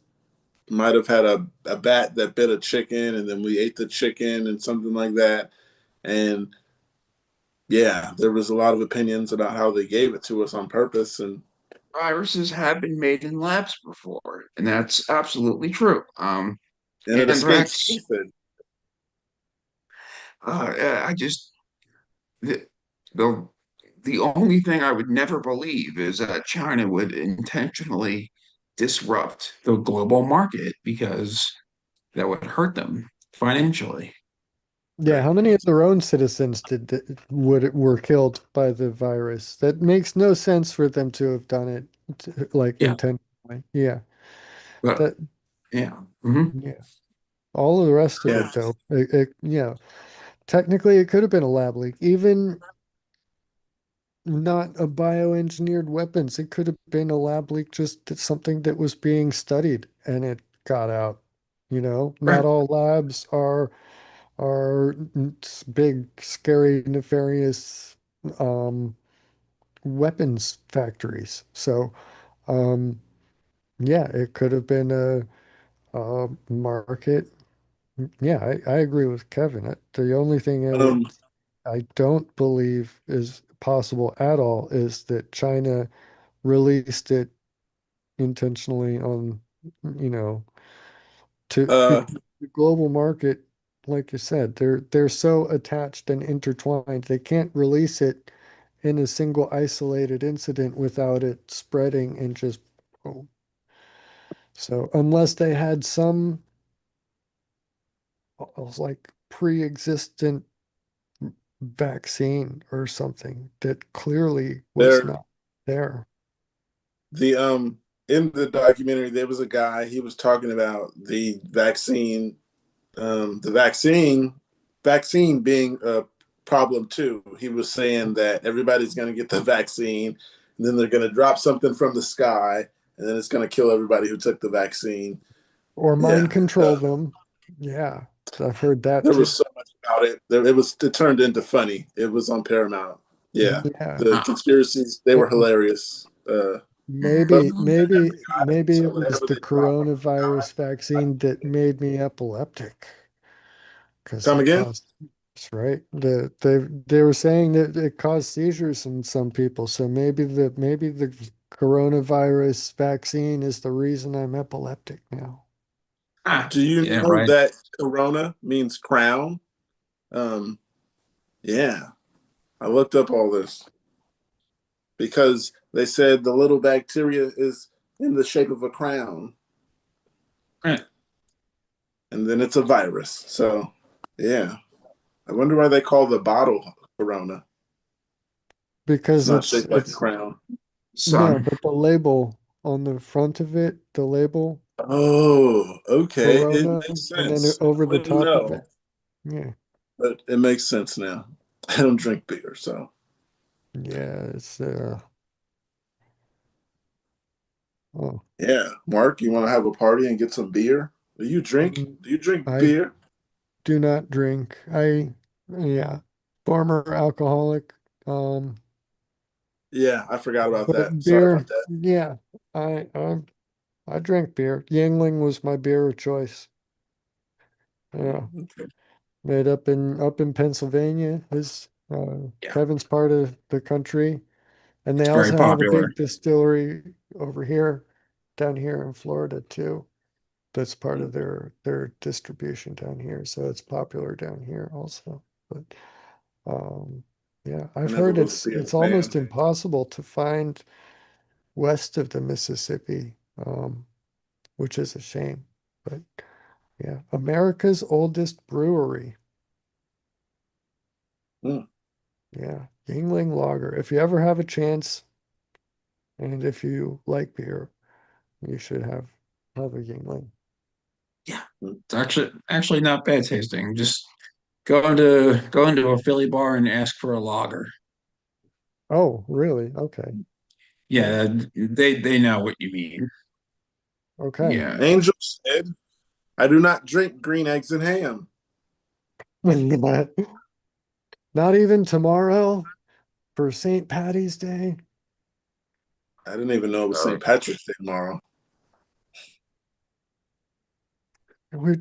might have had a bat that bit a chicken, and then we ate the chicken and something like that. And yeah, there was a lot of opinions about how they gave it to us on purpose, and viruses have been made in labs before, and that's absolutely true. it escapes. They Anthrax. said. I just the, the the only thing I would never believe is that China would intentionally disrupt the global market because that would hurt them financially. Yeah, how many of their own citizens were killed by the virus? That makes no sense for them to have done it like Yeah, intentionally. Yeah. but That yeah. Hmm. yeah. All of the rest of Yeah. it though, technically it could have been a lab leak. Even not a bioengineered weapons, it could have been a lab leak, just something that was being studied and it got out. Not Right. all labs are big, scary, nefarious um, weapons factories. So, um, yeah, it could have been a market. Yeah, I agree with Kevin. The only thing Um, I don't believe is possible at all is that China released it intentionally on, you know, uh, because the global market, like you said, they're so attached and intertwined, they can't release it in a single isolated incident without it spreading and just boom. So unless they had some like pre-existent vaccine or something that clearly was there, not there. the in the documentary, there was a guy. He was talking about the vaccine. The vaccine being a problem too. He was saying that everybody's going to get the vaccine, and then they're going to drop something from the sky, and then it's going to kill everybody who took the vaccine. Or Yeah, mind control them. Yeah, I've heard that there too. was so much about it. It turned into funny. It was on Paramount. Yeah, Yeah. the conspiracies they were And hilarious. Maybe, But maybe so it was whenever the they drop a coronavirus vaccine that made me epileptic because come it again. caused, right? They were saying that it caused seizures in some people. So maybe the coronavirus vaccine is the reason I'm epileptic now. Ah, Do you yeah, know right. that corona means crown? Um, yeah, I looked up all this because they said the little bacteria is in the shape of a crown, Eh, and then it's a virus. So, yeah, I wonder why they call the bottle corona. It's Because not it's shaped like a it's crown. no, Son. but the label on the front of it, the label Oh, okay. It Corona, makes and then sense. over I the wouldn't top of it. know, Yeah. but it makes sense now. I don't drink beer, so Yeah, it's oh, yeah. Mark, you want to have a party and get some beer? Do you drink? um, Do you drink I beer? do not drink. Yeah, former alcoholic. Um, Yeah, I forgot about that. but Sorry beer, about that. yeah, I drink beer. Yingling was my beer of choice. Yeah, Okay. made up in Pennsylvania. Is Yeah, Kevin's part of the country, and they it's very also have a popular. big distillery over here, down here in Florida too. That's part of their distribution down here. So it's popular down here also. But um, yeah, I I've never heard was a it's beer almost fan. impossible to find west of the Mississippi, which is a shame. But yeah, America's oldest brewery. Mm. Yeah, Yingling Lager. If you ever have a chance, and if you like beer, you should have a Yingling. Yeah, Mm. it's actually not bad tasting. Just go into a Philly bar and ask for a lager. Oh, really? Okay. Yeah. Yeah, they know what you mean. Okay. Yeah. Angel said, I do not drink green eggs and ham. Not even tomorrow for St. Patty's Day. I didn't even know it was Uh, St. Patrick's Day tomorrow. Uh, We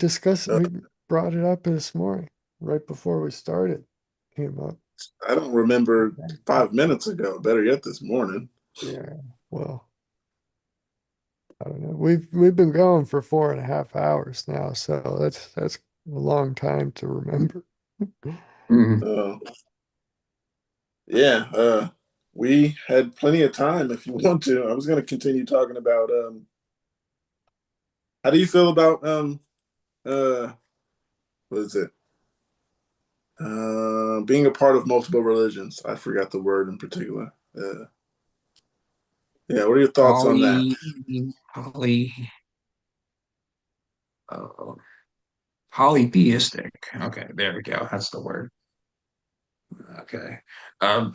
brought it up this morning, right before we started. Came up. I don't remember 5 minutes ago. Better yet, this morning. Yeah. Well, I don't know. We've been going for 4.5 hours now, so that's a long time to remember. mhm. Uh, yeah, we had plenty of time if you want to. I was going to continue talking about how do you feel about uh, what is it? Being a part of multiple religions. I forgot the word in particular. Yeah, what are your thoughts on that? Poly, poly, uh, polytheistic. Okay, there we go. That's the word. Okay. Um,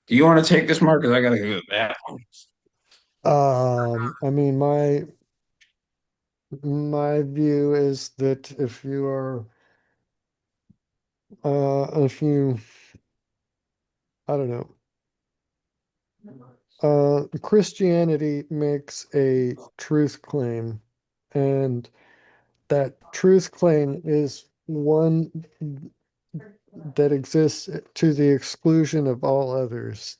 do you want to take this, Mark? Because I gotta go to that one. I mean, my view is that if you, I don't know, Christianity makes a truth claim, and that truth claim is one that exists to the exclusion of all others.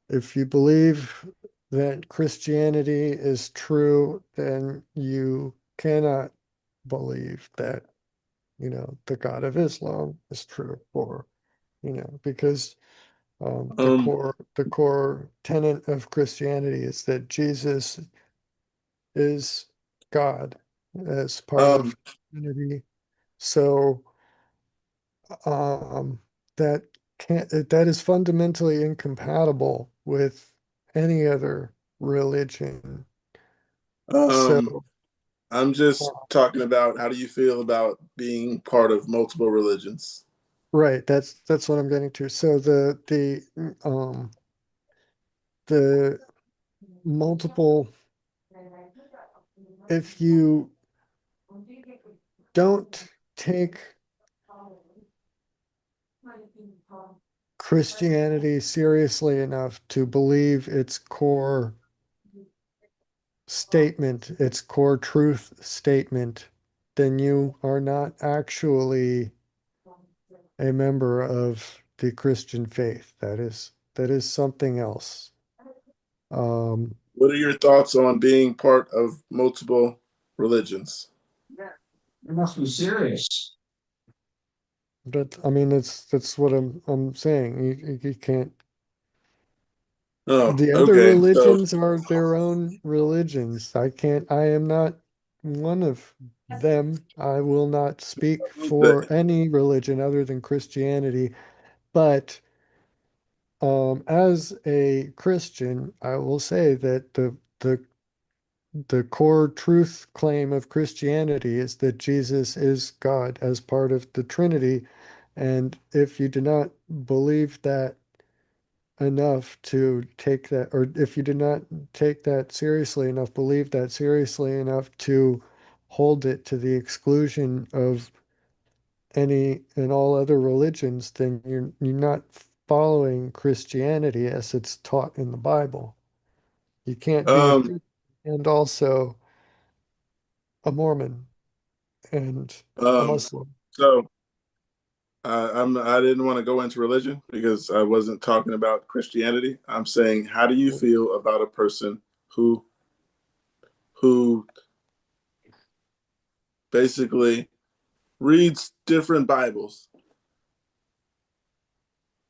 If you believe that Christianity is true, then you cannot believe that, the God of Islam is true, or, because the Um, core tenet of Christianity is that Jesus is God as part um, of Trinity. So um, that that is fundamentally incompatible with any other religion. um, So I'm uh, just talking about how do you feel about being part of multiple religions? right, that's what I'm getting to. So the multiple, if you don't take Christianity seriously enough to believe its core statement, its core truth statement, then you are not actually a member of the Christian faith. That is something else. What are your thoughts on being part of multiple religions? It must be serious. But I mean, that's what I'm saying. You can't. Oh, The other okay. So, religions are their own religions. I am not one of them. I will not speak for any religion other than Christianity. But as a Christian, I will say that the core truth claim of Christianity is that Jesus is God as part of the Trinity. And if you do not believe that enough to take that, or if you do not take that seriously enough, believe that seriously enough to hold it to the exclusion of any and all other religions, then you're not following Christianity as it's taught in the Bible. You can't be a um, Christian and also a Mormon and a um, Muslim. so I didn't want to go into religion because I wasn't talking about Christianity. I'm saying, how do you feel about a person who who basically reads different Bibles?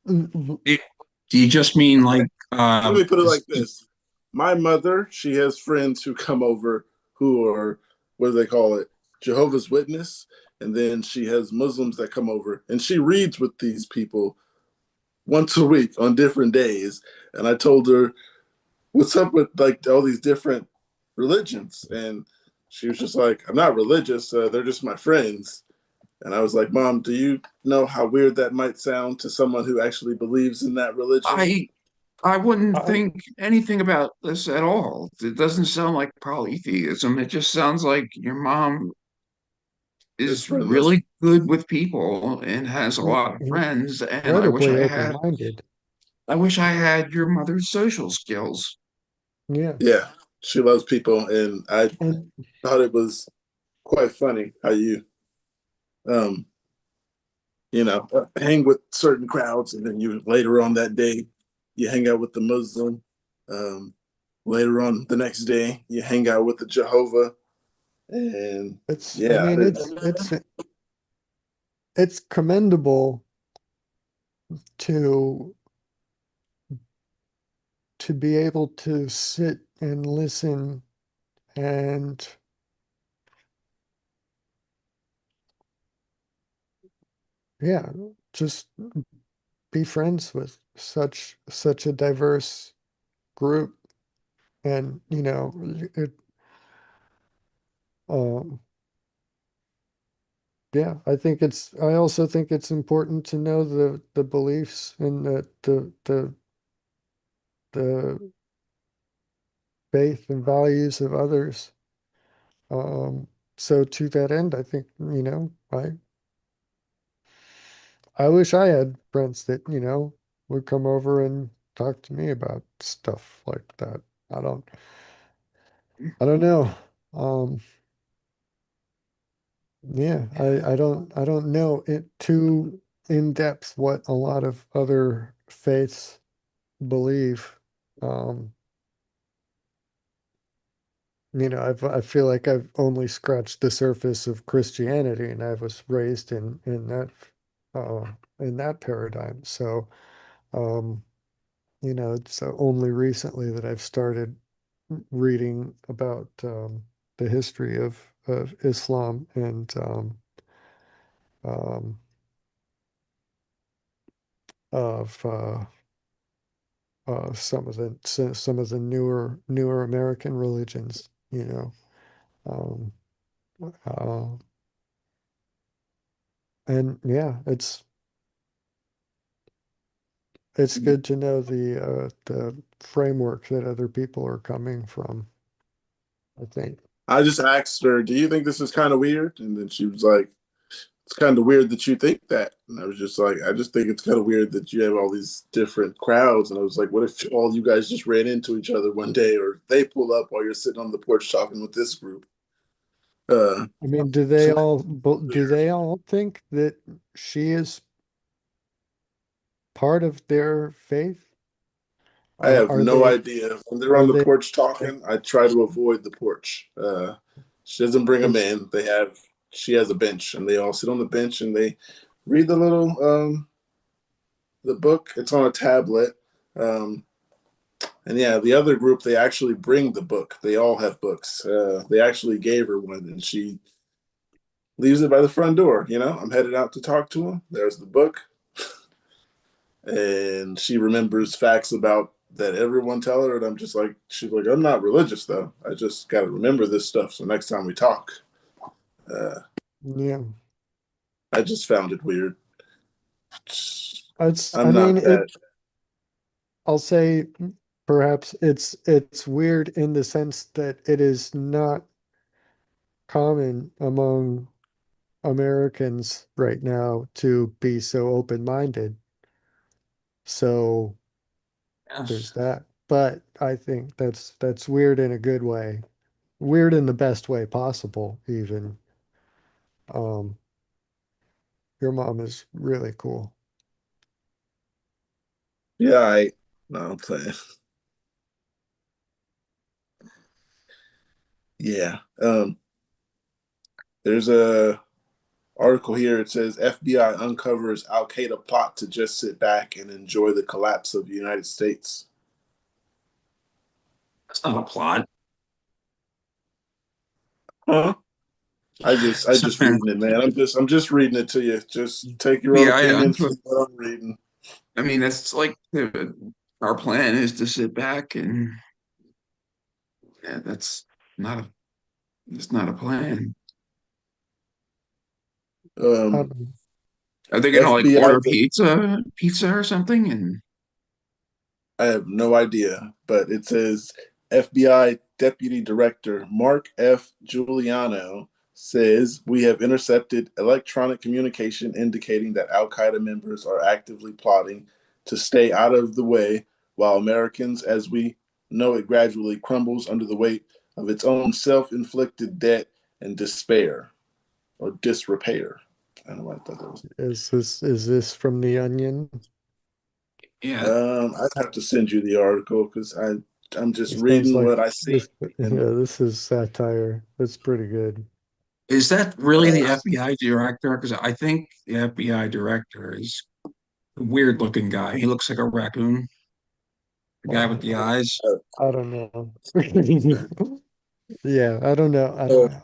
Mm, Do you just mean like Let me put it like this. My mother, she has friends who come over who are, what do they call it? Jehovah's Witness. And then she has Muslims that come over and she reads with these people once a week on different days. And I told her, what's up with like all these different religions? And she was just like, I'm not religious. They're just my friends. And I was like, Mom, do you know how weird that might sound to someone who actually believes in that religion? I I wouldn't I, think anything about this at all. It doesn't sound like polytheism. It just sounds like your mom It's is friendless. really good with people and has a lot of friends. And incredibly open-minded. I wish I had your mother's social skills. Yeah. Yeah, she loves people, and I And thought it was quite funny how um, hang with certain crowds, and then you later on that day, you hang out with the Muslim. Um, Later on the next day, you hang out with the Jehovah, and I yeah, mean, it's commendable to be able to sit and listen and yeah, just be friends with such a diverse group. And it um yeah, I also think it's important to know the beliefs and the faith and values of others. So to that end, I think, I wish I had friends that, would come over and talk to me about stuff like that. I don't I don't know. Um, yeah, I don't know it too in depth what a lot of other faiths believe. Um, I feel like I've only scratched the surface of Christianity, and I was raised in that paradigm. So, um, it's only recently that I've started reading about the history of Islam and um, of some of the newer American religions. Um, uh, and yeah, it's good to know the framework that other people are coming from, I think. I just asked her, "Do you think this is kind of weird?" And then she was like, it's kind of weird that you think that. And I was just like, I just think it's kind of weird that you have all these different crowds. And I was like, what if all you guys just ran into each other one day, or they pull up while you're sitting on the porch talking with this group? I mean, So do they all think that she is part of their faith? I have Are no they idea. When they're are on the they porch talking, I try to avoid the porch. She doesn't bring them is in. She has a bench, and they all sit on the bench and they read the book. It's on a tablet. Um, and yeah, the other group, they actually bring the book. They all have books. They actually gave her one, and she leaves it by the front door. I'm headed out to talk to him. There's the book, and she remembers facts about that everyone tell her. And I'm just like, she's like, I'm not religious though. I just got to remember this stuff so next time we talk. Uh, yeah. I just found it weird. I I'm mean, not that. I'll say perhaps it's weird in the sense that it is not common among Americans right now to be so open-minded. So there's Yes. that. But I think that's weird in a good way. Weird in the best way possible, even. Um, your mom is really cool. Yeah, no, I'm playing. Yeah. There's a article here. It says FBI uncovers Al Qaeda plot to just sit back and enjoy the collapse of the United States. That's not a plot. Huh? I just reading it, man. I'm just reading it to you. Just take your own Yeah, opinions from what I'm reading. I mean, that's like our plan is to sit back and yeah, that's not a plan. Um, Um, Are they gonna like FBI. order pizza or something? And I have no idea, but it says FBI Deputy Director Mark F. Giuliano says we have intercepted electronic communication indicating that Al Qaeda members are actively plotting to stay out of the way while Americans, as we know it, gradually crumbles under the weight of its own self inflicted debt and despair or disrepair. I don't know what that was. is this from The Onion? yeah, I'd have to send you the article because I'm just It sounds reading like what I see. And yeah, this is satire. That's pretty good. is that really the uh, FBI director? Because I think the FBI director is a weird looking guy. He looks like a raccoon. The guy with Oh, the eyes. I don't know. Yeah, I don't know.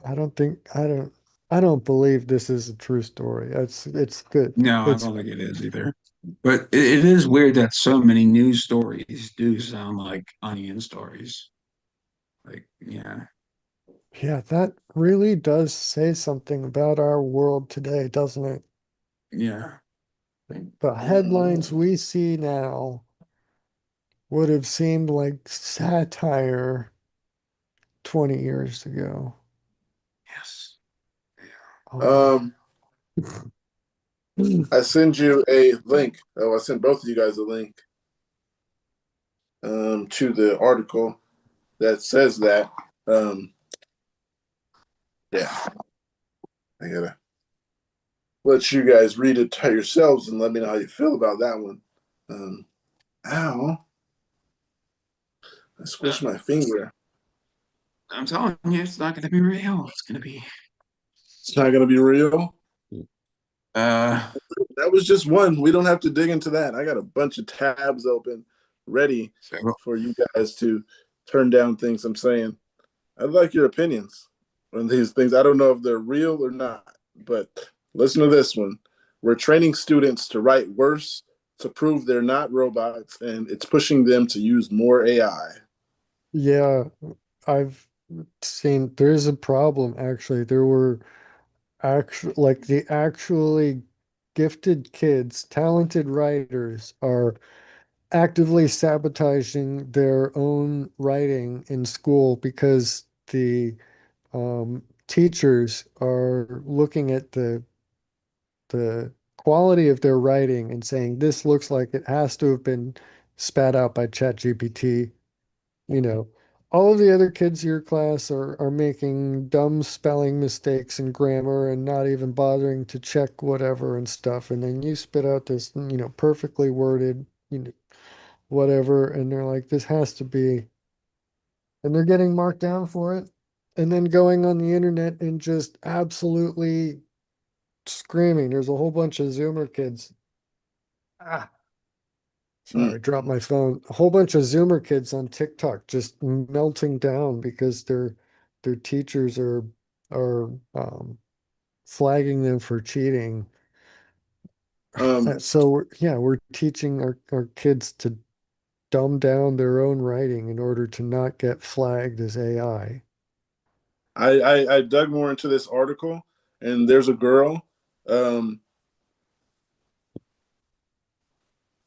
I don't think I don't believe this is a true story. It's good. No, I It's don't think it is either. But it is weird that so many news stories do sound like onion stories. Like, yeah, yeah, that really does say something about our world today, doesn't it? yeah. The headlines we see now would have seemed like satire 20 years ago. Yes. Oh. um, I send you a link. Oh, I sent both of you guys a link to the article that says that. Um, yeah, I gotta let you guys read it to yourselves and let me know how you feel about that one. Um, ow! I Yeah. squished my finger. I'm telling you, it's not going to be real. It's going to be, It's not gonna be real. uh, That was just one. We don't have to dig into that. I got a bunch of tabs open, ready so for you guys to turn down things I'm saying. I'd like your opinions on these things. I don't know if they're real or not, but listen to this one. We're training students to write worse to prove they're not robots, and it's pushing them to use more AI. Yeah, I've seen there's a problem actually. There were the actually gifted kids, talented writers are actively sabotaging their own writing in school because the teachers are looking at the the quality of their writing and saying this looks like it has to have been spat out by ChatGPT. You know, all of the other kids in your class are making dumb spelling mistakes and grammar and not even bothering to check whatever and stuff. And then you spit out this, perfectly worded, whatever, and they're like, this has to be, and they're getting marked down for it. And then going on the internet and just absolutely screaming. There's a whole bunch of Zoomer kids. Ah, sorry, I dropped my phone. A whole bunch of Zoomer kids on TikTok just melting down because their teachers are flagging them for cheating. So we're teaching our kids to dumb down their own writing in order to not get flagged as AI. I dug more into this article, and there's a girl.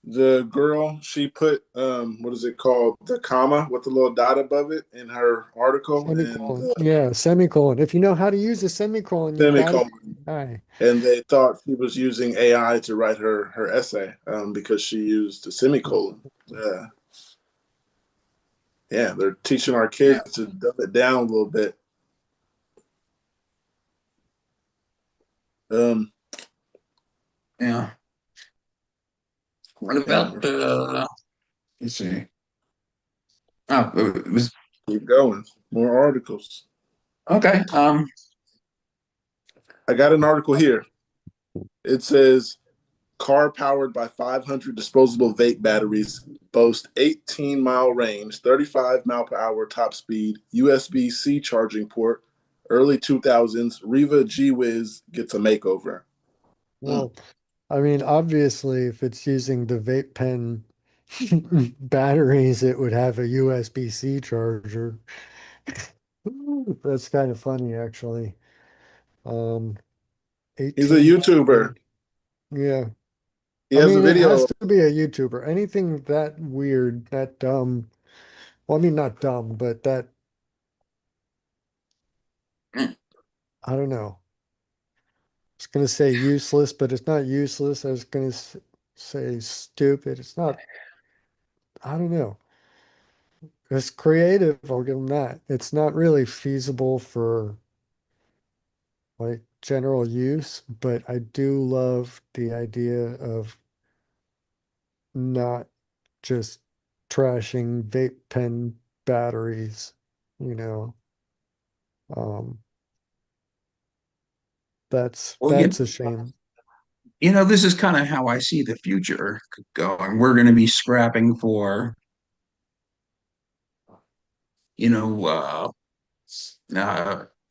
The girl, she put what is it called, the comma with the little dot above it in her article, Semicolon. and Yeah, semicolon. If you know how to use a semicolon, you got it. semicolon. And they thought she was using AI to write her essay because she used a semicolon. Yeah, they're teaching our kids to dumb it down a little bit. Yeah. What about let's see. Oh, it was Keep going. More articles. okay. I got an article here. It says car powered by 500 disposable vape batteries boast 18-mile range, 35 mile per hour top speed, USB-C charging port. Early 2000s, Riva G-Wiz gets a makeover. Well, I mean, obviously, if it's using the vape pen batteries, it would have a USB-C charger. That's kind of funny, actually. Um, He's a 18 YouTuber. Yeah. He I has a mean, it has video. to be a YouTuber. Anything that weird, that dumb. Well, I mean, not dumb, but that, I don't know. I was going to say useless, but it's not useless. I was going to say stupid. It's not, I don't know. It's creative, I'll give them that. It's not really feasible for like general use, but I do love the idea of not just trashing vape pen batteries, you know. Um, Well, that's a shame. this is kind of how I see the future going. We're going to be scrapping for, you know,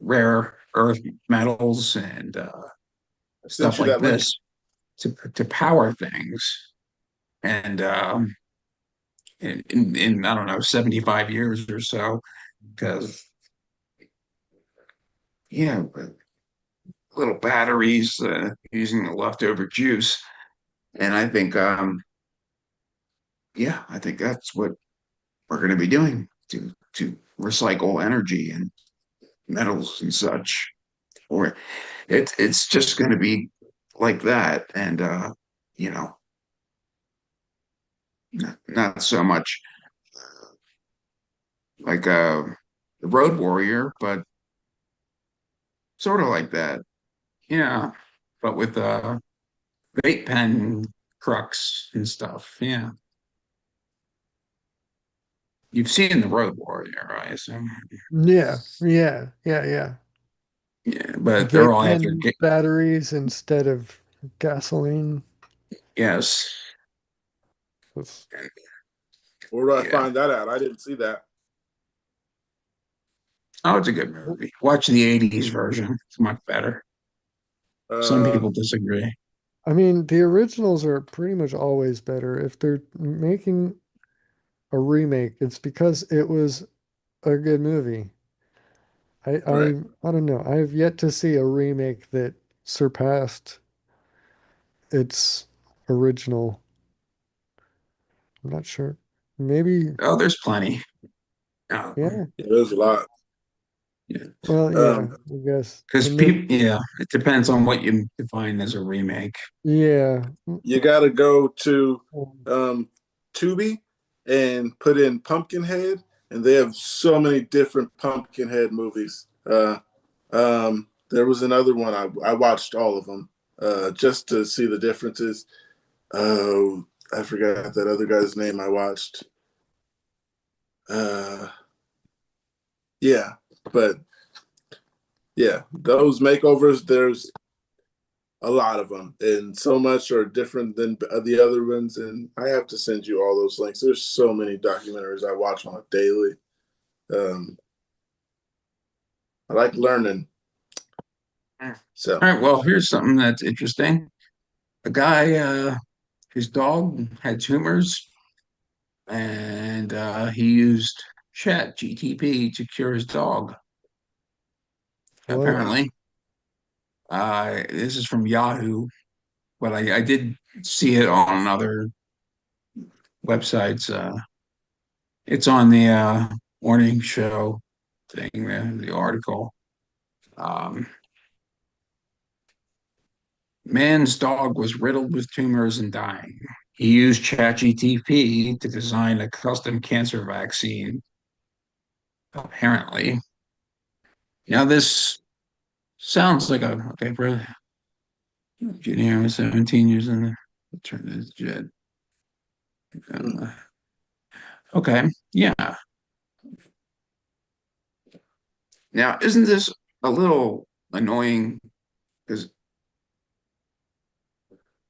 rare earth metals and I sent stuff you like that link. this to power things. And in I don't know, 75 years or so, because yeah, little batteries using the leftover juice. And I think that's what we're going to be doing to recycle energy and metals and such. Or it's just going to be like that, and you know, not so much like the Road Warrior, but sort of like that. Yeah, but with vape pen crux and stuff. Yeah, you've seen the Road Warrior, I assume. Yeah, yeah, yeah, yeah. Yeah, but they're Vape all after pen batteries instead of gasoline. yes. That's- Where do I Yeah. find that at? I didn't see that. Oh, it's a good movie. Watch the 80s version. It's much better. Some Uh, people disagree. I mean, the originals are pretty much always better. If they're making a remake, it's because it was a good movie. I right. I I don't know. I have yet to see a remake that surpassed its original. I'm not sure. Maybe, Oh, there's plenty. Oh, yeah. Yeah, there's a lot. Well, yeah, Um, I guess. Because And then, people, yeah, it depends on what you define as a remake. yeah. you got to go to Tubi and put in Pumpkinhead, and they have so many different Pumpkinhead movies. There was another one I watched all of them just to see the differences. I forgot that other guy's name I watched. Yeah, but yeah, those makeovers, there's a lot of them, and so much are different than the other ones. And I have to send you all those links. There's so many documentaries I watch on a daily. Um, I like learning. So, All right, well, here's something that's interesting. A guy, his dog had tumors, and he used Chat GTP to cure his dog. What? Apparently, this is from Yahoo, but I did see it on other websites. It's on the morning show thing, the article. Um, Man's dog was riddled with tumors and dying. He used ChatGTP to design a custom cancer vaccine, apparently. Now, this sounds like a okay, bro. Junior was 17 years in the turn this jet. Uh, okay, yeah. Now, isn't this a little annoying? Because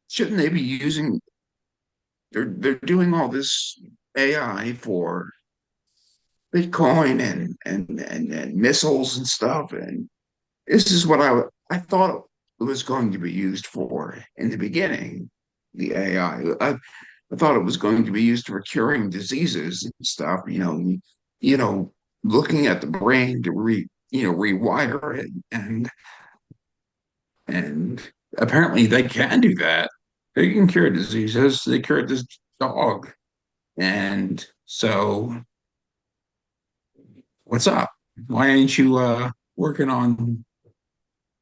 shouldn't they be using? They're doing all this AI for Bitcoin and missiles and stuff, and this is what I thought it was going to be used for in the beginning. The AI, I thought it was going to be used for curing diseases and stuff. You know, looking at the brain to rewire it, and apparently they can do that. They can cure diseases. They cured this dog, and so what's up? Why ain't you working on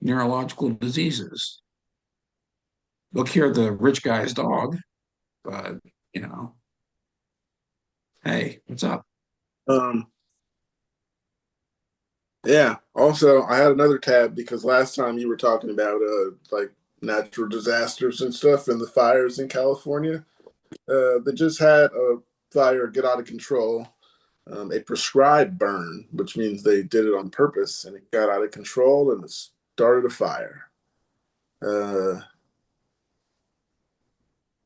neurological diseases? They'll cure the rich guy's dog, but you know, hey, what's up? um, yeah. Also, I had another tab because last time you were talking about like natural disasters and stuff and the fires in California. They just had a fire get out of control, a prescribed burn, which means they did it on purpose and it got out of control and it started a fire. Uh,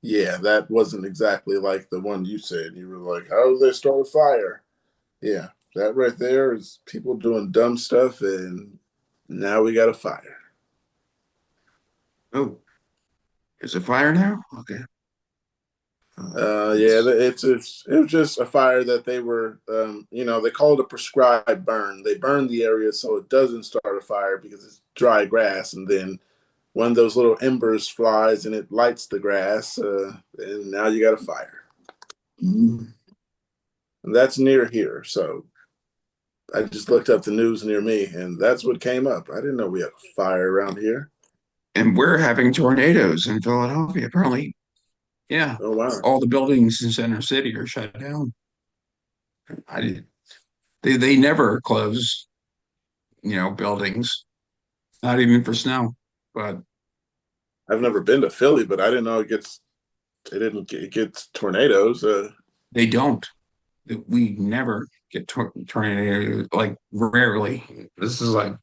yeah, that wasn't exactly like the one you said. You were like, how did they start a fire? Yeah, that right there is people doing dumb stuff and now we got a fire. Oh, is it fire now? Okay. Yeah, it was just a fire that they were, they call it a prescribed burn. They burn the area so it doesn't start a fire because it's dry grass, and then one of those little embers flies and it lights the grass, and now you got a fire. Mm. And that's near here, so I just looked up the news near me, and that's what came up. I didn't know we had a fire around here. And we're having tornadoes in Philadelphia. Apparently, yeah, Oh wow! all the buildings in Center City are shut down. I did. They never close, buildings, not even for snow. But I've never been to Philly, but I didn't know it gets tornadoes. they don't. We never get tornadoes. Like rarely. This is like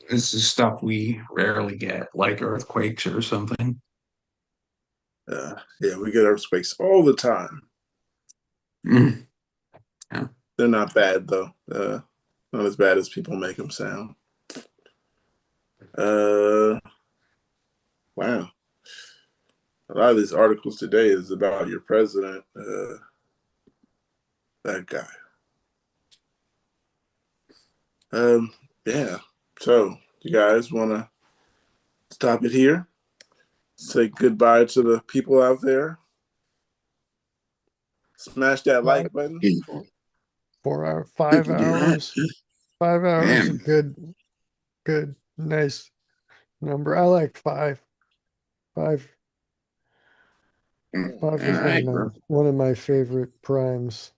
this is stuff we rarely get, like earthquakes or something. Yeah, we get earthquakes all the time. Mm. Yeah. They're not bad though. Not as bad as people make them sound. Uh, wow. A lot of these articles today is about your president. That guy. Yeah. So, you guys want to stop it here? Say goodbye to the people out there. Smash that like button. 4 hours, 5 hours. 5 hours is a Man. good, nice number. I like 5. 5 5 is Alright, one of my favorite primes.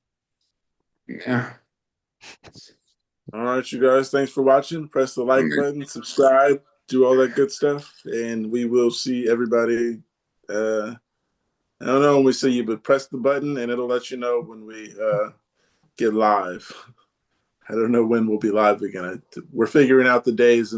yeah. All right, you guys. Thanks for watching. Press the like button, subscribe, do all that good stuff, and we will see everybody. I don't know when we see you, but press the button and it'll let you know when we get live. I don't know when we'll be live again. We're figuring out the days and